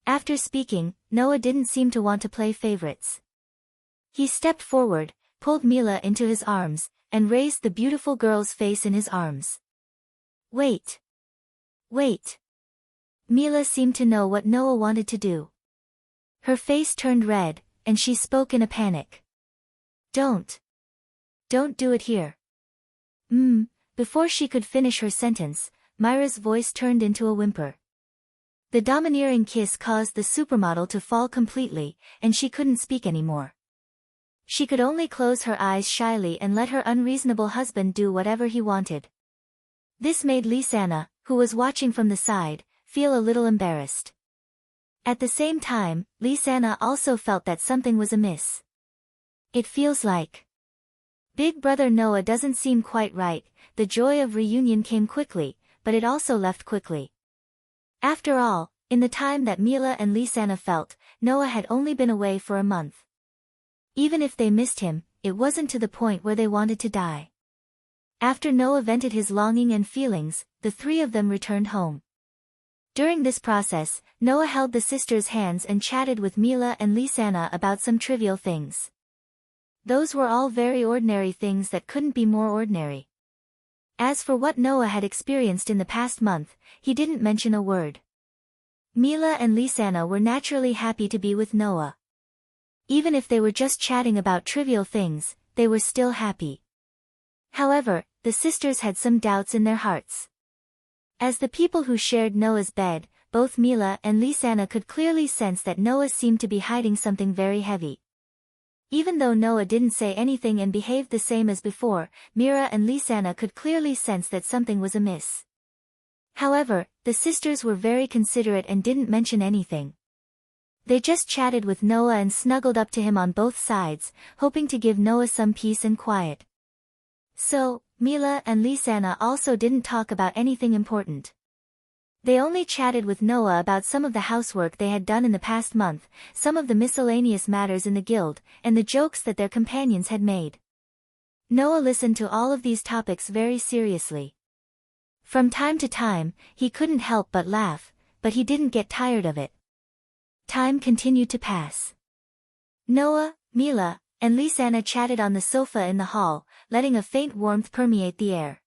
After speaking, Noah didn't seem to want to play favorites. He stepped forward, pulled Mila into his arms, and raised the beautiful girl's face in his arms. "Wait. Wait." Mila seemed to know what Noah wanted to do. Her face turned red, and she spoke in a panic. Don't do it here." Before she could finish her sentence, Myra's voice turned into a whimper. The domineering kiss caused the supermodel to fall completely, and she couldn't speak anymore. She could only close her eyes shyly and let her unreasonable husband do whatever he wanted. This made Lysana, who was watching from the side, feel a little embarrassed. At the same time, Lysana also felt that something was amiss. "It feels like Big brother Noah doesn't seem quite right." The joy of reunion came quickly, but it also left quickly. After all, in the time that Mila and Lysana felt, Noah had only been away for a month. Even if they missed him, it wasn't to the point where they wanted to die. After Noah vented his longing and feelings, the three of them returned home. During this process, Noah held the sisters' hands and chatted with Mila and Lysana about some trivial things. Those were all very ordinary things that couldn't be more ordinary. As for what Noah had experienced in the past month, he didn't mention a word. Mila and Lisanna were naturally happy to be with Noah. Even if they were just chatting about trivial things, they were still happy. However, the sisters had some doubts in their hearts. As the people who shared Noah's bed, both Mila and Lisanna could clearly sense that Noah seemed to be hiding something very heavy. Even though Noah didn't say anything and behaved the same as before, Mira and Lisanna could clearly sense that something was amiss. However, the sisters were very considerate and didn't mention anything. They just chatted with Noah and snuggled up to him on both sides, hoping to give Noah some peace and quiet. So, Mila and Lisanna also didn't talk about anything important. They only chatted with Noah about some of the housework they had done in the past month, some of the miscellaneous matters in the guild, and the jokes that their companions had made. Noah listened to all of these topics very seriously. From time to time, he couldn't help but laugh, but he didn't get tired of it. Time continued to pass. Noah, Mila, and Lisanna chatted on the sofa in the hall, letting a faint warmth permeate the air.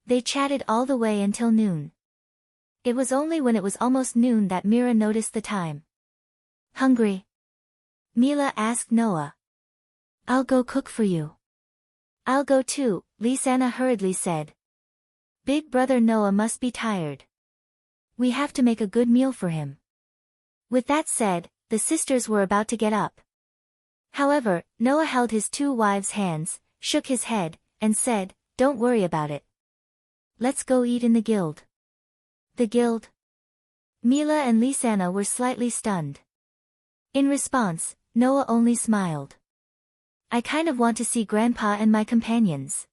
They chatted all the way until noon. It was only when it was almost noon that Mira noticed the time. "Hungry?" Mila asked Noah. "I'll go cook for you." "I'll go too," Lisanna hurriedly said. "Big brother Noah must be tired. We have to make a good meal for him." With that said, the sisters were about to get up. However, Noah held his two wives' hands, shook his head, and said, "Don't worry about it. Let's go eat in the guild." "The guild?" Mila and Lisanna were slightly stunned. In response, Noah only smiled. "I kind of want to see Grandpa and my companions."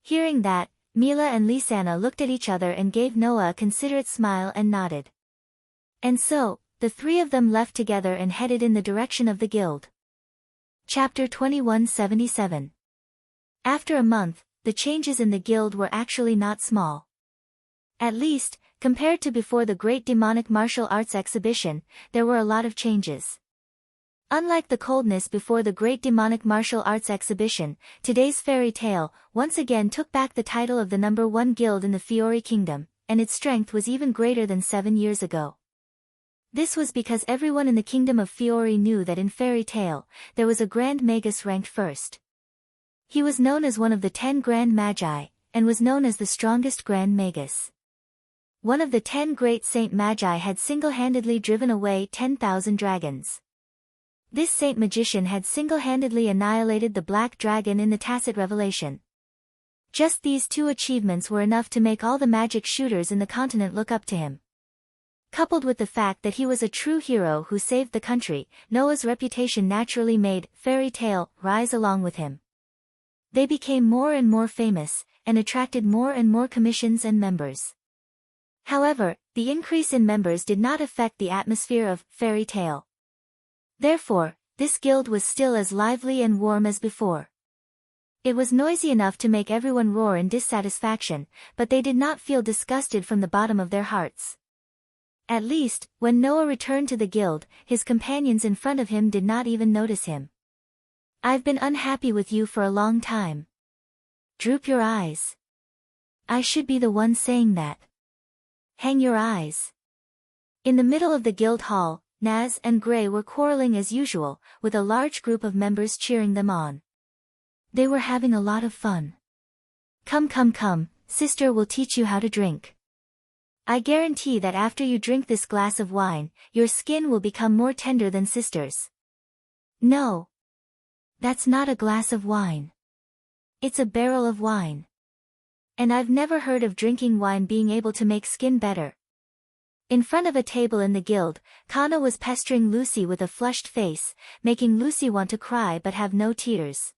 Hearing that, Mila and Lisanna looked at each other and gave Noah a considerate smile and nodded. And so, the three of them left together and headed in the direction of the guild. Chapter 2177. After a month, the changes in the guild were actually not small. At least, compared to before the Great Demonic Martial Arts Exhibition, there were a lot of changes. Unlike the coldness before the Great Demonic Martial Arts Exhibition, today's fairy tale once again took back the title of the #1 guild in the Fiori Kingdom, and its strength was even greater than 7 years ago. This was because everyone in the Kingdom of Fiori knew that in Fairy Tale, there was a Grand Magus ranked first. He was known as one of the 10 Grand Magi, and was known as the strongest Grand Magus. One of the 10 great Saint Magi had single-handedly driven away 10,000 dragons. This Saint Magician had single-handedly annihilated the Black Dragon in the Tacit Revelation. Just these two achievements were enough to make all the magic shooters in the continent look up to him. Coupled with the fact that he was a true hero who saved the country, Noah's reputation naturally made Fairy Tale rise along with him. They became more and more famous, and attracted more and more commissions and members. However, the increase in members did not affect the atmosphere of Fairy Tale. Therefore, this guild was still as lively and warm as before. It was noisy enough to make everyone roar in dissatisfaction, but they did not feel disgusted from the bottom of their hearts. At least, when Noah returned to the guild, his companions in front of him did not even notice him. "I've been unhappy with you for a long time. Droop your eyes." "I should be the one saying that. Hang your eyes." In the middle of the guild hall, Naz and Gray were quarreling as usual, with a large group of members cheering them on. They were having a lot of fun. Come, sister will teach you how to drink. I guarantee that after you drink this glass of wine, your skin will become more tender than sister's." "No. That's not a glass of wine. It's a barrel of wine. And I've never heard of drinking wine being able to make skin better." In front of a table in the guild, Kana was pestering Lucy with a flushed face, making Lucy want to cry but have no tears.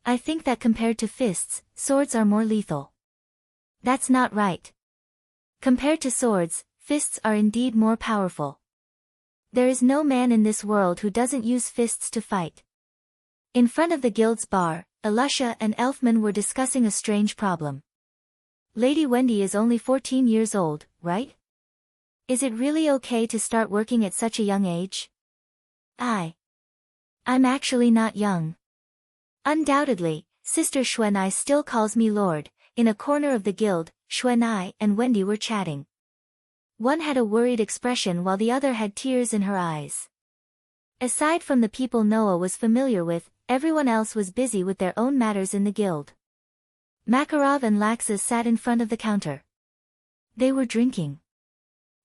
"I think that compared to fists, swords are more lethal." "That's not right. Compared to swords, fists are indeed more powerful. There is no man in this world who doesn't use fists to fight." In front of the guild's bar, Elusha and Elfman were discussing a strange problem. "Lady Wendy is only 14 years old, right? Is it really okay to start working at such a young age?" I'm actually not young." "Undoubtedly, Sister Xuanai still calls me Lord." In a corner of the guild, Xuanai and Wendy were chatting. One had a worried expression while the other had tears in her eyes. Aside from the people Noah was familiar with, everyone else was busy with their own matters in the guild. Makarov and Laxus sat in front of the counter. They were drinking.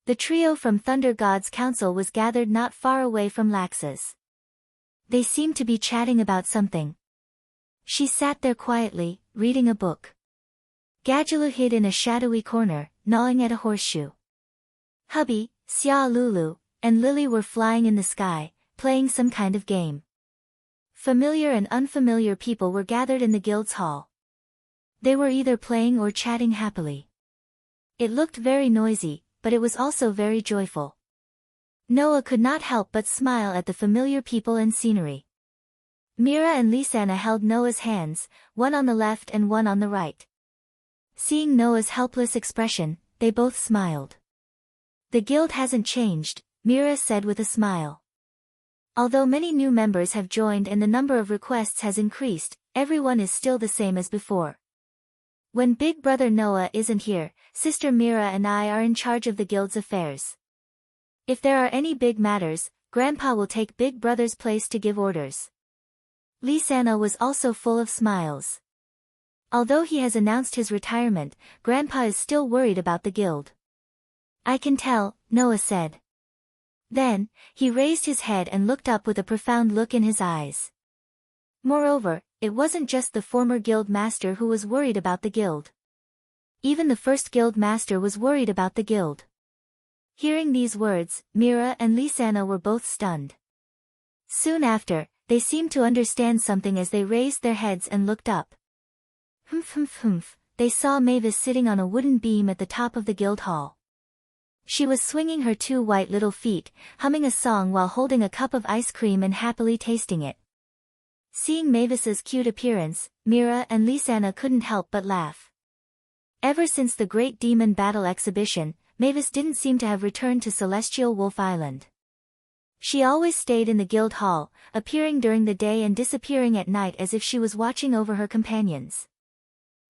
The trio from Thunder God's Council was gathered not far away from Laxus. They seemed to be chatting about something. She sat there quietly, reading a book. Gadjulu hid in a shadowy corner, gnawing at a horseshoe. Hubby, Xia Lulu, and Lily were flying in the sky, playing some kind of game. Familiar and unfamiliar people were gathered in the guild's hall. They were either playing or chatting happily. It looked very noisy, but it was also very joyful. Noah could not help but smile at the familiar people and scenery. Mira and Lisanna held Noah's hands, one on the left and one on the right. Seeing Noah's helpless expression, they both smiled. The guild hasn't changed, Mira said with a smile. Although many new members have joined and the number of requests has increased, everyone is still the same as before. When Big Brother Noah isn't here, Sister Mira and I are in charge of the guild's affairs. If there are any big matters, Grandpa will take Big Brother's place to give orders. Lisanna was also full of smiles. Although he has announced his retirement, Grandpa is still worried about the guild. I can tell, Noah said. Then, he raised his head and looked up with a profound look in his eyes. Moreover, it wasn't just the former guild master who was worried about the guild. Even the first guild master was worried about the guild. Hearing these words, Mira and Lisanna were both stunned. Soon after, they seemed to understand something as they raised their heads and looked up. Humph, they saw Mavis sitting on a wooden beam at the top of the guild hall. She was swinging her two white little feet, humming a song while holding a cup of ice cream and happily tasting it. Seeing Mavis's cute appearance, Mira and Lisanna couldn't help but laugh. Ever since the Great Demon Battle exhibition, Mavis didn't seem to have returned to Celestial Wolf Island. She always stayed in the guild hall, appearing during the day and disappearing at night as if she was watching over her companions.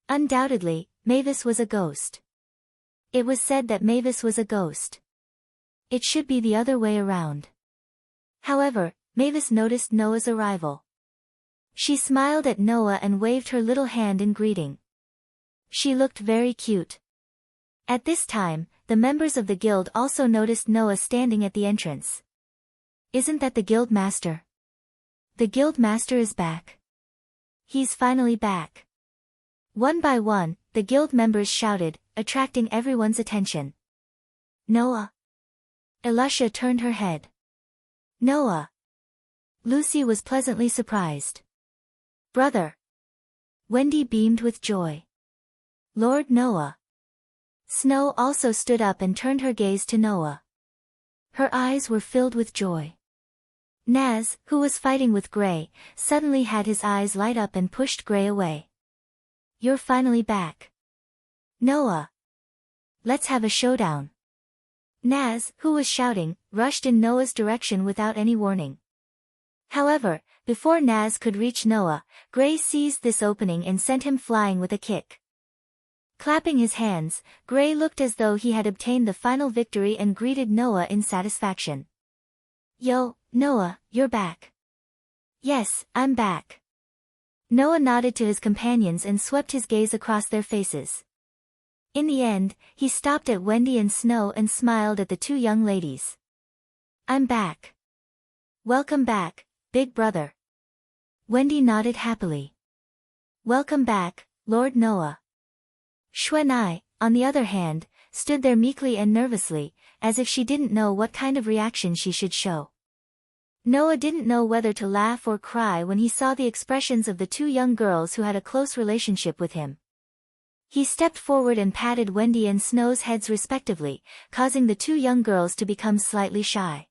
Undoubtedly, Mavis was a ghost. It was said that Mavis was a ghost. It should be the other way around. However, Mavis noticed Noah's arrival. She smiled at Noah and waved her little hand in greeting. She looked very cute. At this time, the members of the guild also noticed Noah standing at the entrance. Isn't that the guild master? The guild master is back. He's finally back. One by one, the guild members shouted, attracting everyone's attention. Noah. Elisha turned her head. Noah. Lucy was pleasantly surprised. Brother. Wendy beamed with joy. Lord Noah. Snow also stood up and turned her gaze to Noah. Her eyes were filled with joy. Naz, who was fighting with Gray, suddenly had his eyes light up and pushed Gray away. You're finally back. Noah. Let's have a showdown. Naz, who was shouting, rushed in Noah's direction without any warning. However, before Naz could reach Noah, Gray seized this opening and sent him flying with a kick. Clapping his hands, Gray looked as though he had obtained the final victory and greeted Noah in satisfaction. Yo, Noah, you're back. Yes, I'm back. Noah nodded to his companions and swept his gaze across their faces. In the end, he stopped at Wendy and Snow and smiled at the two young ladies. I'm back. Welcome back, Big Brother. Wendy nodded happily. Welcome back, Lord Noah. Xuanai, on the other hand, stood there meekly and nervously, as if she didn't know what kind of reaction she should show. Noah didn't know whether to laugh or cry when he saw the expressions of the two young girls who had a close relationship with him. He stepped forward and patted Wendy and Snow's heads respectively, causing the two young girls to become slightly shy.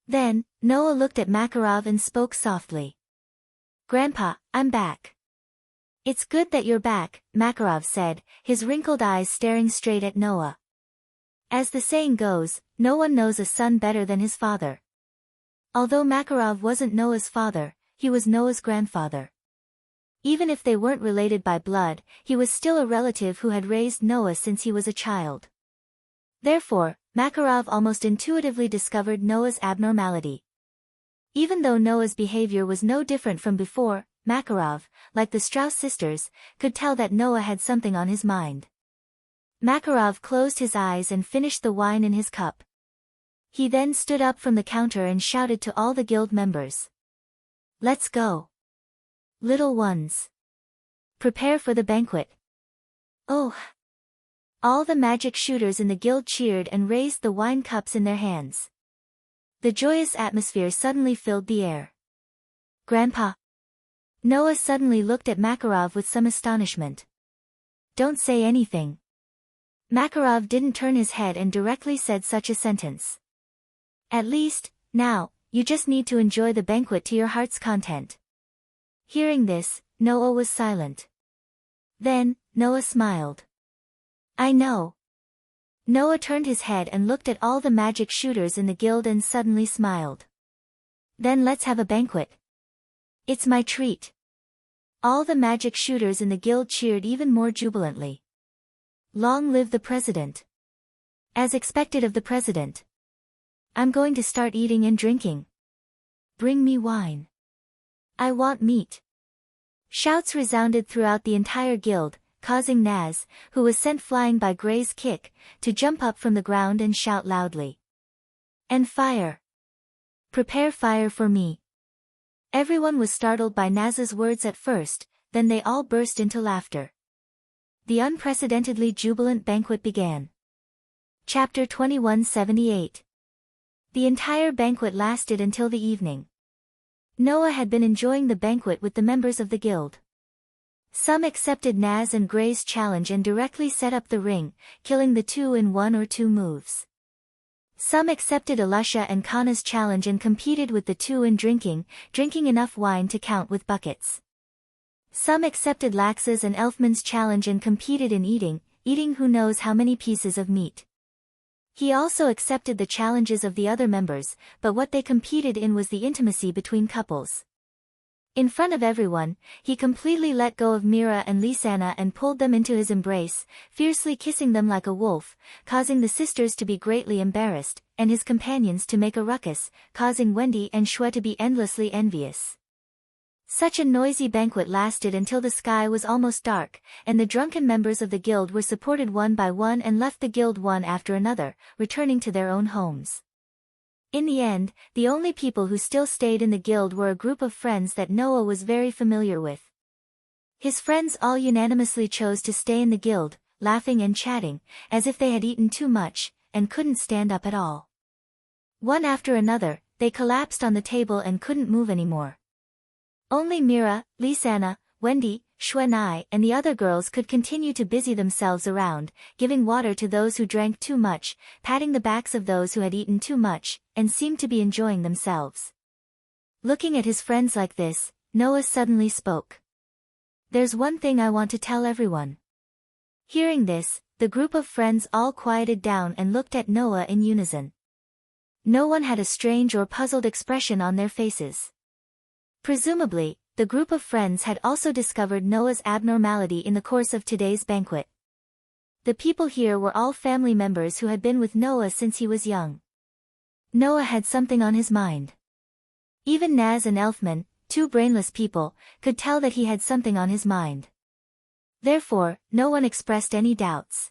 Then, Noah looked at Makarov and spoke softly. Grandpa, I'm back. It's good that you're back, Makarov said, his wrinkled eyes staring straight at Noah. As the saying goes, no one knows a son better than his father. Although Makarov wasn't Noah's father, he was Noah's grandfather. Even if they weren't related by blood, he was still a relative who had raised Noah since he was a child. Therefore, Makarov almost intuitively discovered Noah's abnormality. Even though Noah's behavior was no different from before, Makarov, like the Strauss sisters, could tell that Noah had something on his mind. Makarov closed his eyes and finished the wine in his cup. He then stood up from the counter and shouted to all the guild members. "Let's go. Little ones. Prepare for the banquet." Oh! All the magic shooters in the guild cheered and raised the wine cups in their hands. The joyous atmosphere suddenly filled the air. "Grandpa." Noah suddenly looked at Makarov with some astonishment. "Don't say anything." Makarov didn't turn his head and directly said such a sentence. "At least, now, you just need to enjoy the banquet to your heart's content." Hearing this, Noah was silent. Then, Noah smiled. "I know." Noah turned his head and looked at all the magic shooters in the guild and suddenly smiled. "Then let's have a banquet. It's my treat." All the magic shooters in the guild cheered even more jubilantly. "Long live the president." As expected of the president. "I'm going to start eating and drinking. Bring me wine. I want meat." Shouts resounded throughout the entire guild, causing Naz, who was sent flying by Gray's kick, to jump up from the ground and shout loudly. "And fire! Prepare fire for me." Everyone was startled by Naz's words at first, then they all burst into laughter. The unprecedentedly jubilant banquet began. Chapter 2178. The entire banquet lasted until the evening. Noah had been enjoying the banquet with the members of the guild. Some accepted Naz and Gray's challenge and directly set up the ring, killing the two in 1 or 2 moves. Some accepted Alusha and Kana's challenge and competed with the two in drinking enough wine to count with buckets. Some accepted Laxa's and Elfman's challenge and competed in eating who knows how many pieces of meat. He also accepted the challenges of the other members, but what they competed in was the intimacy between couples. In front of everyone, he completely let go of Mira and Lisanna and pulled them into his embrace, fiercely kissing them like a wolf, causing the sisters to be greatly embarrassed, and his companions to make a ruckus, causing Wendy and Shue to be endlessly envious. Such a noisy banquet lasted until the sky was almost dark, and the drunken members of the guild were supported one by one and left the guild one after another, returning to their own homes. In the end, the only people who still stayed in the guild were a group of friends that Noah was very familiar with. His friends all unanimously chose to stay in the guild, laughing and chatting, as if they had eaten too much, and couldn't stand up at all. One after another, they collapsed on the table and couldn't move anymore. Only Mira, Lisanna, Wendy, Shue and the other girls could continue to busy themselves around, giving water to those who drank too much, patting the backs of those who had eaten too much, and seemed to be enjoying themselves. Looking at his friends like this, Noah suddenly spoke. "There's one thing I want to tell everyone." Hearing this, the group of friends all quieted down and looked at Noah in unison. No one had a strange or puzzled expression on their faces. Presumably, the group of friends had also discovered Noah's abnormality in the course of today's banquet. The people here were all family members who had been with Noah since he was young. Noah had something on his mind. Even Naz and Elfman, two brainless people, could tell that he had something on his mind. Therefore, no one expressed any doubts.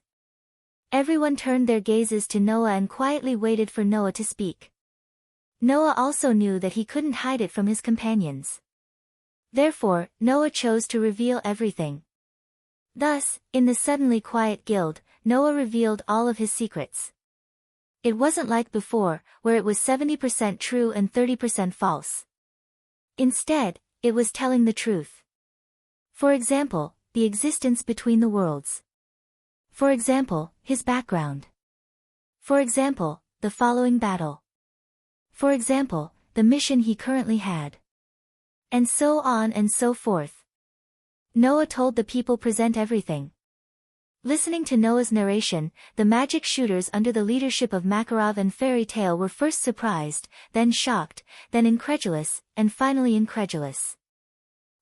Everyone turned their gazes to Noah and quietly waited for Noah to speak. Noah also knew that he couldn't hide it from his companions. Therefore, Noah chose to reveal everything. Thus, in the suddenly quiet guild, Noah revealed all of his secrets. It wasn't like before, where it was 70% true and 30% false. Instead, it was telling the truth. For example, the existence between the worlds. For example, his background. For example, the following battle. For example, the mission he currently had. And so on and so forth. Noah told the people present everything. Listening to Noah's narration, the magic shooters under the leadership of Makarov and Fairy Tale were first surprised, then shocked, then incredulous, and finally incredulous.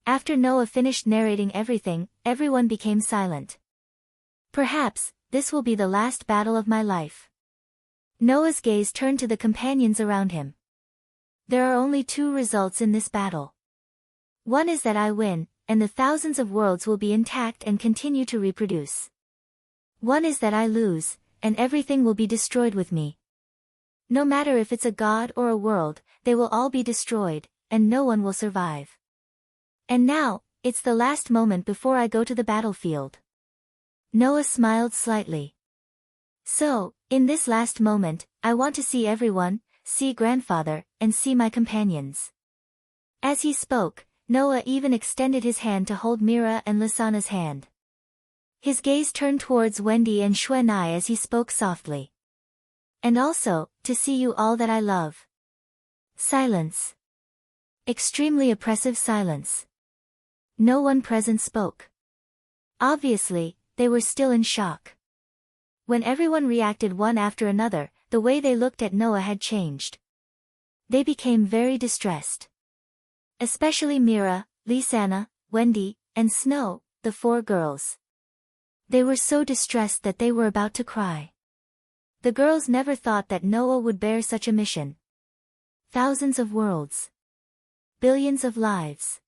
After Noah finished narrating everything, everyone became silent. "Perhaps, this will be the last battle of my life." Noah's gaze turned to the companions around him. There are only two results in this battle. One is that I win, and the thousands of worlds will be intact and continue to reproduce. One is that I lose, and everything will be destroyed with me. No matter if it's a god or a world, they will all be destroyed, and no one will survive. And now, it's the last moment before I go to the battlefield. Noah smiled slightly. So, in this last moment, I want to see everyone, see grandfather, and see my companions. As he spoke, Noah even extended his hand to hold Mira and Lasana's hand. His gaze turned towards Wendy and Xuanai as he spoke softly. And also, to see you all that I love. Silence. Extremely oppressive silence. No one present spoke. Obviously, they were still in shock. When everyone reacted one after another, the way they looked at Noah had changed. They became very distressed. Especially Mira, Lisana, Wendy, and Snow, the four girls. They were so distressed that they were about to cry. The girls never thought that Noah would bear such a mission. Thousands of worlds. Billions of lives.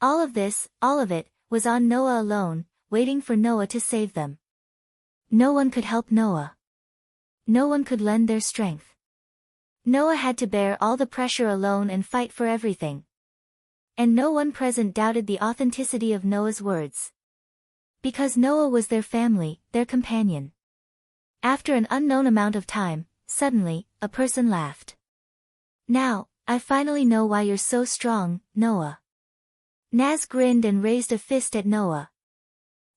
All of it, was on Noah alone, waiting for Noah to save them. No one could help Noah. No one could lend their strength. Noah had to bear all the pressure alone and fight for everything. And no one present doubted the authenticity of Noah's words. Because Noah was their family, their companion. After an unknown amount of time, suddenly, a person laughed. Now, I finally know why you're so strong, Noah. Naz grinned and raised a fist at Noah.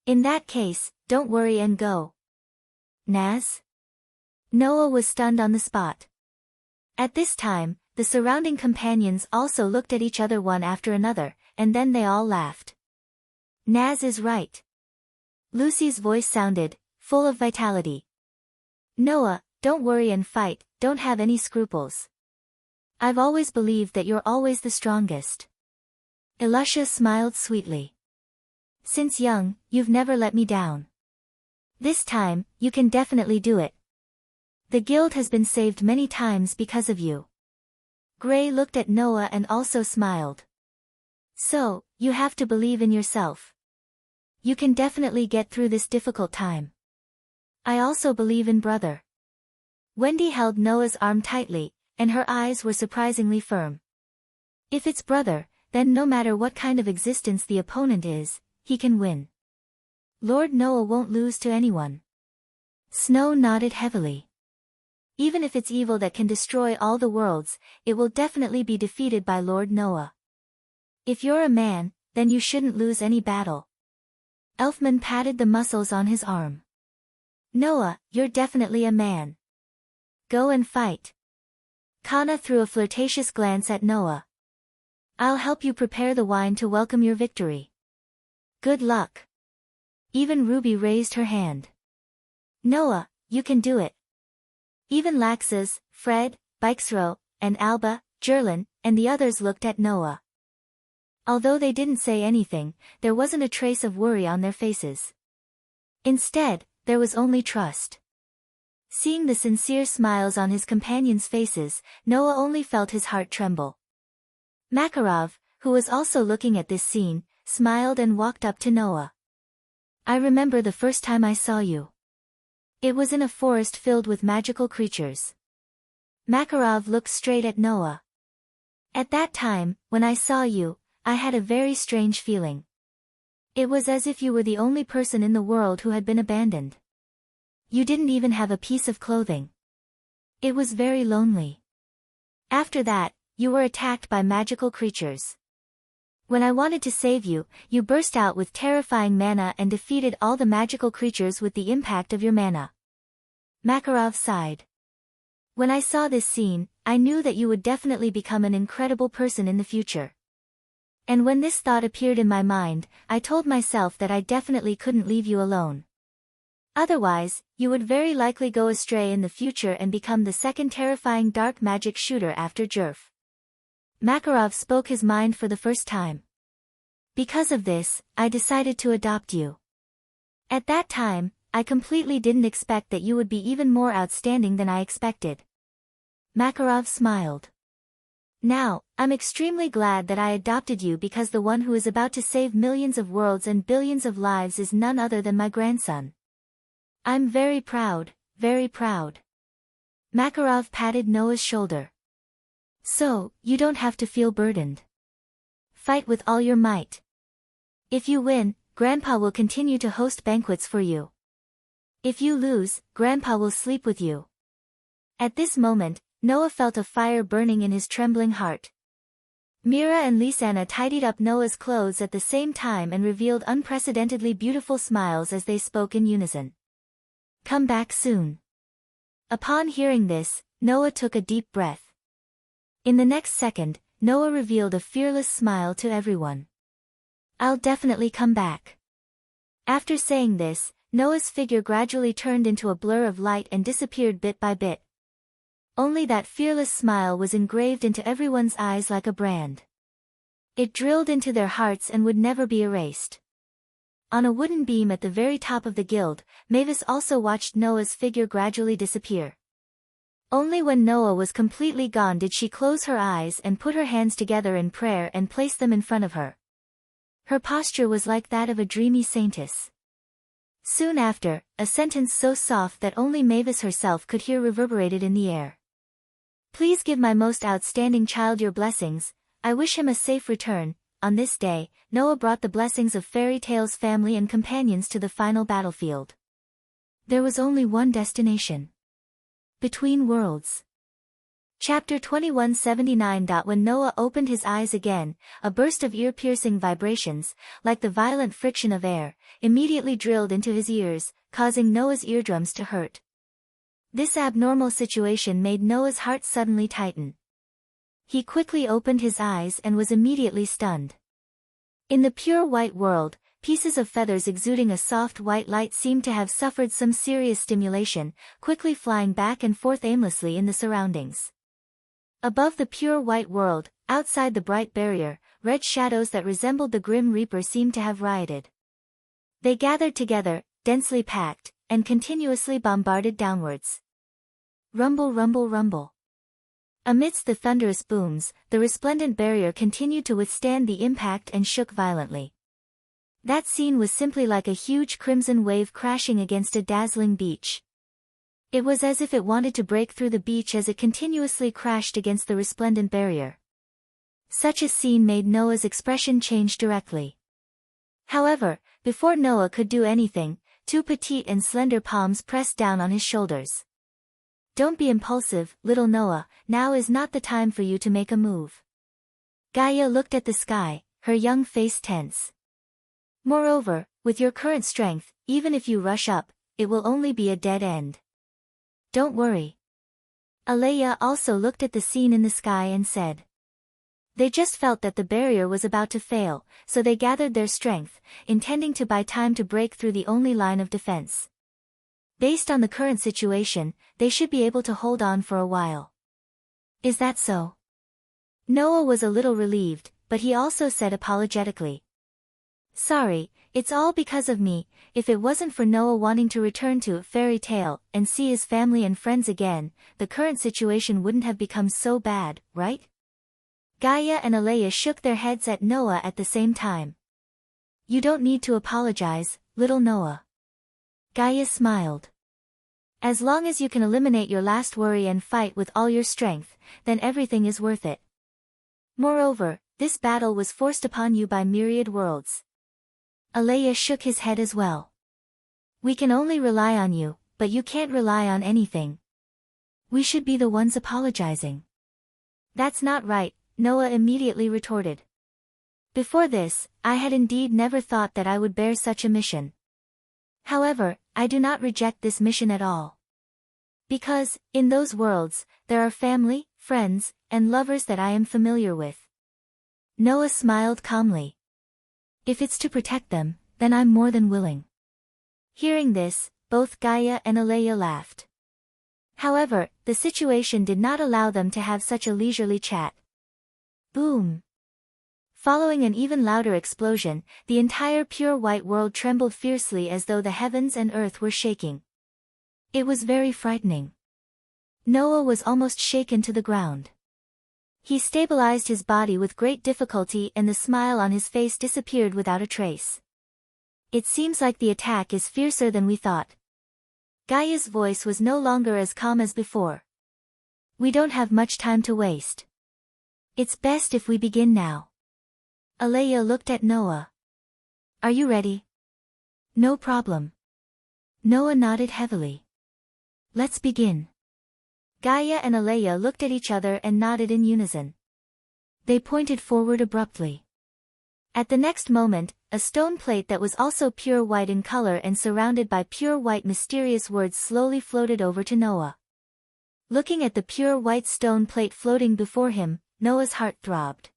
In that case, don't worry and go. Naz? Noah was stunned on the spot. At this time, the surrounding companions also looked at each other one after another, and then they all laughed. Naz is right. Lucy's voice sounded, full of vitality. Noah, don't worry and fight, don't have any scruples. I've always believed that you're always the strongest. Elisha smiled sweetly. Since young, you've never let me down. This time, you can definitely do it. The guild has been saved many times because of you. Gray looked at Noah and also smiled. So, you have to believe in yourself. You can definitely get through this difficult time. I also believe in brother. Wendy held Noah's arm tightly, and her eyes were surprisingly firm. If it's brother, then no matter what kind of existence the opponent is, he can win. Lord Noah won't lose to anyone. Snow nodded heavily. Even if it's evil that can destroy all the worlds, it will definitely be defeated by Lord Noah. If you're a man, then you shouldn't lose any battle. Elfman patted the muscles on his arm. Noah, you're definitely a man. Go and fight. Kana threw a flirtatious glance at Noah. I'll help you prepare the wine to welcome your victory. Good luck. Even Ruby raised her hand. Noah, you can do it. Even Laxus, Fred, Bikesro, and Alba, Jerlin, and the others looked at Noah. Although they didn't say anything, there wasn't a trace of worry on their faces. Instead, there was only trust. Seeing the sincere smiles on his companions' faces, Noah only felt his heart tremble. Makarov, who was also looking at this scene, smiled and walked up to Noah. I remember the first time I saw you. It was in a forest filled with magical creatures. Makarov looked straight at Noah. At that time, when I saw you, I had a very strange feeling. It was as if you were the only person in the world who had been abandoned. You didn't even have a piece of clothing. It was very lonely. After that, you were attacked by magical creatures. When I wanted to save you, you burst out with terrifying mana and defeated all the magical creatures with the impact of your mana. Makarov sighed. When I saw this scene, I knew that you would definitely become an incredible person in the future. And when this thought appeared in my mind, I told myself that I definitely couldn't leave you alone. Otherwise, you would very likely go astray in the future and become the second terrifying dark magic shooter after Jerf. Makarov spoke his mind for the first time. Because of this, I decided to adopt you. At that time, I completely didn't expect that you would be even more outstanding than I expected. Makarov smiled. Now, I'm extremely glad that I adopted you because the one who is about to save millions of worlds and billions of lives is none other than my grandson. I'm very proud, very proud. Makarov patted Noah's shoulder. So, you don't have to feel burdened. Fight with all your might. If you win, Grandpa will continue to host banquets for you. If you lose, Grandpa will sleep with you. At this moment, Noah felt a fire burning in his trembling heart. Mira and Lisanna tidied up Noah's clothes at the same time and revealed unprecedentedly beautiful smiles as they spoke in unison. Come back soon. Upon hearing this, Noah took a deep breath. In the next second, Noah revealed a fearless smile to everyone. I'll definitely come back. After saying this, Noah's figure gradually turned into a blur of light and disappeared bit by bit. Only that fearless smile was engraved into everyone's eyes like a brand. It drilled into their hearts and would never be erased. On a wooden beam at the very top of the guild, Mavis also watched Noah's figure gradually disappear. Only when Noah was completely gone did she close her eyes and put her hands together in prayer and place them in front of her. Her posture was like that of a dreamy saintess. Soon after, a sentence so soft that only Mavis herself could hear reverberated in the air. Please give my most outstanding child your blessings, I wish him a safe return. On this day, Noah brought the blessings of Fairy Tale's family and companions to the final battlefield. There was only one destination. Between worlds. Chapter 2179. When Noah opened his eyes again, a burst of ear-piercing vibrations, like the violent friction of air, immediately drilled into his ears, causing Noah's eardrums to hurt. This abnormal situation made Noah's heart suddenly tighten. He quickly opened his eyes and was immediately stunned. In the pure white world, pieces of feathers exuding a soft white light seemed to have suffered some serious stimulation, quickly flying back and forth aimlessly in the surroundings. Above the pure white world, outside the bright barrier, red shadows that resembled the Grim Reaper seemed to have rioted. They gathered together, densely packed, and continuously bombarded downwards. Rumble, rumble, rumble. Amidst the thunderous booms, the resplendent barrier continued to withstand the impact and shook violently. That scene was simply like a huge crimson wave crashing against a dazzling beach. It was as if it wanted to break through the beach as it continuously crashed against the resplendent barrier. Such a scene made Noah's expression change directly. However, before Noah could do anything, two petite and slender palms pressed down on his shoulders. Don't be impulsive, little Noah, now is not the time for you to make a move. Gaia looked at the sky, her young face tense. Moreover, with your current strength, even if you rush up, it will only be a dead end. Don't worry. Alea also looked at the scene in the sky and said. They just felt that the barrier was about to fail, so they gathered their strength, intending to buy time to break through the only line of defense. Based on the current situation, they should be able to hold on for a while. Is that so? Noah was a little relieved, but he also said apologetically. Sorry, it's all because of me. If it wasn't for Noah wanting to return to Fairy Tale and see his family and friends again, the current situation wouldn't have become so bad, right? Gaia and Alea shook their heads at Noah at the same time. You don't need to apologize, little Noah. Gaia smiled. As long as you can eliminate your last worry and fight with all your strength, then everything is worth it. Moreover, this battle was forced upon you by myriad worlds. Alea shook his head as well. We can only rely on you, but you can't rely on anything. We should be the ones apologizing. That's not right, Noah immediately retorted. Before this, I had indeed never thought that I would bear such a mission. However, I do not reject this mission at all. Because, in those worlds, there are family, friends, and lovers that I am familiar with. Noah smiled calmly. If it's to protect them, then I'm more than willing. Hearing this, both Gaia and Alea laughed. However, the situation did not allow them to have such a leisurely chat. Boom! Following an even louder explosion, the entire pure white world trembled fiercely as though the heavens and earth were shaking. It was very frightening. Noah was almost shaken to the ground. He stabilized his body with great difficulty and the smile on his face disappeared without a trace. It seems like the attack is fiercer than we thought. Gaia's voice was no longer as calm as before. We don't have much time to waste. It's best if we begin now. Alea looked at Noah. Are you ready? No problem. Noah nodded heavily. Let's begin. Gaia and Alea looked at each other and nodded in unison. They pointed forward abruptly. At the next moment, a stone plate that was also pure white in color and surrounded by pure white mysterious words slowly floated over to Noah. Looking at the pure white stone plate floating before him, Noah's heart throbbed.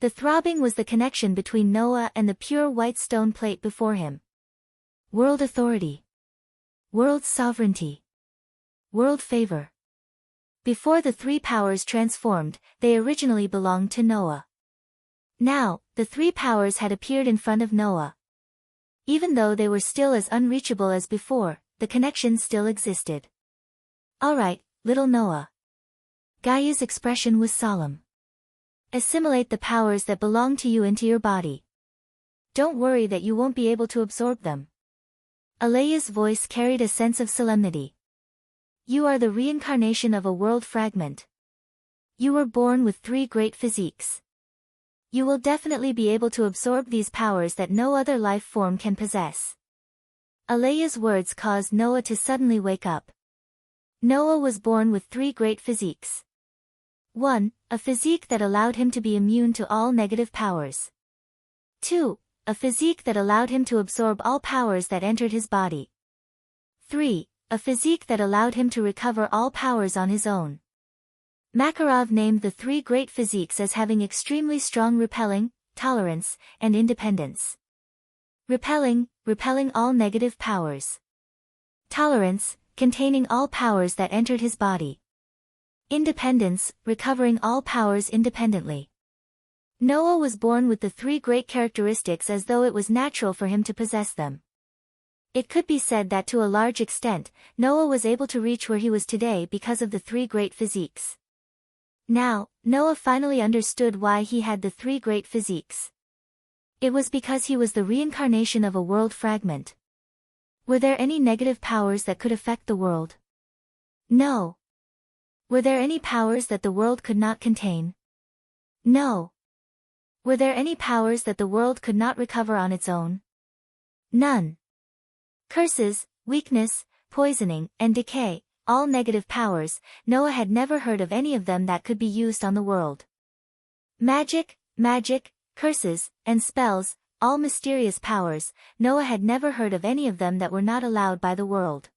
The throbbing was the connection between Noah and the pure white stone plate before him. World authority. World sovereignty. World favor. Before the three powers transformed, they originally belonged to Noah. Now, the three powers had appeared in front of Noah. Even though they were still as unreachable as before, the connection still existed. All right, little Noah. Gaia's expression was solemn. Assimilate the powers that belong to you into your body. Don't worry that you won't be able to absorb them. Alea's voice carried a sense of solemnity. You are the reincarnation of a world fragment. You were born with three great physiques. You will definitely be able to absorb these powers that no other life form can possess. Alea's words caused Noah to suddenly wake up. Noah was born with three great physiques. 1. A physique that allowed him to be immune to all negative powers. 2. A physique that allowed him to absorb all powers that entered his body. 3. A physique that allowed him to recover all powers on his own. Makarov named the three great physiques as having extremely strong repelling, tolerance, and independence. Repelling all negative powers. Tolerance, containing all powers that entered his body. Independence, recovering all powers independently. Noah was born with the three great characteristics as though it was natural for him to possess them. It could be said that to a large extent, Noah was able to reach where he was today because of the three great physiques. Now, Noah finally understood why he had the three great physiques. It was because he was the reincarnation of a world fragment. Were there any negative powers that could affect the world? No. Were there any powers that the world could not contain? No. Were there any powers that the world could not recover on its own? None. Curses, weakness, poisoning, and decay, all negative powers, Noah had never heard of any of them that could be used on the world. Magic, curses, and spells, all mysterious powers, Noah had never heard of any of them that were not allowed by the world.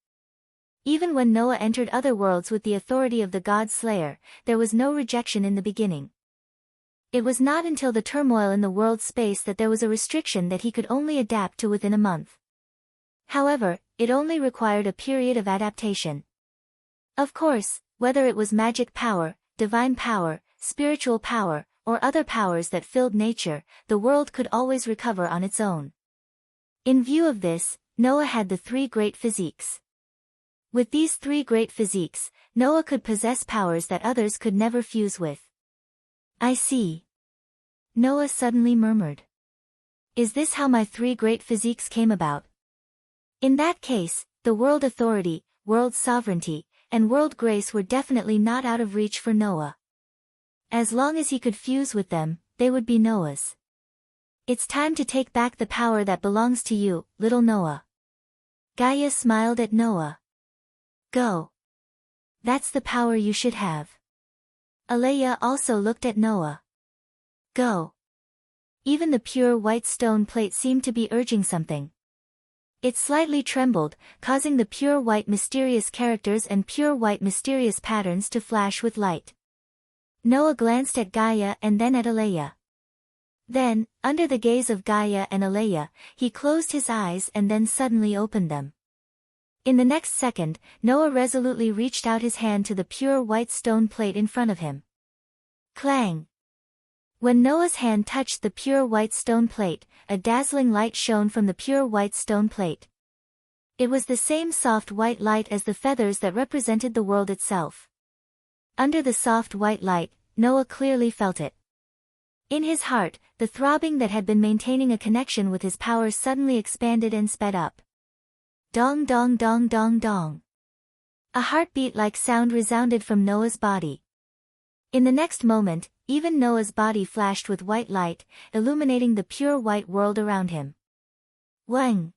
Even when Noah entered other worlds with the authority of the God Slayer, there was no rejection in the beginning. It was not until the turmoil in the world space that there was a restriction that he could only adapt to within a month. However, it only required a period of adaptation. Of course, whether it was magic power, divine power, spiritual power, or other powers that filled nature, the world could always recover on its own. In view of this, Noah had the three great physiques. With these three great physiques, Noah could possess powers that others could never fuse with. I see. Noah suddenly murmured. Is this how my three great physiques came about? In that case, the world authority, world sovereignty, and world grace were definitely not out of reach for Noah. As long as he could fuse with them, they would be Noah's. It's time to take back the power that belongs to you, little Noah. Gaia smiled at Noah. Go. That's the power you should have. Alea also looked at Noah. Go. Even the pure white stone plate seemed to be urging something. It slightly trembled, causing the pure white mysterious characters and pure white mysterious patterns to flash with light. Noah glanced at Gaia and then at Alea. Then, under the gaze of Gaia and Alea, he closed his eyes and then suddenly opened them. In the next second, Noah resolutely reached out his hand to the pure white stone plate in front of him. Clang! When Noah's hand touched the pure white stone plate, a dazzling light shone from the pure white stone plate. It was the same soft white light as the feathers that represented the world itself. Under the soft white light, Noah clearly felt it. In his heart, the throbbing that had been maintaining a connection with his powers suddenly expanded and sped up. Dong dong dong dong dong. A heartbeat-like sound resounded from Noah's body. In the next moment, even Noah's body flashed with white light, illuminating the pure white world around him. Wang!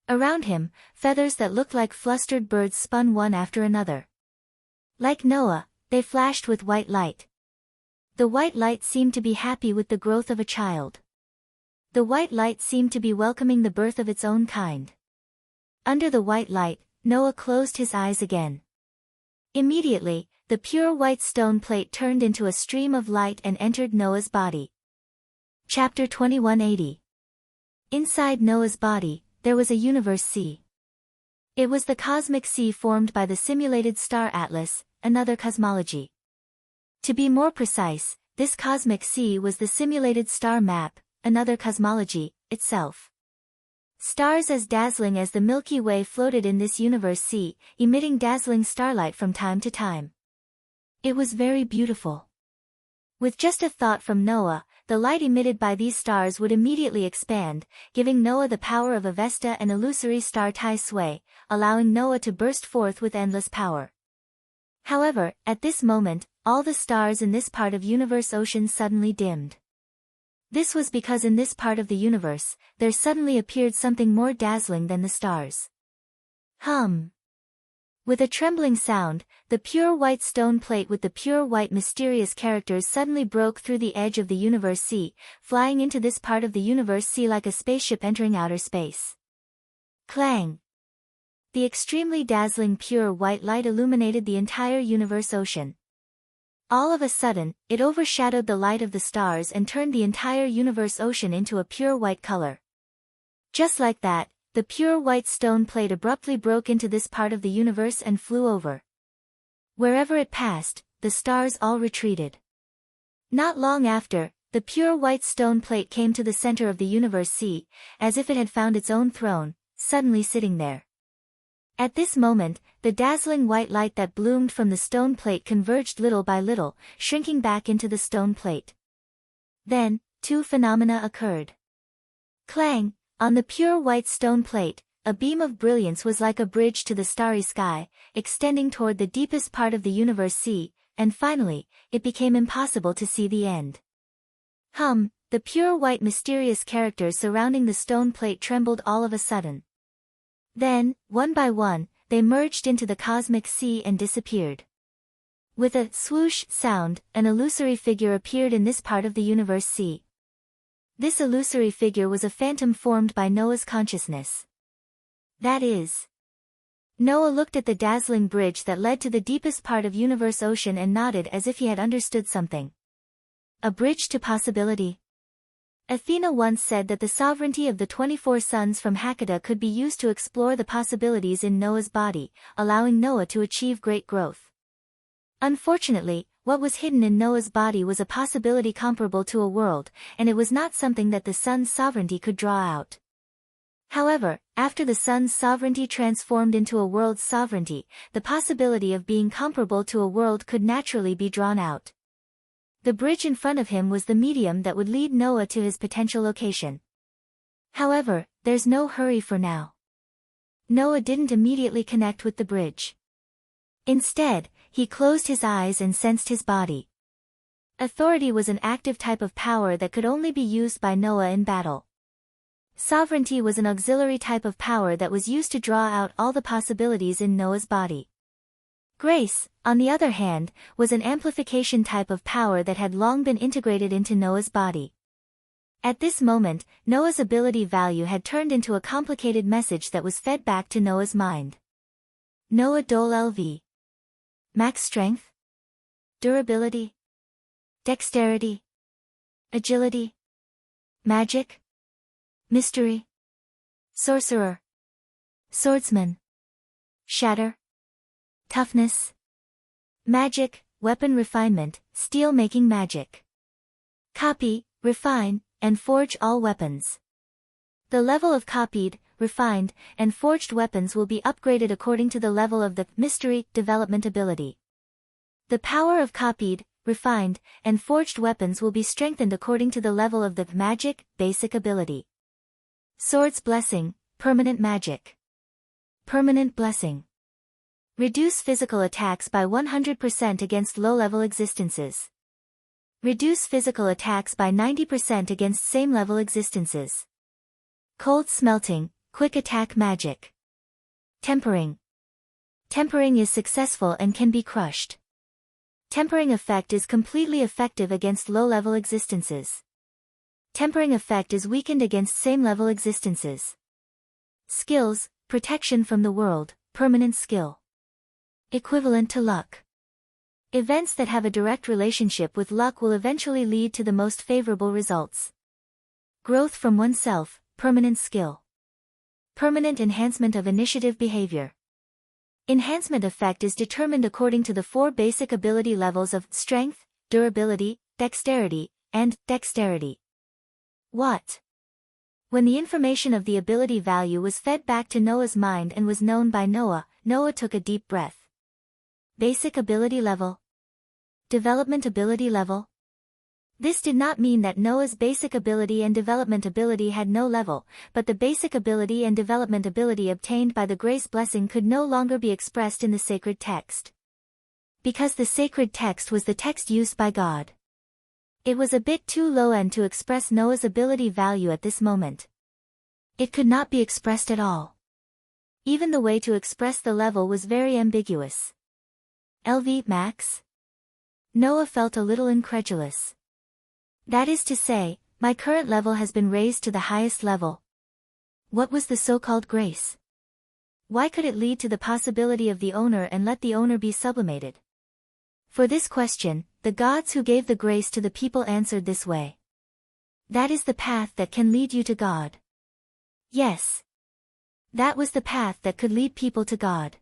Around him, feathers that looked like flustered birds spun one after another. Like Noah, they flashed with white light. The white light seemed to be happy with the growth of a child. The white light seemed to be welcoming the birth of its own kind. Under the white light, Noah closed his eyes again. Immediately, the pure white stone plate turned into a stream of light and entered Noah's body. Chapter 2180. Inside Noah's body, there was a universe sea. It was the cosmic sea formed by the simulated star atlas, another cosmology. To be more precise, this cosmic sea was the simulated star map, another cosmology, itself. Stars as dazzling as the Milky Way floated in this universe sea, emitting dazzling starlight from time to time. It was very beautiful. With just a thought from Noah, the light emitted by these stars would immediately expand, giving Noah the power of Avesta and illusory star Tai Sui, allowing Noah to burst forth with endless power. However, at this moment, all the stars in this part of universe ocean suddenly dimmed. This was because in this part of the universe, there suddenly appeared something more dazzling than the stars. Hum. With a trembling sound, the pure white stone plate with the pure white mysterious characters suddenly broke through the edge of the universe sea, flying into this part of the universe sea like a spaceship entering outer space. Clang! The extremely dazzling pure white light illuminated the entire universe ocean. All of a sudden, it overshadowed the light of the stars and turned the entire universe ocean into a pure white color. Just like that, the pure white stone plate abruptly broke into this part of the universe and flew over. Wherever it passed, the stars all retreated. Not long after, the pure white stone plate came to the center of the universe sea, as if it had found its own throne, suddenly sitting there. At this moment, the dazzling white light that bloomed from the stone plate converged little by little, shrinking back into the stone plate. Then, two phenomena occurred. Clang! On the pure white stone plate, a beam of brilliance was like a bridge to the starry sky, extending toward the deepest part of the universe sea, and finally, it became impossible to see the end. Hum! The pure white mysterious characters surrounding the stone plate trembled all of a sudden. Then, one by one, they merged into the cosmic sea and disappeared. With a swoosh sound, an illusory figure appeared in this part of the universe sea. This illusory figure was a phantom formed by Noah's consciousness. That is. Noah looked at the dazzling bridge that led to the deepest part of universe ocean and nodded as if he had understood something. A bridge to possibility. Athena once said that the sovereignty of the 24 suns from Hecate could be used to explore the possibilities in Noah's body, allowing Noah to achieve great growth. Unfortunately, what was hidden in Noah's body was a possibility comparable to a world, and it was not something that the sun's sovereignty could draw out. However, after the sun's sovereignty transformed into a world's sovereignty, the possibility of being comparable to a world could naturally be drawn out. The bridge in front of him was the medium that would lead Noah to his potential location. However, there's no hurry for now. Noah didn't immediately connect with the bridge. Instead, he closed his eyes and sensed his body. Authority was an active type of power that could only be used by Noah in battle. Sovereignty was an auxiliary type of power that was used to draw out all the possibilities in Noah's body. Grace, on the other hand, was an amplification type of power that had long been integrated into Noah's body. At this moment, Noah's ability value had turned into a complicated message that was fed back to Noah's mind. Noah Dole LV. Max strength? Durability? Dexterity? Agility? Magic? Mystery? Sorcerer? Swordsman? Shatter? Toughness? Magic, weapon refinement, steel-making magic. Copy, refine, and forge all weapons. The level of copied, refined, and forged weapons will be upgraded according to the level of the mystery development ability. The power of copied, refined, and forged weapons will be strengthened according to the level of the magic basic ability. Sword's Blessing, permanent magic. Permanent blessing. Reduce physical attacks by 100% against low-level existences. Reduce physical attacks by 90% against same-level existences. Cold Smelting, quick attack magic. Tempering. Tempering is successful and can be crushed. Tempering effect is completely effective against low-level existences. Tempering effect is weakened against same-level existences. Skills, protection from the world, permanent skill. Equivalent to luck. Events that have a direct relationship with luck will eventually lead to the most favorable results. Growth from oneself, permanent skill. Permanent enhancement of initiative behavior. Enhancement effect is determined according to the 4 basic ability levels of strength, durability, dexterity, and dexterity. What? When the information of the ability value was fed back to Noah's mind and was known by Noah, Noah took a deep breath. Basic ability level. Development ability level. This did not mean that Noah's basic ability and development ability had no level, but the basic ability and development ability obtained by the grace blessing could no longer be expressed in the sacred text. Because the sacred text was the text used by God. It was a bit too low-end to express Noah's ability value at this moment. It could not be expressed at all. Even the way to express the level was very ambiguous. LV max? Noah felt a little incredulous. That is to say, my current level has been raised to the highest level. What was the so-called grace? Why could it lead to the possibility of the owner and let the owner be sublimated? For this question, the gods who gave the grace to the people answered this way. That is the path that can lead you to God. Yes. That was the path that could lead people to God.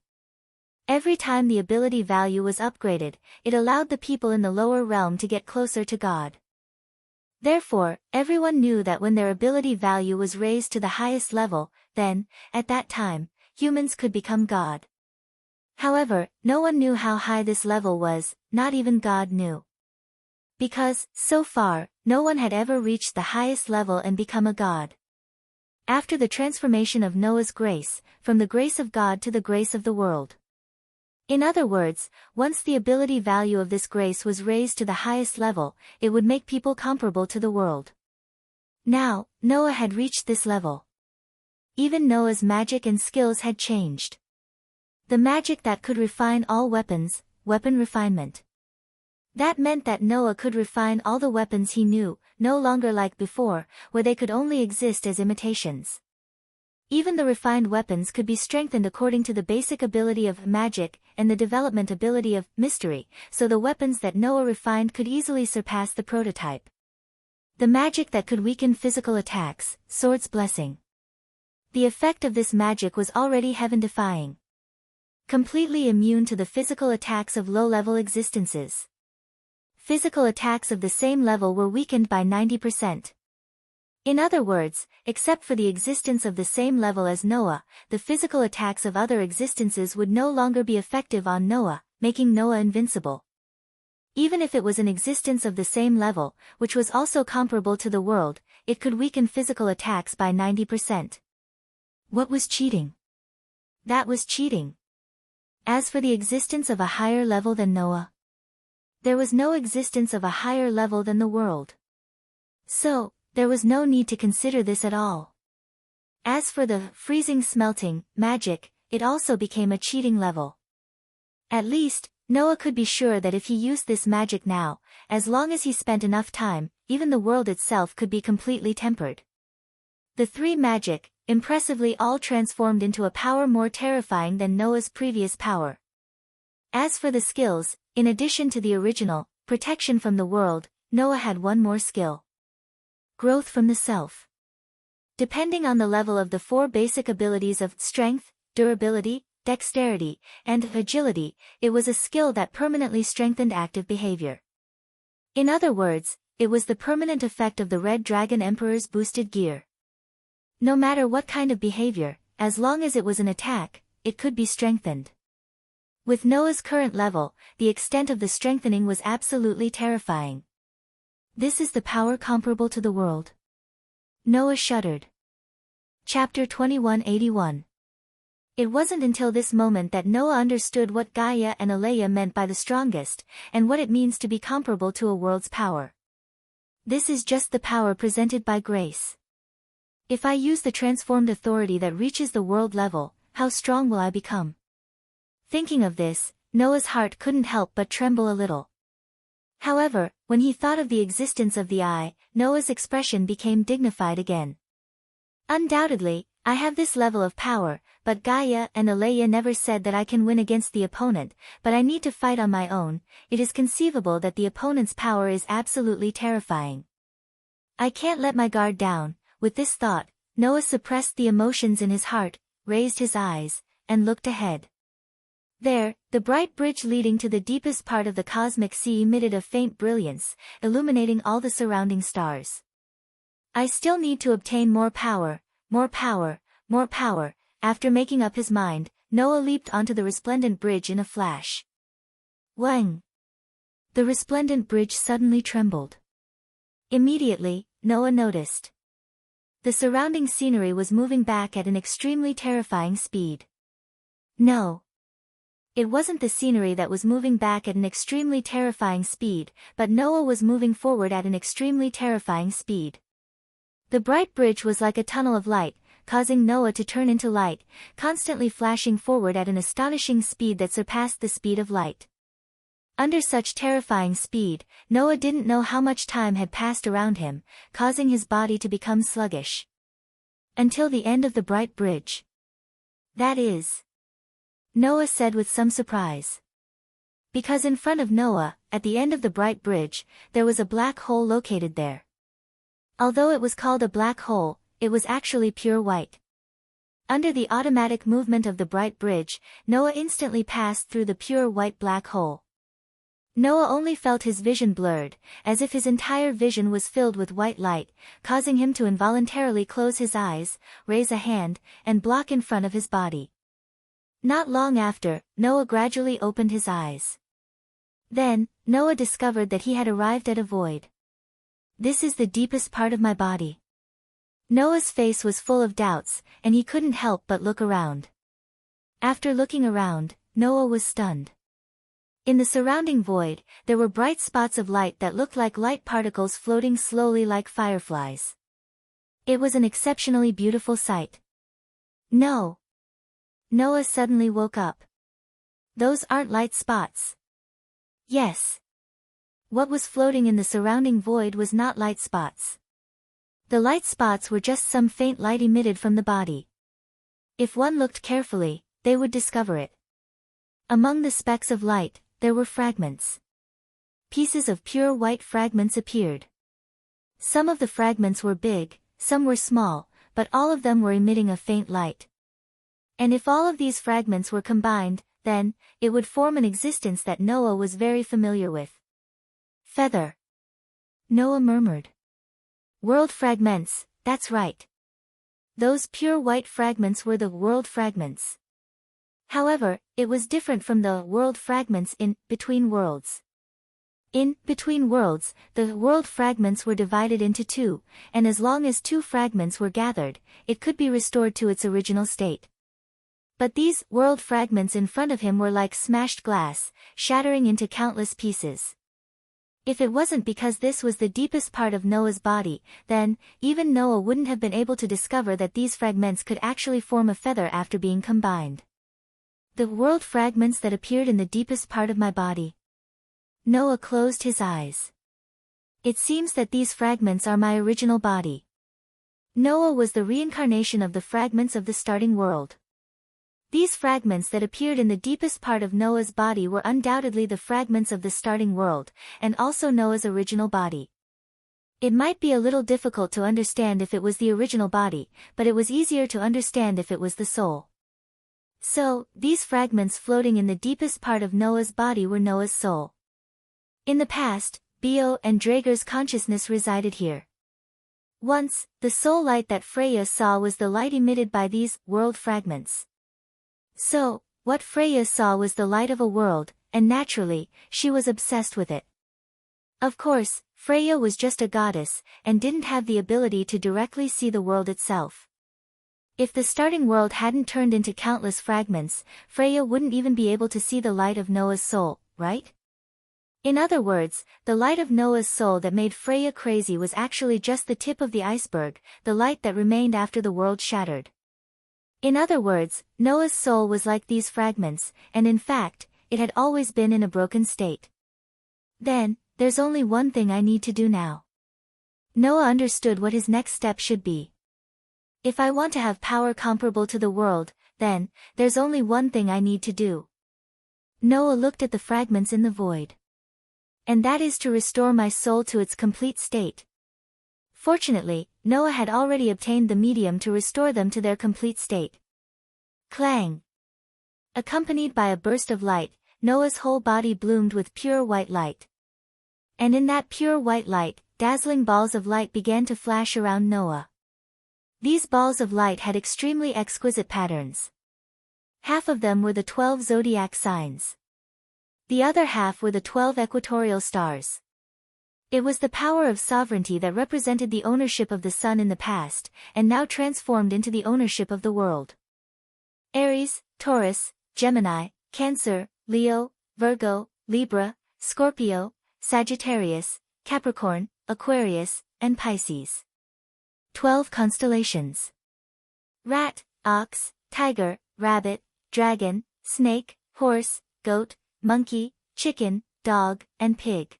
Every time the ability value was upgraded, it allowed the people in the lower realm to get closer to God. Therefore, everyone knew that when their ability value was raised to the highest level, then, at that time, humans could become God. However, no one knew how high this level was, not even God knew. Because, so far, no one had ever reached the highest level and become a God. After the transformation of Noah's grace, from the grace of God to the grace of the world. In other words, once the ability value of this grace was raised to the highest level, it would make people comparable to the world. Now, Noah had reached this level. Even Noah's magic and skills had changed. The magic that could refine all weapons, weapon refinement. That meant that Noah could refine all the weapons he knew, no longer like before, where they could only exist as imitations. Even the refined weapons could be strengthened according to the basic ability of magic and the development ability of mystery, so the weapons that Noah refined could easily surpass the prototype. The magic that could weaken physical attacks, Sword's Blessing. The effect of this magic was already heaven-defying. Completely immune to the physical attacks of low-level existences. Physical attacks of the same level were weakened by 90%. In other words, except for the existence of the same level as Noah, the physical attacks of other existences would no longer be effective on Noah, making Noah invincible. Even if it was an existence of the same level, which was also comparable to the world, it could weaken physical attacks by 90%. What was cheating? That was cheating. As for the existence of a higher level than Noah, there was no existence of a higher level than the world. So, there was no need to consider this at all. As for the freezing smelting magic, it also became a cheating level. At least, Noah could be sure that if he used this magic now, as long as he spent enough time, even the world itself could be completely tempered. The 3 magic, impressively all transformed into a power more terrifying than Noah's previous power. As for the skills, in addition to the original, protection from the world, Noah had one more skill. Growth from the self. Depending on the level of the 4 basic abilities of strength, durability, dexterity, and agility, it was a skill that permanently strengthened active behavior. In other words, it was the permanent effect of the Red Dragon Emperor's boosted gear. No matter what kind of behavior, as long as it was an attack, it could be strengthened. With Noah's current level, the extent of the strengthening was absolutely terrifying. This is the power comparable to the world. Noah shuddered. Chapter 2181. It wasn't until this moment that Noah understood what Gaia and Alea meant by the strongest, and what it means to be comparable to a world's power. This is just the power presented by grace. If I use the transformed authority that reaches the world level, how strong will I become? Thinking of this, Noah's heart couldn't help but tremble a little. However, when he thought of the existence of the eye, Noah's expression became dignified again. Undoubtedly, I have this level of power, but Gaia and Alea never said that I can win against the opponent, but I need to fight on my own. It is conceivable that the opponent's power is absolutely terrifying. I can't let my guard down. With this thought, Noah suppressed the emotions in his heart, raised his eyes, and looked ahead. There, the bright bridge leading to the deepest part of the cosmic sea emitted a faint brilliance, illuminating all the surrounding stars. I still need to obtain more power, more power, more power. After making up his mind, Noah leaped onto the resplendent bridge in a flash. Whang! The resplendent bridge suddenly trembled. Immediately, Noah noticed. The surrounding scenery was moving back at an extremely terrifying speed. No. It wasn't the scenery that was moving back at an extremely terrifying speed, but Noah was moving forward at an extremely terrifying speed. The bright bridge was like a tunnel of light, causing Noah to turn into light, constantly flashing forward at an astonishing speed that surpassed the speed of light. Under such terrifying speed, Noah didn't know how much time had passed around him, causing his body to become sluggish. Until the end of the bright bridge. That is, Noah said with some surprise. Because in front of Noah, at the end of the bright bridge, there was a black hole located there. Although it was called a black hole, it was actually pure white. Under the automatic movement of the bright bridge, Noah instantly passed through the pure white black hole. Noah only felt his vision blurred, as if his entire vision was filled with white light, causing him to involuntarily close his eyes, raise a hand, and block in front of his body. Not long after, Noah gradually opened his eyes. Then, Noah discovered that he had arrived at a void. This is the deepest part of my body. Noah's face was full of doubts, and he couldn't help but look around. After looking around, Noah was stunned. In the surrounding void, there were bright spots of light that looked like light particles floating slowly like fireflies. It was an exceptionally beautiful sight. No! Noah suddenly woke up. Those aren't light spots. Yes. What was floating in the surrounding void was not light spots. The light spots were just some faint light emitted from the body. If one looked carefully, they would discover it. Among the specks of light, there were fragments. Pieces of pure white fragments appeared. Some of the fragments were big, some were small, but all of them were emitting a faint light. And if all of these fragments were combined, then, it would form an existence that Noah was very familiar with. Feather. Noah murmured. World fragments, that's right. Those pure white fragments were the world fragments. However, it was different from the world fragments in Between Worlds. In Between Worlds, the world fragments were divided into two, and as long as two fragments were gathered, it could be restored to its original state. But these world fragments in front of him were like smashed glass, shattering into countless pieces. If it wasn't because this was the deepest part of Noah's body, then, even Noah wouldn't have been able to discover that these fragments could actually form a feather after being combined. The world fragments that appeared in the deepest part of my body. Noah closed his eyes. It seems that these fragments are my original body. Noah was the reincarnation of the fragments of the starting world. These fragments that appeared in the deepest part of Noah's body were undoubtedly the fragments of the starting world, and also Noah's original body. It might be a little difficult to understand if it was the original body, but it was easier to understand if it was the soul. So, these fragments floating in the deepest part of Noah's body were Noah's soul. In the past, Bio and Draeger's consciousness resided here. Once, the sole light that Freya saw was the light emitted by these world fragments. So, what Freya saw was the light of a world, and naturally, she was obsessed with it. Of course, Freya was just a goddess, and didn't have the ability to directly see the world itself. If the starting world hadn't turned into countless fragments, Freya wouldn't even be able to see the light of Noah's soul, right? In other words, the light of Noah's soul that made Freya crazy was actually just the tip of the iceberg, the light that remained after the world shattered. In other words, Noah's soul was like these fragments, and in fact, it had always been in a broken state. Then, there's only one thing I need to do now. Noah understood what his next step should be. If I want to have power comparable to the world, then, there's only one thing I need to do. Noah looked at the fragments in the void. And that is to restore my soul to its complete state. Fortunately, Noah had already obtained the medium to restore them to their complete state. Clang! Accompanied by a burst of light, Noah's whole body bloomed with pure white light. And in that pure white light, dazzling balls of light began to flash around Noah. These balls of light had extremely exquisite patterns. Half of them were the 12 zodiac signs. The other half were the 12 equatorial stars. It was the power of sovereignty that represented the ownership of the sun in the past, and now transformed into the ownership of the world. Aries, Taurus, Gemini, Cancer, Leo, Virgo, Libra, Scorpio, Sagittarius, Capricorn, Aquarius, and Pisces. 12 constellations. Rat, ox, tiger, rabbit, dragon, snake, horse, goat, monkey, chicken, dog, and pig.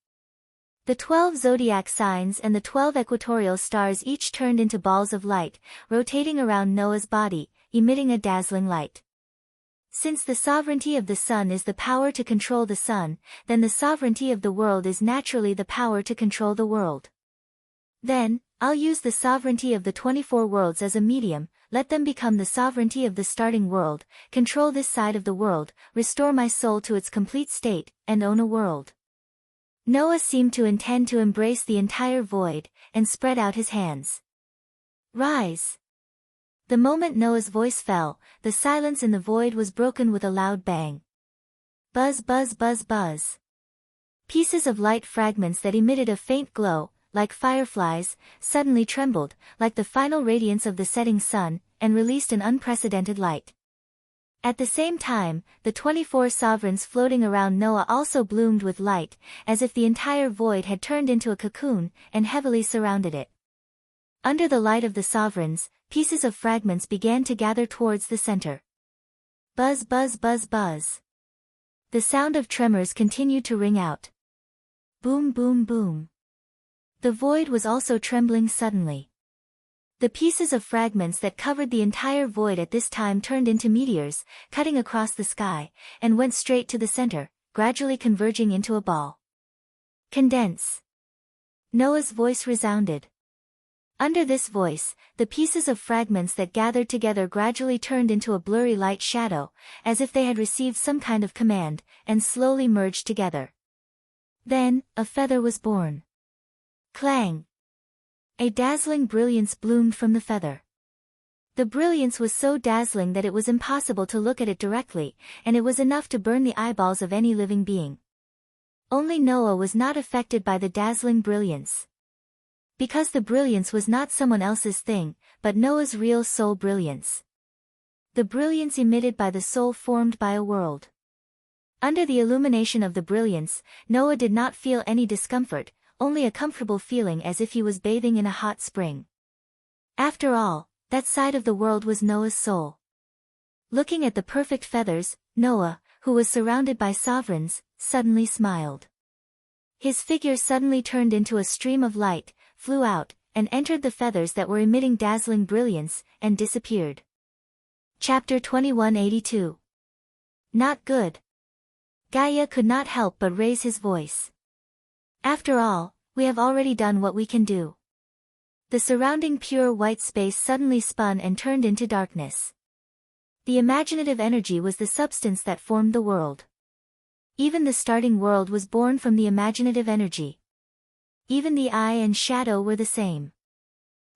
The 12 zodiac signs and the 12 equatorial stars each turned into balls of light, rotating around Noah's body, emitting a dazzling light. Since the sovereignty of the sun is the power to control the sun, then the sovereignty of the world is naturally the power to control the world. Then, I'll use the sovereignty of the 24 worlds as a medium, let them become the sovereignty of the starting world, control this side of the world, restore my soul to its complete state, and own a world. Noah seemed to intend to embrace the entire void, and spread out his hands. Rise! The moment Noah's voice fell, the silence in the void was broken with a loud bang. Buzz buzz buzz buzz. Pieces of light fragments that emitted a faint glow, like fireflies, suddenly trembled, like the final radiance of the setting sun, and released an unprecedented light. At the same time, the 24 sovereigns floating around Noah also bloomed with light, as if the entire void had turned into a cocoon, and heavily surrounded it. Under the light of the sovereigns, pieces of fragments began to gather towards the center. Buzz buzz buzz buzz. The sound of tremors continued to ring out. Boom boom boom. The void was also trembling suddenly. The pieces of fragments that covered the entire void at this time turned into meteors, cutting across the sky, and went straight to the center, gradually converging into a ball. Condense. Noah's voice resounded. Under this voice, the pieces of fragments that gathered together gradually turned into a blurry light shadow, as if they had received some kind of command, and slowly merged together. Then, a feather was born. Clang! A dazzling brilliance bloomed from the feather. The brilliance was so dazzling that it was impossible to look at it directly, and it was enough to burn the eyeballs of any living being. Only Noah was not affected by the dazzling brilliance. Because the brilliance was not someone else's thing, but Noah's real soul brilliance. The brilliance emitted by the soul formed by a world. Under the illumination of the brilliance, Noah did not feel any discomfort, only a comfortable feeling as if he was bathing in a hot spring. After all, that side of the world was Noah's soul. Looking at the perfect feathers, Noah, who was surrounded by sovereigns, suddenly smiled. His figure suddenly turned into a stream of light, flew out, and entered the feathers that were emitting dazzling brilliance, and disappeared. Chapter 2182. Not good. Gaia could not help but raise his voice. After all, we have already done what we can do. The surrounding pure white space suddenly spun and turned into darkness. The imaginative energy was the substance that formed the world. Even the starting world was born from the imaginative energy. even the eye and shadow were the same.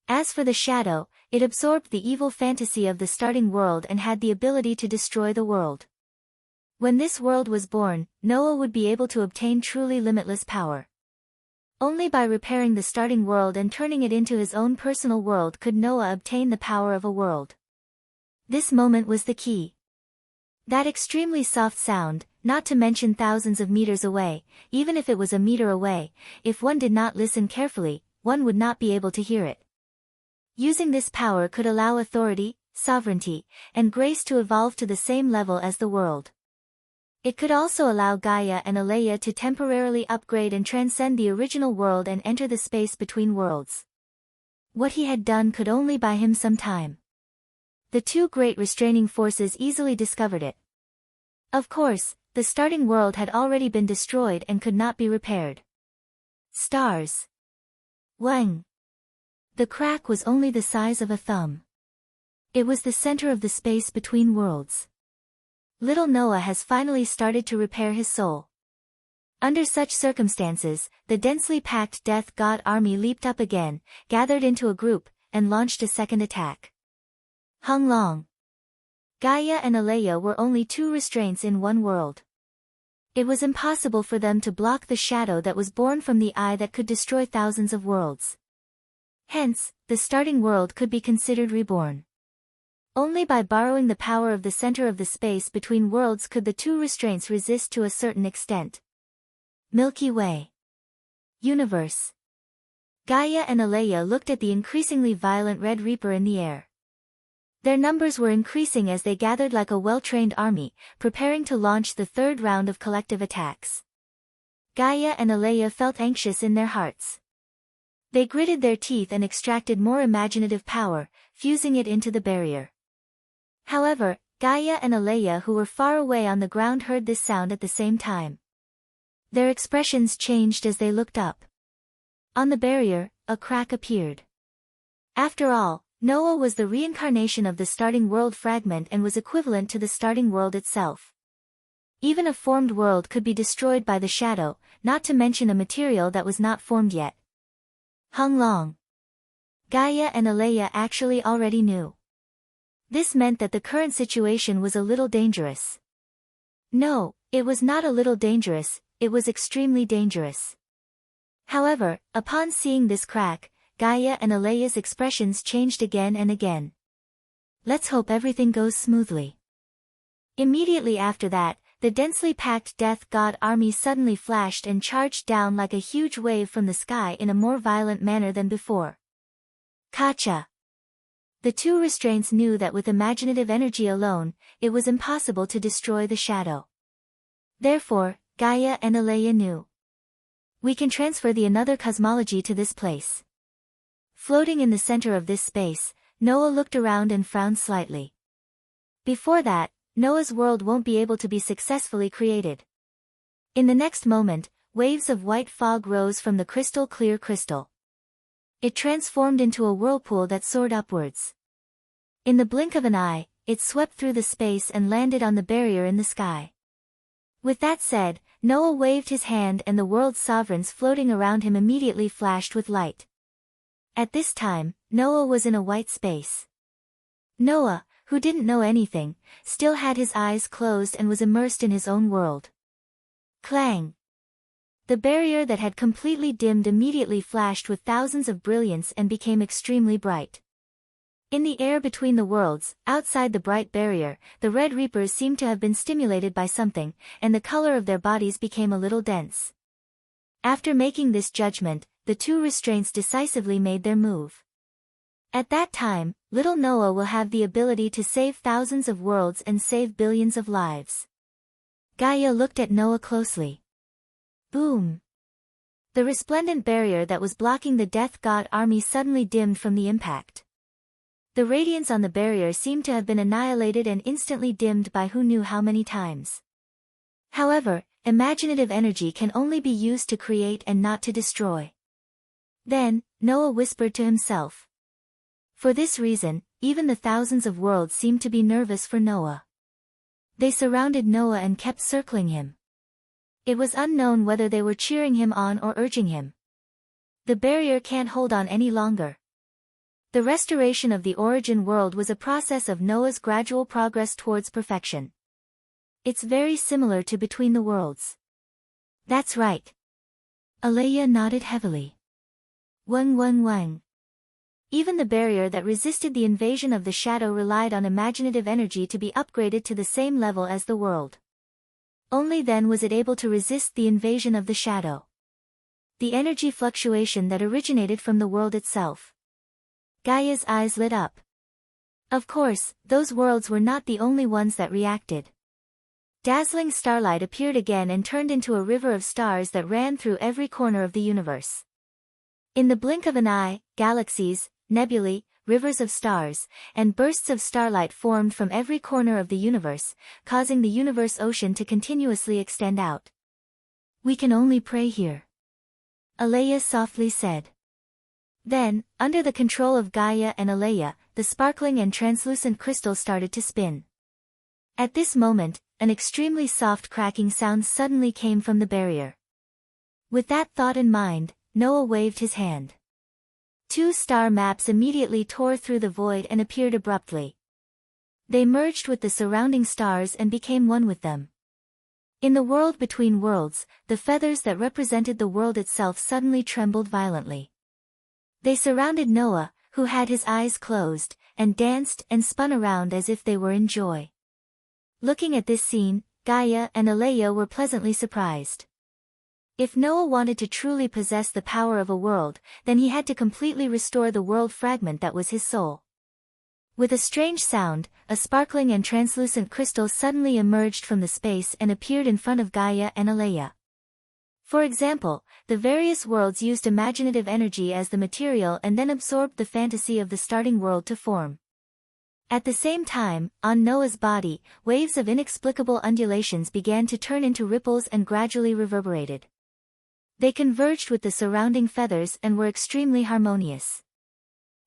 As for the shadow, it absorbed the evil fantasy of the starting world and had the ability to destroy the world. When this world was born, Noah would be able to obtain truly limitless power. Only by repairing the starting world and turning it into his own personal world could Noah obtain the power of a world. This moment was the key. That extremely soft sound, not to mention thousands of meters away, even if it was a meter away, if one did not listen carefully, one would not be able to hear it. Using this power could allow authority, sovereignty, and grace to evolve to the same level as the world. It could also allow Gaia and Alea to temporarily upgrade and transcend the original world and enter the space between worlds. What he had done could only buy him some time. The two great restraining forces easily discovered it. Of course, the starting world had already been destroyed and could not be repaired. Stars. Wang. The crack was only the size of a thumb. It was the center of the space between worlds. Little Noah has finally started to repair his soul. Under such circumstances, the densely packed death god army leaped up again, gathered into a group, and launched a second attack. Hung Long. Gaia and Alea were only two restraints in one world. It was impossible for them to block the shadow that was born from the eye that could destroy thousands of worlds. Hence, the starting world could be considered reborn. Only by borrowing the power of the center of the space between worlds could the two restraints resist to a certain extent. Milky Way. Universe. Gaia and Alea looked at the increasingly violent Red Reaper in the air. Their numbers were increasing as they gathered like a well-trained army, preparing to launch the third round of collective attacks. Gaia and Alea felt anxious in their hearts. They gritted their teeth and extracted more imaginative power, fusing it into the barrier. However, Gaia and Alea who were far away on the ground heard this sound at the same time. Their expressions changed as they looked up. On the barrier, a crack appeared. After all, Noah was the reincarnation of the starting world fragment and was equivalent to the starting world itself. Even a formed world could be destroyed by the shadow, not to mention a material that was not formed yet. Hung Long. Gaia and Alea actually already knew. This meant that the current situation was a little dangerous. No, it was not a little dangerous, it was extremely dangerous. However, upon seeing this crack, Gaia and Alea's expressions changed again and again. Let's hope everything goes smoothly. Immediately after that, the densely packed death god army suddenly flashed and charged down like a huge wave from the sky in a more violent manner than before. Kacha. The two restraints knew that with imaginative energy alone, it was impossible to destroy the shadow. Therefore, Gaia and Alea knew. We can transfer the another cosmology to this place. Floating in the center of this space, Noah looked around and frowned slightly. Before that, Noah's world won't be able to be successfully created. In the next moment, waves of white fog rose from the crystal-clear crystal. It transformed into a whirlpool that soared upwards. In the blink of an eye, it swept through the space and landed on the barrier in the sky. With that said, Noah waved his hand and the world's sovereigns floating around him immediately flashed with light. At this time, Noah was in a white space. Noah, who didn't know anything, still had his eyes closed and was immersed in his own world. Clang! The barrier that had completely dimmed immediately flashed with thousands of brilliance and became extremely bright. In the air between the worlds, outside the bright barrier, the Red Reapers seemed to have been stimulated by something, and the color of their bodies became a little dense. After making this judgment, the two restraints decisively made their move. At that time, little Noah will have the ability to save thousands of worlds and save billions of lives. Gaia looked at Noah closely. Boom! The resplendent barrier that was blocking the death god army suddenly dimmed from the impact. The radiance on the barrier seemed to have been annihilated and instantly dimmed by who knew how many times. However, imaginative energy can only be used to create and not to destroy. Then, Noah whispered to himself. For this reason, even the thousands of worlds seemed to be nervous for Noah. They surrounded Noah and kept circling him. It was unknown whether they were cheering him on or urging him. The barrier can't hold on any longer. The restoration of the origin world was a process of Noah's gradual progress towards perfection. It's very similar to Between the Worlds. That's right. Alea nodded heavily. Wang. Even the barrier that resisted the invasion of the shadow relied on imaginative energy to be upgraded to the same level as the world. Only then was it able to resist the invasion of the shadow. The energy fluctuation that originated from the world itself. Gaia's eyes lit up. Of course, those worlds were not the only ones that reacted. Dazzling starlight appeared again and turned into a river of stars that ran through every corner of the universe. In the blink of an eye, galaxies, nebulae, rivers of stars, and bursts of starlight formed from every corner of the universe, causing the universe ocean to continuously extend out. We can only pray here. Alea softly said. Then, under the control of Gaia and Alea, the sparkling and translucent crystal started to spin. At this moment, an extremely soft cracking sound suddenly came from the barrier. With that thought in mind, Noah waved his hand. 2 star maps immediately tore through the void and appeared abruptly. They merged with the surrounding stars and became one with them. In the world between worlds, the feathers that represented the world itself suddenly trembled violently. They surrounded Noah, who had his eyes closed, and danced and spun around as if they were in joy. Looking at this scene, Gaia and Alea were pleasantly surprised. If Noah wanted to truly possess the power of a world, then he had to completely restore the world fragment that was his soul. With a strange sound, a sparkling and translucent crystal suddenly emerged from the space and appeared in front of Gaia and Alea. For example, the various worlds used imaginative energy as the material and then absorbed the fantasy of the starting world to form. At the same time, on Noah's body, waves of inexplicable undulations began to turn into ripples and gradually reverberated. They converged with the surrounding feathers and were extremely harmonious.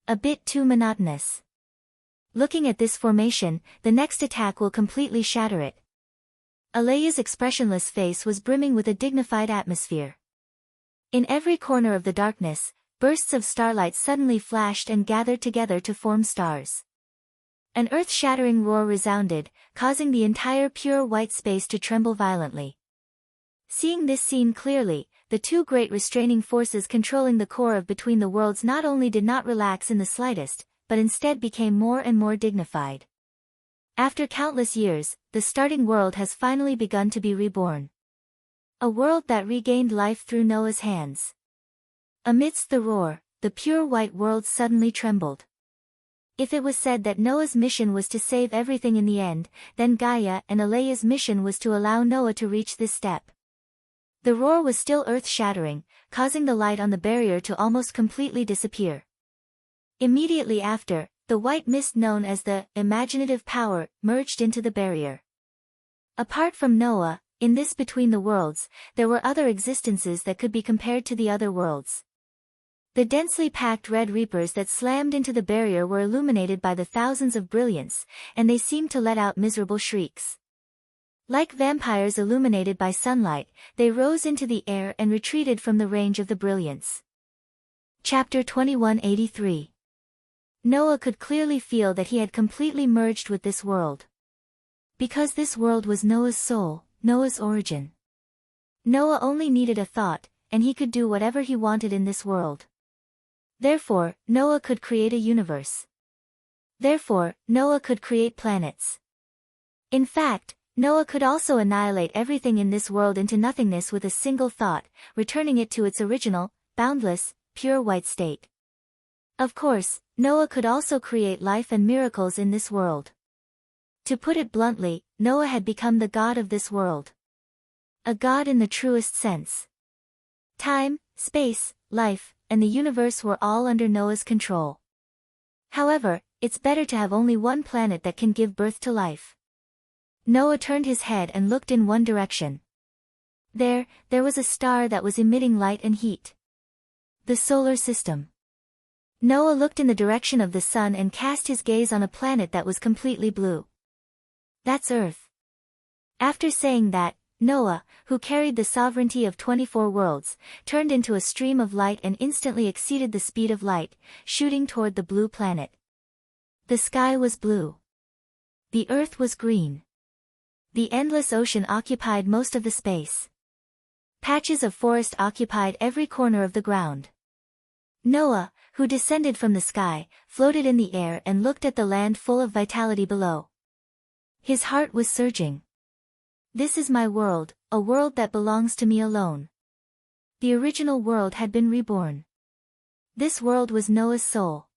A bit too monotonous. Looking at this formation, the next attack will completely shatter it. Alea's expressionless face was brimming with a dignified atmosphere. In every corner of the darkness, bursts of starlight suddenly flashed and gathered together to form stars. An earth-shattering roar resounded, causing the entire pure white space to tremble violently. Seeing this scene clearly, the 2 great restraining forces controlling the core of Between the Worlds not only did not relax in the slightest, but instead became more and more dignified. After countless years, the starting world has finally begun to be reborn. A world that regained life through Noah's hands. Amidst the roar, the pure white world suddenly trembled. If it was said that Noah's mission was to save everything in the end, then Gaia and Alea's mission was to allow Noah to reach this step. The roar was still earth-shattering, causing the light on the barrier to almost completely disappear. Immediately after, the white mist known as the imaginative power merged into the barrier. Apart from Noah, in this Between the Worlds, there were other existences that could be compared to the other worlds. The densely packed red reapers that slammed into the barrier were illuminated by the thousands of brilliance, and they seemed to let out miserable shrieks. Like vampires illuminated by sunlight, they rose into the air and retreated from the range of the brilliance. Chapter 2183. Noah could clearly feel that he had completely merged with this world. Because this world was Noah's soul, Noah's origin. Noah only needed a thought, and he could do whatever he wanted in this world. Therefore, Noah could create a universe. Therefore, Noah could create planets. In fact, Noah could also annihilate everything in this world into nothingness with a single thought, returning it to its original, boundless, pure white state. Of course, Noah could also create life and miracles in this world. To put it bluntly, Noah had become the god of this world. A god in the truest sense. Time, space, life, and the universe were all under Noah's control. However, it's better to have only one planet that can give birth to life. Noah turned his head and looked in one direction. There was a star that was emitting light and heat. The solar system. Noah looked in the direction of the sun and cast his gaze on a planet that was completely blue. That's Earth. After saying that, Noah, who carried the sovereignty of 24 worlds, turned into a stream of light and instantly exceeded the speed of light, shooting toward the blue planet. The sky was blue. The earth was green. The endless ocean occupied most of the space. Patches of forest occupied every corner of the ground. Noah, who descended from the sky, floated in the air and looked at the land full of vitality below. His heart was surging. This is my world, a world that belongs to me alone. The original world had been reborn. This world was Noah's soul.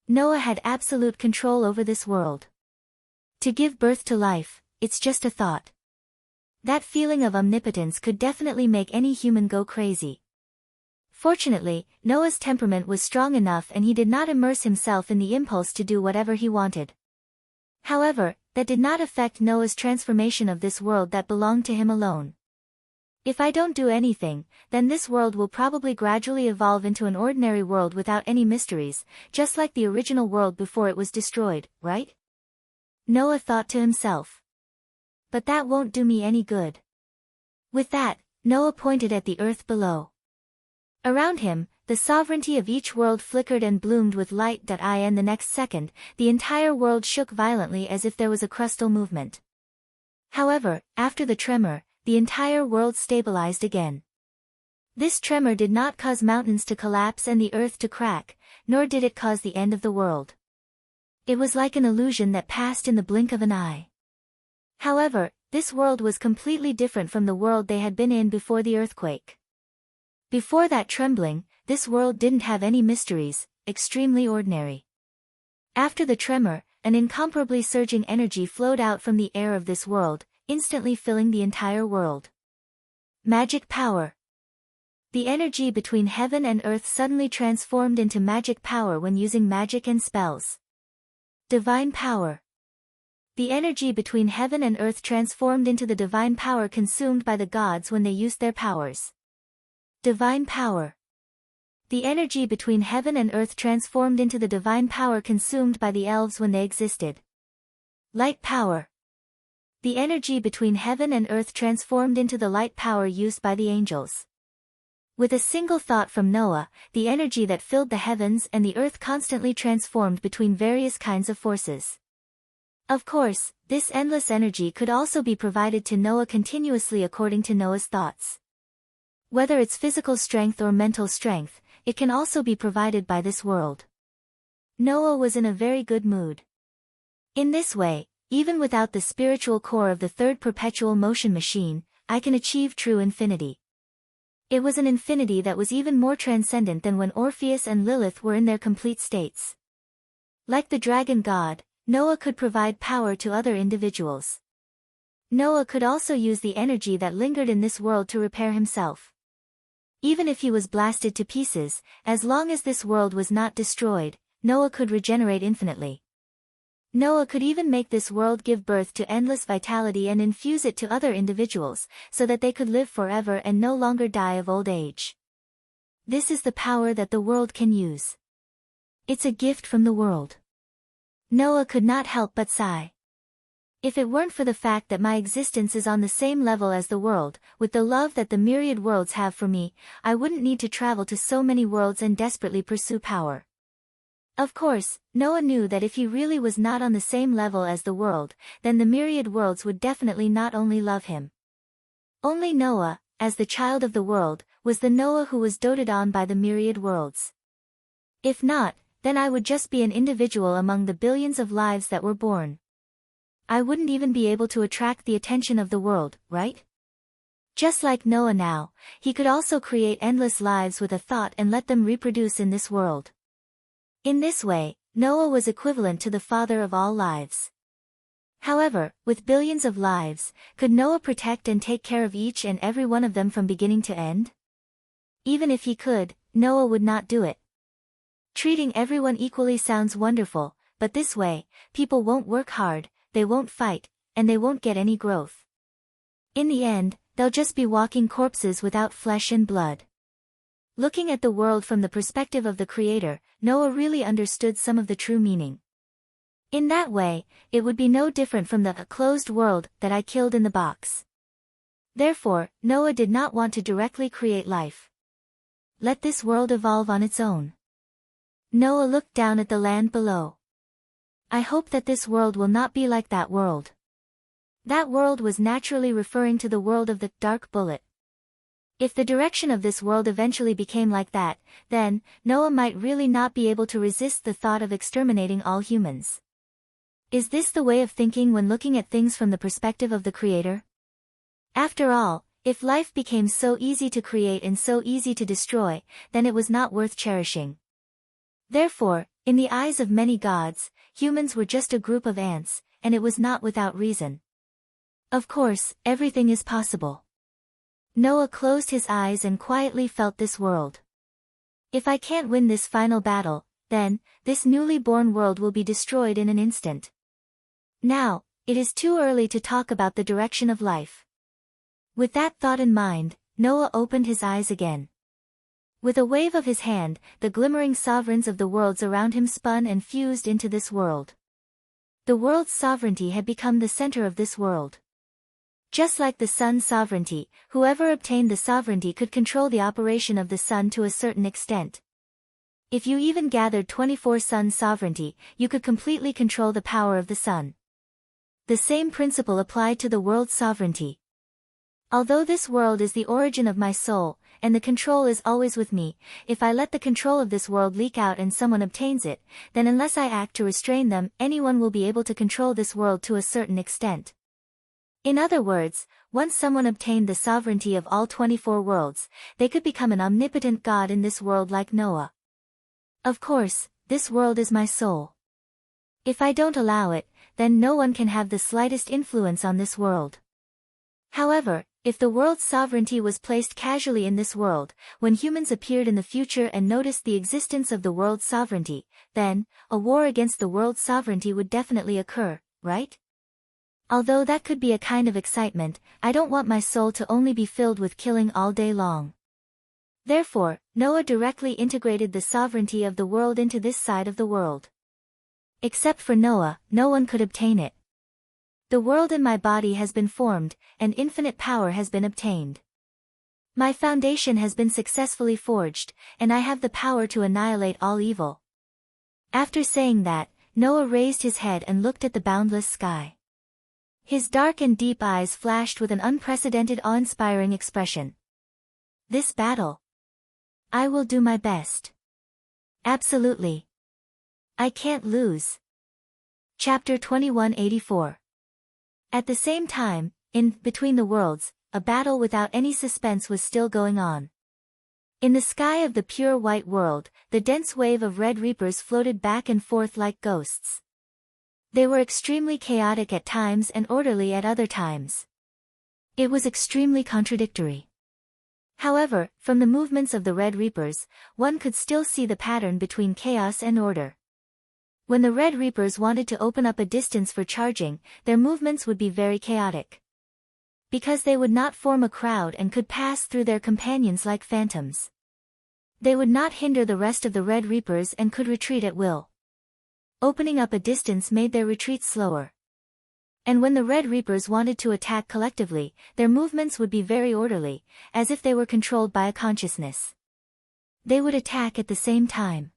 Noah had absolute control over this world. To give birth to life, it's just a thought. That feeling of omnipotence could definitely make any human go crazy. Fortunately, Noah's temperament was strong enough and he did not immerse himself in the impulse to do whatever he wanted. However, that did not affect Noah's transformation of this world that belonged to him alone. If I don't do anything, then this world will probably gradually evolve into an ordinary world without any mysteries, just like the original world before it was destroyed, right? Noah thought to himself. But that won't do me any good. With that, Noah pointed at the earth below. Around him, the sovereignty of each world flickered and bloomed with light. And the next second, the entire world shook violently as if there was a crustal movement. However, after the tremor, the entire world stabilized again. This tremor did not cause mountains to collapse and the earth to crack, nor did it cause the end of the world. It was like an illusion that passed in the blink of an eye. However, this world was completely different from the world they had been in before the earthquake. Before that trembling, this world didn't have any mysteries, extremely ordinary. After the tremor, an incomparably surging energy flowed out from the air of this world, instantly filling the entire world. Magic power. The energy between heaven and earth suddenly transformed into magic power when using magic and spells. Divine power. The energy between heaven and earth transformed into the divine power consumed by the gods when they used their powers. Divine power. The energy between heaven and earth transformed into the divine power consumed by the elves when they existed. Light power. The energy between heaven and earth transformed into the light power used by the angels. With a single thought from Noah, the energy that filled the heavens and the earth constantly transformed between various kinds of forces. Of course, this endless energy could also be provided to Noah continuously according to Noah's thoughts. Whether it's physical strength or mental strength, it can also be provided by this world. Noah was in a very good mood. In this way, even without the spiritual core of the third perpetual motion machine, I can achieve true infinity. It was an infinity that was even more transcendent than when Orpheus and Lilith were in their complete states. Like the dragon god, Noah could provide power to other individuals. Noah could also use the energy that lingered in this world to repair himself. Even if he was blasted to pieces, as long as this world was not destroyed, Noah could regenerate infinitely. Noah could even make this world give birth to endless vitality and infuse it to other individuals, so that they could live forever and no longer die of old age. This is the power that the world can use. It's a gift from the world. Noah could not help but sigh. If it weren't for the fact that my existence is on the same level as the world, with the love that the myriad worlds have for me, I wouldn't need to travel to so many worlds and desperately pursue power. Of course, Noah knew that if he really was not on the same level as the world, then the myriad worlds would definitely not only love him. Only Noah, as the child of the world, was the Noah who was doted on by the myriad worlds. If not, then I would just be an individual among the billions of lives that were born. I wouldn't even be able to attract the attention of the world, right? Just like Noah now, he could also create endless lives with a thought and let them reproduce in this world. In this way, Noah was equivalent to the father of all lives. However, with billions of lives, could Noah protect and take care of each and every one of them from beginning to end? Even if he could, Noah would not do it. Treating everyone equally sounds wonderful, but this way, people won't work hard, they won't fight, and they won't get any growth. In the end, they'll just be walking corpses without flesh and blood. Looking at the world from the perspective of the Creator, Noah really understood some of the true meaning. In that way, it would be no different from the closed world that I killed in the box. Therefore, Noah did not want to directly create life. Let this world evolve on its own. Noah looked down at the land below. I hope that this world will not be like that world. That world was naturally referring to the world of the dark bullet. If the direction of this world eventually became like that, then Noah might really not be able to resist the thought of exterminating all humans. Is this the way of thinking when looking at things from the perspective of the Creator? After all, if life became so easy to create and so easy to destroy, then it was not worth cherishing. Therefore, in the eyes of many gods, humans were just a group of ants, and it was not without reason. Of course, everything is possible. Noah closed his eyes and quietly felt this world. If I can't win this final battle, then, this newly born world will be destroyed in an instant. Now, it is too early to talk about the direction of life. With that thought in mind, Noah opened his eyes again. With a wave of his hand, the glimmering sovereigns of the worlds around him spun and fused into this world. The world's sovereignty had become the center of this world. Just like the sun's sovereignty, whoever obtained the sovereignty could control the operation of the sun to a certain extent. If you even gathered 24 suns' sovereignty, you could completely control the power of the sun. The same principle applied to the world's sovereignty. Although this world is the origin of my soul, and the control is always with me, if I let the control of this world leak out and someone obtains it, then unless I act to restrain them, anyone will be able to control this world to a certain extent. In other words, once someone obtained the sovereignty of all 24 worlds, they could become an omnipotent god in this world like Noah. Of course, this world is my soul. If I don't allow it, then no one can have the slightest influence on this world. However, if the world's sovereignty was placed casually in this world, when humans appeared in the future and noticed the existence of the world's sovereignty, then, a war against the world's sovereignty would definitely occur, right? Although that could be a kind of excitement, I don't want my soul to only be filled with killing all day long. Therefore, Noah directly integrated the sovereignty of the world into this side of the world. Except for Noah, no one could obtain it. The world in my body has been formed, and infinite power has been obtained. My foundation has been successfully forged, and I have the power to annihilate all evil. After saying that, Noah raised his head and looked at the boundless sky. His dark and deep eyes flashed with an unprecedented awe-inspiring expression. This battle. I will do my best. Absolutely. I can't lose. Chapter 2184. At the same time, in Between the Worlds, a battle without any suspense was still going on. In the sky of the pure white world, the dense wave of red reapers floated back and forth like ghosts. They were extremely chaotic at times and orderly at other times. It was extremely contradictory. However, from the movements of the red reapers, one could still see the pattern between chaos and order. When the red reapers wanted to open up a distance for charging, their movements would be very chaotic. Because they would not form a crowd and could pass through their companions like phantoms. They would not hinder the rest of the red reapers and could retreat at will. Opening up a distance made their retreat slower. And when the red reapers wanted to attack collectively, their movements would be very orderly, as if they were controlled by a consciousness. They would attack at the same time.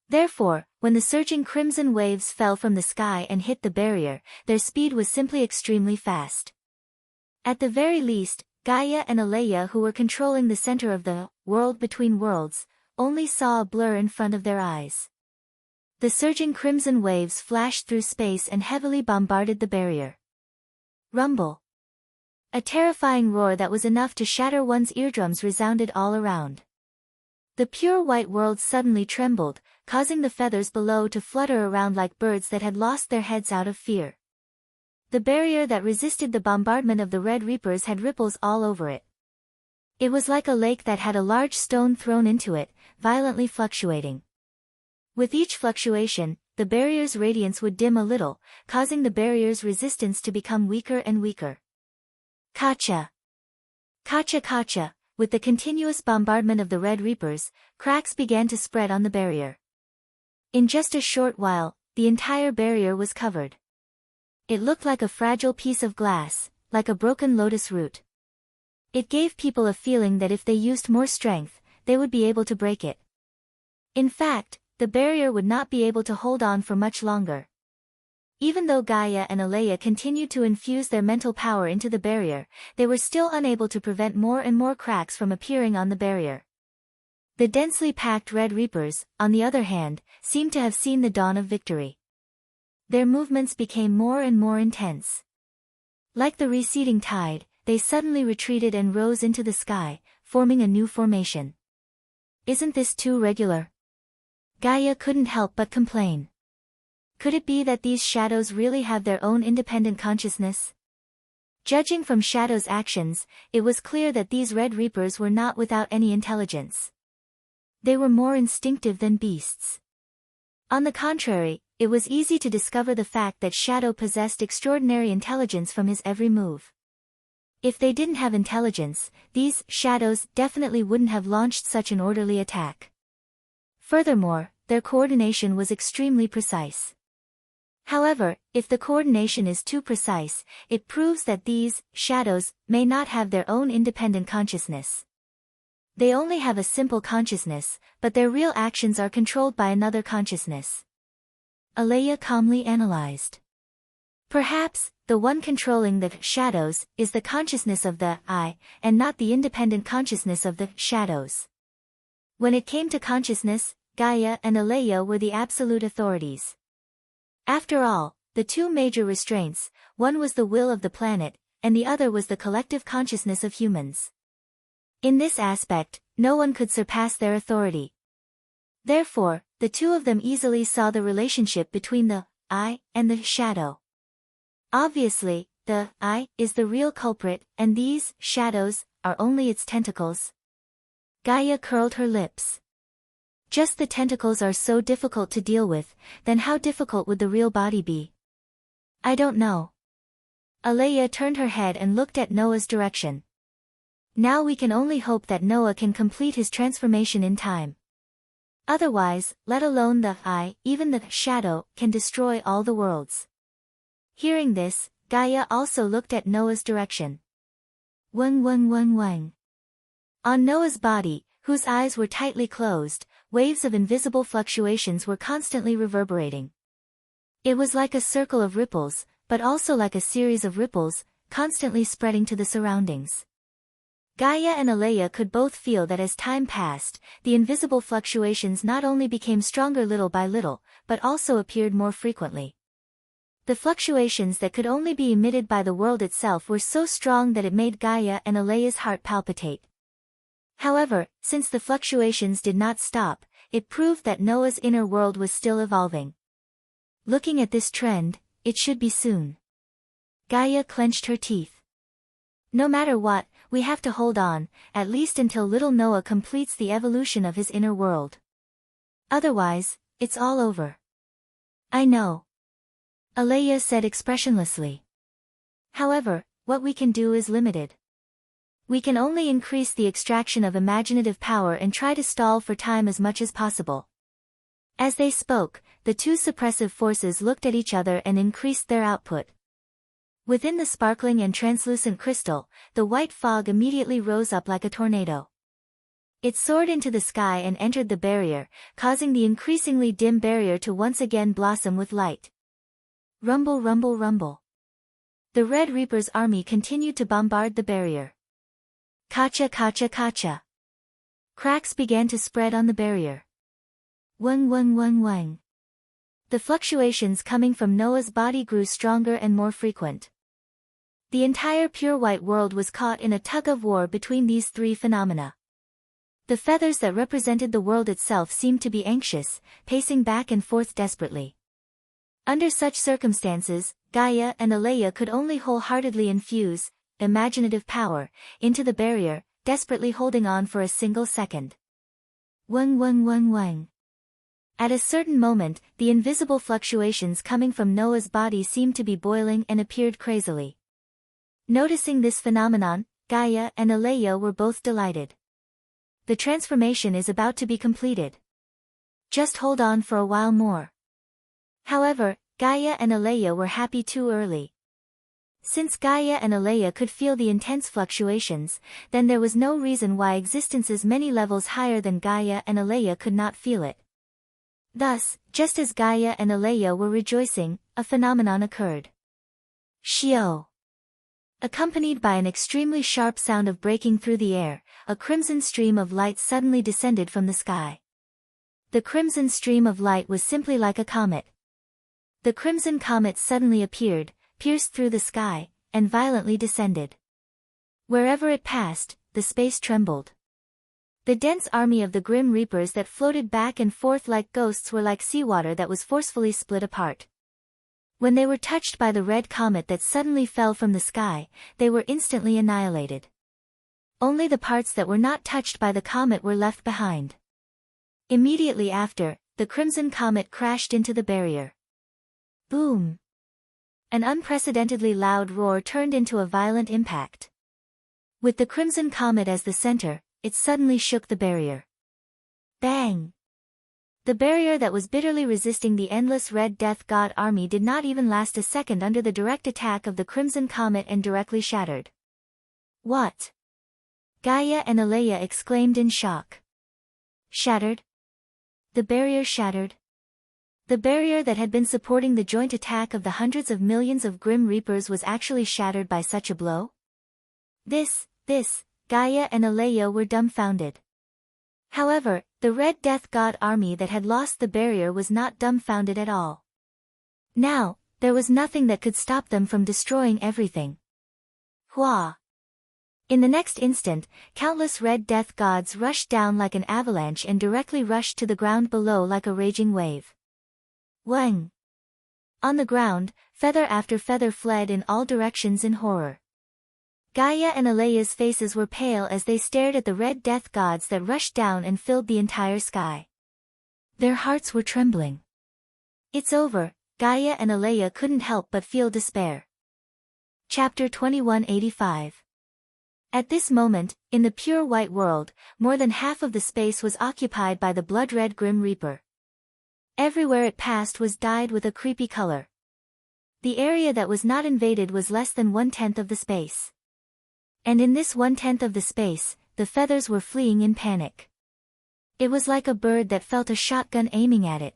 Therefore, when the surging crimson waves fell from the sky and hit the barrier, their speed was simply extremely fast. At the very least, Gaia and Aleya, who were controlling the center of the world between worlds, only saw a blur in front of their eyes. The surging crimson waves flashed through space and heavily bombarded the barrier. Rumble. A terrifying roar that was enough to shatter one's eardrums resounded all around. The pure white world suddenly trembled, causing the feathers below to flutter around like birds that had lost their heads out of fear. The barrier that resisted the bombardment of the red reapers had ripples all over it. It was like a lake that had a large stone thrown into it, violently fluctuating. With each fluctuation, the barrier's radiance would dim a little, causing the barrier's resistance to become weaker and weaker. Kacha! Kacha kacha! With the continuous bombardment of the red reapers, cracks began to spread on the barrier. In just a short while, the entire barrier was covered. It looked like a fragile piece of glass, like a broken lotus root. It gave people a feeling that if they used more strength, they would be able to break it. In fact, the barrier would not be able to hold on for much longer. Even though Gaia and Alea continued to infuse their mental power into the barrier, they were still unable to prevent more and more cracks from appearing on the barrier. The densely packed Red Reapers, on the other hand, seemed to have seen the dawn of victory. Their movements became more and more intense. Like the receding tide, they suddenly retreated and rose into the sky, forming a new formation. Isn't this too regular? Gaia couldn't help but complain. Could it be that these shadows really have their own independent consciousness? Judging from Shadow's actions, it was clear that these Red Reapers were not without any intelligence. They were more instinctive than beasts. On the contrary, it was easy to discover the fact that Shadow possessed extraordinary intelligence from his every move. If they didn't have intelligence, these shadows definitely wouldn't have launched such an orderly attack. Furthermore, their coordination was extremely precise. However, if the coordination is too precise, it proves that these shadows may not have their own independent consciousness. They only have a simple consciousness, but their real actions are controlled by another consciousness. Alea calmly analyzed. Perhaps, the one controlling the shadows is the consciousness of the I, and not the independent consciousness of the shadows. When it came to consciousness, Gaia and Alea were the absolute authorities. After all, the two major restraints, one was the will of the planet, and the other was the collective consciousness of humans. In this aspect, no one could surpass their authority. Therefore, the two of them easily saw the relationship between the I and the shadow. Obviously, the I is the real culprit, and these shadows are only its tentacles. Gaia curled her lips. Just the tentacles are so difficult to deal with, then how difficult would the real body be? I don't know. Alea turned her head and looked at Noah's direction. Now we can only hope that Noah can complete his transformation in time. Otherwise, let alone the I, even the shadow, can destroy all the worlds. Hearing this, Gaia also looked at Noah's direction. Weng weng weng weng. On Noah's body, whose eyes were tightly closed, waves of invisible fluctuations were constantly reverberating. It was like a circle of ripples, but also like a series of ripples, constantly spreading to the surroundings. Gaia and Alea could both feel that as time passed, the invisible fluctuations not only became stronger little by little, but also appeared more frequently. The fluctuations that could only be emitted by the world itself were so strong that it made Gaia and Alea's heart palpitate. However, since the fluctuations did not stop, it proved that Noah's inner world was still evolving. Looking at this trend, it should be soon. Gaia clenched her teeth. No matter what, we have to hold on, at least until little Noah completes the evolution of his inner world. Otherwise, it's all over. I know. Alea said expressionlessly. However, what we can do is limited. We can only increase the extraction of imaginative power and try to stall for time as much as possible. As they spoke, the two suppressive forces looked at each other and increased their output. Within the sparkling and translucent crystal, the white fog immediately rose up like a tornado. It soared into the sky and entered the barrier, causing the increasingly dim barrier to once again blossom with light. Rumble, rumble, rumble. The Red Reaper's army continued to bombard the barrier. Kacha, kacha, kacha. Cracks began to spread on the barrier. Weng, weng, weng, weng. The fluctuations coming from Noah's body grew stronger and more frequent. The entire pure white world was caught in a tug-of-war between these three phenomena. The feathers that represented the world itself seemed to be anxious, pacing back and forth desperately. Under such circumstances, Gaia and Alea could only wholeheartedly infuse imaginative power into the barrier, desperately holding on for a single second. Weng weng weng weng. At a certain moment, the invisible fluctuations coming from Noah's body seemed to be boiling and appeared crazily. Noticing this phenomenon, Gaia and Alea were both delighted. The transformation is about to be completed. Just hold on for a while more. However, Gaia and Alea were happy too early. Since Gaia and Alea could feel the intense fluctuations, then there was no reason why existences many levels higher than Gaia and Alea could not feel it. Thus, just as Gaia and Alea were rejoicing, a phenomenon occurred. Shio. Accompanied by an extremely sharp sound of breaking through the air, a crimson stream of light suddenly descended from the sky. The crimson stream of light was simply like a comet. The crimson comet suddenly appeared, pierced through the sky, and violently descended. Wherever it passed, the space trembled. The dense army of the Grim Reapers that floated back and forth like ghosts were like seawater that was forcefully split apart. When they were touched by the red comet that suddenly fell from the sky, they were instantly annihilated. Only the parts that were not touched by the comet were left behind. Immediately after, the crimson comet crashed into the barrier. Boom! An unprecedentedly loud roar turned into a violent impact. With the crimson comet as the center, it suddenly shook the barrier. Bang! The barrier that was bitterly resisting the endless Red Death God army did not even last a second under the direct attack of the crimson comet and directly shattered. What? Gaia and Alea exclaimed in shock. Shattered? The barrier shattered? The barrier that had been supporting the joint attack of the hundreds of millions of Grim Reapers was actually shattered by such a blow? This, Gaia and Alea were dumbfounded. However, the Red Death God army that had lost the barrier was not dumbfounded at all. Now, there was nothing that could stop them from destroying everything. Hua! In the next instant, countless Red Death Gods rushed down like an avalanche and directly rushed to the ground below like a raging wave. Wang! On the ground, feather after feather fled in all directions in horror. Gaia and Alea's faces were pale as they stared at the Red Death Gods that rushed down and filled the entire sky. Their hearts were trembling. It's over, Gaia and Alea couldn't help but feel despair. Chapter 2185. At this moment, in the pure white world, more than half of the space was occupied by the blood-red Grim Reaper. Everywhere it passed was dyed with a creepy color. The area that was not invaded was less than 1/10 of the space. And in this 1/10 of the space, the feathers were fleeing in panic. It was like a bird that felt a shotgun aiming at it.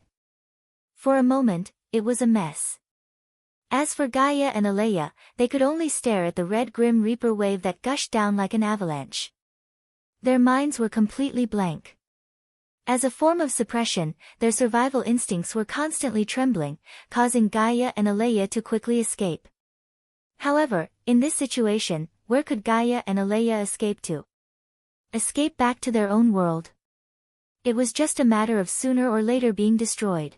For a moment, it was a mess. As for Gaia and Alea, they could only stare at the red Grim Reaper wave that gushed down like an avalanche. Their minds were completely blank. As a form of suppression, their survival instincts were constantly trembling, causing Gaia and Alea to quickly escape. However, in this situation, where could Gaia and Alea escape to? Escape back to their own world? It was just a matter of sooner or later being destroyed.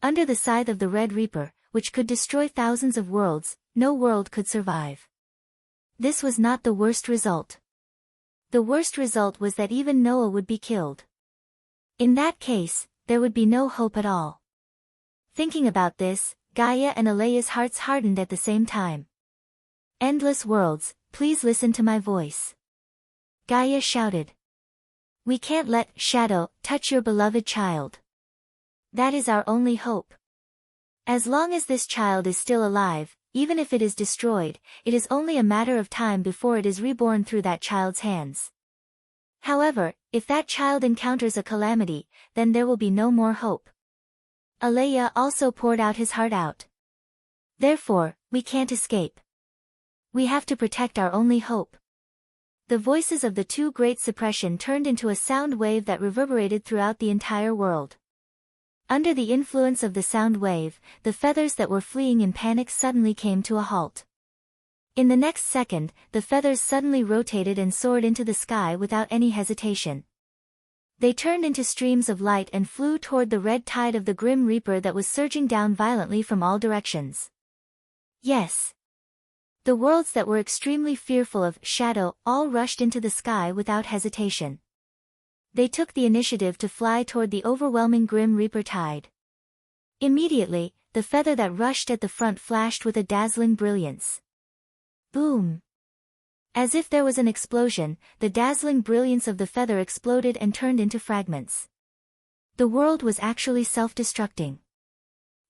Under the scythe of the Red Reaper, which could destroy thousands of worlds, no world could survive. This was not the worst result. The worst result was that even Noah would be killed. In that case, there would be no hope at all. Thinking about this, Gaia and Alea's hearts hardened at the same time. Endless worlds, please listen to my voice. Gaia shouted. We can't let Shadow touch your beloved child. That is our only hope. As long as this child is still alive, even if it is destroyed, it is only a matter of time before it is reborn through that child's hands. However, if that child encounters a calamity, then there will be no more hope. Alea also poured out his heart out. Therefore, we can't escape. We have to protect our only hope. The voices of the two great suppression turned into a sound wave that reverberated throughout the entire world. Under the influence of the sound wave, the feathers that were fleeing in panic suddenly came to a halt. In the next second, the feathers suddenly rotated and soared into the sky without any hesitation. They turned into streams of light and flew toward the red tide of the Grim Reaper that was surging down violently from all directions. Yes. The worlds that were extremely fearful of Shadow all rushed into the sky without hesitation. They took the initiative to fly toward the overwhelming Grim Reaper tide. Immediately, the feather that rushed at the front flashed with a dazzling brilliance. Boom! As if there was an explosion, the dazzling brilliance of the feather exploded and turned into fragments. The world was actually self-destructing.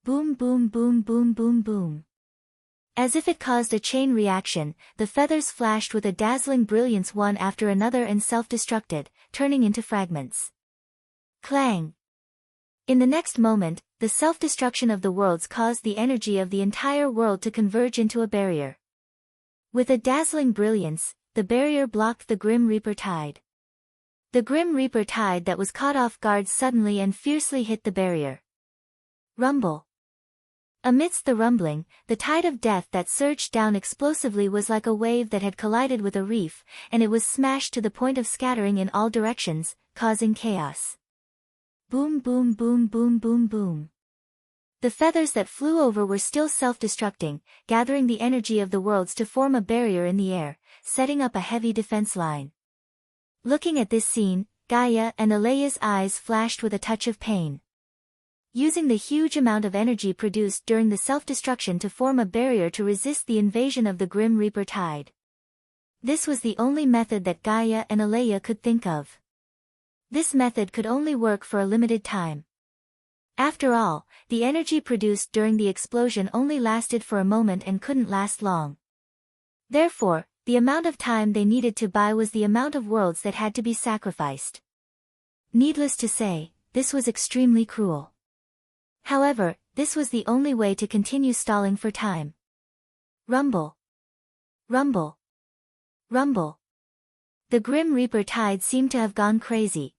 Boom boom boom boom boom boom. As if it caused a chain reaction, the feathers flashed with a dazzling brilliance one after another and self-destructed, turning into fragments. Clang! In the next moment, the self-destruction of the worlds caused the energy of the entire world to converge into a barrier. With a dazzling brilliance, the barrier blocked the Grim Reaper tide. The Grim Reaper tide that was caught off guard suddenly and fiercely hit the barrier. Rumble. Amidst the rumbling, the tide of death that surged down explosively was like a wave that had collided with a reef, and it was smashed to the point of scattering in all directions, causing chaos. Boom boom boom boom boom boom. The feathers that flew over were still self-destructing, gathering the energy of the worlds to form a barrier in the air, setting up a heavy defense line. Looking at this scene, Gaia and Alea's eyes flashed with a touch of pain. Using the huge amount of energy produced during the self-destruction to form a barrier to resist the invasion of the Grim Reaper tide. This was the only method that Gaia and Alea could think of. This method could only work for a limited time. After all, the energy produced during the explosion only lasted for a moment and couldn't last long. Therefore, the amount of time they needed to buy was the amount of worlds that had to be sacrificed. Needless to say, this was extremely cruel. However, this was the only way to continue stalling for time. Rumble. Rumble. Rumble. The Grim Reaper tide seemed to have gone crazy.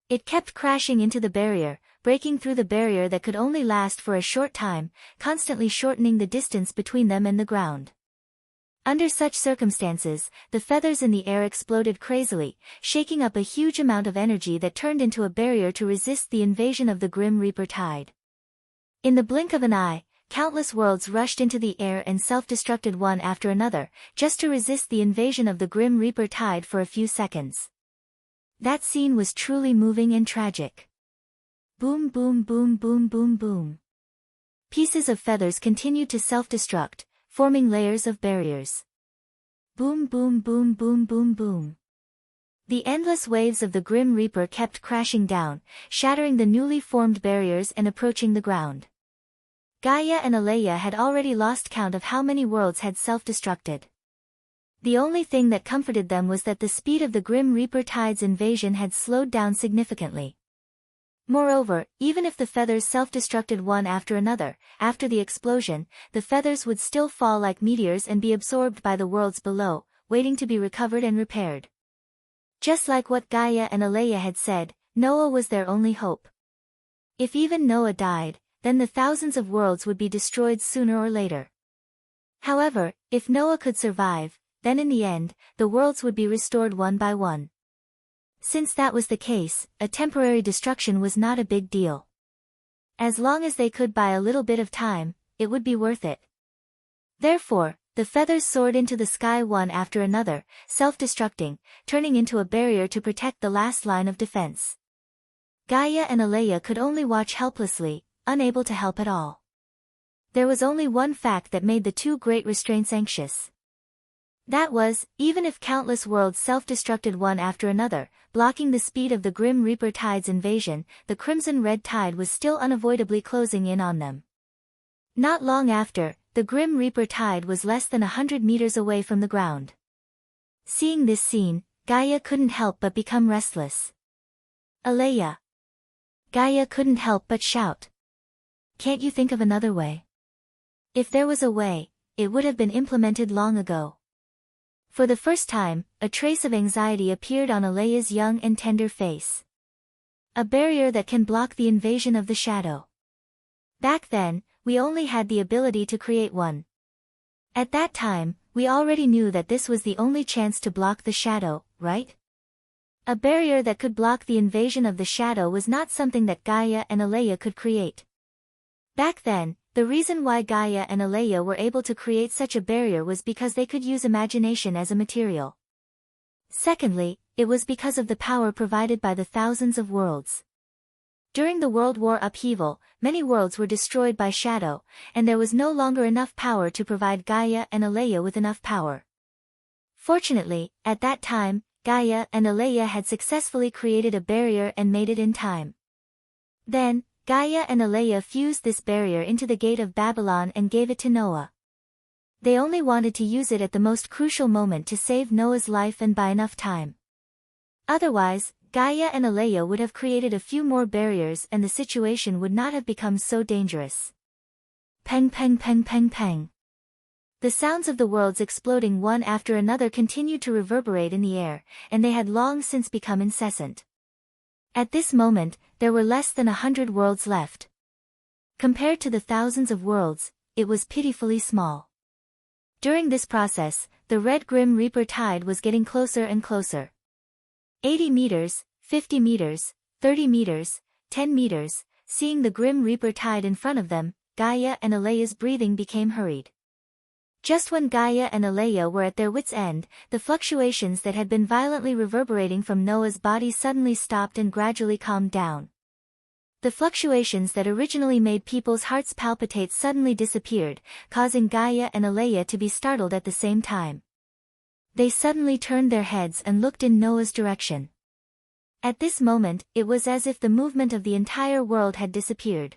It kept crashing into the barrier, breaking through the barrier that could only last for a short time, constantly shortening the distance between them and the ground. Under such circumstances, the feathers in the air exploded crazily, shaking up a huge amount of energy that turned into a barrier to resist the invasion of the Grim Reaper tide. In the blink of an eye, countless worlds rushed into the air and self-destructed one after another, just to resist the invasion of the Grim Reaper tide for a few seconds. That scene was truly moving and tragic. Boom boom boom boom boom boom. Pieces of feathers continued to self-destruct, forming layers of barriers. Boom boom boom boom boom boom. The endless waves of the Grim Reaper kept crashing down, shattering the newly formed barriers and approaching the ground. Gaia and Alea had already lost count of how many worlds had self-destructed. The only thing that comforted them was that the speed of the Grim Reaper tide's invasion had slowed down significantly. Moreover, even if the feathers self-destructed one after another, after the explosion, the feathers would still fall like meteors and be absorbed by the worlds below, waiting to be recovered and repaired. Just like what Gaia and Alea had said, Noah was their only hope. If even Noah died, then the thousands of worlds would be destroyed sooner or later. However, if Noah could survive, then in the end, the worlds would be restored one by one. Since that was the case, a temporary destruction was not a big deal. As long as they could buy a little bit of time, it would be worth it. Therefore, the feathers soared into the sky one after another, self-destructing, turning into a barrier to protect the last line of defense. Gaia and Alea could only watch helplessly, unable to help at all. There was only one fact that made the two great restraints anxious. That was, even if countless worlds self-destructed one after another, blocking the speed of the Grim Reaper tide's invasion, the crimson-red tide was still unavoidably closing in on them. Not long after, the Grim Reaper tide was less than 100 meters away from the ground. Seeing this scene, Gaia couldn't help but become restless. Alea. Gaia couldn't help but shout. Can't you think of another way? If there was a way, it would have been implemented long ago. For the first time, a trace of anxiety appeared on Alea's young and tender face. A barrier that can block the invasion of the shadow. Back then, we only had the ability to create one. At that time, we already knew that this was the only chance to block the shadow, right? A barrier that could block the invasion of the shadow was not something that Gaia and Alea could create. Back then, the reason why Gaia and Alea were able to create such a barrier was because they could use imagination as a material. Secondly, it was because of the power provided by the thousands of worlds. During the World War upheaval, many worlds were destroyed by shadow, and there was no longer enough power to provide Gaia and Alea with enough power. Fortunately, at that time, Gaia and Alea had successfully created a barrier and made it in time. Then, Gaia and Alea fused this barrier into the gate of Babylon and gave it to Noah. They only wanted to use it at the most crucial moment to save Noah's life and buy enough time. Otherwise, Gaia and Alea would have created a few more barriers and the situation would not have become so dangerous. Peng peng peng peng peng. The sounds of the worlds exploding one after another continued to reverberate in the air, and they had long since become incessant. At this moment, there were less than 100 worlds left. Compared to the thousands of worlds, it was pitifully small. During this process, the red Grim Reaper tide was getting closer and closer. 80 meters, 50 meters, 30 meters, 10 meters, seeing the Grim Reaper tide in front of them, Gaia and Alea's breathing became hurried. Just when Gaia and Alea were at their wits' end, the fluctuations that had been violently reverberating from Noah's body suddenly stopped and gradually calmed down. The fluctuations that originally made people's hearts palpitate suddenly disappeared, causing Gaia and Alea to be startled at the same time. They suddenly turned their heads and looked in Noah's direction. At this moment, it was as if the movement of the entire world had disappeared.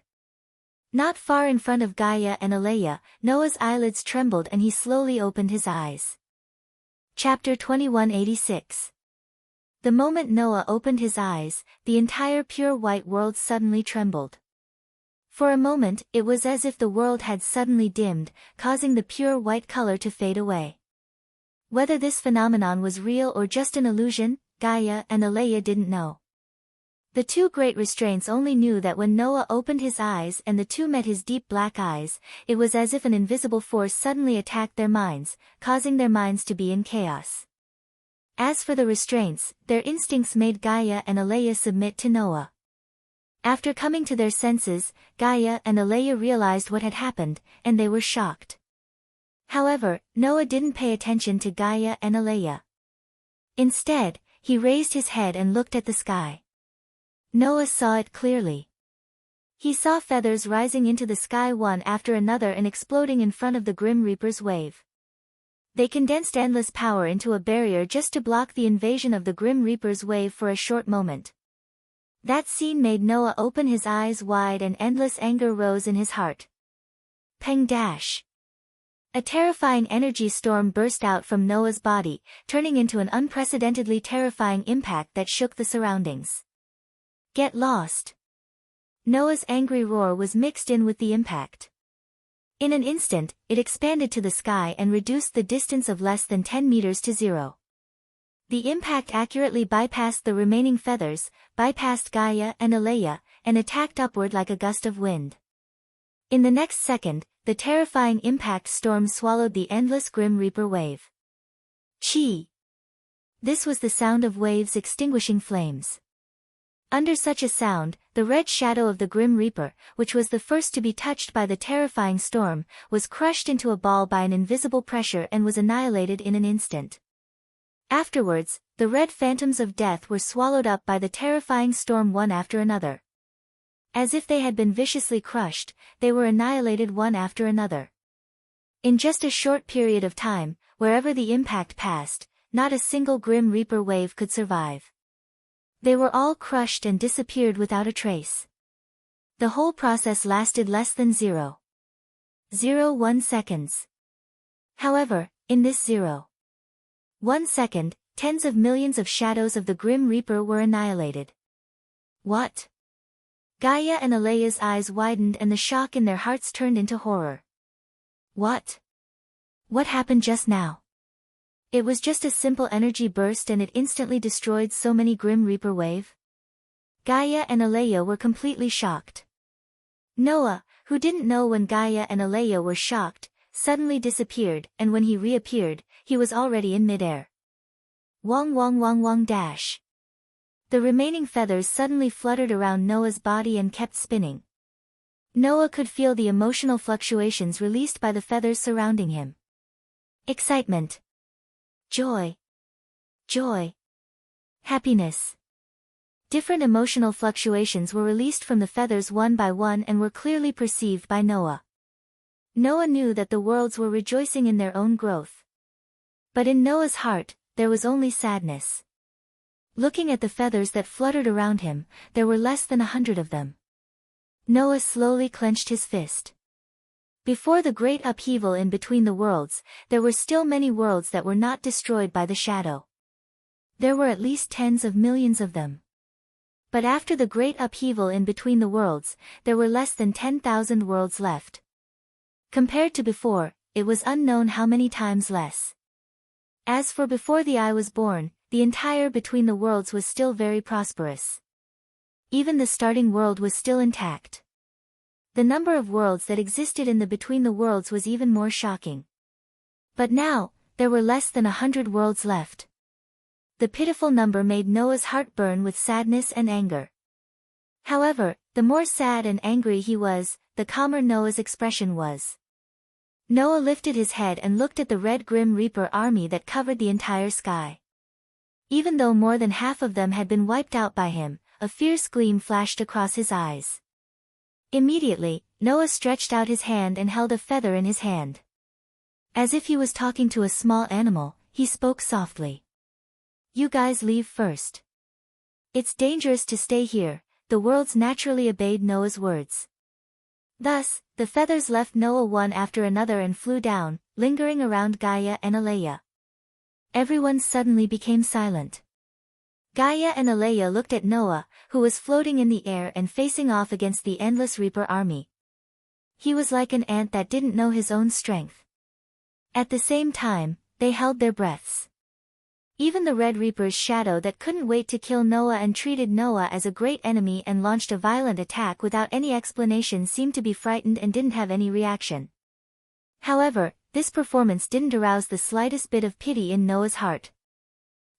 Not far in front of Gaia and Alea, Noah's eyelids trembled and he slowly opened his eyes. Chapter 2186. The moment Noah opened his eyes, the entire pure white world suddenly trembled. For a moment, it was as if the world had suddenly dimmed, causing the pure white color to fade away. Whether this phenomenon was real or just an illusion, Gaia and Alea didn't know. The two great restraints only knew that when Noah opened his eyes and the two met his deep black eyes, it was as if an invisible force suddenly attacked their minds, causing their minds to be in chaos. As for the restraints, their instincts made Gaia and Alea submit to Noah. After coming to their senses, Gaia and Alea realized what had happened, and they were shocked. However, Noah didn't pay attention to Gaia and Alea. Instead, he raised his head and looked at the sky. Noah saw it clearly. He saw feathers rising into the sky one after another and exploding in front of the Grim Reaper's wave. They condensed endless power into a barrier just to block the invasion of the Grim Reaper's wave for a short moment. That scene made Noah open his eyes wide and endless anger rose in his heart. Peng dash. A terrifying energy storm burst out from Noah's body, turning into an unprecedentedly terrifying impact that shook the surroundings. Get lost. Noah's angry roar was mixed in with the impact. In an instant, it expanded to the sky and reduced the distance of less than 10 meters to zero. The impact accurately bypassed the remaining feathers, bypassed Gaia and Alea, and attacked upward like a gust of wind. In the next second, the terrifying impact storm swallowed the endless Grim Reaper wave. Chi! This was the sound of waves extinguishing flames. Under such a sound, the red shadow of the Grim Reaper, which was the first to be touched by the terrifying storm, was crushed into a ball by an invisible pressure and was annihilated in an instant. Afterwards, the red phantoms of death were swallowed up by the terrifying storm one after another. As if they had been viciously crushed, they were annihilated one after another. In just a short period of time, wherever the impact passed, not a single Grim Reaper wave could survive. They were all crushed and disappeared without a trace. The whole process lasted less than 0.01 seconds. However, in this 0.1 second, tens of millions of shadows of the Grim Reaper were annihilated. What? Gaia and Alea's eyes widened and the shock in their hearts turned into horror. What? What happened just now? It was just a simple energy burst and it instantly destroyed so many Grim Reaper wave? Gaia and Alea were completely shocked. Noah, who didn't know when Gaia and Alea were shocked, suddenly disappeared, and when he reappeared, he was already in midair. Wong wong wong wong dash. The remaining feathers suddenly fluttered around Noah's body and kept spinning. Noah could feel the emotional fluctuations released by the feathers surrounding him. Excitement. Joy. Joy. Happiness. Different emotional fluctuations were released from the feathers one by one and were clearly perceived by Noah. Noah knew that the worlds were rejoicing in their own growth. But in Noah's heart, there was only sadness. Looking at the feathers that fluttered around him, there were less than 100 of them. Noah slowly clenched his fist. Before the great upheaval in between the worlds, there were still many worlds that were not destroyed by the shadow. There were at least tens of millions of them. But after the great upheaval in between the worlds, there were less than 10,000 worlds left. Compared to before, it was unknown how many times less. As for before the Eye was born, the entire between the worlds was still very prosperous. Even the starting world was still intact. The number of worlds that existed in the between the worlds was even more shocking. But now, there were less than 100 worlds left. The pitiful number made Noah's heart burn with sadness and anger. However, the more sad and angry he was, the calmer Noah's expression was. Noah lifted his head and looked at the red Grim Reaper army that covered the entire sky. Even though more than half of them had been wiped out by him, a fierce gleam flashed across his eyes. Immediately, Noah stretched out his hand and held a feather in his hand. As if he was talking to a small animal, he spoke softly. "You guys leave first. It's dangerous to stay here." The worlds naturally obeyed Noah's words. Thus, the feathers left Noah one after another and flew down, lingering around Gaia and Alea. Everyone suddenly became silent. Gaia and Alea looked at Noah, who was floating in the air and facing off against the endless Reaper army. He was like an ant that didn't know his own strength. At the same time, they held their breaths. Even the Red Reaper's shadow that couldn't wait to kill Noah and treated Noah as a great enemy and launched a violent attack without any explanation seemed to be frightened and didn't have any reaction. However, this performance didn't arouse the slightest bit of pity in Noah's heart.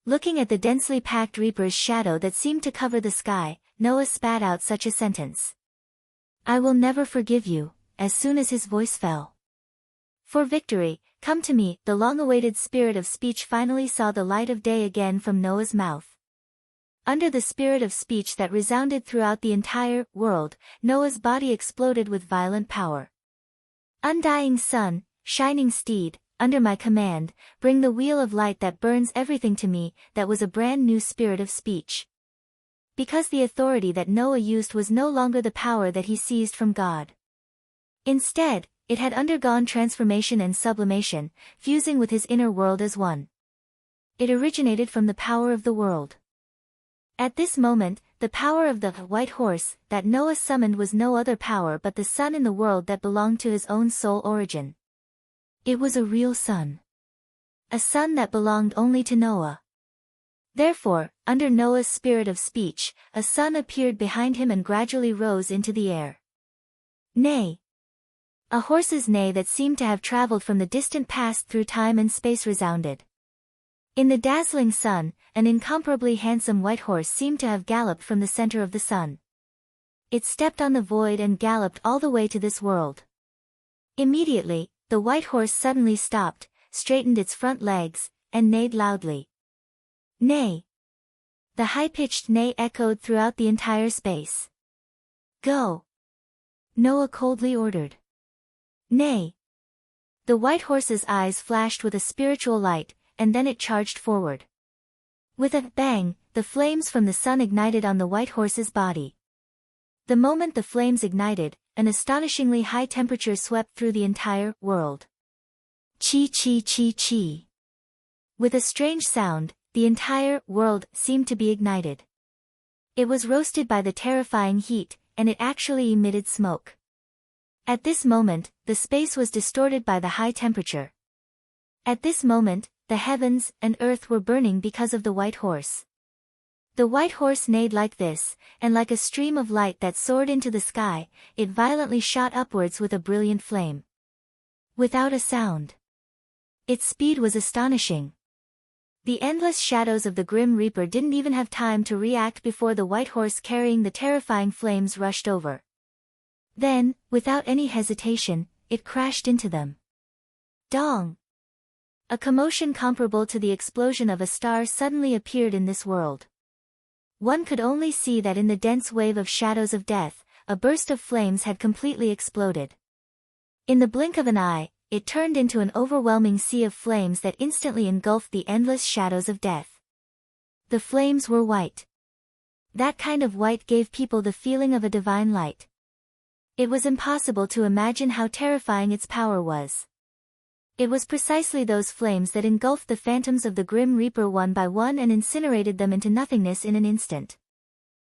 Looking at the densely packed Reaper's shadow that seemed to cover the sky, Noah spat out such a sentence. "I will never forgive you," as soon as his voice fell. "For victory, come to me." The long-awaited spirit of speech finally saw the light of day again from Noah's mouth. Under the spirit of speech that resounded throughout the entire world, Noah's body exploded with violent power. "Undying sun, shining steed, under my command, bring the wheel of light that burns everything to me." That was a brand new spirit of speech. Because the authority that Noah used was no longer the power that he seized from God. Instead, it had undergone transformation and sublimation, fusing with his inner world as one. It originated from the power of the world. At this moment, the power of the white horse that Noah summoned was no other power but the sun in the world that belonged to his own soul origin. It was a real sun. A sun that belonged only to Noah. Therefore, under Noah's spirit of speech, a sun appeared behind him and gradually rose into the air. Neigh. A horse's neigh that seemed to have traveled from the distant past through time and space resounded. In the dazzling sun, an incomparably handsome white horse seemed to have galloped from the center of the sun. It stepped on the void and galloped all the way to this world. Immediately, the white horse suddenly stopped, straightened its front legs, and neighed loudly. Neigh. The high-pitched neigh echoed throughout the entire space. "Go!" Noah coldly ordered. "Neigh." The white horse's eyes flashed with a spiritual light, and then it charged forward. With a bang, the flames from the sun ignited on the white horse's body. The moment the flames ignited, an astonishingly high temperature swept through the entire world. Chi chi chi chi. With a strange sound, the entire world seemed to be ignited. It was roasted by the terrifying heat, and it actually emitted smoke. At this moment, the space was distorted by the high temperature. At this moment, the heavens and earth were burning because of the white horse. The white horse neighed like this, and like a stream of light that soared into the sky, it violently shot upwards with a brilliant flame. Without a sound. Its speed was astonishing. The endless shadows of the Grim Reaper didn't even have time to react before the white horse carrying the terrifying flames rushed over. Then, without any hesitation, it crashed into them. Dong! A commotion comparable to the explosion of a star suddenly appeared in this world. One could only see that in the dense wave of shadows of death, a burst of flames had completely exploded. In the blink of an eye, it turned into an overwhelming sea of flames that instantly engulfed the endless shadows of death. The flames were white. That kind of white gave people the feeling of a divine light. It was impossible to imagine how terrifying its power was. It was precisely those flames that engulfed the phantoms of the Grim Reaper one by one and incinerated them into nothingness in an instant.